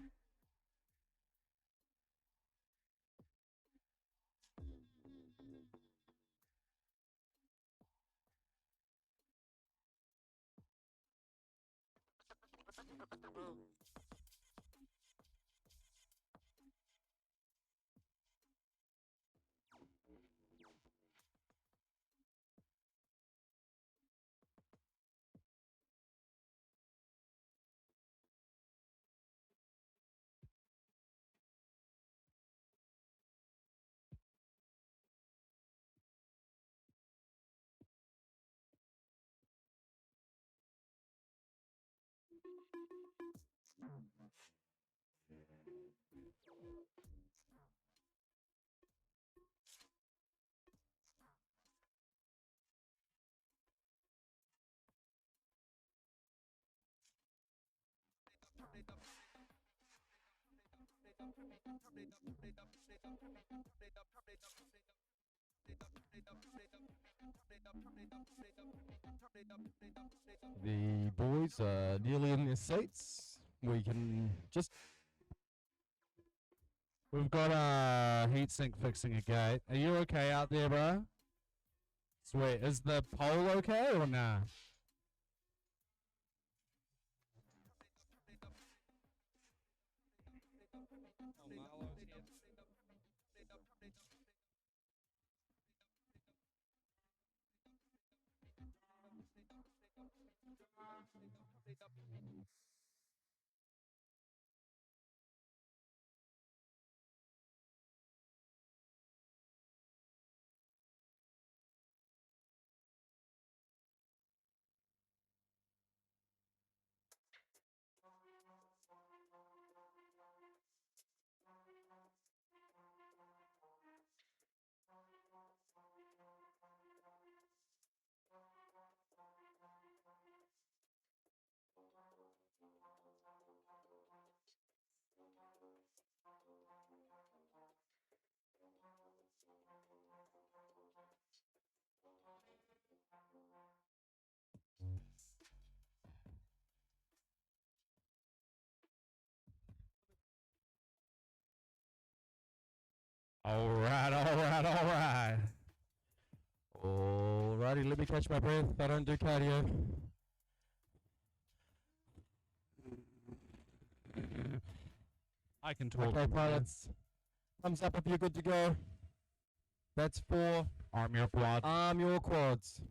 The boys are nearly in their seats. We can just We've got Heatsink fixing a gate. Are you okay out there, bro? Sweet. Is the pole okay or nah? All right. Alrighty, let me catch my breath. I don't do cardio. I can talk. Okay, pilots. Thumbs up if you're good to go. That's 4. Arm your quad. Arm your quads.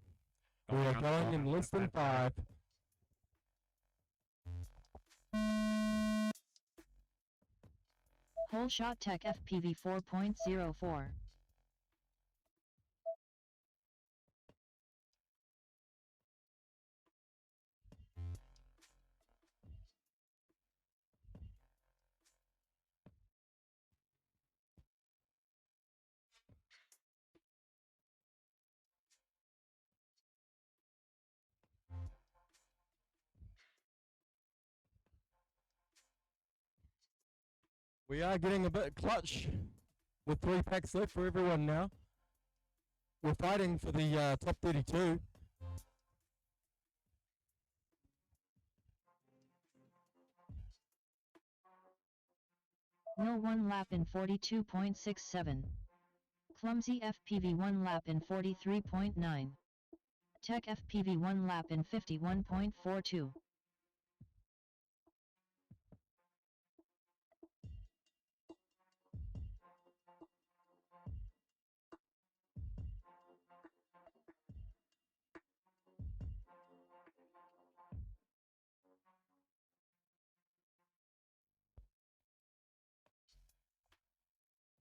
We are going in less than 5. Whole shot Tech FPV 4.04. We are getting a bit clutch with 3 packs left for everyone now. We're fighting for the top 32. No 1 lap in 42.67. Clumsy FPV 1 lap in 43.9. Tech FPV 1 lap in 51.42.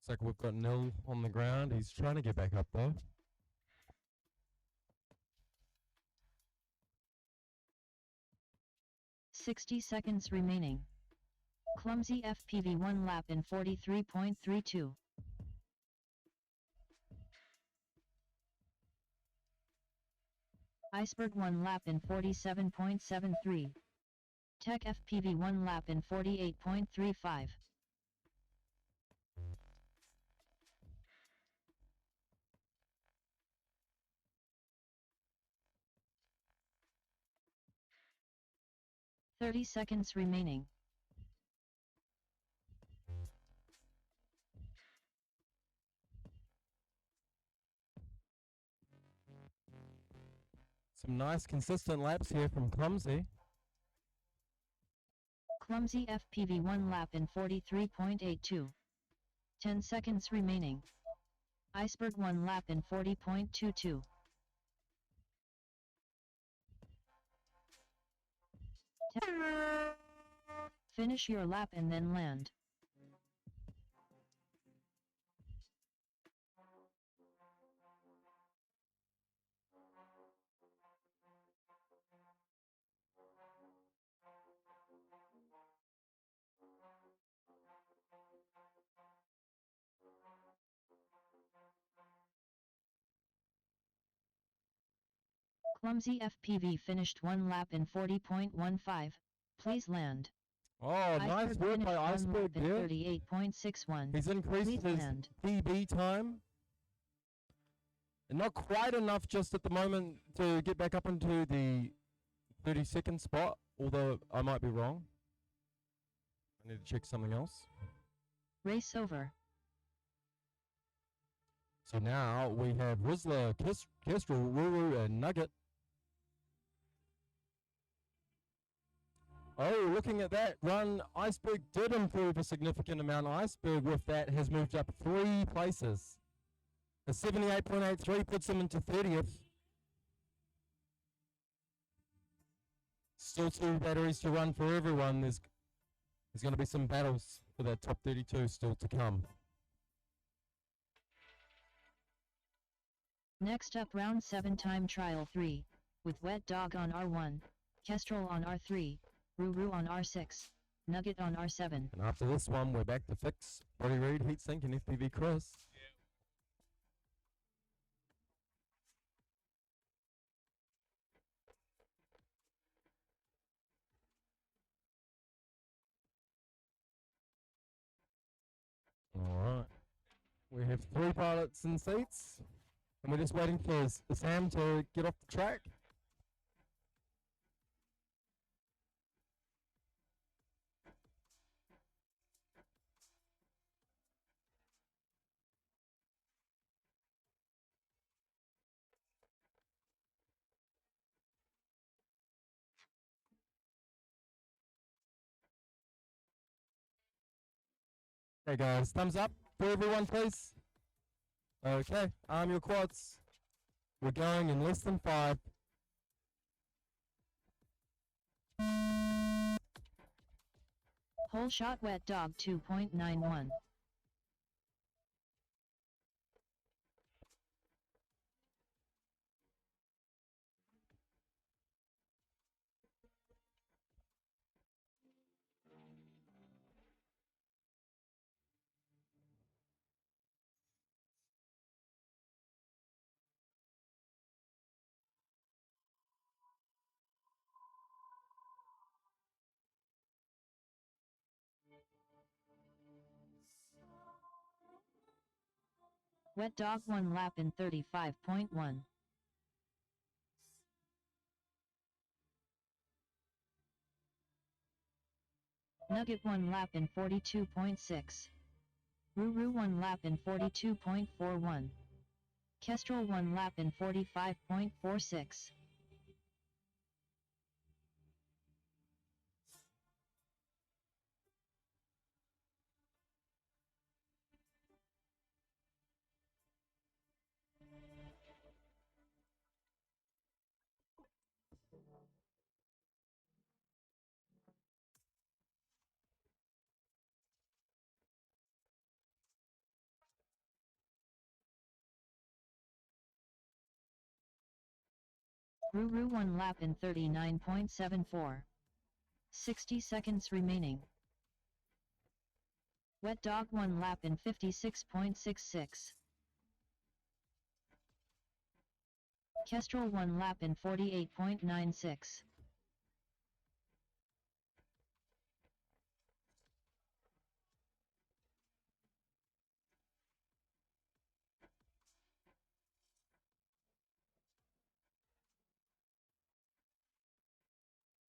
Looks like we've got Nil on the ground. He's trying to get back up though. "60 seconds remaining. Clumsy FPV 1 lap in 43.32. Iceberg 1 lap in 47.73. Tech FPV 1 lap in 48.35. "30 seconds remaining. Some nice consistent laps here from Clumsy. Clumsy FPV 1 lap in 43.82. 10 seconds remaining. Iceberg 1 lap in 40.22. Finish your lap and then land. Clumsy FPV finished 1 lap in 40.15. Please land. Oh, nice work by Iceberg there. 38.61. He's increased Please his land. PB time. And not quite enough just at the moment to get back up into the 32nd spot, although I might be wrong. I need to check something else. Race over. So now we have Rizzler, Kestrel, Ruru, and Nugget. Oh, looking at that run, Iceberg did improve a significant amount. Iceberg with that has moved up 3 places. A 78.83 puts him into 30th. Still 2 batteries to run for everyone. There's going to be some battles for that top 32 still to come. Next up, round 7 time trial 3, with Wet Dog on R1, Kestrel on R3, Ruru on R6, Nugget on R7. And after this one, we're back to Fix, Body Reed, Heatsink, and FPV Chris. Alright. We have 3 pilots in seats, and we're just waiting for Sam to get off the track. Hey guys, thumbs up for everyone, please. Okay, arm your quads. We're going in less than 5. Whole shot Wet Dog 2.91. Wet dog 1 lap in 35.1. Nugget 1 lap in 42.6. Ruru 1 lap in 42.41. Kestrel 1 lap in 45.46. Ruru 1 lap in 39.74. 60 seconds remaining. Wet dog 1 lap in 56.66. Kestrel 1 lap in 48.96.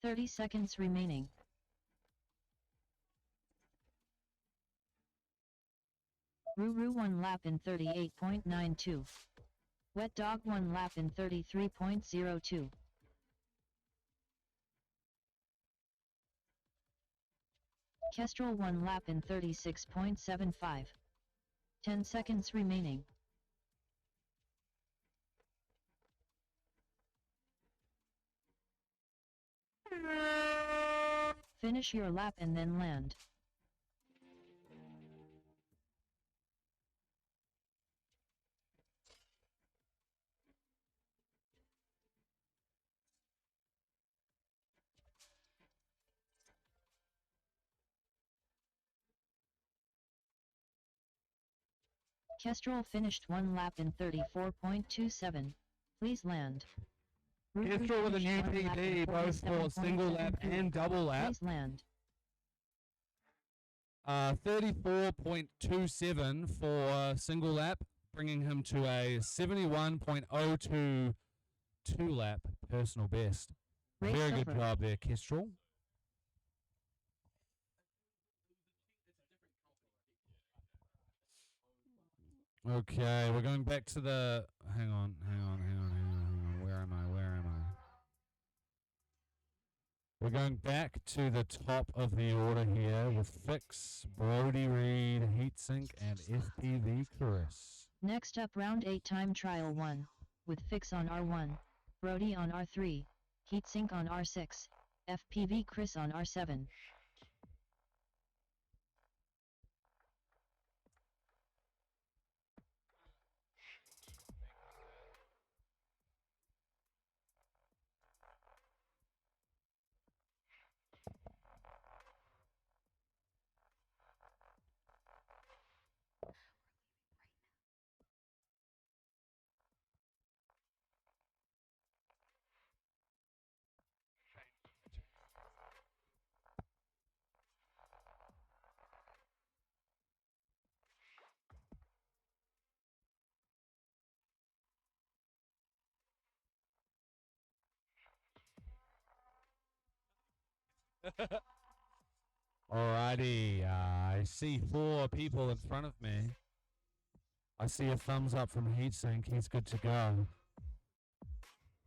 Thirty seconds remaining. Ruru 1 lap in 38.92. Wet dog 1 lap in 33.02. Kestrel 1 lap in 36.75. 10 seconds remaining. Finish your lap and then land. Kestrel finished 1 lap in 34.27. Please land. Ruru Kestrel with a new finished 1 lap in PB, both for single lap 47.73. and double lap. Please land. 34.27 for single lap, bringing him to a 71.022 lap personal best. Race Very good over. job there, Kestrel. Okay, we're going back to the. Hang on. Where am I? We're going back to the top of the order here with Fix, Brody Reed, Heatsink, and FPV Chris. Next up, round 8 time trial 1, with Fix on R1, Brody on R3, Heatsink on R6, FPV Chris on R7. Alrighty, I see 4 people in front of me. I see a thumbs up from Heatsink, he's good to go.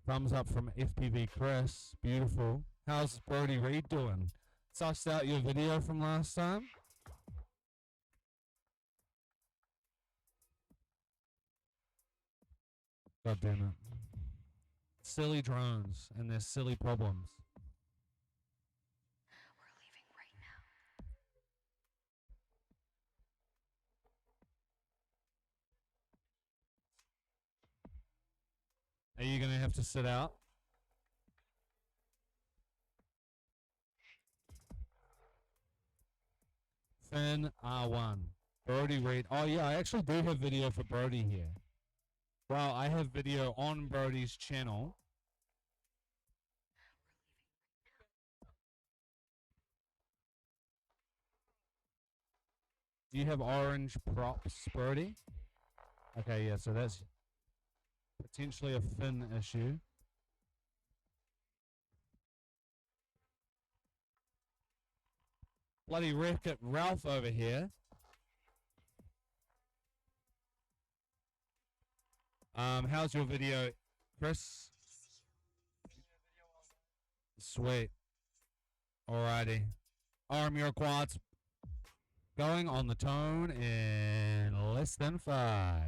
Thumbs up from FPV Chris, beautiful. How's Brody Reed doing? Sussed out your video from last time? God damn it. Silly drones and their silly problems. We're leaving right now. Are you going to have to sit out? Finn R1. Brody Reed. Oh yeah, I actually do have video for Brody here. Well, I have video on Brody's channel. Do you have orange props, Brody? Okay, yeah, so that's potentially a fin issue. Bloody Wreck-It Ralph over here. How's your video, Chris? Sweet. Alrighty. Your quads going on the tone in less than 5.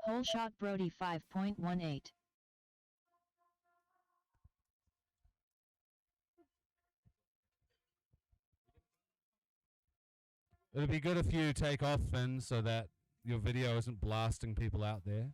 Hole shot Brody 5.18. It'd be good if you take off, Finn, so that your video isn't blasting people out there.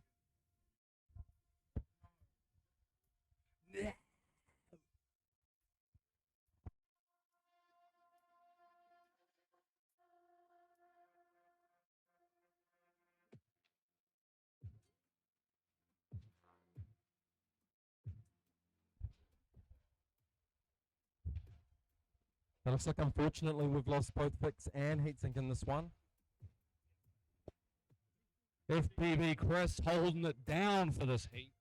It looks like, unfortunately, we've lost both Fix and Heatsink in this one. FPV Chris holding it down for this heat.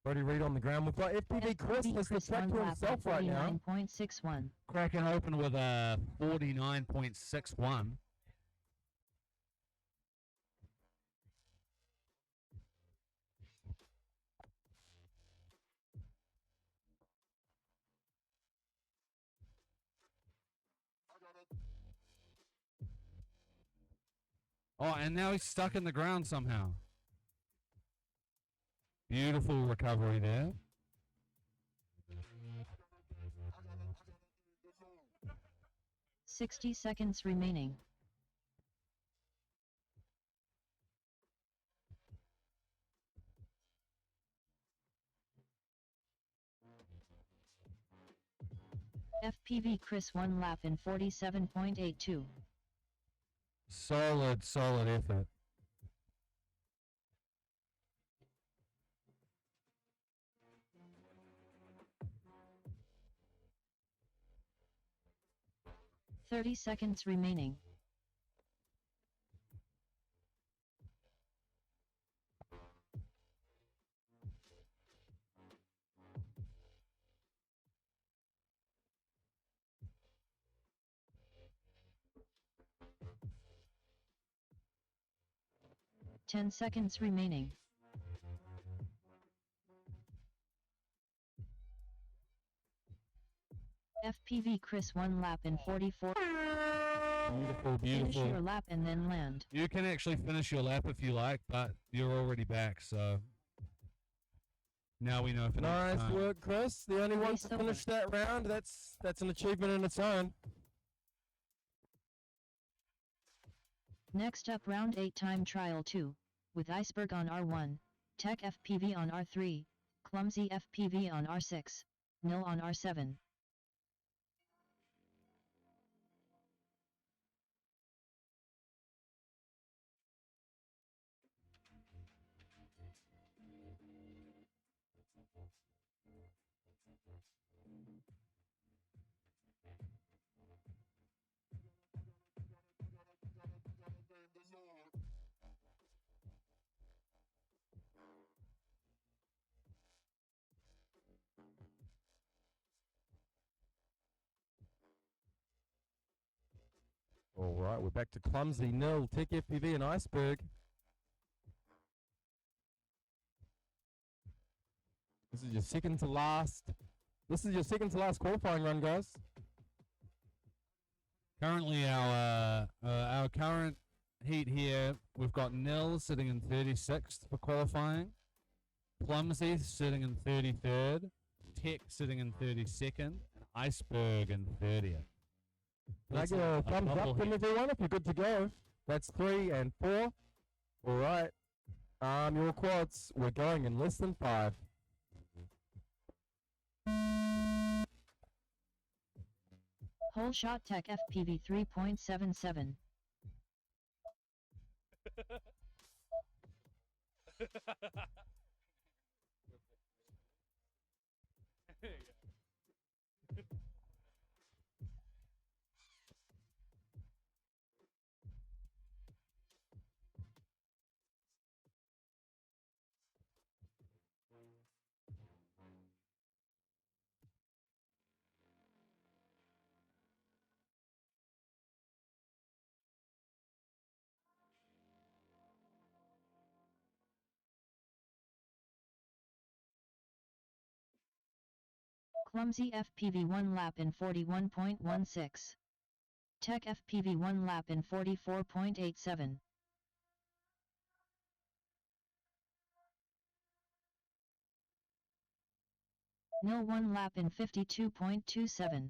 Brody Reed on the ground. We've got FPV Chris has the track to himself right now. 49.61. Cracking open with a 49.61. Oh, and now he's stuck in the ground somehow. Beautiful recovery there. $60 remaining. FPV Chris 1 lap in 47.82. Solid effort. $30 remaining. $10 remaining. FPV Chris 1 lap in 44. Beautiful. Finish your lap and then land. You can actually finish your lap if you like, but you're already back, so now we know for next Nice time. work, Chris. The only one to finish that round. That's an achievement in its own. Next up, round 8 time trial 2, with Iceberg on R1, Tech FPV on R3, Clumsy FPV on R6, Nil on R7. All right, we're back to Clumsy, Nil, Tech FPV, and Iceberg. This is your second to last. This is your second to last qualifying run, guys. Currently, our current heat here, we've got Nil sitting in 36th for qualifying, Clumsy sitting in 33rd, Tech sitting in 32nd, and Iceberg in 30th. Can I get a thumbs up from everyone if you're good to go? That's 3 and 4. All right. Your quads, we're going in less than 5. Hole shot Tech FPV 3.77. Clumsy FPV 1 lap in 41.16. Tech FPV 1 lap in 44.87. Nil 1 lap in 52.27.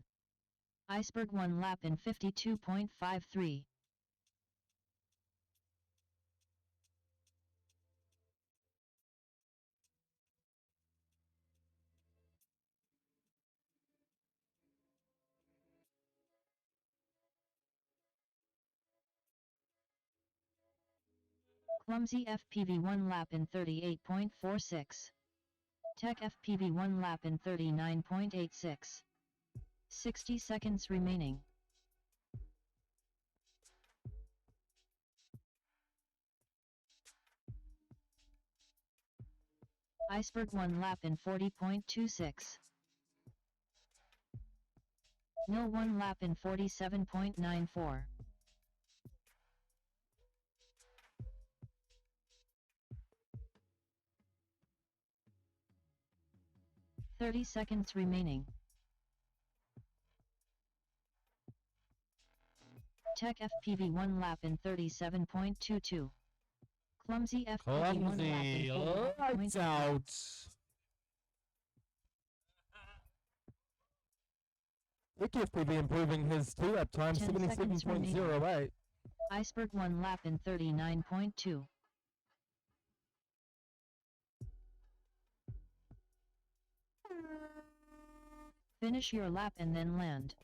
Iceberg 1 lap in 52.53. Clumsy FPV 1 lap in 38.46. Tech FPV 1 lap in 39.86. 60 seconds remaining. Iceberg 1 lap in 40.26. Nil 1 lap in 47.94. $30 remaining. Tech FPV 1 lap in 37.22. Clumsy FPV 1 lap in Clumsy, lights 41.9. out. Ricky FPV improving his 2-lap time, 10 seconds 77.08. Iceberg 1 lap in 39.2. Finish your lap and then land.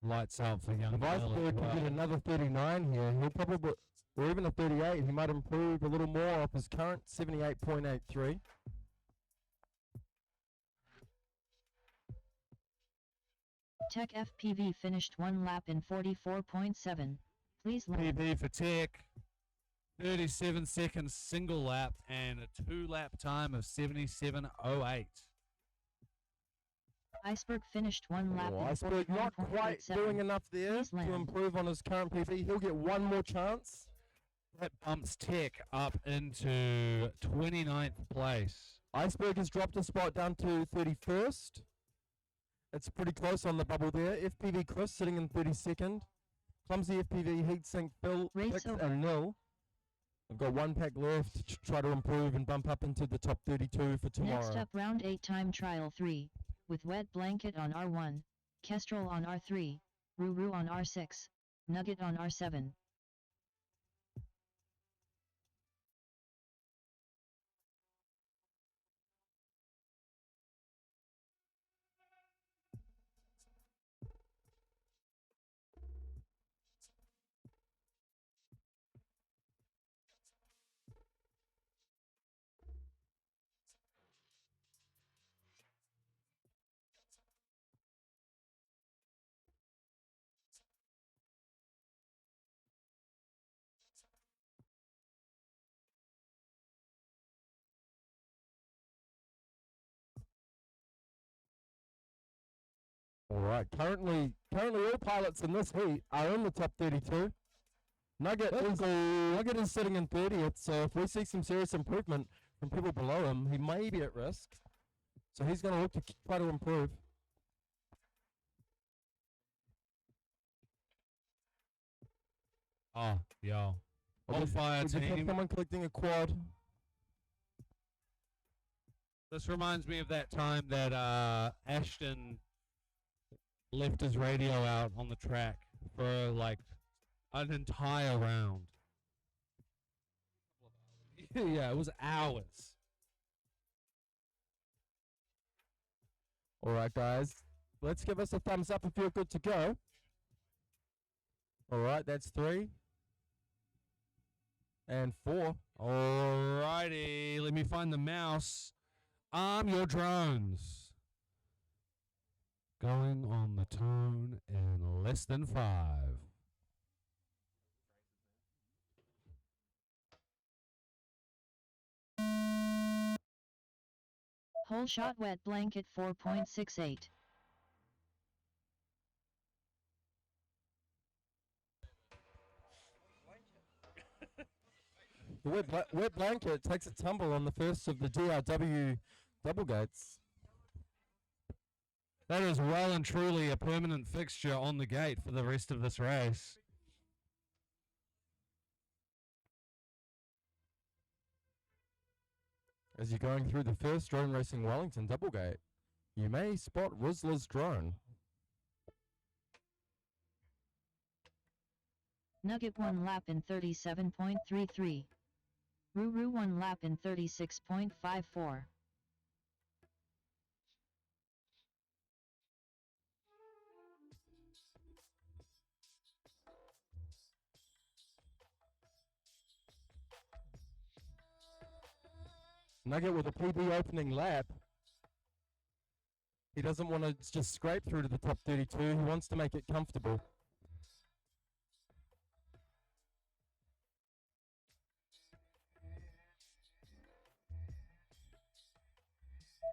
Lights out for young If Bill as Iceberg can well. get another 39 here, he'll probably, or even a 38, he might improve a little more off his current 78.83. Tech FPV finished 1 lap in 44.7. Please land. PB for Tech. 37 seconds single lap and a 2-lap time of 77.08. Iceberg finished 1 lap Oh, in Iceberg not quite 41.87. doing enough there Please to land. improve on his current PB. He'll get one more chance. That bumps Tech up into 29th place. Iceberg has dropped a spot down to 31st. It's pretty close on the bubble there. FPV Chris sitting in 32nd. Clumsy FPV Heatsink Phil Race 6 over. and 0. I've got one pack left to try to improve and bump up into the top 32 for tomorrow. Next up, round 8 time trial 3, with Wet Blanket on R1, Kestrel on R3, Ruru on R6, Nugget on R7. All right, currently all pilots in this heat are in the top 32. Nugget is sitting in 30th, so if we see some serious improvement from people below him, he may be at risk. So he's going to look to try to improve. Oh, yo. Oh, Bonfire we just have team. someone collecting a quad. This reminds me of that time that Ashton left his radio out on the track for like an entire round. Yeah, it was hours. All right, guys. Let's give us a thumbs up if you're good to go. All right, that's 3. And 4. Alrighty, let me find the mouse. Arm your drones. Going on the tone in less than 5. Whole shot Wet Blanket 4.68. The wet blanket takes a tumble on the first of the DRW double gates. That is well and truly a permanent fixture on the gate for the rest of this race. As you're going through the first drone racing Wellington double gate, you may spot Rizzler's drone. Nugget 1 lap in 37.33. Ruru 1 lap in 36.54. Nugget with a PB opening lap. He doesn't want to just scrape through to the top 32. He wants to make it comfortable.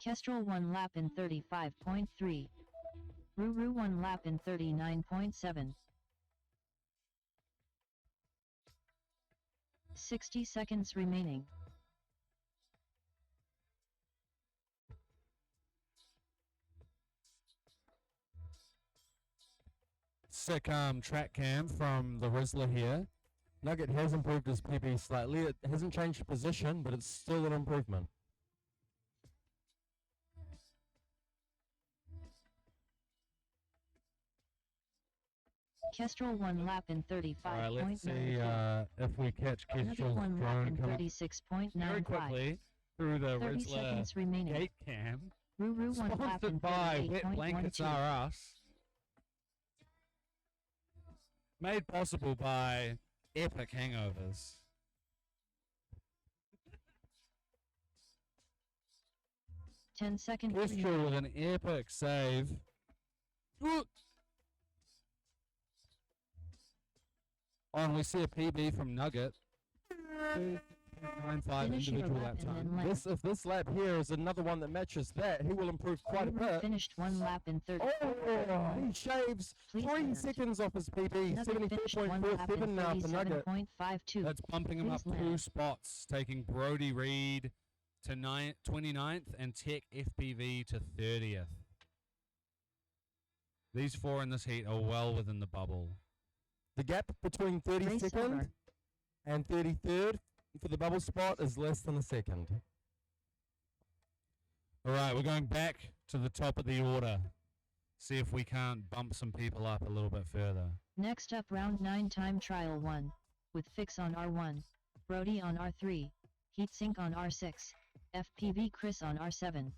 Kestrel 1 lap in 35.3. Ruru 1 lap in 39.7. 60 seconds remaining. Sick track cam from the Rizzler here. Nugget has improved his PB slightly. It hasn't changed position, but it's still an improvement. Kestrel 1 lap in 35.9. Alright, let's see if we catch Nugget Kestrel's 1 lap drone in coming 36.95. very quickly through the 30 Rizzler seconds remaining. gate cam. Ruru 1 lap in Sponsored by Wet Blankets 38.12. R Us. Made possible by Epic Hangovers. Seconds Kestrel with an epic save. Oh, and we see a PB from Nugget. 2.95 Finishing a individual lap lap and time. then land. If this lap here is another one that matches that, he will improve quite a Ruru bit. finished 1 lap in 30. Oh, he shaves Please 3 land. seconds off his PB. Nugget finished 1 lap in 74.47 now for Nugget. 37.52. That's bumping him up Please 2 land. spots, taking Brody Reed to 29th and Tech FPV to 30th. These four in this heat are well within the bubble. The gap between Race 32nd over. and 33rd for the bubble spot is less than a second. All right, we're going back to the top of the order. See if we can't bump some people up a little bit further. Next up, round 9 time trial 1. With Fix on R1. Brody on R3. Heatsink on R6. FPV Chris on R7.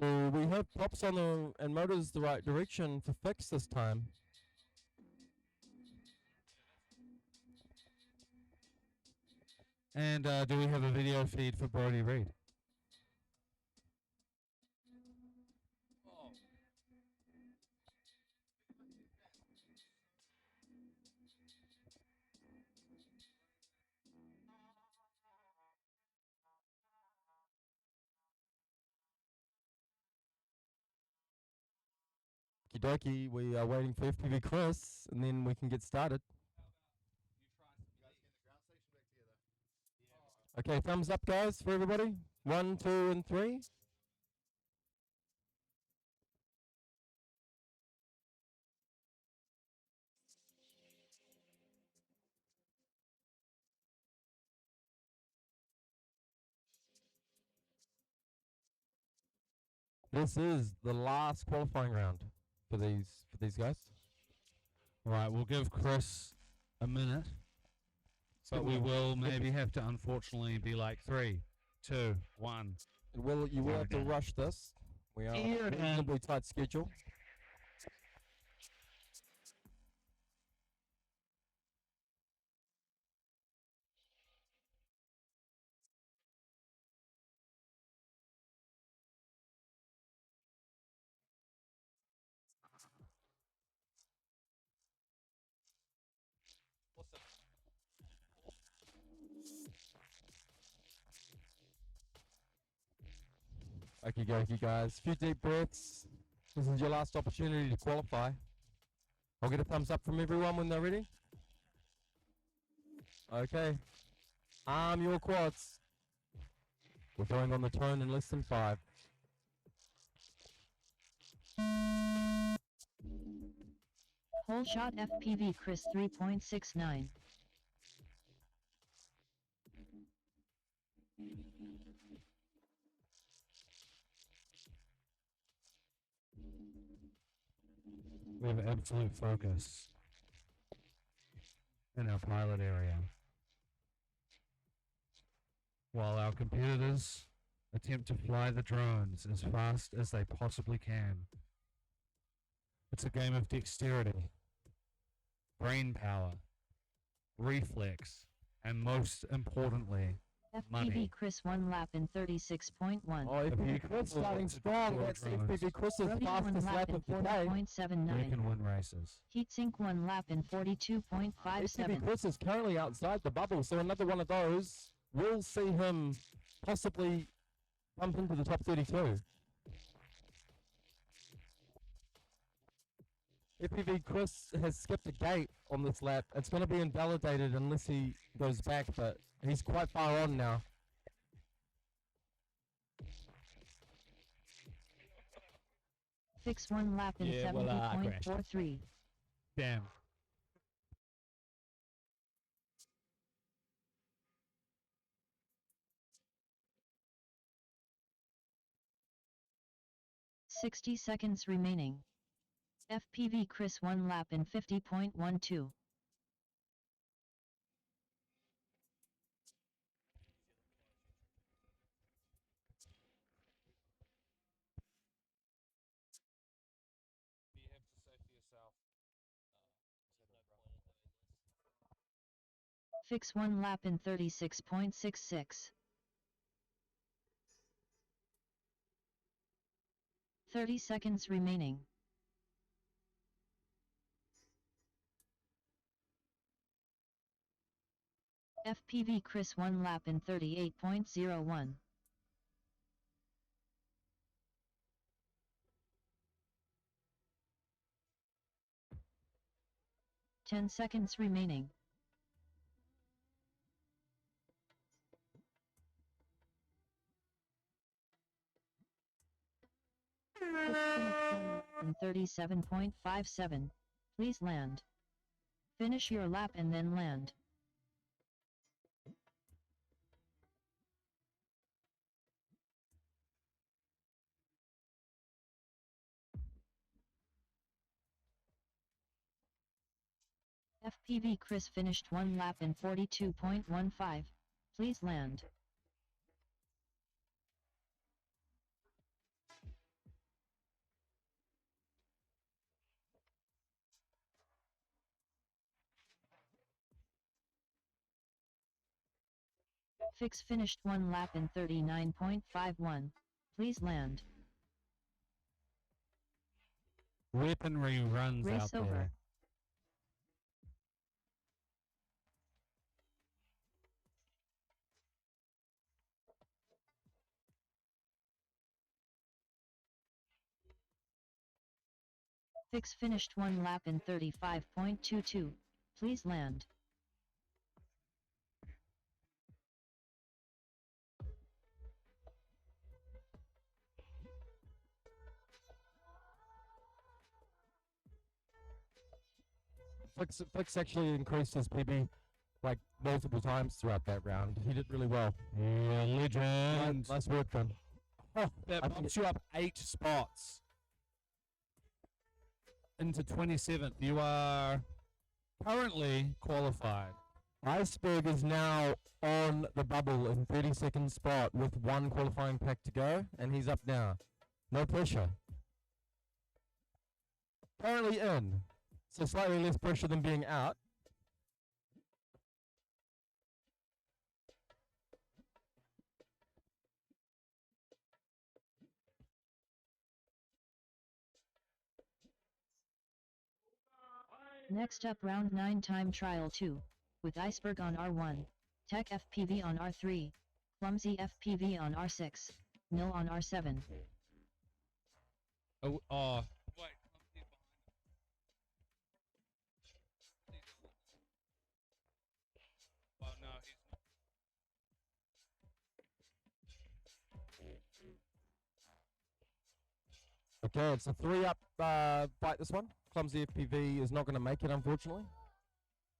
Do we have props on and motors the right direction for Fix this time? And do we have a video feed for Brody Reed? Okie dokie, we are waiting for FPV Chris, and then we can get started. Okay, thumbs up, guys, for everybody. 1, 2, and 3. This is the last qualifying round for these guys. All right, we'll give Chris a minute, but we will maybe have to unfortunately be like 3, 2, 1. You will have to rush this. We are Here on it a reasonably tight schedule. Okie dokie, guys. Few deep breaths. This is your last opportunity to qualify. I'll get a thumbs up from everyone when they're ready. Okay. Arm your quads. We're going on the turn in less than 5. Whole shot FPV Chris 3.69. We have absolute focus in our pilot area, while our competitors attempt to fly the drones as fast as they possibly can. It's a game of dexterity, brain power, reflex, and most importantly, money. FPV Chris 1 lap in 36.1. Oh, FPV Chris starting strong. That's FPV Chris's fastest lap of the day. 40.79. You can win races. Heatsink 1 lap in 42.57. FPV Chris is currently outside the bubble, so another one of those will see him possibly bump into the top 32. FPV Chris has skipped a gate on this lap. It's going to be invalidated unless he goes back, but he's quite far on now. Fix 1 lap in 70.43. Damn. $60 seconds remaining. FPV Chris 1 lap in 50.12. Fix 1 lap in 36.66. 30 seconds remaining. FPV Chris 1 lap in 38.01. Ten seconds remaining. And 37.57. Please land. Finish your lap and then land. FPV Chris finished 1 lap in 42.15. Please land. Fix finished 1 lap in 39.51. Please land. Weaponry runs Race out over. there. Fix finished 1 lap in 35.22. Please land. Fix actually increased his PB like multiple times throughout that round. He did really well. Yeah, legend. Nice work done. Oh, that bumps you up 8 spots into 27th. You are currently qualified. Iceberg is now on the bubble in 32nd spot with one qualifying pack to go, and he's up now. No pressure. Currently in, so slightly less pressure than being out. Next up, round 9 time trial 2, with Iceberg on R1, Tech FPV on R3, Clumsy FPV on R6, Nil on R7. Oh, wait. Oh, no, he's not. Okay, it's a 3-up fight this one. Clumsy FPV is not going to make it, unfortunately.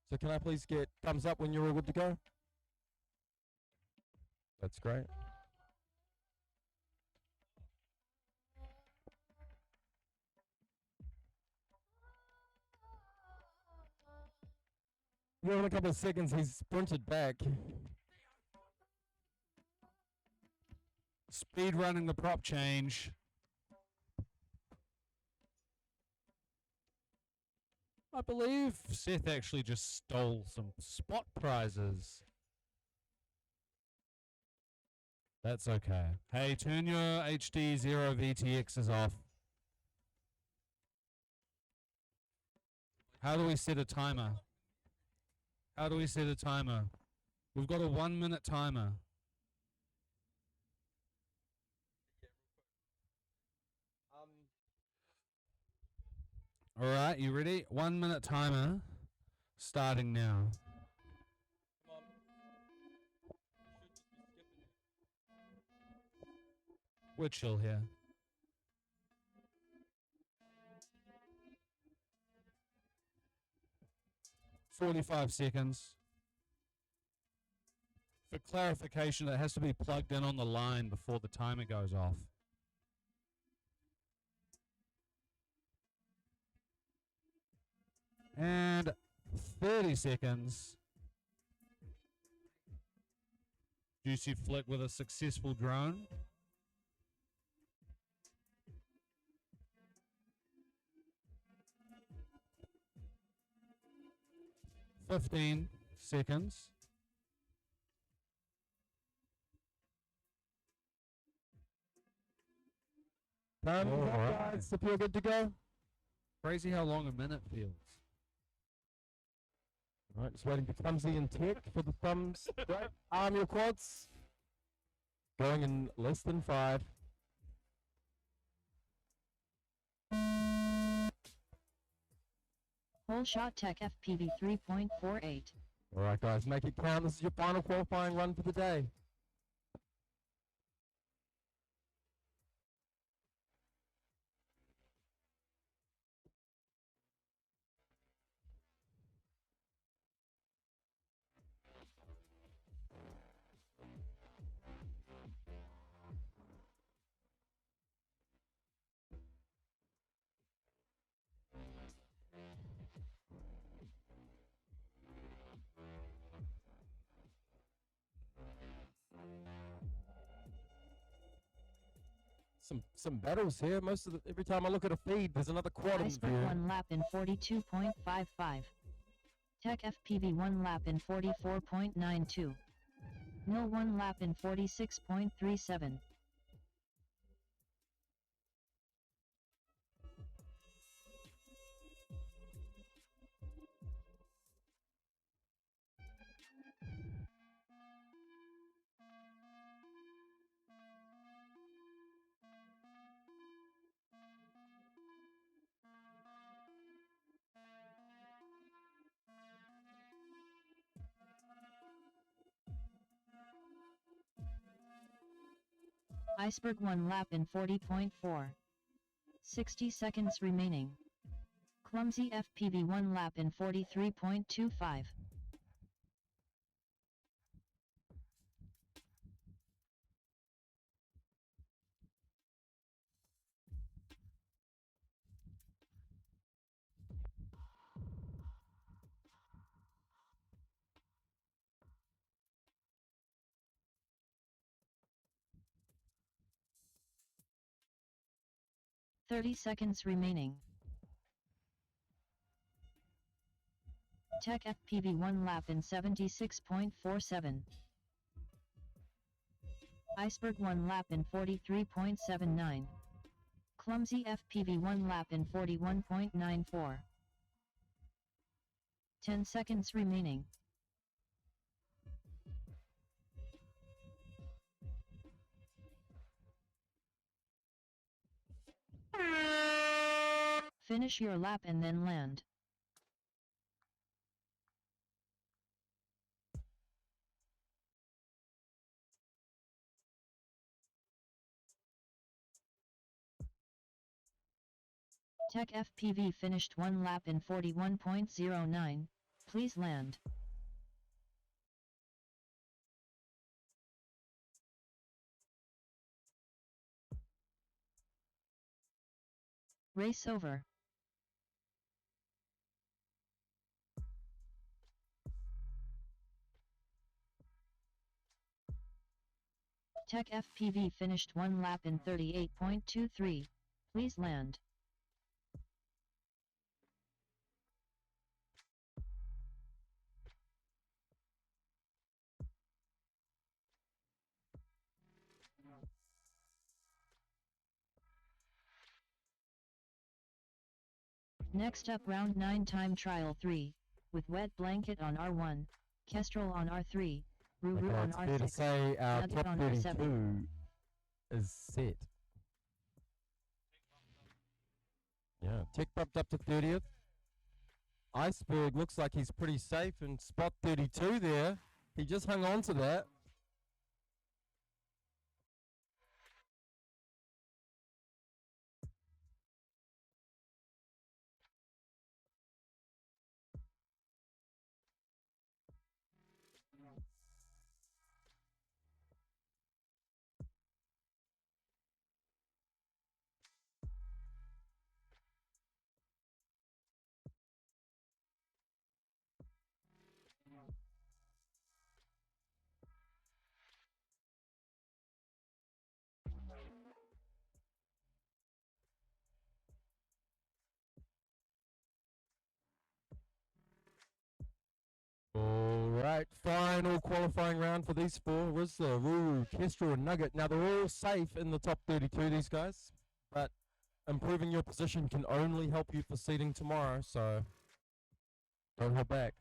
So can I please get thumbs up when you're all good to go? That's great. Well, in a couple of seconds, he's sprinted back. Speed running the prop change. I believe Seth actually just stole some spot prizes. That's okay. Hey, turn your HD 0 VTXs off. How do we set a timer? How do we set a timer? We've got a 1-minute timer. All right, you ready? 1-minute timer starting now. We're chill here. "45 seconds. For clarification, it has to be plugged in on the line before the timer goes off. And 30 seconds. Juicy flick with a successful drone. "15 seconds. Done, guys, if you're good to go. Crazy how long a minute feels. All right, just waiting for Clumsy and Tech for the thumbs. Right, arm your quads. Going in less than 5. Whole shot Tech FPV 3.48. All right, guys, make it count. This is your final qualifying run for the day. Some battles here. Most of the, every time I look at a feed, there's another quad in Iceberg view. 1 lap in 42.55. Tech FPV 1 lap in 44.92. Nil 1 lap in 46.37. Iceberg 1 lap in 40.4. 60 seconds remaining. Clumsy FPV 1 lap in 43.25. 30 seconds remaining. Tech FPV 1 lap in 76.47. Iceberg 1 lap in 43.79. Clumsy FPV 1 lap in 41.94. 10 seconds remaining. Finish your lap and then land. Tech FPV finished 1 lap in 41.09. Please land. Race over. Tech FPV finished 1 lap in 38.23. Please land. Next up, round 9 time trial 3, with wet blanket on R1, Kestrel on R3, Ruru Okay, on it's fair to R6, say our Nugget top on R7. 32 is set. Yeah, Tech bumped up to 30th. Iceberg looks like he's pretty safe in spot 32 there. He just hung on to that. Alright, final qualifying round for these four. Rizzler, Ruru, Kestrel and Nugget. Now they're all safe in the top 32, these guys. But improving your position can only help you for seeding tomorrow, so don't hold back.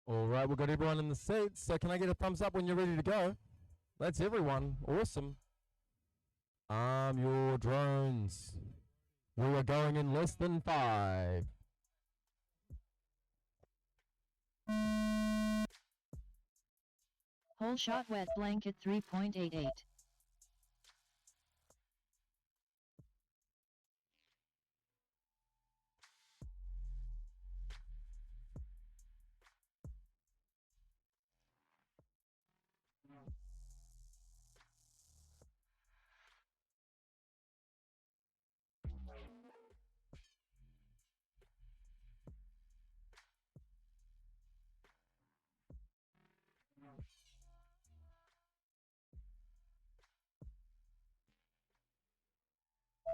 Alright, we've got everyone in the seats, so can I get a thumbs up when you're ready to go? That's everyone. Awesome. Arm your drones. We are going in less than 5. Whole shot wet blanket 3.88.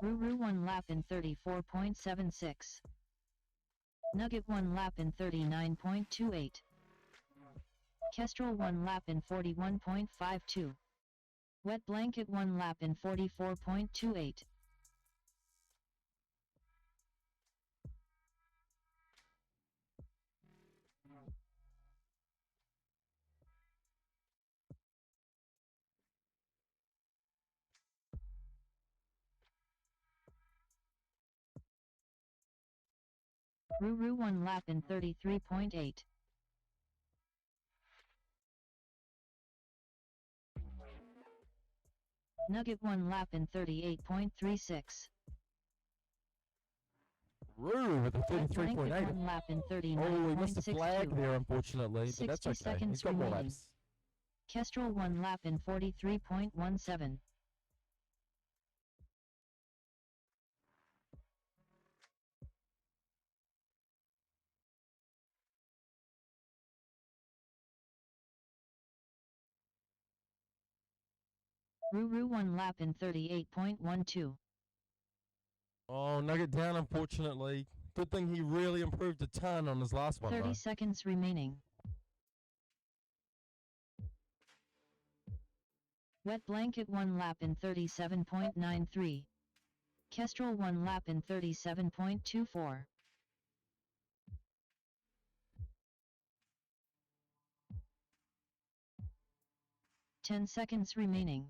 Ruru 1 lap in 34.76. Nugget 1 lap in 39.28. Kestrel 1 lap in 41.52. Wet blanket 1 lap in 44.28. Ruru 1 lap in 33.8. Nugget 1 lap in 38.36. Ruru with a Wet blanket 33.8. 1 lap in Oh, we missed a flag 39.62. there, unfortunately, but that's 60 okay. He's seconds got more remaining. laps. Kestrel 1 lap in 43.17. Ruru 1 lap in 38.12. Oh, Nugget down, unfortunately. Good thing he really improved a ton on his last one, 30 though. seconds remaining. Wet Blanket 1 lap in 37.93. Kestrel 1 lap in 37.24. Ten seconds remaining.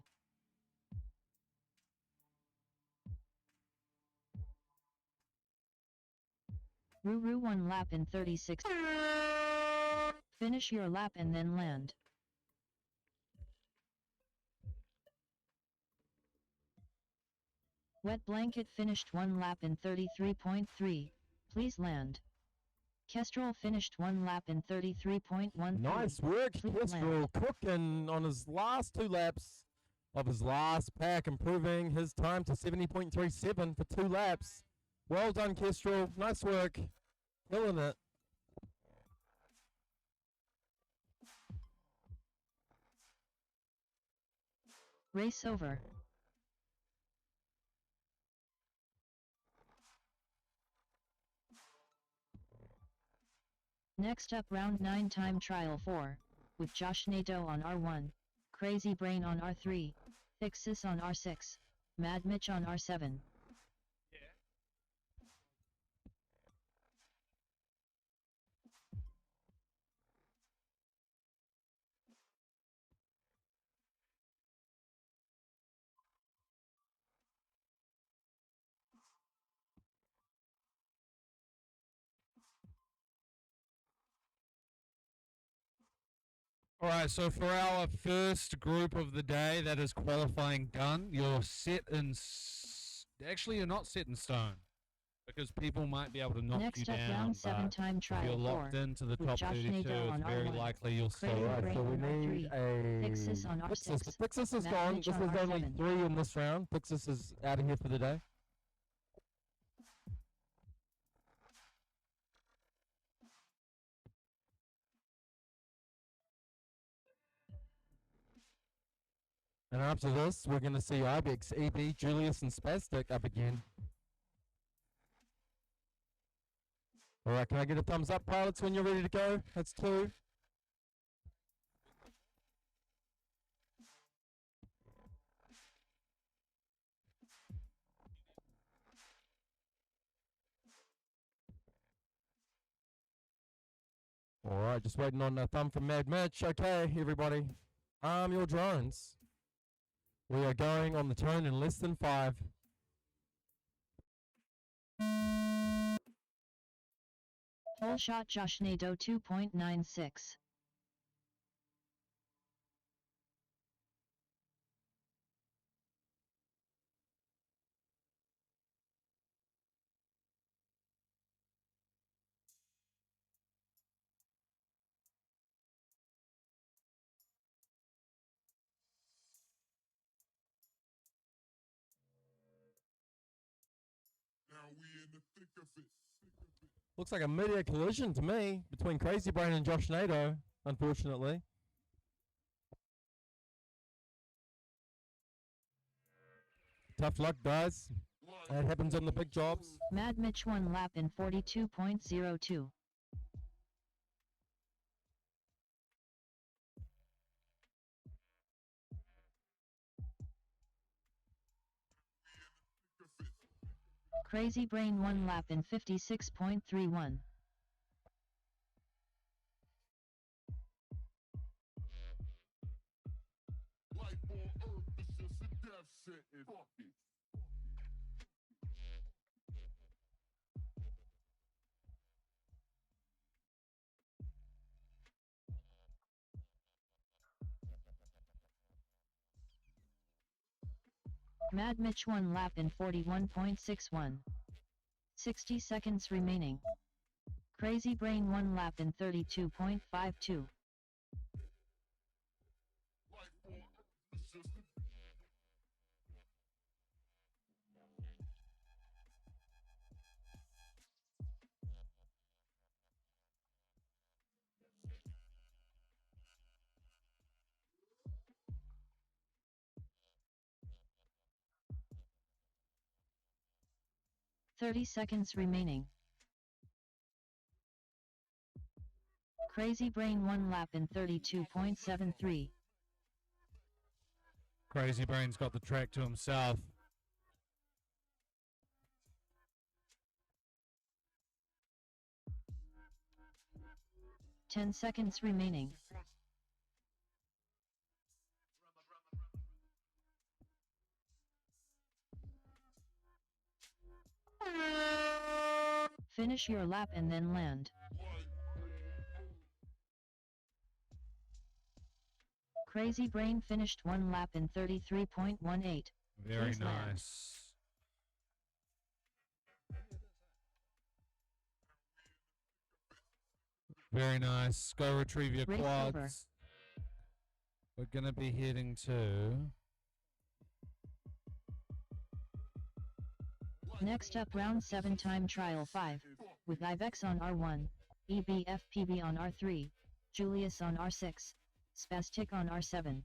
Ruru 1 lap in 36. Finish your lap and then land. Wet Blanket finished 1 lap in 33.3. Please land. Kestrel finished 1 lap in 33.13. Nice work, Please Kestrel. land. Cooking on his last 2 laps of his last pack, improving his time to 70.37 for 2 laps. Well done, Kestrel. Nice work. Killing it. Race over. Next up, round 9 time trial 4, with Josh Nato on R1, Crazy Brain on R3, Fixus on R6, Mad Mitch on R7. All right, so for our first group of the day that is qualifying done, you're set in. Actually, you're not set in stone because people might be able to knock Next you up, down. round 7 But time if you're trial 4, locked into the with top Josh 32, Nato it's on very R1, likely you'll stay Crazy right. Brain So we on need R3, a Fixus on Pixis. R6, Pixis is Mad gone. Mitch This on is only R7. 3 in this round. Pixis is out of here for the day. And after this, we're going to see Ibex, EB, Julius, and Spastic up again. All right, can I get a thumbs up, pilots, when you're ready to go? That's 2. All right, just waiting on a thumb from Mad Mitch. Okay, everybody, arm your drones. We are going on the turn in less than 5. Pole shot Josh Nato 2.96. Looks like a mid-air collision to me between Crazy Brain and Josh Nato, unfortunately. Tough luck, guys. That happens on the big jobs. Mad Mitch 1 lap in 42.02. Crazy Brain 1 lap in 56.31. Mad Mitch 1 lap in 41.61. 60 seconds remaining. Crazy Brain 1 lap in 32.52. 30 seconds remaining. Crazy Brain 1 lap in 32.73. Crazy Brain's got the track to himself. Ten seconds remaining. Finish your lap and then land. Crazy Brain finished 1 lap in 33.18. Very Please land. nice. Very nice. Go retrieve your Race quads. over. We're going to be heading to... Next up, round 7 time trial 5, with Ibex on R1, EBFPV on R3, Julius on R6, Spastic on R7.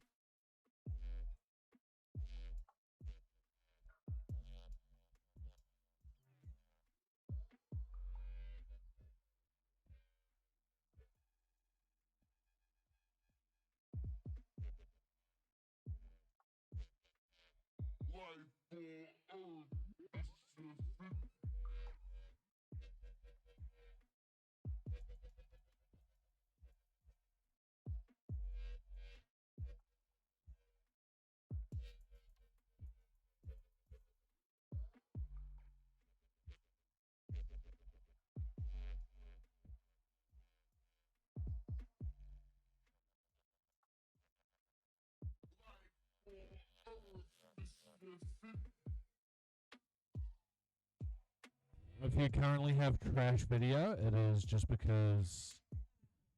If you currently have crash video, it is just because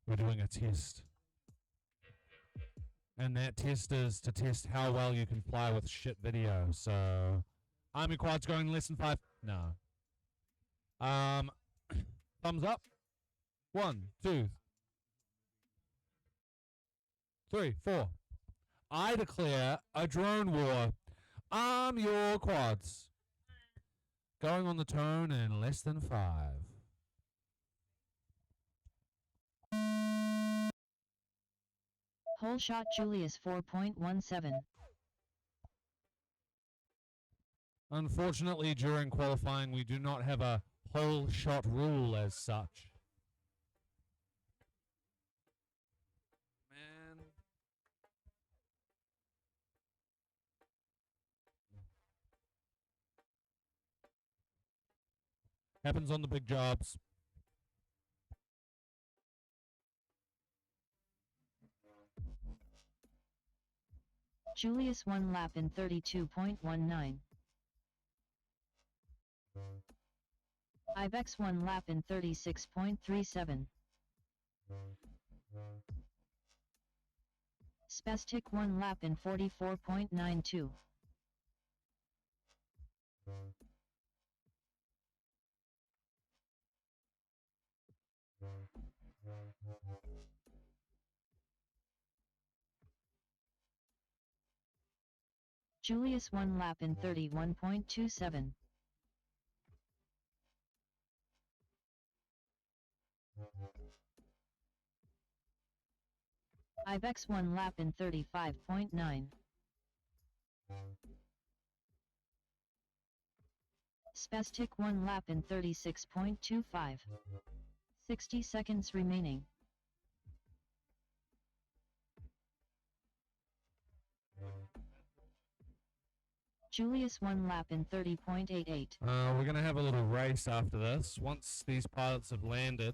we're doing a test. And that test is to test how well you can fly with shit video. So, Army quads going less than 5. No. Thumbs up. 1, 2, 3, 4. I declare a drone war. Arm your quads. Going on the tone in less than 5. Whole shot Julius 4.17. Unfortunately, during qualifying, we do not have a whole shot rule as such. Man. Happens on the big jobs. Julius 1 lap in 32.19. Ibex 1 lap in 36.37. Spastic 1 lap in 44.92. Julius 1 lap in 31.27. Ibex 1 lap in 35.9. Spastic 1 lap in 36.25. 60 seconds remaining. Julius 1 lap in 30.88. We're going to have a little race after this. Once these pilots have landed,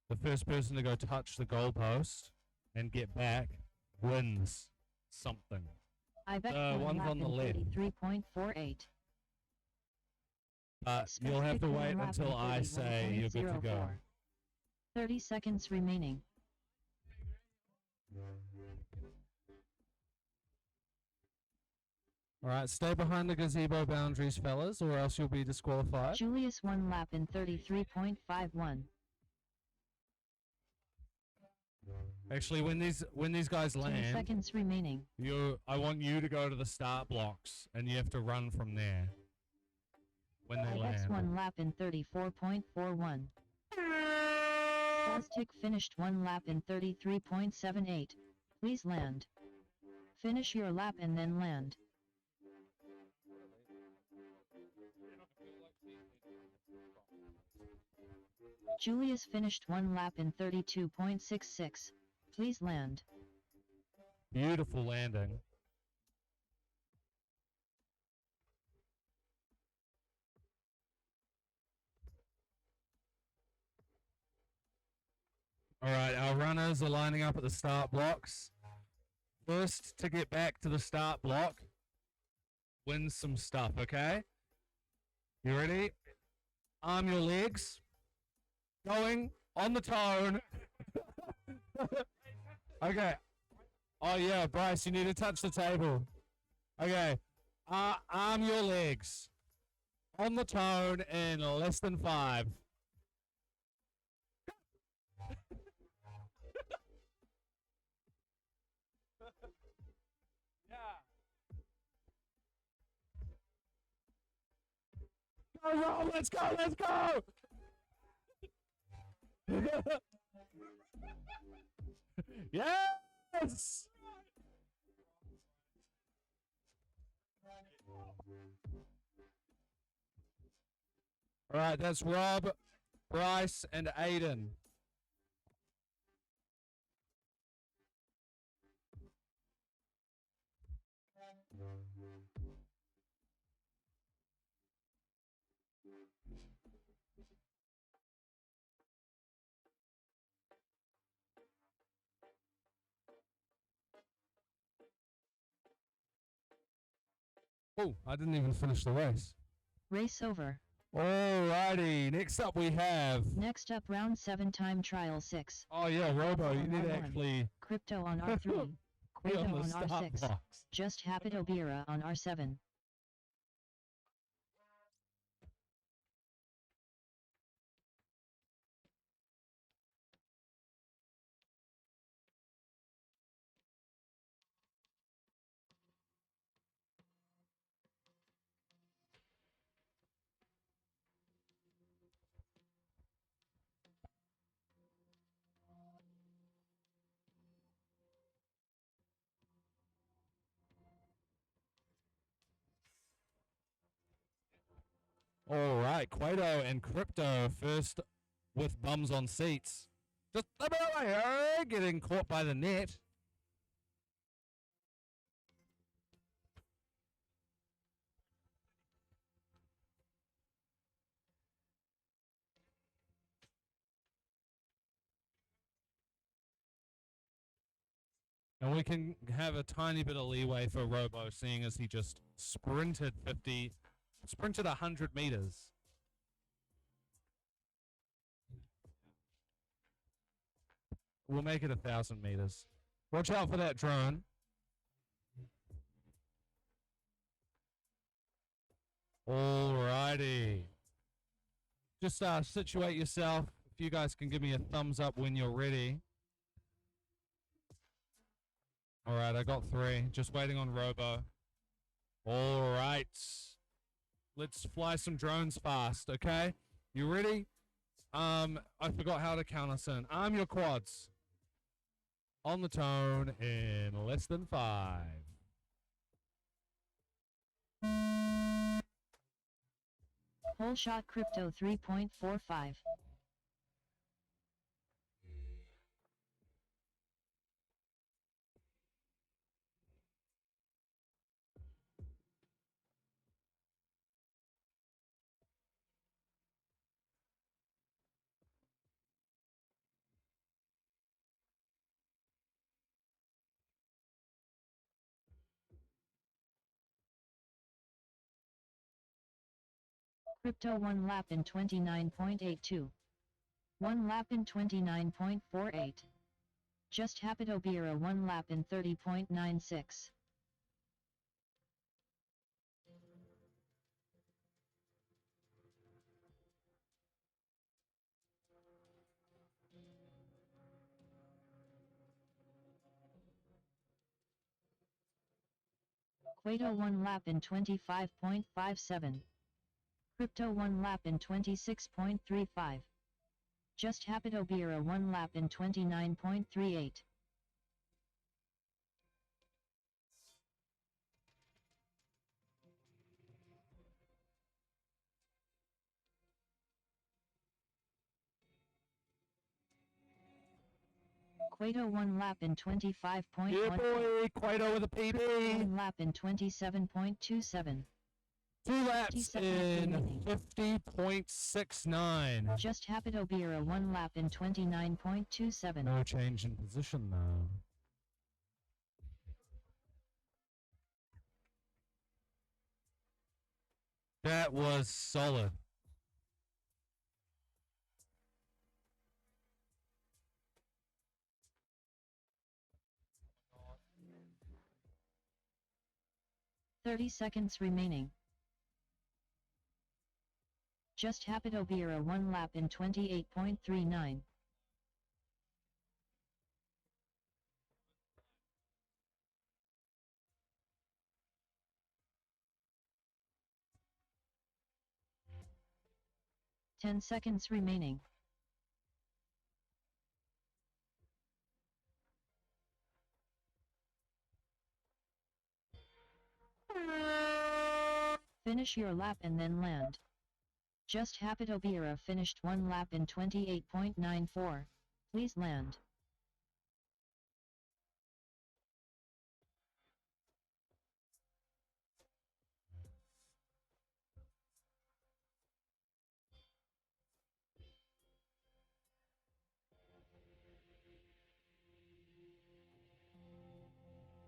the first person to go touch the goalpost and get back wins something. Ibex The 1 ones lap on the in left. 33.48. But you'll have to Spastic 1 wait lap until in I say you're good to go. 31.04. 30 seconds remaining. Alright, stay behind the gazebo boundaries, fellas, or else you'll be disqualified. Julius 1 lap in 33.51. Actually, when these guys 10 land, seconds remaining. I want you to go to the start blocks, and you have to run from there. when they IVEX land. 1 lap in 34.41. Faztik finished 1 lap in 33.78. Please land. Finish your lap and then land. Julius finished 1 lap in 32.66. Please land. Beautiful landing. All right, our runners are lining up at the start blocks. First to get back to the start block wins some stuff, okay? You ready? Arm your legs. Going on the tone. Okay. Oh yeah, Bryce, you need to touch the table. Okay. Arm your legs. On the tone in less than 5. Go, let's go, let's go! Yes! All right, that's Rob, Bryce, and Aiden. Oh, I didn't even finish the race. Race over. Alrighty, next up we have... Next up, round 7 time trial 6. Oh yeah, Robo, you On need to R1. actually... Crypto on R3. be on Quato the on start R6. box. Just Habitobira on R7. All right, Quato and Crypto first with bums on seats. Just getting caught by the net. And we can have a tiny bit of leeway for Robo, seeing as he just sprinted 100 meters. We'll make it 1,000 meters. Watch out for that drone. Alrighty. Just situate yourself. If you guys can give me a thumbs up when you're ready. Alright, I got 3. Just waiting on Robo. Alright. Let's fly some drones fast, okay? You ready? I forgot how to count us in. Arm your quads. On the tone in less than 5. Whole shot Crypto 3.45. Crypto 1 lap in 29.82. 1 lap in 29.48. Just Habitobira 1 lap in 30.96. Quato 1 lap in 25.57. Crypto 1 lap in 26.35. Just Hapitobira 1 lap in 29.38. Quato 1 lap in 25.1. Yeah, boy, Quato with a PB. 1 lap in 27.27. 2 laps seconds in 50.69. Just Hapitobira 1 lap in 29.27. No change in position though. That was solid. .30 remaining. Just Hapitobira 1 lap in 28.39. .10 remaining. Finish your lap and then land. Just Hapitobira finished 1 lap in 28.94. Please land.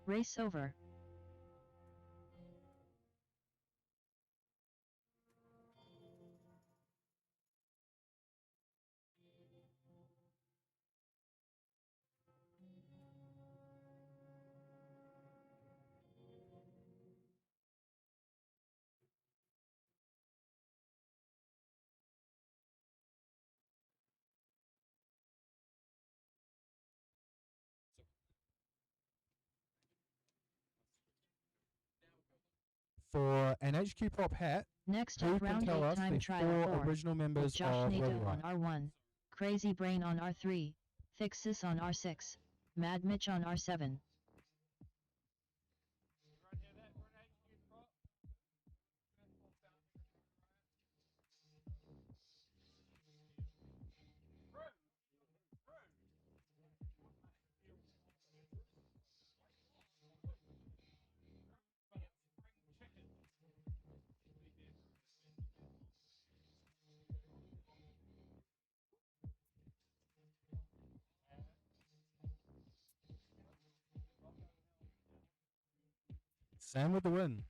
Race over. For an HQProp hat, Next who up, can round tell 8 us time the trial 4 4. original members Josh of NATO Red on Right? R1, Crazy Brain on R3, Fixus on R6, Mad Mitch on R7. Sam with the win.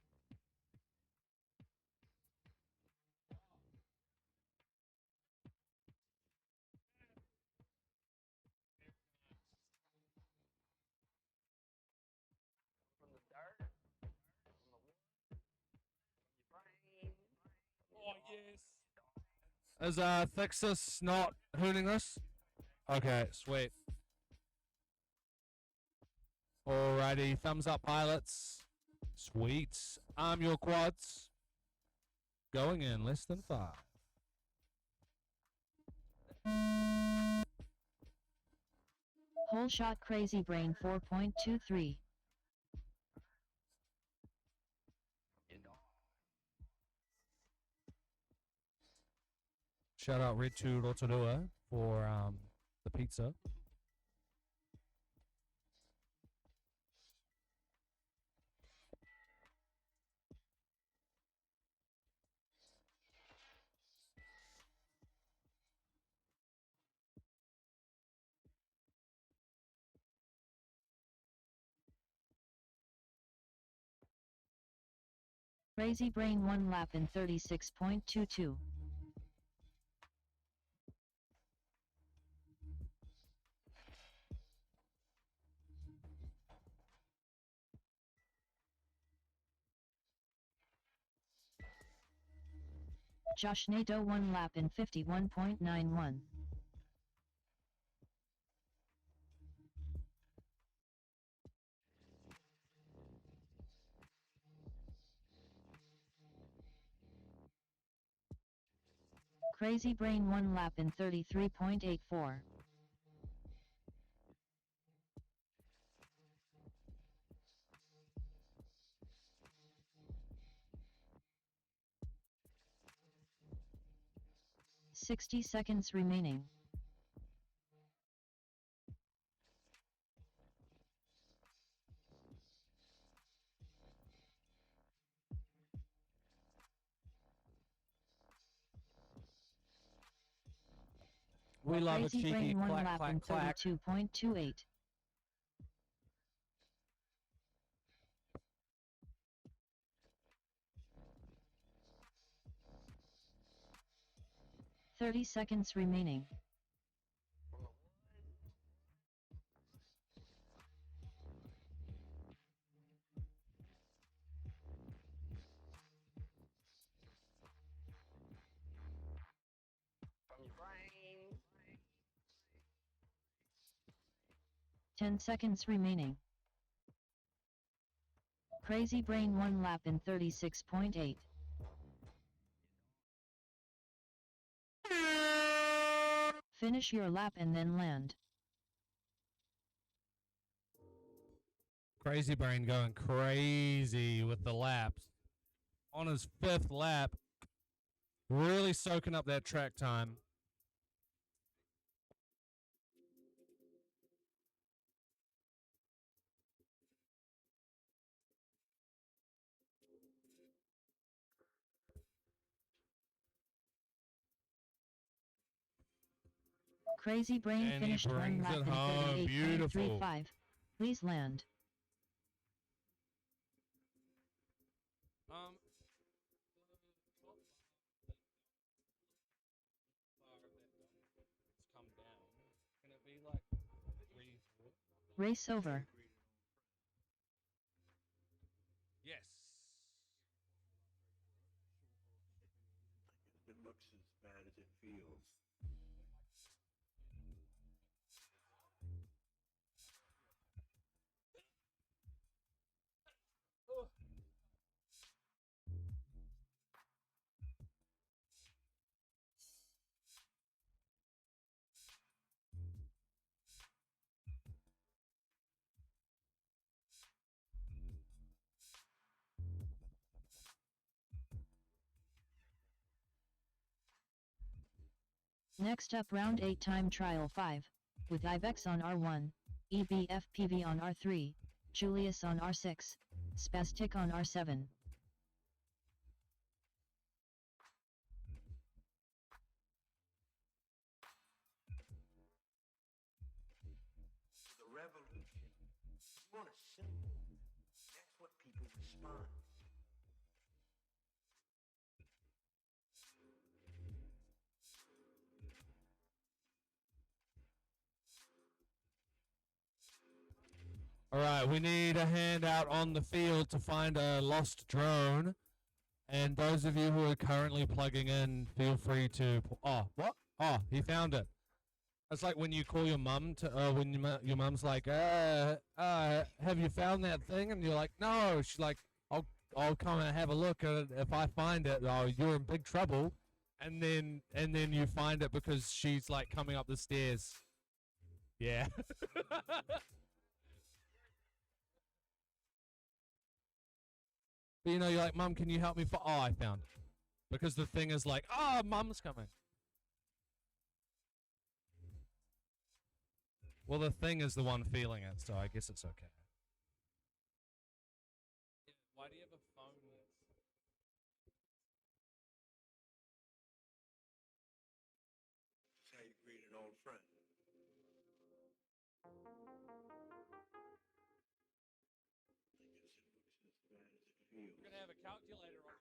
Is Thixus not hooning us? Okay, sweet. Alrighty, thumbs up, pilots. Sweet. Arm your quads. Going in less than 5. Whole shot Crazy Brain 4.23. Shout out Red to Rotorua for the pizza. Crazy Brain 1 lap in 36.22. Josh NATO 1 lap in 51.91. Crazy Brain 1 lap in 33.84. "60 seconds remaining. We love a Crazy cheeky Brain 1 clack, lap clack, in clack. 32.28. "30 seconds remaining. From your brain. 10 seconds remaining. Crazy Brain 1 lap in 36.8. Finish your lap and then land. Crazy Brain going crazy with the laps. On his 5th lap, really soaking up that track time. Crazy Brain And he finished 1 brings lap it in home. Beautiful. 38.35. Please land. Come down. Can it be like 3-4? Race over. Yes. It looks as bad as it feels. Next up, round 8 time trial 5, with Ibex on R1, EBFPV on R3, Julius on R6, Spastic on R7. The revolution. You want a symbol. That's what people respond. All right, we need a hand out on the field to find a lost drone. And those of you who are currently plugging in, feel free to. Oh, what? Oh, he found it. It's like when you call your mum to, when your mum's like, have you found that thing? And you're like, no. She's like, I'll come and have a look. And if I find it, oh, you're in big trouble. And then you find it because she's like coming up the stairs. Yeah. But you know, you're like, Mum, can you help me? Oh, I found it. Because the thing is like, oh, Mum's coming. Well, the thing is the one feeling it, so I guess it's okay. Why do you have a phone? That's how you greet an old friend. We're going to have a calculator on.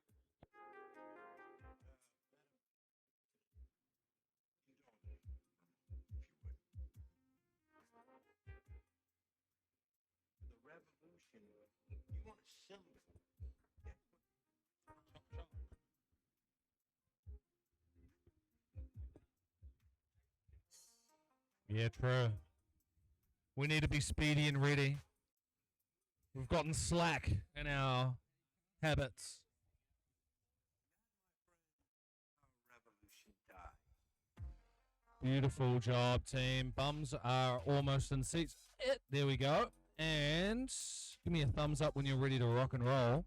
The revolution. You want a symbol. Yeah, true. We need to be speedy and ready. We've gotten slack in our habits. Our revolution died. Beautiful job, team. Bums are almost in seats. There we go. And give me a thumbs up when you're ready to rock and roll.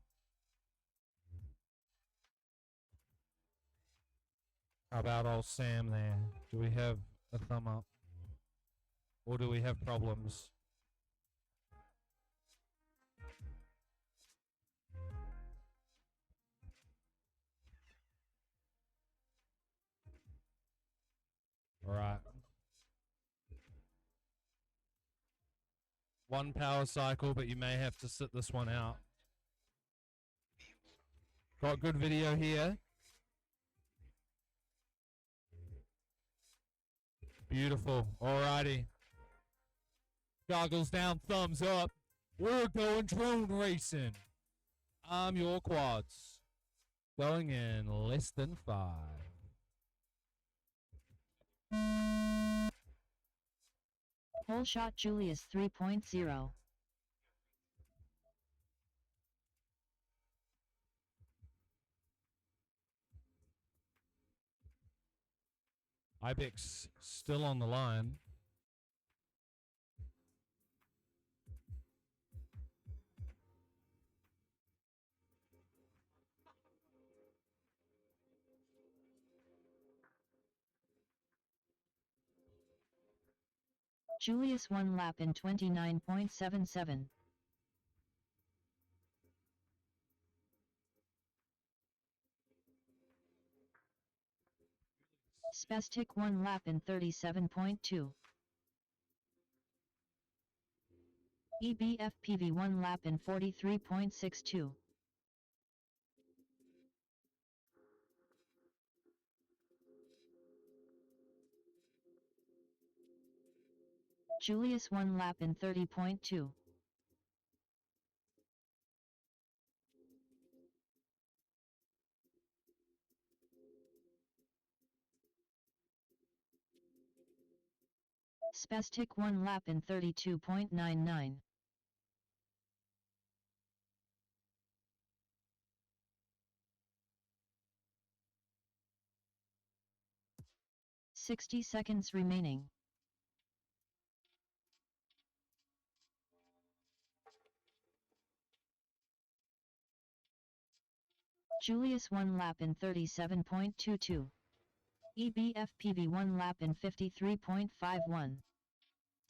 How about old Sam there? Do we have a thumb up? Or do we have problems? All right. One power cycle, but you may have to sit this one out. Got good video here. Beautiful. Alrighty. Goggles down, thumbs up. We're going drone racing. I'm your quads. Going in less than 5. Hole shot Julius 3.0. Ibex still on the line. Julius 1 lap in 29.77. Spastic 1 lap in 37.2. EBFPV 1 lap in 43.62. Julius 1 lap in 30.2. Spastic 1 lap in 32.99. "60 seconds remaining. Julius 1 lap in 37.22. EBFPV 1 lap in 53.51.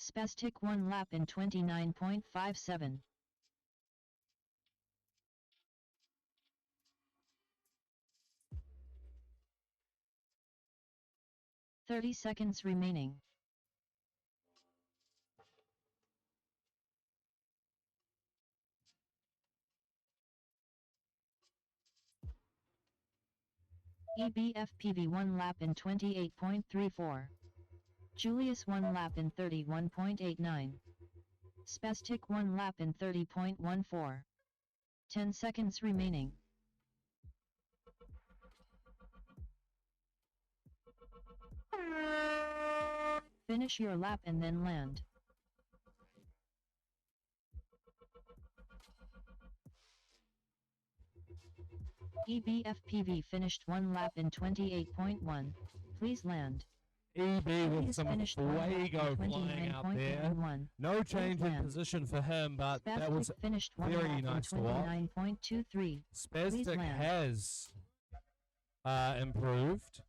Spastic 1 lap in 29.57. "30 seconds remaining. EBFPV 1 lap in 28.34. Julius 1 lap in 31.89. Spastic 1 lap in 30.14. 10 seconds remaining. Finish your lap and then land. EBFPV finished 1 lap in 28.1. Please land. EB with Julius some finished 1 lap in fuego flying out there. 29.91. No change in land. position for him, but that Spastic was finished 1 very lap nice to in watch. 29.23. Please Spastic land. has improved.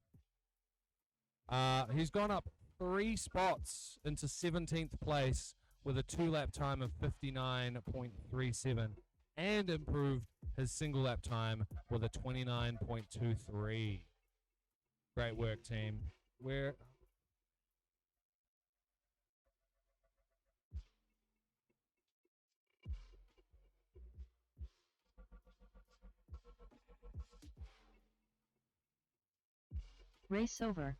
He's gone up 3 spots into 17th place with a 2-lap time of 59.37 and improved his single lap time with a 29.23. Great work, team. We're Race over.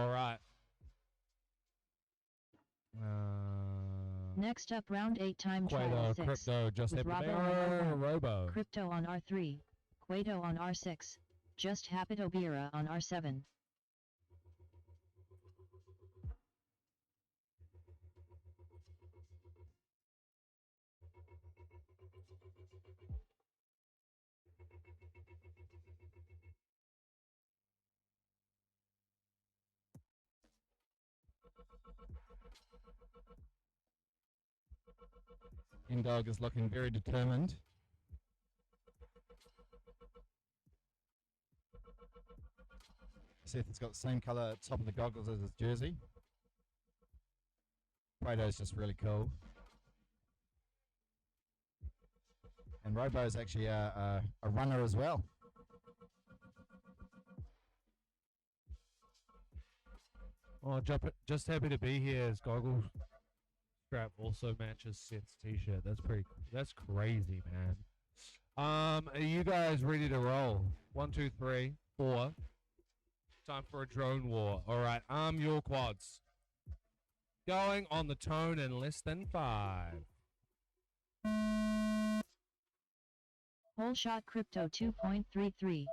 all right. Next up, round 8 time trial Quato, 6. Crypto, Just with Happy Robbo on Bear, R1, Robo. Crypto on R3, Quato on R6, Just Hapito Bira on R7. Dog is looking very determined. Seth has got the same colour top of the goggles as his jersey. Quado's just really cool. And Robo's actually a runner as well. Oh, just happy to be here. His goggle strap also matches Seth's t-shirt. That's crazy, man. Are you guys ready to roll? 1, 2, 3, 4. Time for a drone war. All right, arm your quads. Going on the tone in less than 5. Whole shot crypto 2.33.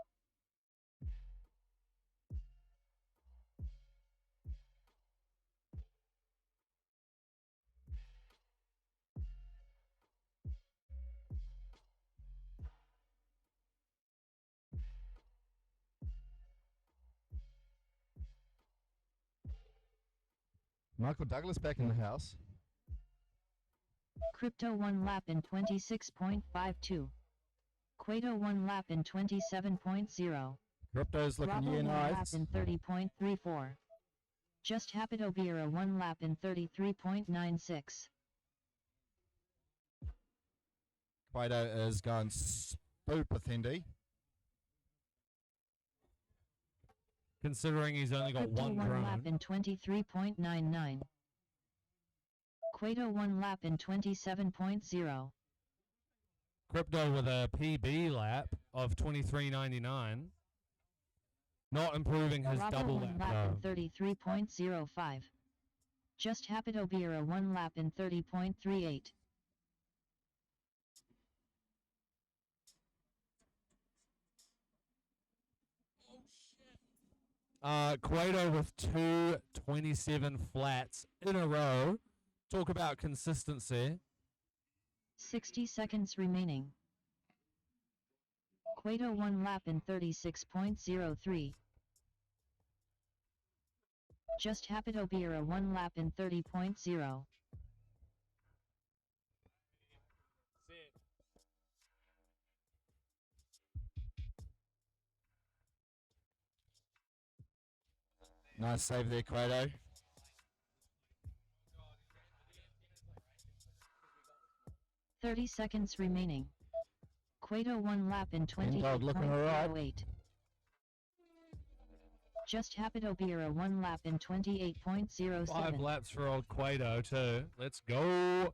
Michael Douglas back in the house. Crypto 1 lap in 26.52. Quato 1 lap in 27.0. Crypto's looking Bravo near 1 lap nice. in 30.34. Just Hapito Bira 1 lap in 33.96. Quato is going super thindy. Considering he's only got Crypto one 1 lap drone. in 23.99. Quato 1 lap in 27.0. Crypto with a PB lap of 23.99. Not improving his Bravo double 1 lap lap though. in 33.05. Just Hapito Bira 1 lap in 30.38. Quato with 227 flats in a row. Talk about consistency. 60 seconds remaining. Quato 1 lap in 36.03. Just Hapito Bira 1 lap in 30.0. Nice save there, Quato. .30 remaining. Quato 1 lap in Dog looking alright. 28.08. Just Hapito Bira 1 lap in 28.07. 5 laps for old Quato too. Let's go.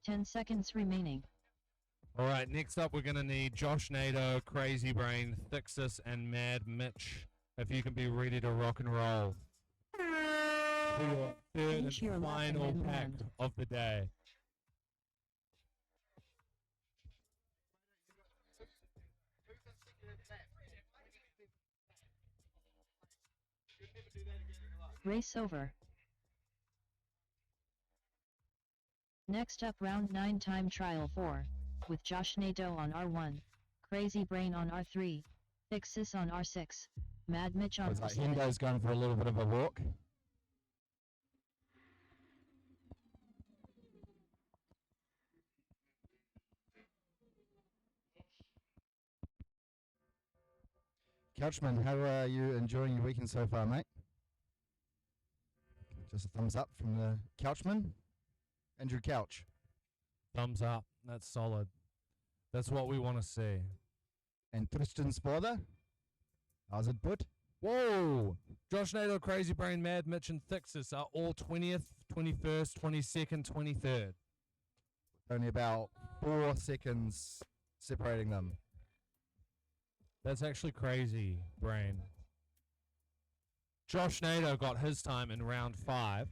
.10 seconds remaining. All right, next up we're going to need Josh Nato, Crazy Brain, Thixus, and Mad Mitch. If you can be ready to rock and roll. For your third Finish your and lap and final then pack land. of the day. Race over. Next up round 9 time trial 4, with Josh Nato on R1, Crazy Brain on R3, Ixis on R6, Mad Mitch on Looks like R7. Hendo's going for a little bit of a walk. Couchman, how are you enjoying your weekend so far, mate? Just a thumbs up from the Couchman. Andrew Couch. Thumbs up. That's solid. That's what we want to see. And Tristan Sporder. How's it put? Whoa! Josh Nato, Crazy Brain, Mad Mitch, and Thixus are all 20th, 21st, 22nd, 23rd. Only about 4 seconds separating them. That's actually crazy, Brain. Josh Nato got his time in round 5.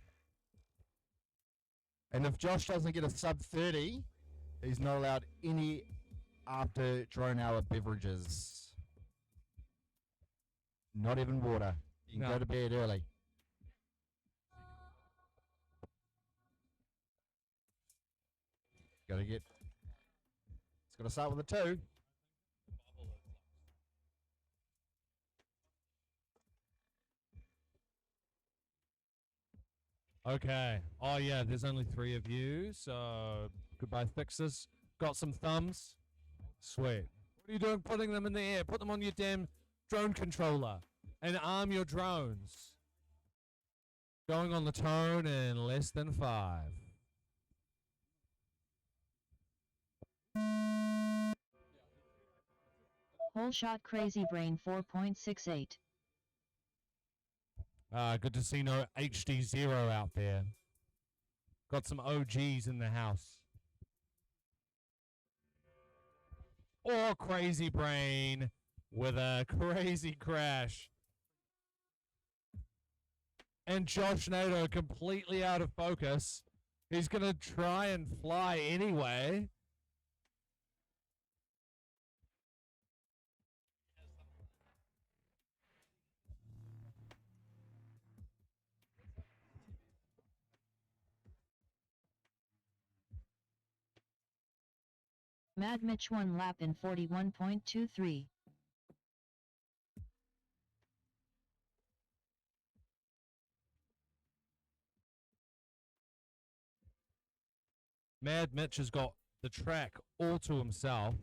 And if Josh doesn't get a sub 30, he's not allowed any after drone hour beverages. Not even water. You can No. go to bed early. It's got to start with a 2. Okay. Oh, yeah, there's only 3 of you, so goodbye, fixers. Got some thumbs? Sweet. What are you doing putting them in the air? Put them on your damn drone controller and arm your drones. Going on the tone in less than 5. Whole shot Crazy Brain 4.68. Good to see no HD0 out there. Got some OGs in the house. Or Crazy Brain with a crazy crash. And Josh Nato completely out of focus. He's going to try and fly anyway. Mad Mitch 1 lap in 41.23. Mad Mitch has got the track all to himself.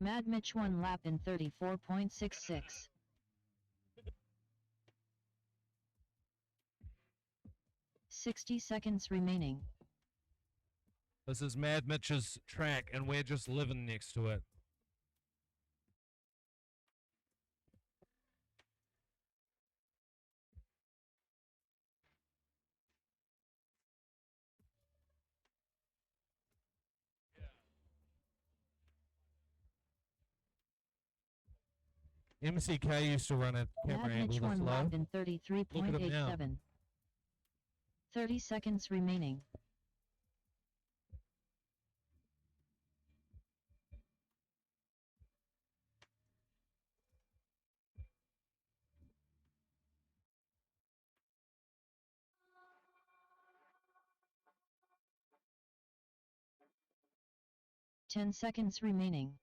Mad Mitch 1 lap in 34.66. 60 seconds remaining. This is Mad Mitch's track, and we're just living next to it. MCK used to run a camera Mad angle Mitch this 1 low. lap in Look at him now. 33.87. 30 seconds remaining. Ten seconds remaining.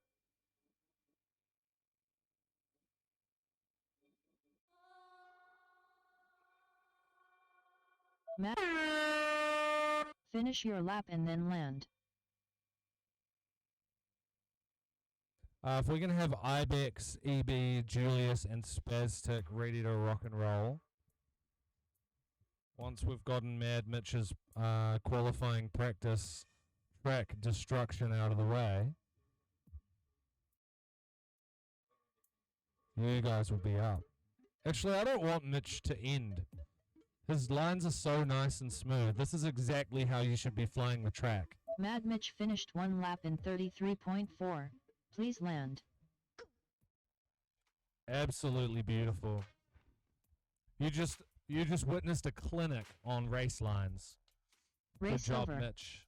Finish your lap and then land. If we're going to have Ibex, EB, Julius, and Spaztic ready to rock and roll, once we've gotten Mad Mitch's qualifying practice track destruction out of the way, you guys will be up. Actually, I don't want Mitch to end. His lines are so nice and smooth. This is exactly how you should be flying the track. Mad Mitch finished 1 lap in 33.4. Please land. Absolutely beautiful. You just witnessed a clinic on race lines. Race Good job, over. Mitch.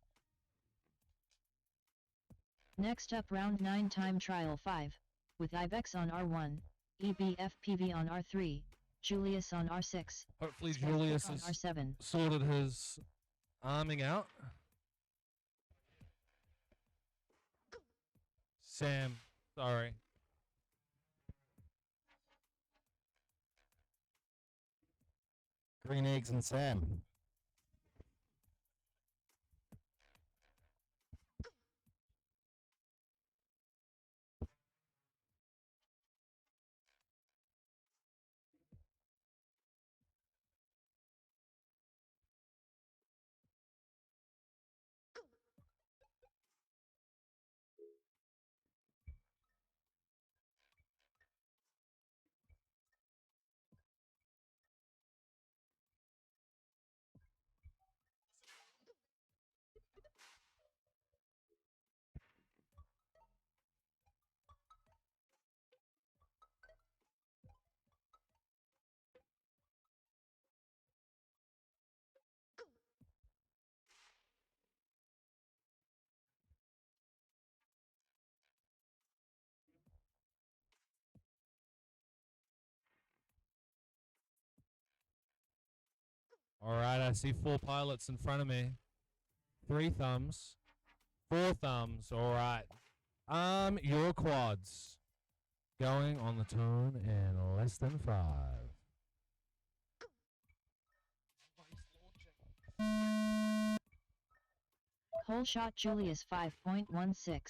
Next up round 9 time trial 5. With Ibex on R1, EBFPV on R3, Julius on R6. Hopefully Spaztic Julius on has R7. sorted his arming out. Sam, sorry. Green eggs and Sam. All right, I see 4 pilots in front of me. 3 thumbs. 4 thumbs. All right. Your quads. Going on the turn in less than 5. Hole shot Julius 5.16.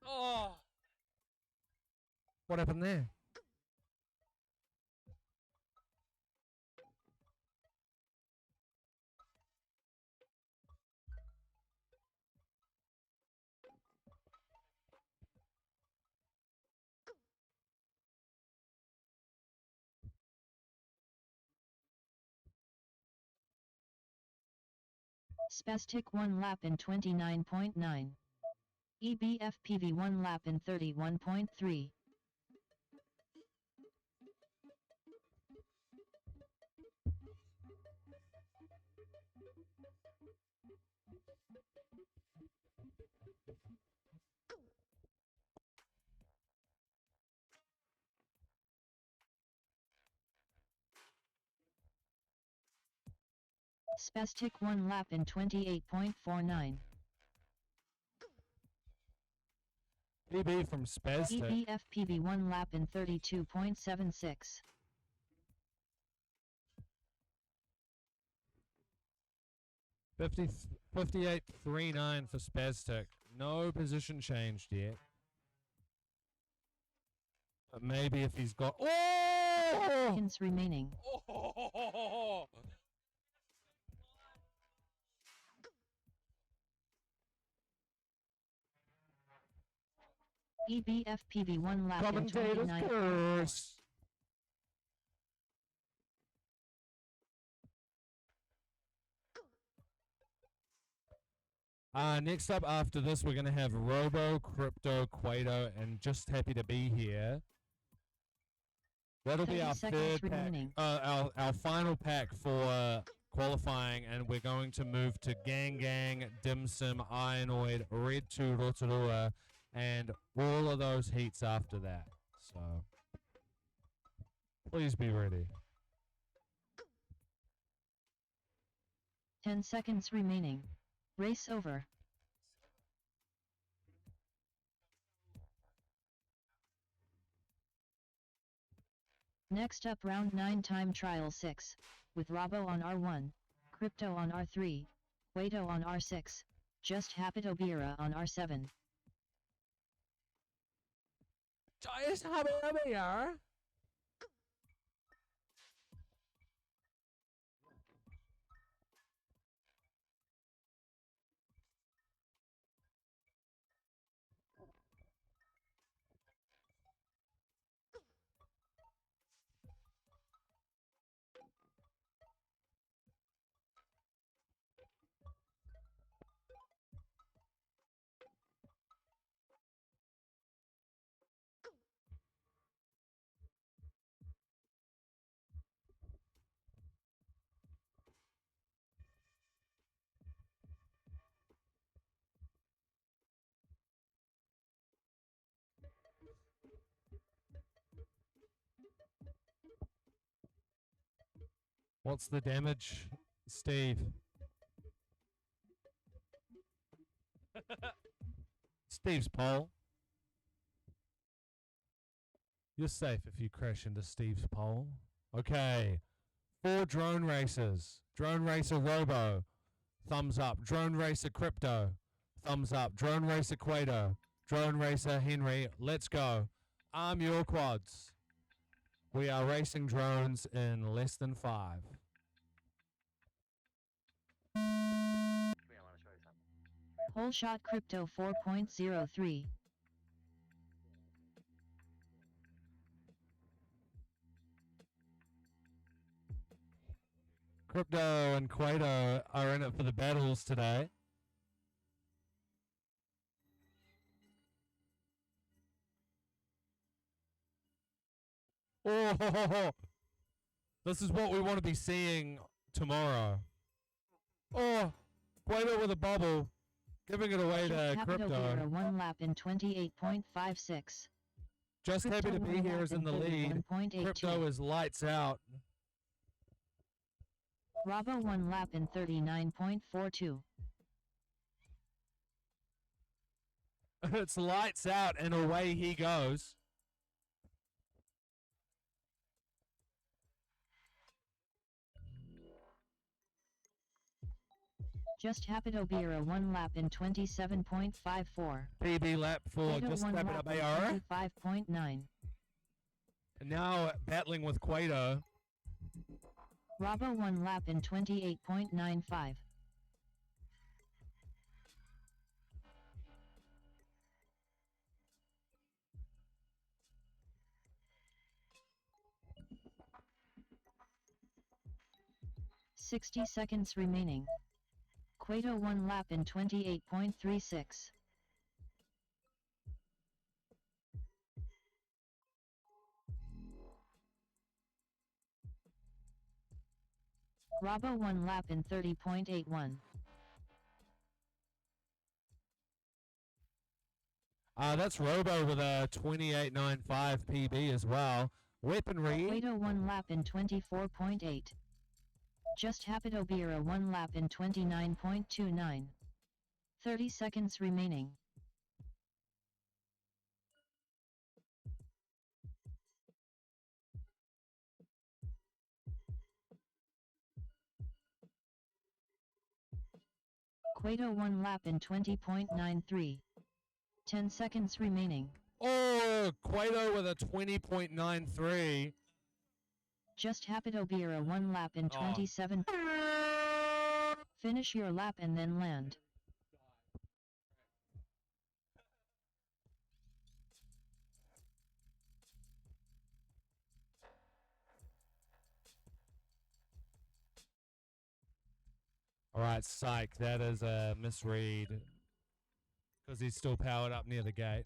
Oh. What happened there? Spastic 1 lap in 29.9. EBFPV 1 lap in 31.3. Spastic 1 lap in 28.49. PB from Spastic. EBFPV 1 lap in 32.76. 58.39 for Spastic. No position changed yet. But maybe if he's got... Oh! Seconds remaining. Oh! EBFPV 1 lap in Commentators 29. curse. Next up after this, we're going to have Robo, Crypto, Quado, and Just Happy to Be Here. That'll be our third pack, our final pack for qualifying, and we're going to move to Gang Gang, Dim Sim, Ionoid, Red 2, Rotorua, and all of those heats after that. So, please be ready. 10 seconds remaining. Race over. Next up round 9 time trial 6, with Robo on R1, Crypto on R3, Quado on R6, Just Happito Bira on R7. Just Happito Bira. What's the damage, Steve? Steve's pole. You're safe if you crash into Steve's pole. Okay. 4 drone racers. Drone racer Robo. Thumbs up. Drone racer Crypto. Thumbs up. Drone racer Quado. Drone racer Henry. Let's go. Arm your quads. We are racing drones in less than 5. Hole shot Crypto 4.03. Crypto and Quado are in it for the battles today. Oh, this is what we want to be seeing tomorrow. Oh, Quado with a bubble, giving it away to Crypto. 1 lap in 28.56. Just Happy to Be Here is in the lead. Crypto is lights out. Robo 1 lap in 39.42. It's lights out and away he goes. Just Habitobira 1 lap in 27.54. PB lap for Quato just 1 wrap it lap up in AR. 25.9. And now battling with Quato. Robo 1 lap in 28.95. "60 seconds remaining. Quato 1 lap in 28.36. Robo 1 lap in 30.81. That's Robo with a 28.95 PB as well. Weaponry. Quato 1 lap in 24.8. Just Habitobira 1 lap in 29.29. 30 seconds remaining. Quato 1 lap in 20.93. 10 seconds remaining. Oh, Quato with a 20.93. Just Habitobira 1 lap in 27. Finish your lap and then land. All right, psych. That is a misread because he's still powered up near the gate.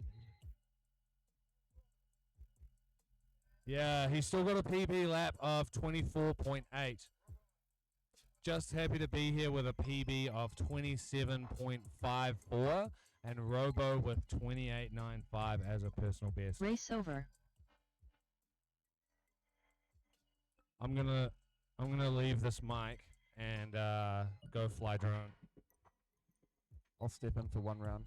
Yeah, he's still got a PB lap of 24.8. Just happy to be here with a PB of 27.54 and Robo with 28.95 as a personal best. Race over. I'm gonna leave this mic and go fly drone. I'll step in for one round.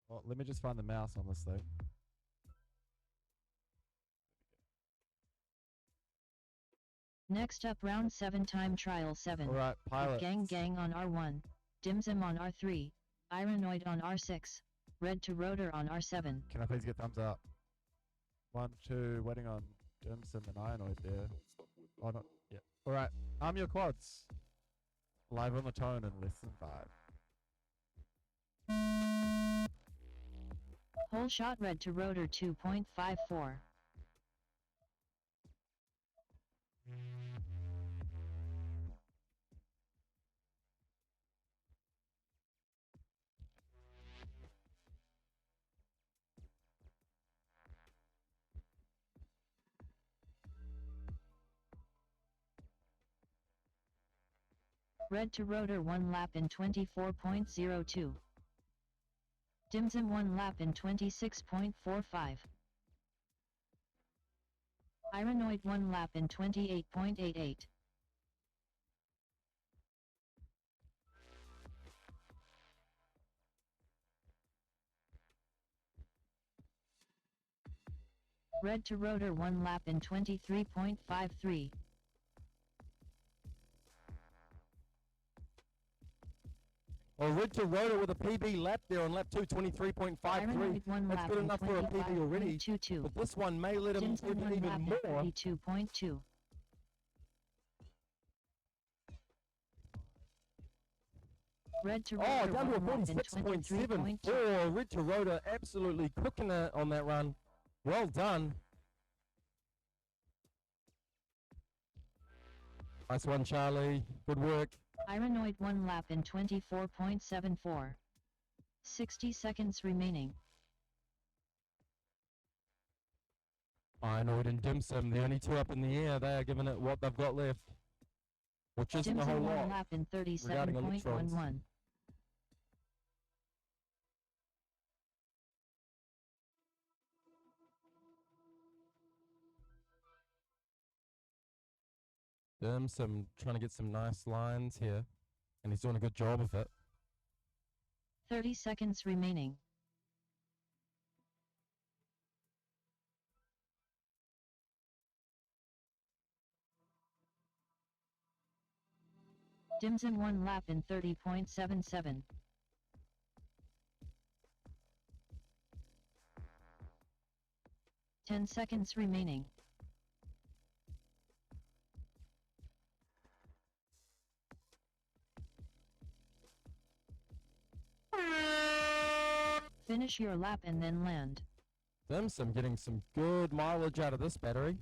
Well, let me just find the mouse on this thing. Next up, round 7 time trial 7. All right, pilot. Gang Gang on R1, Dimsum on R3, Ironoid on R6, Red to Rotor on R7. Can I please get thumbs up? 1, 2, waiting on Dimsum and Ironoid there. Oh, not yet. All right, arm your quads. Live on the tone in less than 5. Whole shot Red to Rotor 2.54. Red to Rotor 1 lap in 24.02. Dimsum 1 lap in 26.45. Ironoid 1 lap in 28.88. Red to rotor 1 lap in 23.53. Well, red to rotor with a PB lap there on lap 2, 23.53. Ironoid 1 That's lap good in enough for a PB already. 25.22. But this one may let him Dimson give 1 even lap more. in 32.2. Red to rotor Oh, down to a 1 lap in 46.74. 23.2. Red to rotor absolutely cooking it on that run. Well done. Nice one, Charlie. Good work. Ironoid 1 lap in 24.74. 60 seconds remaining. Ironoid and Dim Sum, the only two up in the air. They are giving it what they've got left, which isn't a whole Dimson 1 lot. lap in regarding electrons. 37.11. Dim Sum trying to get some nice lines here, and he's doing a good job of it. 30 seconds remaining. Dimson 1 lap in 30.77. Ten seconds remaining. Finish your lap and then land. Dim Sum getting some good mileage out of this battery.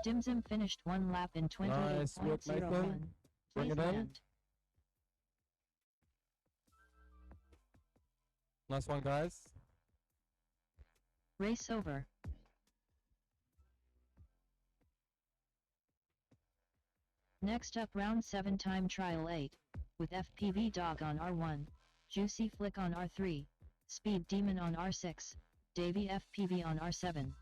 Dimsum finished 1 lap in Nice work, 28.01. Nathan. Bring Please it in. land. Nice one, guys. Race over. Next up, round 7 time trial 8, with FPV Dog on R1, Juicy Flick on R3, Speed Demon on R6, Davey FPV on R7.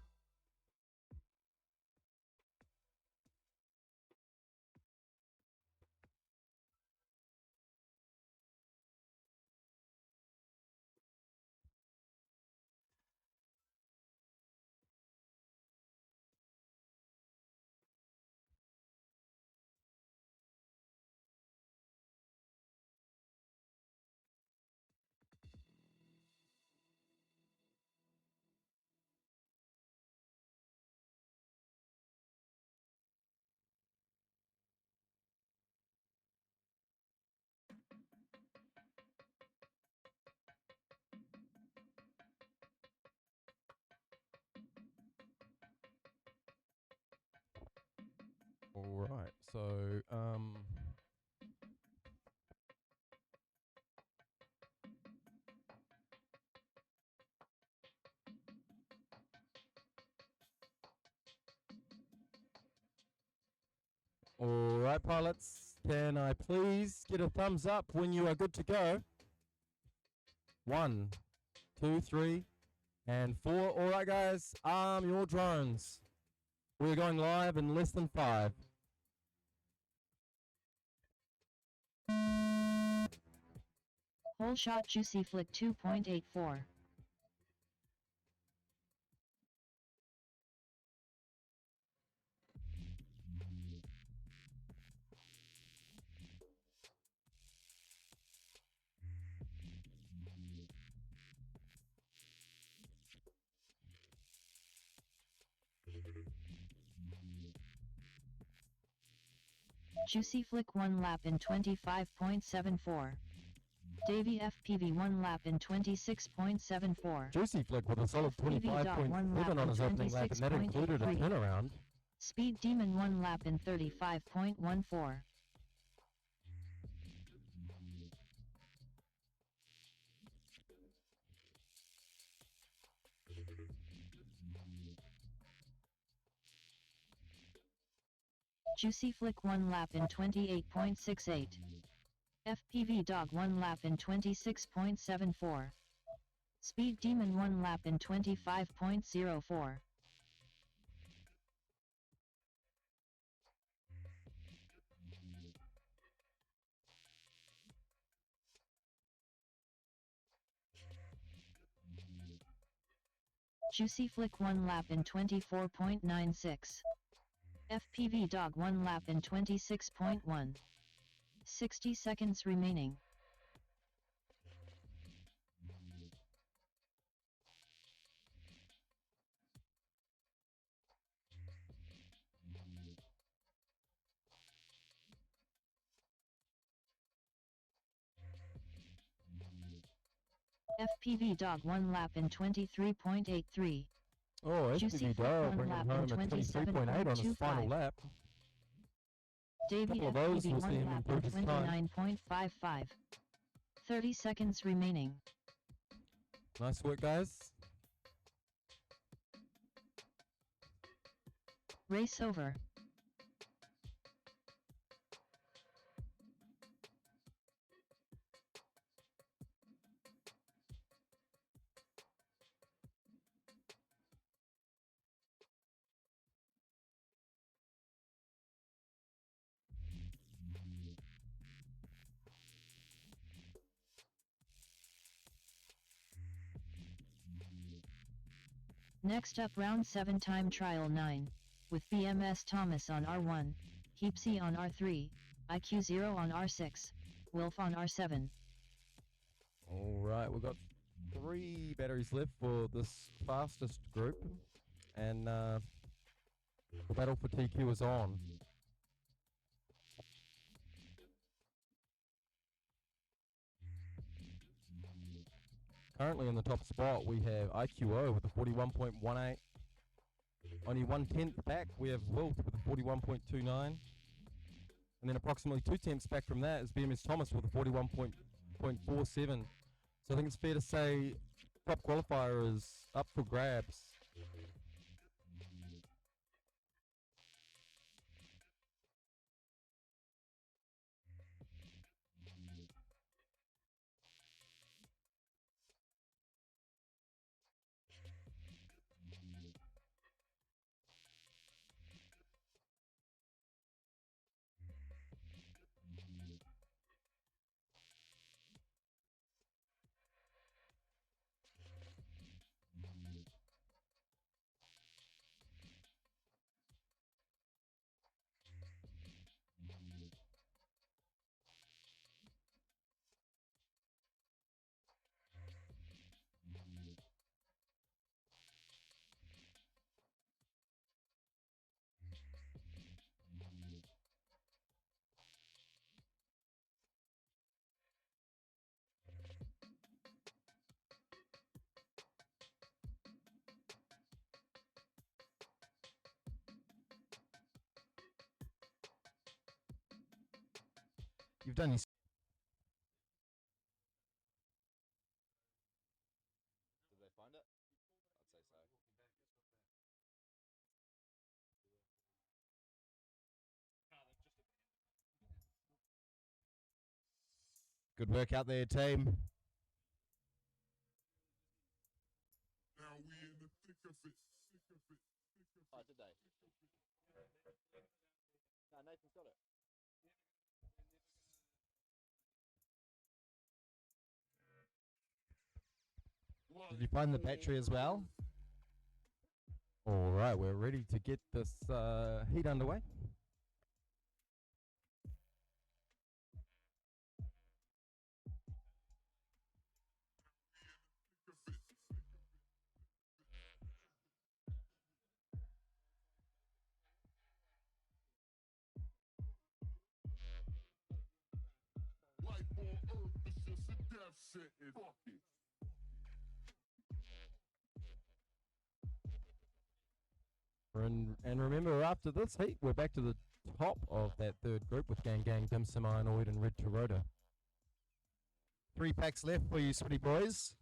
All right, so all right, pilots, can I please get a thumbs up when you are good to go? 1, 2, 3, and 4. All right, guys, arm your drones. We're going live in less than 5. Whole shot Juicy Flick 2.84. Juicy Flick 1 lap in 25.74. Davey FPV 1 lap in 26.74. Juicy Flick with a solid FPV Dog 1 lap 25.7 on in his opening lap, and that included a 26.83. turnaround. Speed Demon 1 lap in 35.14. Juicy Flick 1 lap in 28.68. FPV Dog 1 lap in 26.74. Speed Demon 1 lap in 25.04. Juicy Flick 1 lap in 24.96. FPV Dog 1 lap in 26.1. 60 seconds remaining. FPV Dog 1 lap in 23.83. Oh, Juicy SPV Flick Dog 1 bringing lap home in a 23.8 on his final 27.25. lap. Davey Couple of those FPV will see 1 him lap in improve his time. 29.55. 30 seconds remaining. Nice work, guys. Race over. Next up, round 7 time trial 9, with BMS Thomas on R1, Heapsy on R3, IQ0 on R6, Wilf on R7. Alright, we've got 3 batteries left for this fastest group, and the battle for TQ is on. Currently in the top spot we have IQO with a 41.18. Only 1/10 back we have Wilt with a 41.29. And then approximately 2/10 back from that is BMS Thomas with a 41.47. So I think it's fair to say top qualifier is up for grabs. You've done your... Did they find it? I'd say so. Good work out there, team. Now we in the thick of it. Oh, did they? No, Nathan's got it. Did you find the battery as well? Alright, we're ready to get this heat underway. Life on earth is just a death sentence. Fuck it. And remember, after this heat, we're back to the top of that third group with Gang Gang, Dim Sim, Ironoid, and Red Toyota. 3 packs left for you, sweaty boys.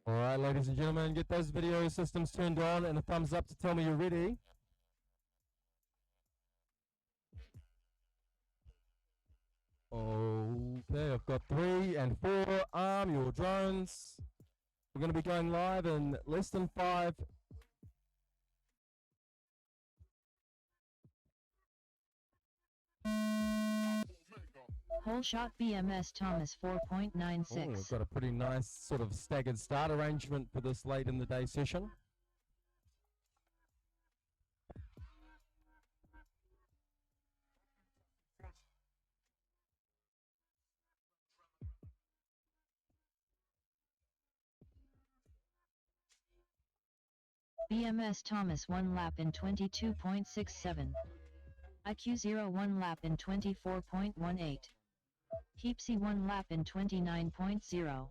Alright, ladies and gentlemen, get those video systems turned on and a thumbs up to tell me you're ready. Okay, I've got 3 and 4. Arm your drones. We're going to be going live in less than 5 Pole shot BMS Thomas Oh, we've 4.96. got a pretty nice sort of staggered start arrangement for this late in the day session. BMS Thomas 1 lap in 22.67. IQ 0 1 lap in 24.18. Heapsy 1 lap in 29.0.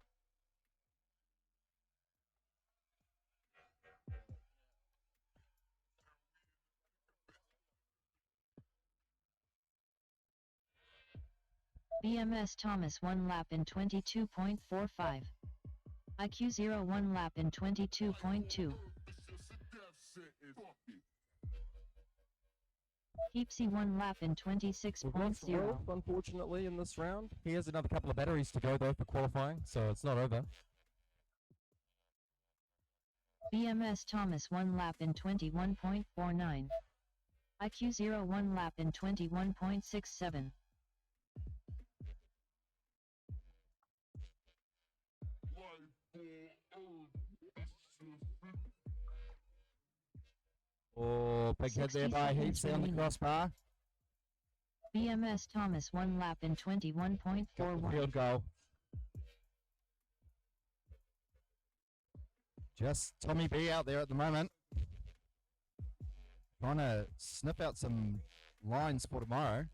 BMS Thomas 1 lap in 22.45. IQ 0 1 lap in 22.2. Heapsy 1 lap in We've lost 26.0. Wolf, unfortunately, in this round. He has another couple of batteries to go, though, for qualifying, so it's not over. BMS Thomas 1 lap in 21.49. IQ 0 1 lap in 21.67. Oh, big hit there 60 by seconds Heapsy on the remaining. crossbar. BMS Thomas 1 lap in 21.41. Field goal. Just Tommy B out there at the moment. Trying to sniff out some lines for tomorrow.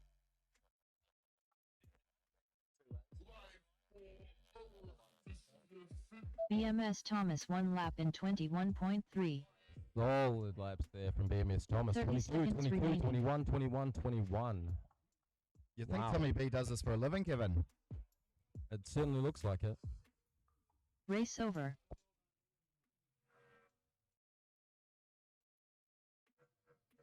BMS Thomas 1 lap in 21.3. Solid laps there from BMS Thomas. 30 22, seconds 22, remaining. 21, 21, 21. You think Wow. Tommy B does this for a living, Kevin? It certainly looks like it. Race over.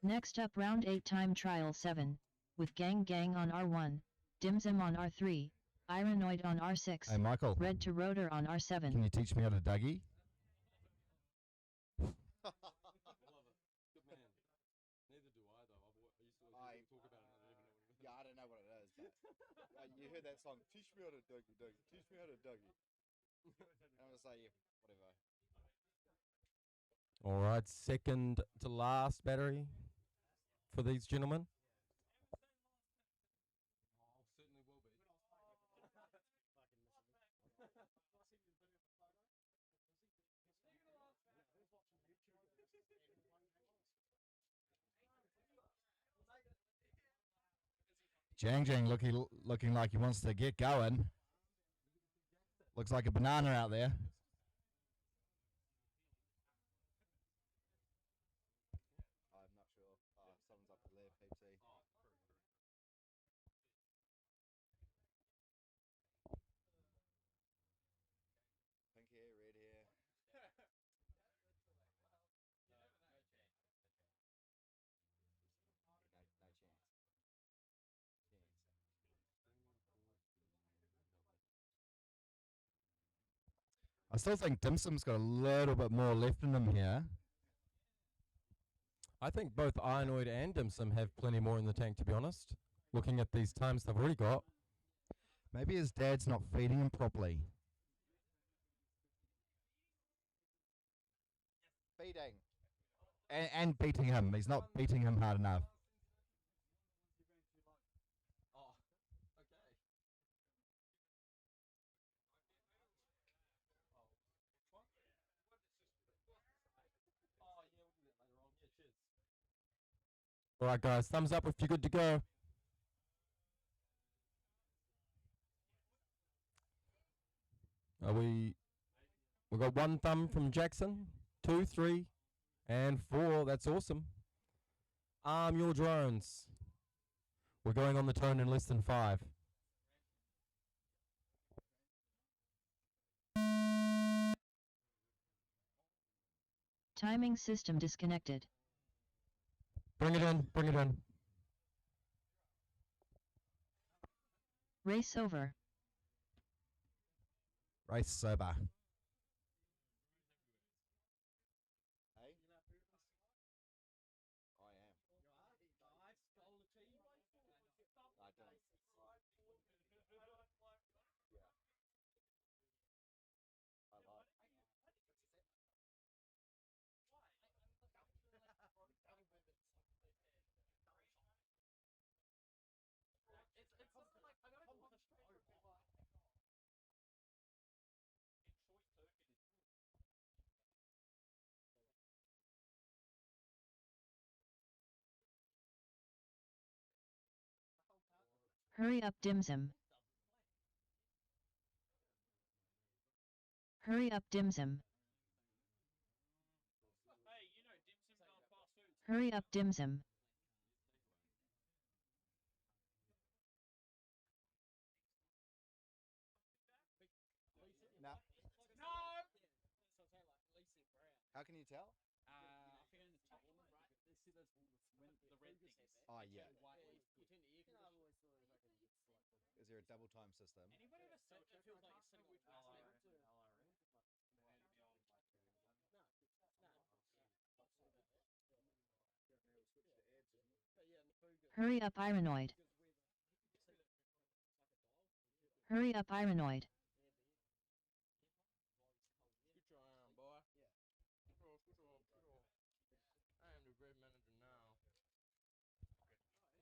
Next up round 8 time trial 7, with Gang Gang on R1, Dimsum on R3, Ironoid on R6, Hey, Michael. Red to Rotor on R7. Can you teach me how to Dougie? Yeah, I don't know what it is, but you heard that song, teach me how to Dougie, Dougie, teach me how to Dougie. And I was like, yeah, whatever. All right, second to last battery for these gentlemen. Jang looking like he wants to get going. Looks like a banana out there. I'm not sure. Someone's up the left, Heapsy. Pink hair, red hair. No chance. I still think Dimsum's got a little bit more left in him here. I think both Ironoid and Dimsum have plenty more in the tank, to be honest. Looking at these times they've already got. Maybe his dad's not feeding him properly. Feeding. And beating him. He's not beating him hard enough. All right, guys, thumbs up if you're good to go. We got 1 thumb from Jackson, 2, 3, and 4. That's awesome. Arm your drones. We're going on the turn in less than 5. Timing system disconnected. Bring it in, bring it in. Race over. Race sober. Hey? I am. I don't. Hurry up, Dimsum. Hurry up, Dimsum. Hurry up, Dimsum. No. How can you tell? Oh, yeah. Is there a double time system? Hurry up, Ironoid. Hurry up, Ironoid. Good try, boy. I am the great manager now.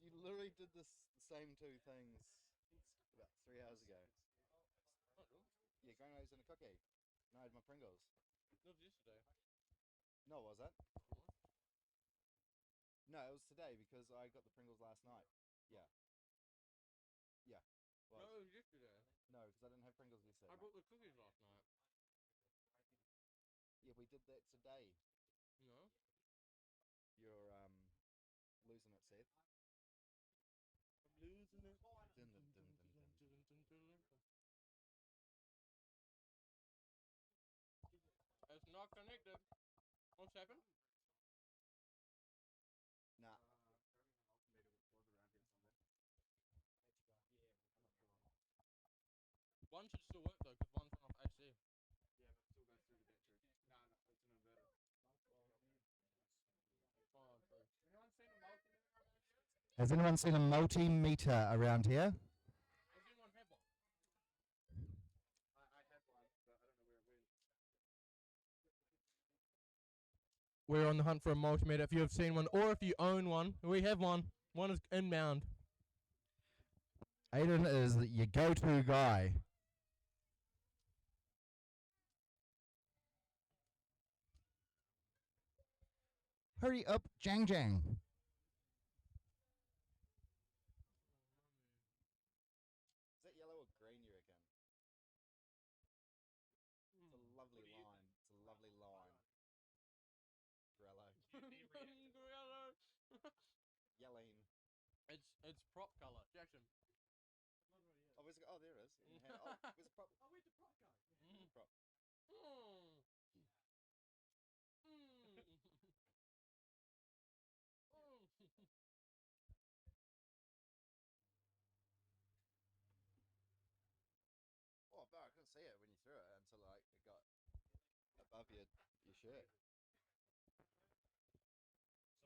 You literally did the same two things about 3 hours ago. Yeah, granules and a cookie. No, I had my Pringles. That was yesterday. No, was that? No, it was today because I got the Pringles last night. Yeah. Yeah. No, it was yesterday. No, because I didn't have Pringles yesterday. I brought the cookies last night. Yeah, we did that today. No. You're losing it, Seth. I'm losing it. Dun, dun, dun, dun, dun. It's not connected. What's happened? Nah. One should still work though, because one's on off AC. Yeah, but still goes through the battery. No, it's an inverter. Oh, true. Has anyone seen a multimeter around here? Does anyone have one? I have one, but I don't know where it went. We're on the hunt for a multimeter. If you have seen one, or if you own one, we have one. One is inbound. Aiden is your go-to guy. Hurry up, Jang Jang. Is that yellow or green, you reckon? It's a lovely line. It's a lovely line. Grello. Grello. Yelling. It's prop color. Jackson. Oh, where's it go? Oh, there it is. In your hand. Oh, where's the prop? Oh, where'd the prop go? Prop. Oh, but I couldn't see it when you threw it until like it got above your shirt.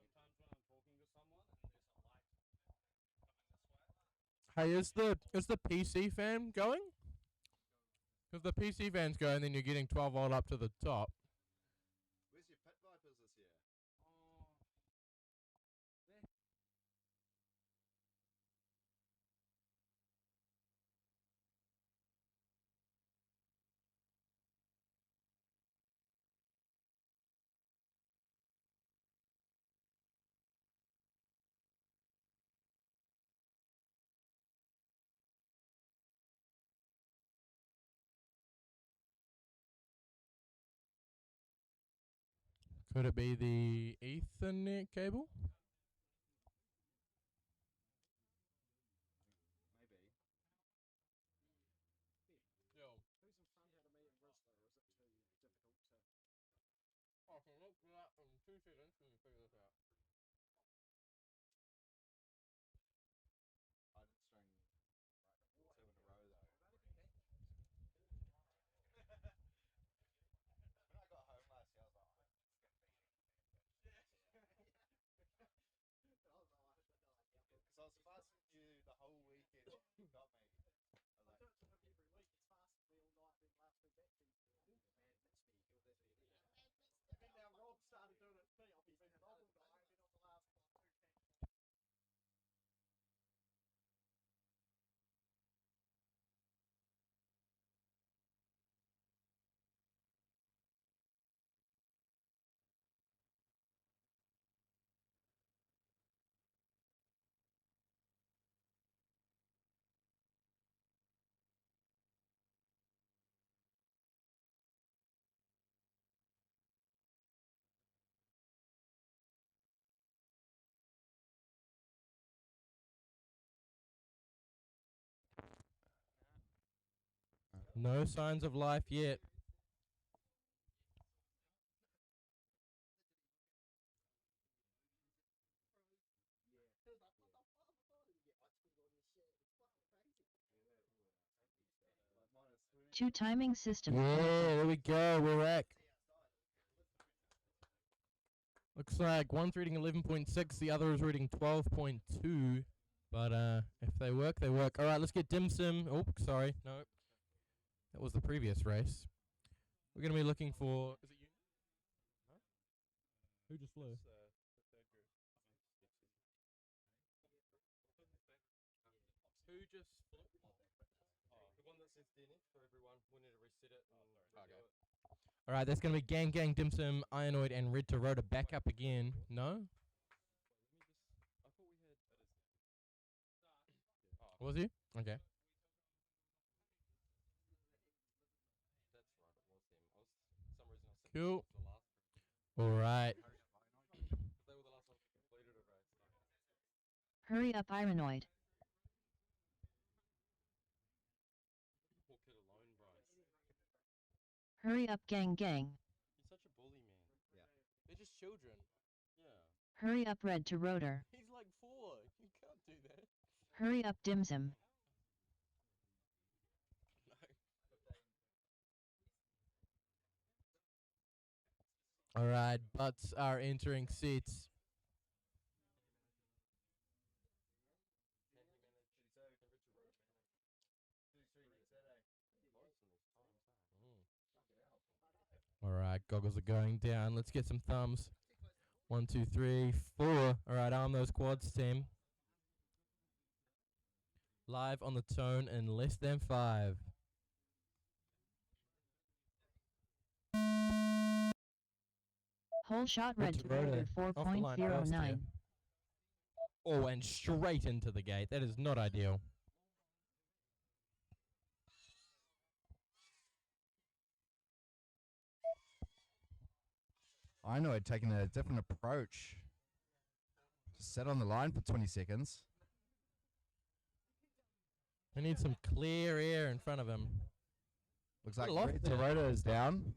Sometimes when I'm talking to someone and there's a light coming this way. Hey, is the PC fan going? Because the PC fan's going, then you're getting 12 volt up to the top. Where's your pit vipers this year? Could it be the Ethernet cable? Maybe. Yo. Who's in front out of me at Rizzler, or is it too difficult to... I can look for that in 2 seconds and figure this out. I did string like 2 in a row though. When I got home last year, I was like, oh, it's gonna be because I was fasting you the whole weekend. You got me. I was like, every week. It's fasted me all night, then last week actually. Man, missed me. He was actually there. And then now Rob started doing it to me. I've been Rob all night, and then on the last one, 2 cans. No signs of life yet. Two timing system. Yeah, there we go. We're back. Looks like one's reading 11.6, the other is reading 12.2. But if they work, they work. All right, let's get dim sum. Oh, sorry, no, that was the previous race. We're gonna be looking for. Is it you? Huh? Who just flew? Who just flew? The one that says Denny for everyone. We need to reset it. Okay. All right, that's gonna be Gang Gang, Dim Sum, Ionoid, and Red to Rota back up again. No? Was he? Okay. Cool. All right. Hurry up, Ironoid. Hurry up, Gang Gang. He's such a bully, man. Yeah. They're just children. Yeah. Hurry up, Red to Rotor. He's like 4. You can't do that. Hurry up, Dim Sum. All right, butts are entering seats. All right, goggles are going down. Let's get some thumbs. 1, 2, 3, 4. All right, arm those quads, team. Live on the tone in less than 5. Whole shot, Red to Rotor 4.09. Oh, and straight into the gate. That is not ideal. I know I'd taken a different approach. Just sat on the line for 20 seconds. We need some clear air in front of him. Looks like Red Toyota is down.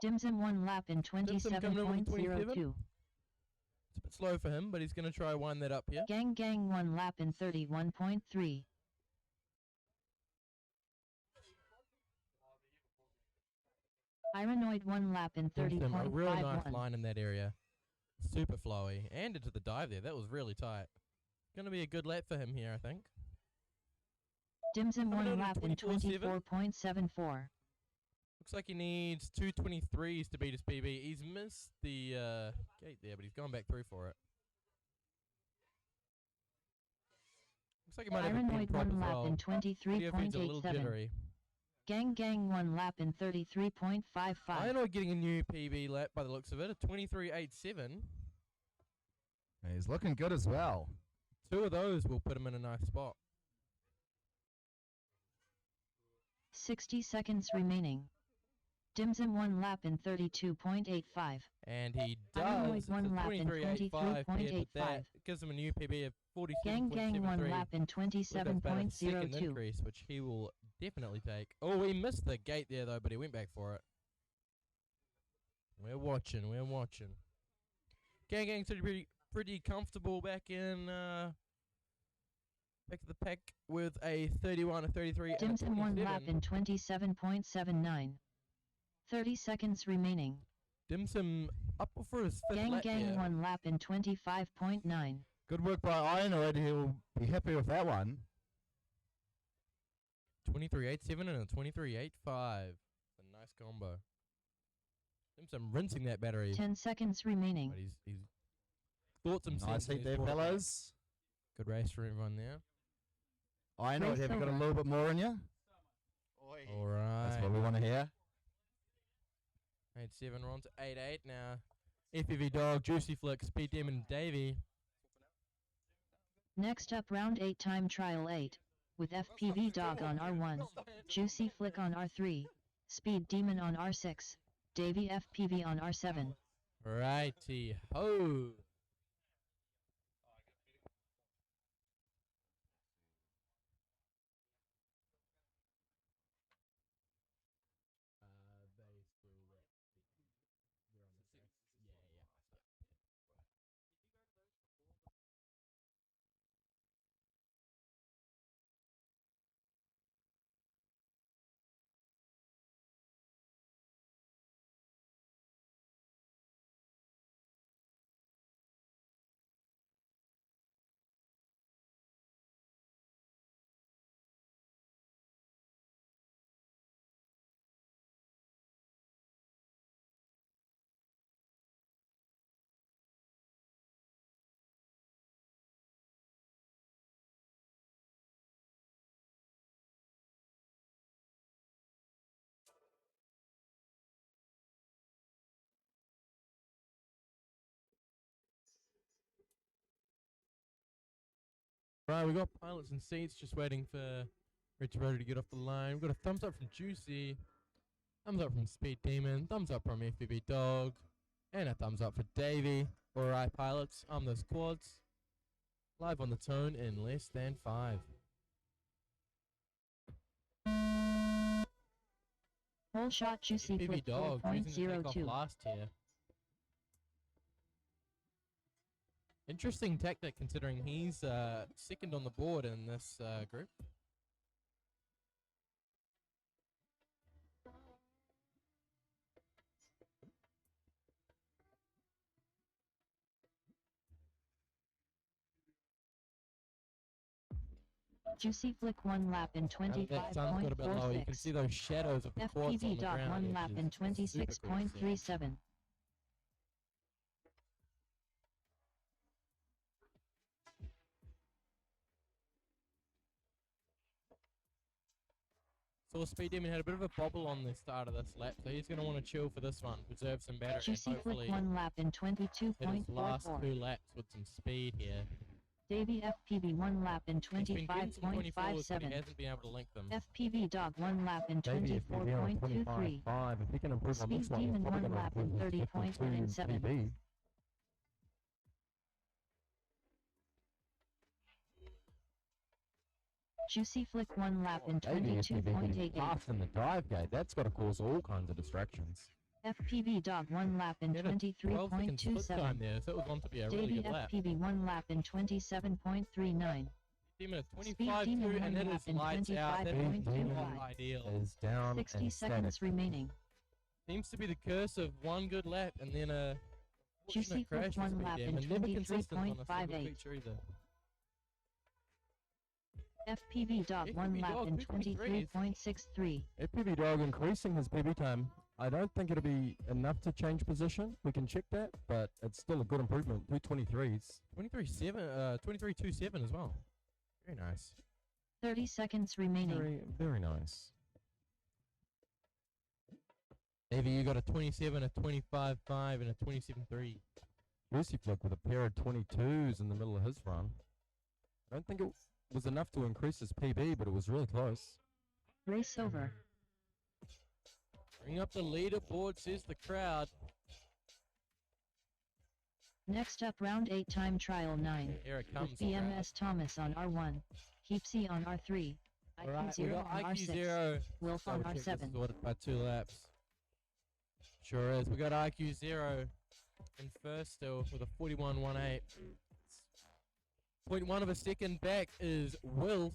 Dim Sum 1 lap in 27.02. It's a bit slow for him, but he's going to try wind that up here. Gang Gang 1 lap in 31.3. Ironoid 1 lap in 30.51. A real nice line in that area. Super flowy. And into the dive there. That was really tight. Going to be a good lap for him here, I think. Dim Sum 1 lap in 24.74. Looks like he needs 2:23s to beat his PB. He's missed the gate there, but he's gone back through for it. Looks like he might have a Ironoid 1 lap in 23.87. Gang Gang 1 lap in 33.55. Ironoid getting a new PB lap by the looks of it, a 23.87. He's looking good as well. 2 of those will put him in a nice spot. 60 seconds remaining. Dim Sum 1 lap in 32.85. And he does. Ironoid 1 lap in 23.85. It gives him a new PB of 47.73. Gang Gang 1 lap in Second 27.02. increase, which he will definitely take. Oh, he missed the gate there though, but he went back for it. We're watching. We're watching. Gang Gang's pretty comfortable back in back to the pack with a 31, a 33, Dim and a Sum 1 27. lap in 27.79. 30 seconds remaining. Dim Sum up for his 5th Gang lap Gang here. 1 lap in 25.9. Good work by Ironoid. He'll be happy with that one. 23.87 and a 23.85. A nice combo. Dim Sum rinsing that battery. 10 seconds remaining. But he's thought some Nice sense in heat his there, quarterback. fellas. Good race for everyone there. Ironoid, have you got a little bit more in you? All right. That's what we want to hear. 8-7, we're on to 8-8 now. FPV Dog, Juicy Flick, Speed Demon, Davey. Next up, round 8 time trial 8. With FPV Dog on R1, Juicy Flick on R3, Speed Demon on R6, Davey FPV on R7. Righty ho. Right, we got pilots and seats just waiting for Rich Rotor to get off the line. We've got a thumbs up from Juicy, thumbs up from Speed Demon, thumbs up from FPV Dog, and a thumbs up for Davey. Alright, pilots, I'm those quads. Live on the tone in less than 5. Whole shot Juicy FPV Flip Dog choosing to take off 4.02. last here. Interesting tactic considering he's second on the board in this group. Juicy Flick 1 lap in Now that that sun's got a bit low, you can 25.46. see those shadows of the quads on FPV the dot ground. 1 lap which in is super cool to see. 26.37. So Speed Demon had a bit of a bobble on the start of this lap, so he's going to want to chill for this one, preserve some battery, and Juicy Flick hopefully 1 lap in hit his last 22.44. 2 laps with some speed here. Davey FPV 1 lap in He's been getting some 24s, but he 25.57. hasn't been able to link them. FPV Dog 1 lap in Maybe if we're on 24.23. 25.5, if he can improve on this Speed one, he's Demon probably 1 going to lap in improve his 52 in 30.97. PB. Juicy Flick 1 lap in Maybe if he can 22.88. pass in the dive gate, that's got to cause all kinds of distractions. FPV Dog 1 lap in He had a 12 second split time 23.27. there, so it was on to be a really Davey good lap. FPV 1 lap in 27.39. Demon at Speed 25 Demon and 1 hit lap his in lights out. That was 25.25. ideal. Is down 60 and seconds static. remaining. Seems to be the curse of one good lap and then a Juicy fortunate Flick crash for 1 Speed lap in Demon. Never consistent on a single 23.58. feature either. FPV Dog 1 FPV lap Dog, in 223. 23.63. FPV Dog increasing his PB time. I don't think it'll be enough to change position. We can check that, but it's still a good improvement. 223s. 23.27 as well. Very nice. 30 seconds remaining. Very, very nice. Davey, you got a 27, a 25.5, and a 27.3. Lucy Flick with a pair of 22s in the middle of his run. I don't think it was enough to increase his PB, but it was really close. Race over. Bring up the leaderboard, says the crowd. Next up, round 8 time trial 9. Here it With comes. BMS Thomas on R1. Keepsy on R3. Alright, we IQ0 got on IQ R6. 0. Wilf on Double check this R7. is ordered by 2 laps. Sure is. We got IQ 0 in first still with a 41.18. 0.1 of a second back is Wilf.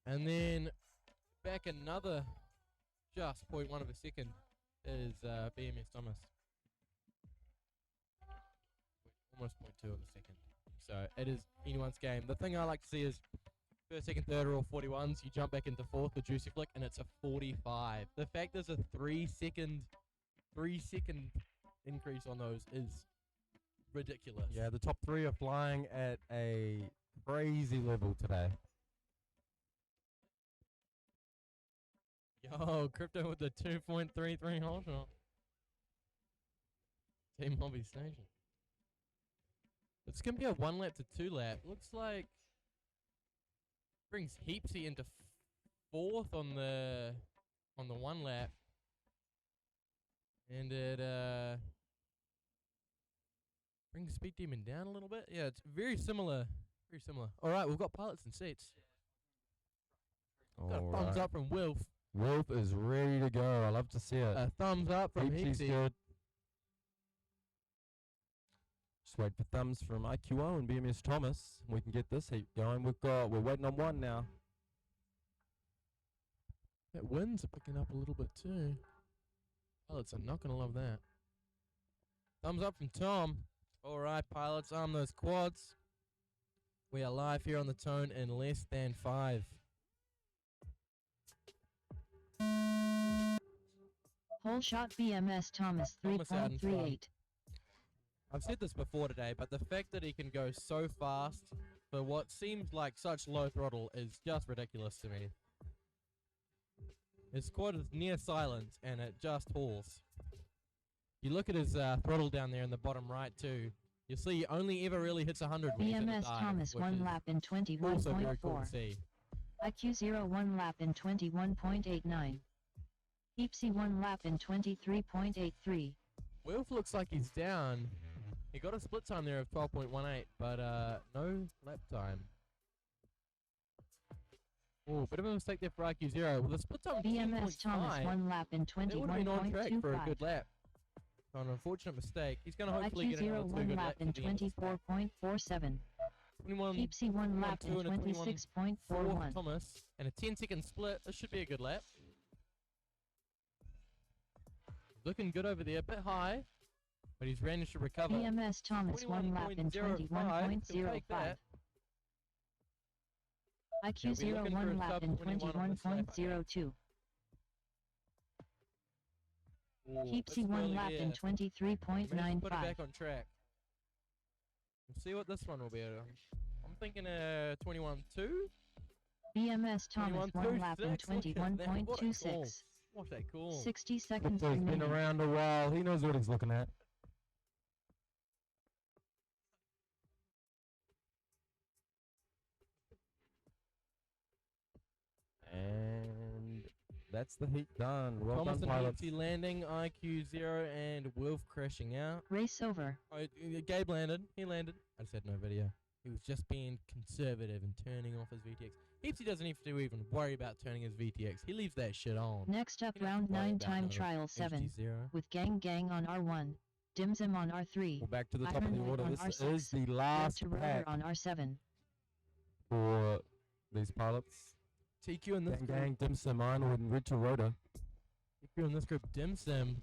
And then back another just 0.1 of a second is BMS Thomas. Almost 0.2 of a second. So it is anyone's game. The thing I like to see is first, second, third are all 41s. You jump back into fourth with Juicy Flick and it's a 45. The fact there's a 3 second increase on those is ridiculous. Yeah, the top 3 are flying at a crazy level today. Yo, Crypto with the 2.33 hole shot. Team Hobby Station. It's going to be a 1 lap to 2 lap. Looks like brings Heapsy into fourth on the 1 lap. And it brings Speed Demon down a little bit. Yeah, it's very similar. Very similar. All right, we've got pilots and seats. Got a thumbs up from Wilf. Wilf is ready to go. I love to see it. A thumbs up from Heapsy's Heapsy. good. Just wait for thumbs from IQO and BMS Thomas. We can get this heat going. We're waiting on one now. That winds are picking up a little bit too. Pilots are not going to love that. Thumbs up from Tom. All right, pilots, arm those quads. We are live here on the tone in less than 5. Whole shot BMS Thomas Thomas out in front. 3.38. I've said this before today, but the fact that he can go so fast for what seems like such low throttle is just ridiculous to me. His quad is near silent, and it just hauls. You look at his throttle down there in the bottom right too. You see, he only ever really hits 100 when he's in a BMS dive, Thomas which 1 is lap in also very cool to 21.4. see. IQ 0 1 lap in 21.89. Heapsy 1 lap in 23.83. Wilf looks like he's down. He got a split time there of 12.18, but no lap time. Oh, bit of a mistake there for IQ0. Well, the split time was BMS Thomas 2.5. 1 lap in That would have been on track for a 21.25. good lap. So an unfortunate mistake. He's going to hopefully IQ get 0 another 2 1 good lap laps in at the end of this lap. 24.47. 21, Heapsy 1 lap in 21.2 and a 21.4 for 26.41. Thomas. And a 10-second split. This should be a good lap. Looking good over there. A bit high, but he's managed to recover. BMS Thomas 1 lap in 21.05. IQ 0 1 lap in 21.02. Heapsy 1 lap in Put it 23.95. back on track. We'll see what this one will be. I'm thinking 21.2. BMS Thomas 1 lap in 21.26. Look at that. What a call. 21.26. What's that call? 60 seconds Victor's been remaining. around a while. He knows what he's looking at. And that's the heat done. Well Thomas done, and pilots. Heapsy landing, IQ 0 and Wilf crashing out. Race over. Oh, Gabe landed. He landed. I just had no video. He was just being conservative and turning off his VTX. Heapsy doesn't have to even worry about turning his VTX. He leaves that shit on. Next up, He doesn't round worry 9 about time no trial 7. HG0. With Gang Gang on R1. Dimsum on R3. Well, back to the top of the Ironwood order. on This R6. is the last Rotor pack on R7. for these pilots. TQ in this Gang group. Gang, Dim Sim, Ironwood, and Richard Rhoda. TQ in this group. Dim Sim.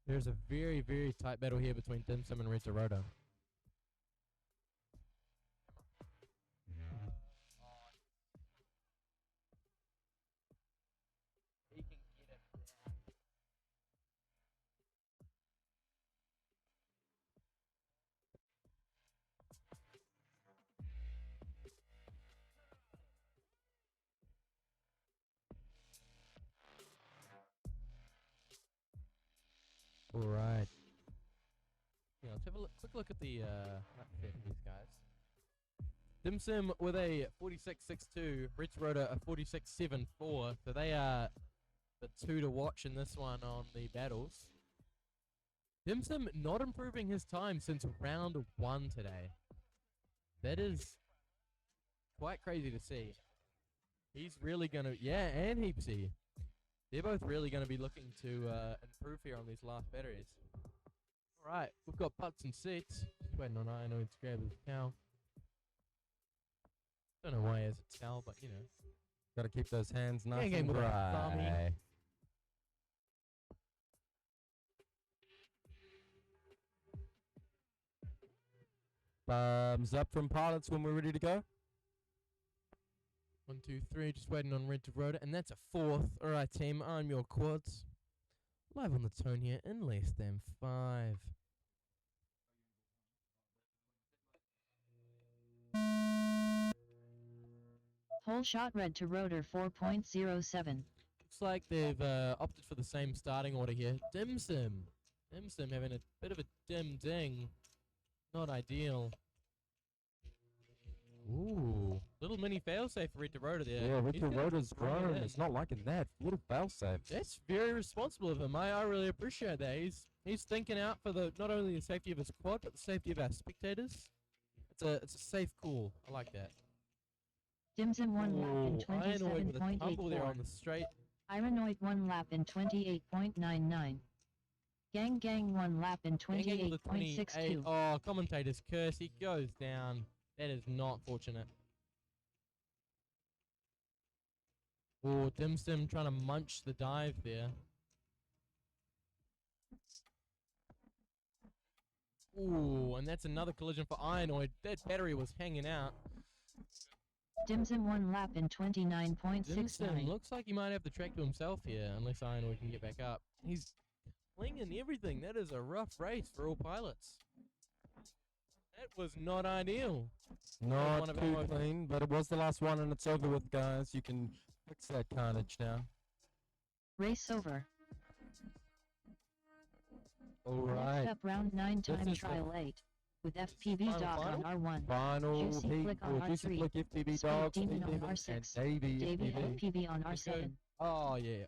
There's a very, very tight battle here between Dim Sim and Rita Rhoda. All right. Yeah, let's have a quick look at the map fit for these guys. Dim Sim with a 46.62, Rich Rhoda a 46.74, so they are the two to watch in this one on the battles. Dim Sim not improving his time since round 1 today. That is quite crazy to see. He's really gonna, yeah, and Heapsy. They're both really going to be looking to improve here on these last batteries. Alright, we've got butts and seats. Just waiting on Iano to grab his towel. Don't know why he has a towel, but you know. Got to keep those hands nice Gang and with a dry. thummy. Thumbs up from pilots when we're ready to go. 1, 2, 3, just waiting on Red to Rhoda, and that's a 4th. Alright, team, I'm your quads. Live on the tone here in less than 5. Whole shot red to rotor 4.07. Looks like they've opted for the same starting order here. Dim Sim. Dim Sim having a bit of a dim ding. Not ideal. Ooh. Little mini failsafe for Rita Rhoda there. Yeah, He's Richard gonna Rhoda's bring it grown. in. It's not liking that. Little failsafe. That's very responsible of him. I really appreciate that. He's thinking out for the not only the safety of his quad, but the safety of our spectators. It's a safe call. I like that. Dimsum 1 lap in Ironoid with a tumble there 27.84. on the straight. Ironoid 1 lap in 28.99. Gang Gang 1 lap in Gang with a 28.62. Oh, commentator's curse. He goes down. That is not fortunate. Oh, Dim Sim trying to munch the dive there. Ooh, and that's another collision for Ironoid. That battery was hanging out. Dimsum 1 lap in Dim Sim 29.69. looks like he might have the track to himself here, unless Ironoid can get back up. He's flinging everything. That is a rough race for all pilots. That was not ideal. Not one of too our- clean, but it was the last one and it's over with, guys. You can fix that carnage now. Race over. All Next right. up round 9 This time is the trial 8. with FPV Dog on R1. Final Juicy heat Flick for on Juicy R3. Flick FPV Speed Dog, Demon Speed on Demon, and R6. Davey Davey FPV. FPV on Let's go. R7. Oh, yeah.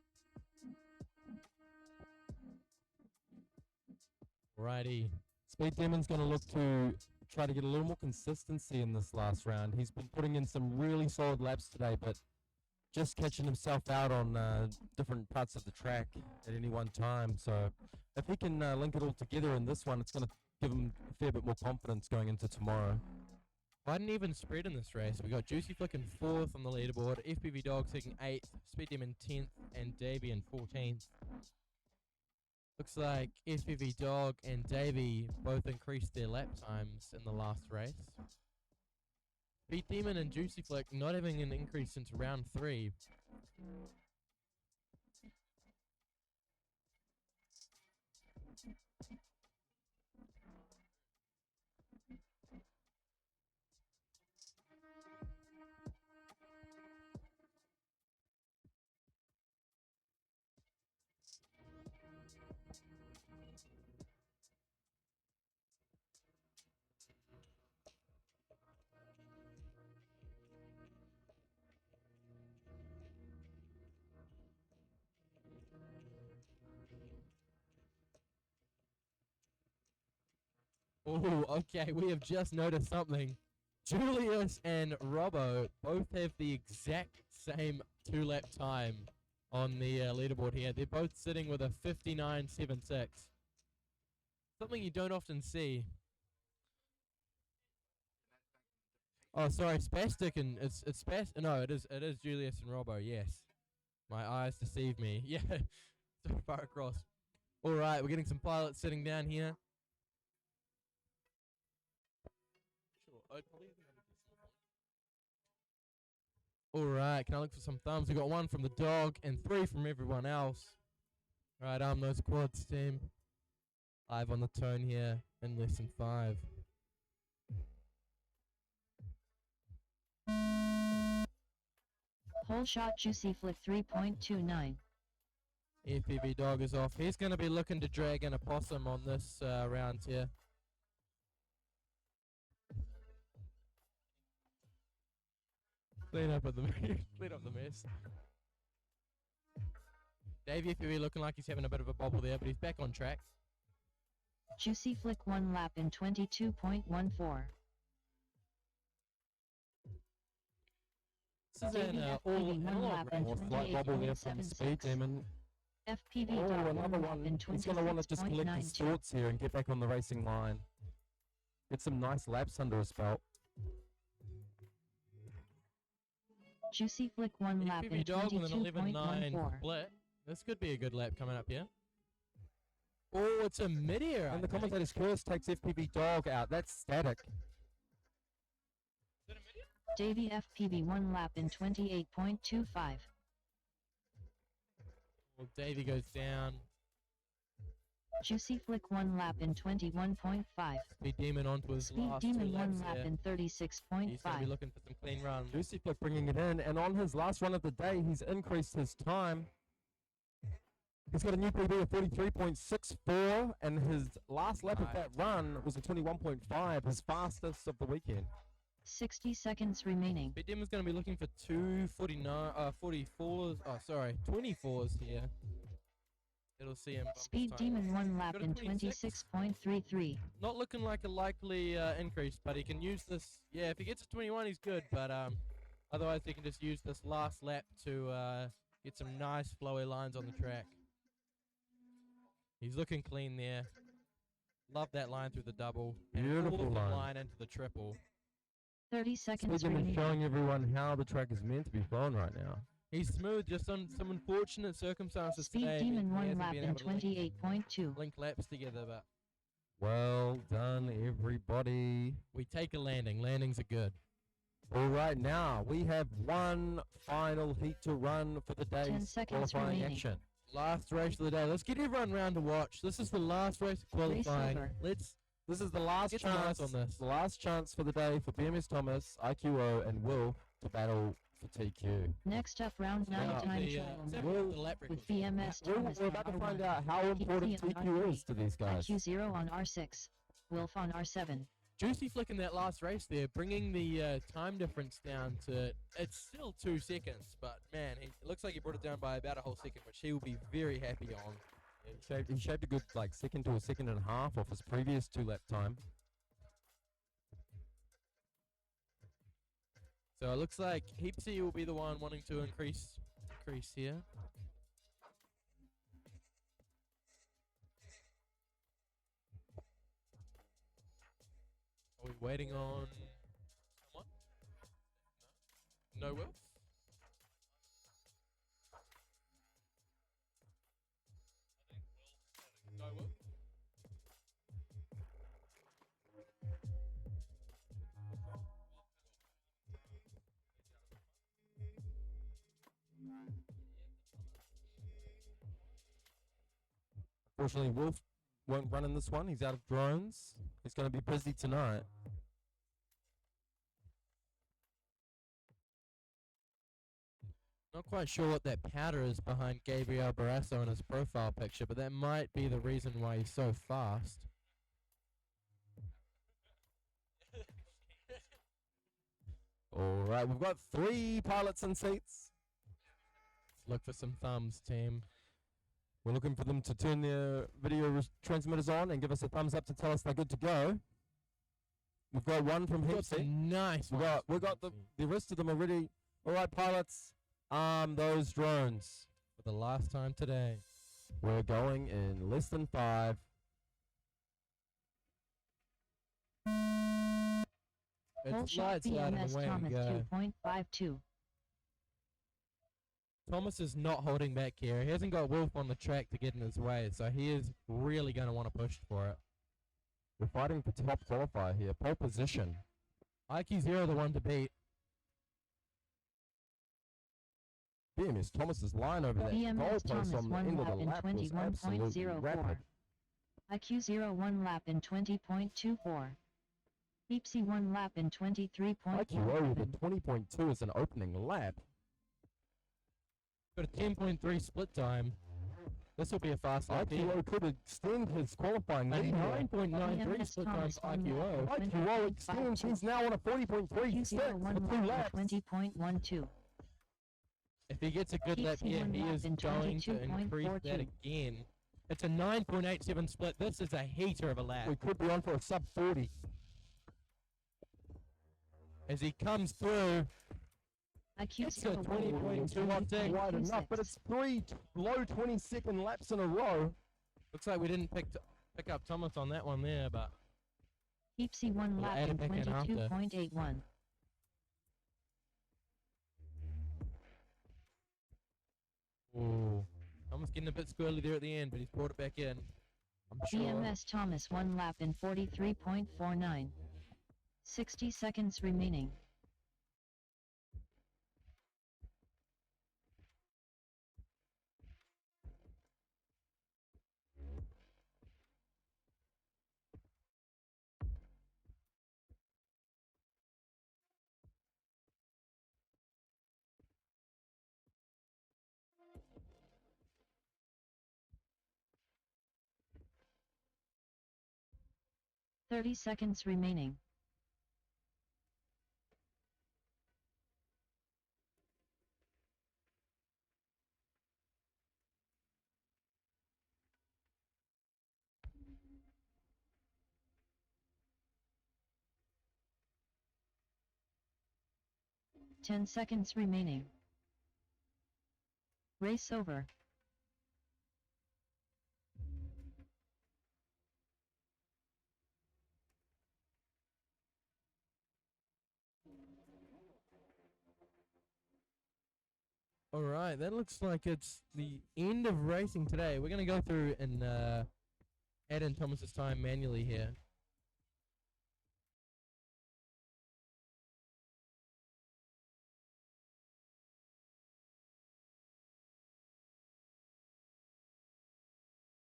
Righty. Speed Demon's going to look to try to get a little more consistency in this last round. He's been putting in some really solid laps today, but just catching himself out on different parts of the track at any one time. So if he can link it all together in this one, it's going to give him a fair bit more confidence going into tomorrow. Quite an even spread in this race. We got Juicy Flick in 4th on the leaderboard, FPV Dog taking 8th, Speed Demon 10th, and Davey in 14th. Looks like FPV Dog and Davey both increased their lap times in the last race. Speed Demon and Juicy Flick not having an increase since round 3. Oh, okay, we have just noticed something. Julius and Robbo both have the exact same 2-lap time on the leaderboard here. They're both sitting with a 59.76. Something you don't often see. Oh, sorry, Spastic and it's no, it is Julius and Robbo. Yes, my eyes deceive me. Yeah, so far across. All right, we're getting some pilots sitting down here. Alright, can I look for some thumbs? We got 1 from the dog and 3 from everyone else. Alright, arm those quads, team. 5 on the tone here in lesson 5. Whole shot Juicy Flick 3.29. FPV Dog is off. He's going to be looking to drag in a possum on this round here. Clean up the mess. Davey FPV looking like he's having a bit of a bobble there, but he's back on track. Juicy Flick 1 lap in 22.14. This is an all slight bobble there from Speed Demon. FPV Oh, Dog another 1 lap in one. He's going to want to just collect his 26.92. thoughts here and get back on the racing line. Get some nice laps under his belt. Juicy Flick 1 lap in FPV Dog with an 11.9 22.14. split. This could be a good lap coming up here. Oh, it's a mid-air. And the commentator's curse takes FPV Dog out. That's static. Davey FPV 1 lap in 28.25. Well, Davey goes down. Juicy Flick 1 lap in 21.5. Speed Demon onto his Speed last Demon 2 1 laps lap here. in He's going to be 36.5. looking for some clean runs. Juicy Flick bringing it in, and on his last run of the day, he's increased his time. He's got a new PB of 43.64, and his last lap of that run was a 21.5, his fastest of the weekend. 60 seconds remaining. Speed Demon's going to be looking for 44s. Oh, sorry, 24s here. It'll see him. bump his Speed time. Demon 1 lap Got a in 26. 26.33. Not looking like a likely increase, but he can use this. Yeah, if he gets a 21, he's good. But otherwise, he can just use this last lap to get some nice flowy lines on the track. He's looking clean there. Love that line through the double. And Beautiful all of the line. line into the triple. 30 seconds Speed Demon remaining. showing everyone how the track is meant to be flown right now. He's smooth, just on some unfortunate circumstances Speed today. Demon he 1 hasn't lap been in able to link 28.2. laps together, but Well done, everybody. we take a landing. Landings are good. All right, now we have one final heat to run for the 10 day's seconds qualifying remaining. action. Last race of the day. Let's get everyone round to watch. This is the last race of qualifying. over. This is the last Get some eyes chance on this. The last chance for the day for BMS Thomas, IQO, and Will to battle for TQ. Next up, round 9 Now, time the, trial the lap record. with BMS We're Thomas about to on find R1. out how important TQ on TQ R3. is to these guys. IQ0 on R6. Wilf on R7. Juicy flick in that last race there, bringing the time difference down to, it's still 2 seconds, but man, it looks like he brought it down by about a whole second, which he will be very happy on. He shaved a good like second to a second and a half off his previous 2-lap time. So it looks like Heapsy will be the one wanting to increase here. Are we waiting on someone? No Will? No Will? Fortunately, Wolf won't run in this one. He's out of drones. He's going to be busy tonight. Not quite sure what that powder is behind Gabriel Barrasso in his profile picture, but that might be the reason why he's so fast. All right, we've got 3 pilots in seats. Let's look for some thumbs, team. We're looking for them to turn their video transmitters on and give us a thumbs up to tell us they're good to go. We've got one from Heapsy. Nice. We got the rest of them already. All right, pilots, arm those drones. For the last time today. We're going in less than 5. It's lights out and away we go. 2.52. Thomas is not holding back here. He hasn't got Wolf on the track to get in his way, so he is really going to want to push for it. We're fighting for top qualifier here, pole position. IQ0 the one to beat. BMS Thomas's line over that BMS goalpost Thomas on the 1 end of lap the in lap was absolutely 21.04. rapid. IQ0 1 lap in 20.24. Heapsy 1 lap in 23.17. IQO with a 20.2 as an opening lap. Got a 10.3 split time. This will be a fast lap. IQO could extend his qualifying A lead. 9.93 split time for IQO. IQO extends. He's now on a 40.3 step for 2 laps. 20.12. If he gets a good lap here, he is going to increase that again. It's a 9.87 split. This is a heater of a lap. We could be on for a sub 40. As he comes through, it's a 20.26. Wide enough, but it's 3 low 20-second laps in a row. Looks like we didn't pick up Thomas on that one there, but Heapsy 1 we'll lap add in it back in after. 22.81. Ooh. Thomas getting a bit squirrely there at the end, but he's brought it back in. I'm sure. BMS Thomas 1 lap in 43.49. 60 seconds remaining. Thirty seconds remaining. Ten seconds remaining. Race over. All right, that looks like it's the end of racing today. We're going to go through and add in Thomas's time manually here.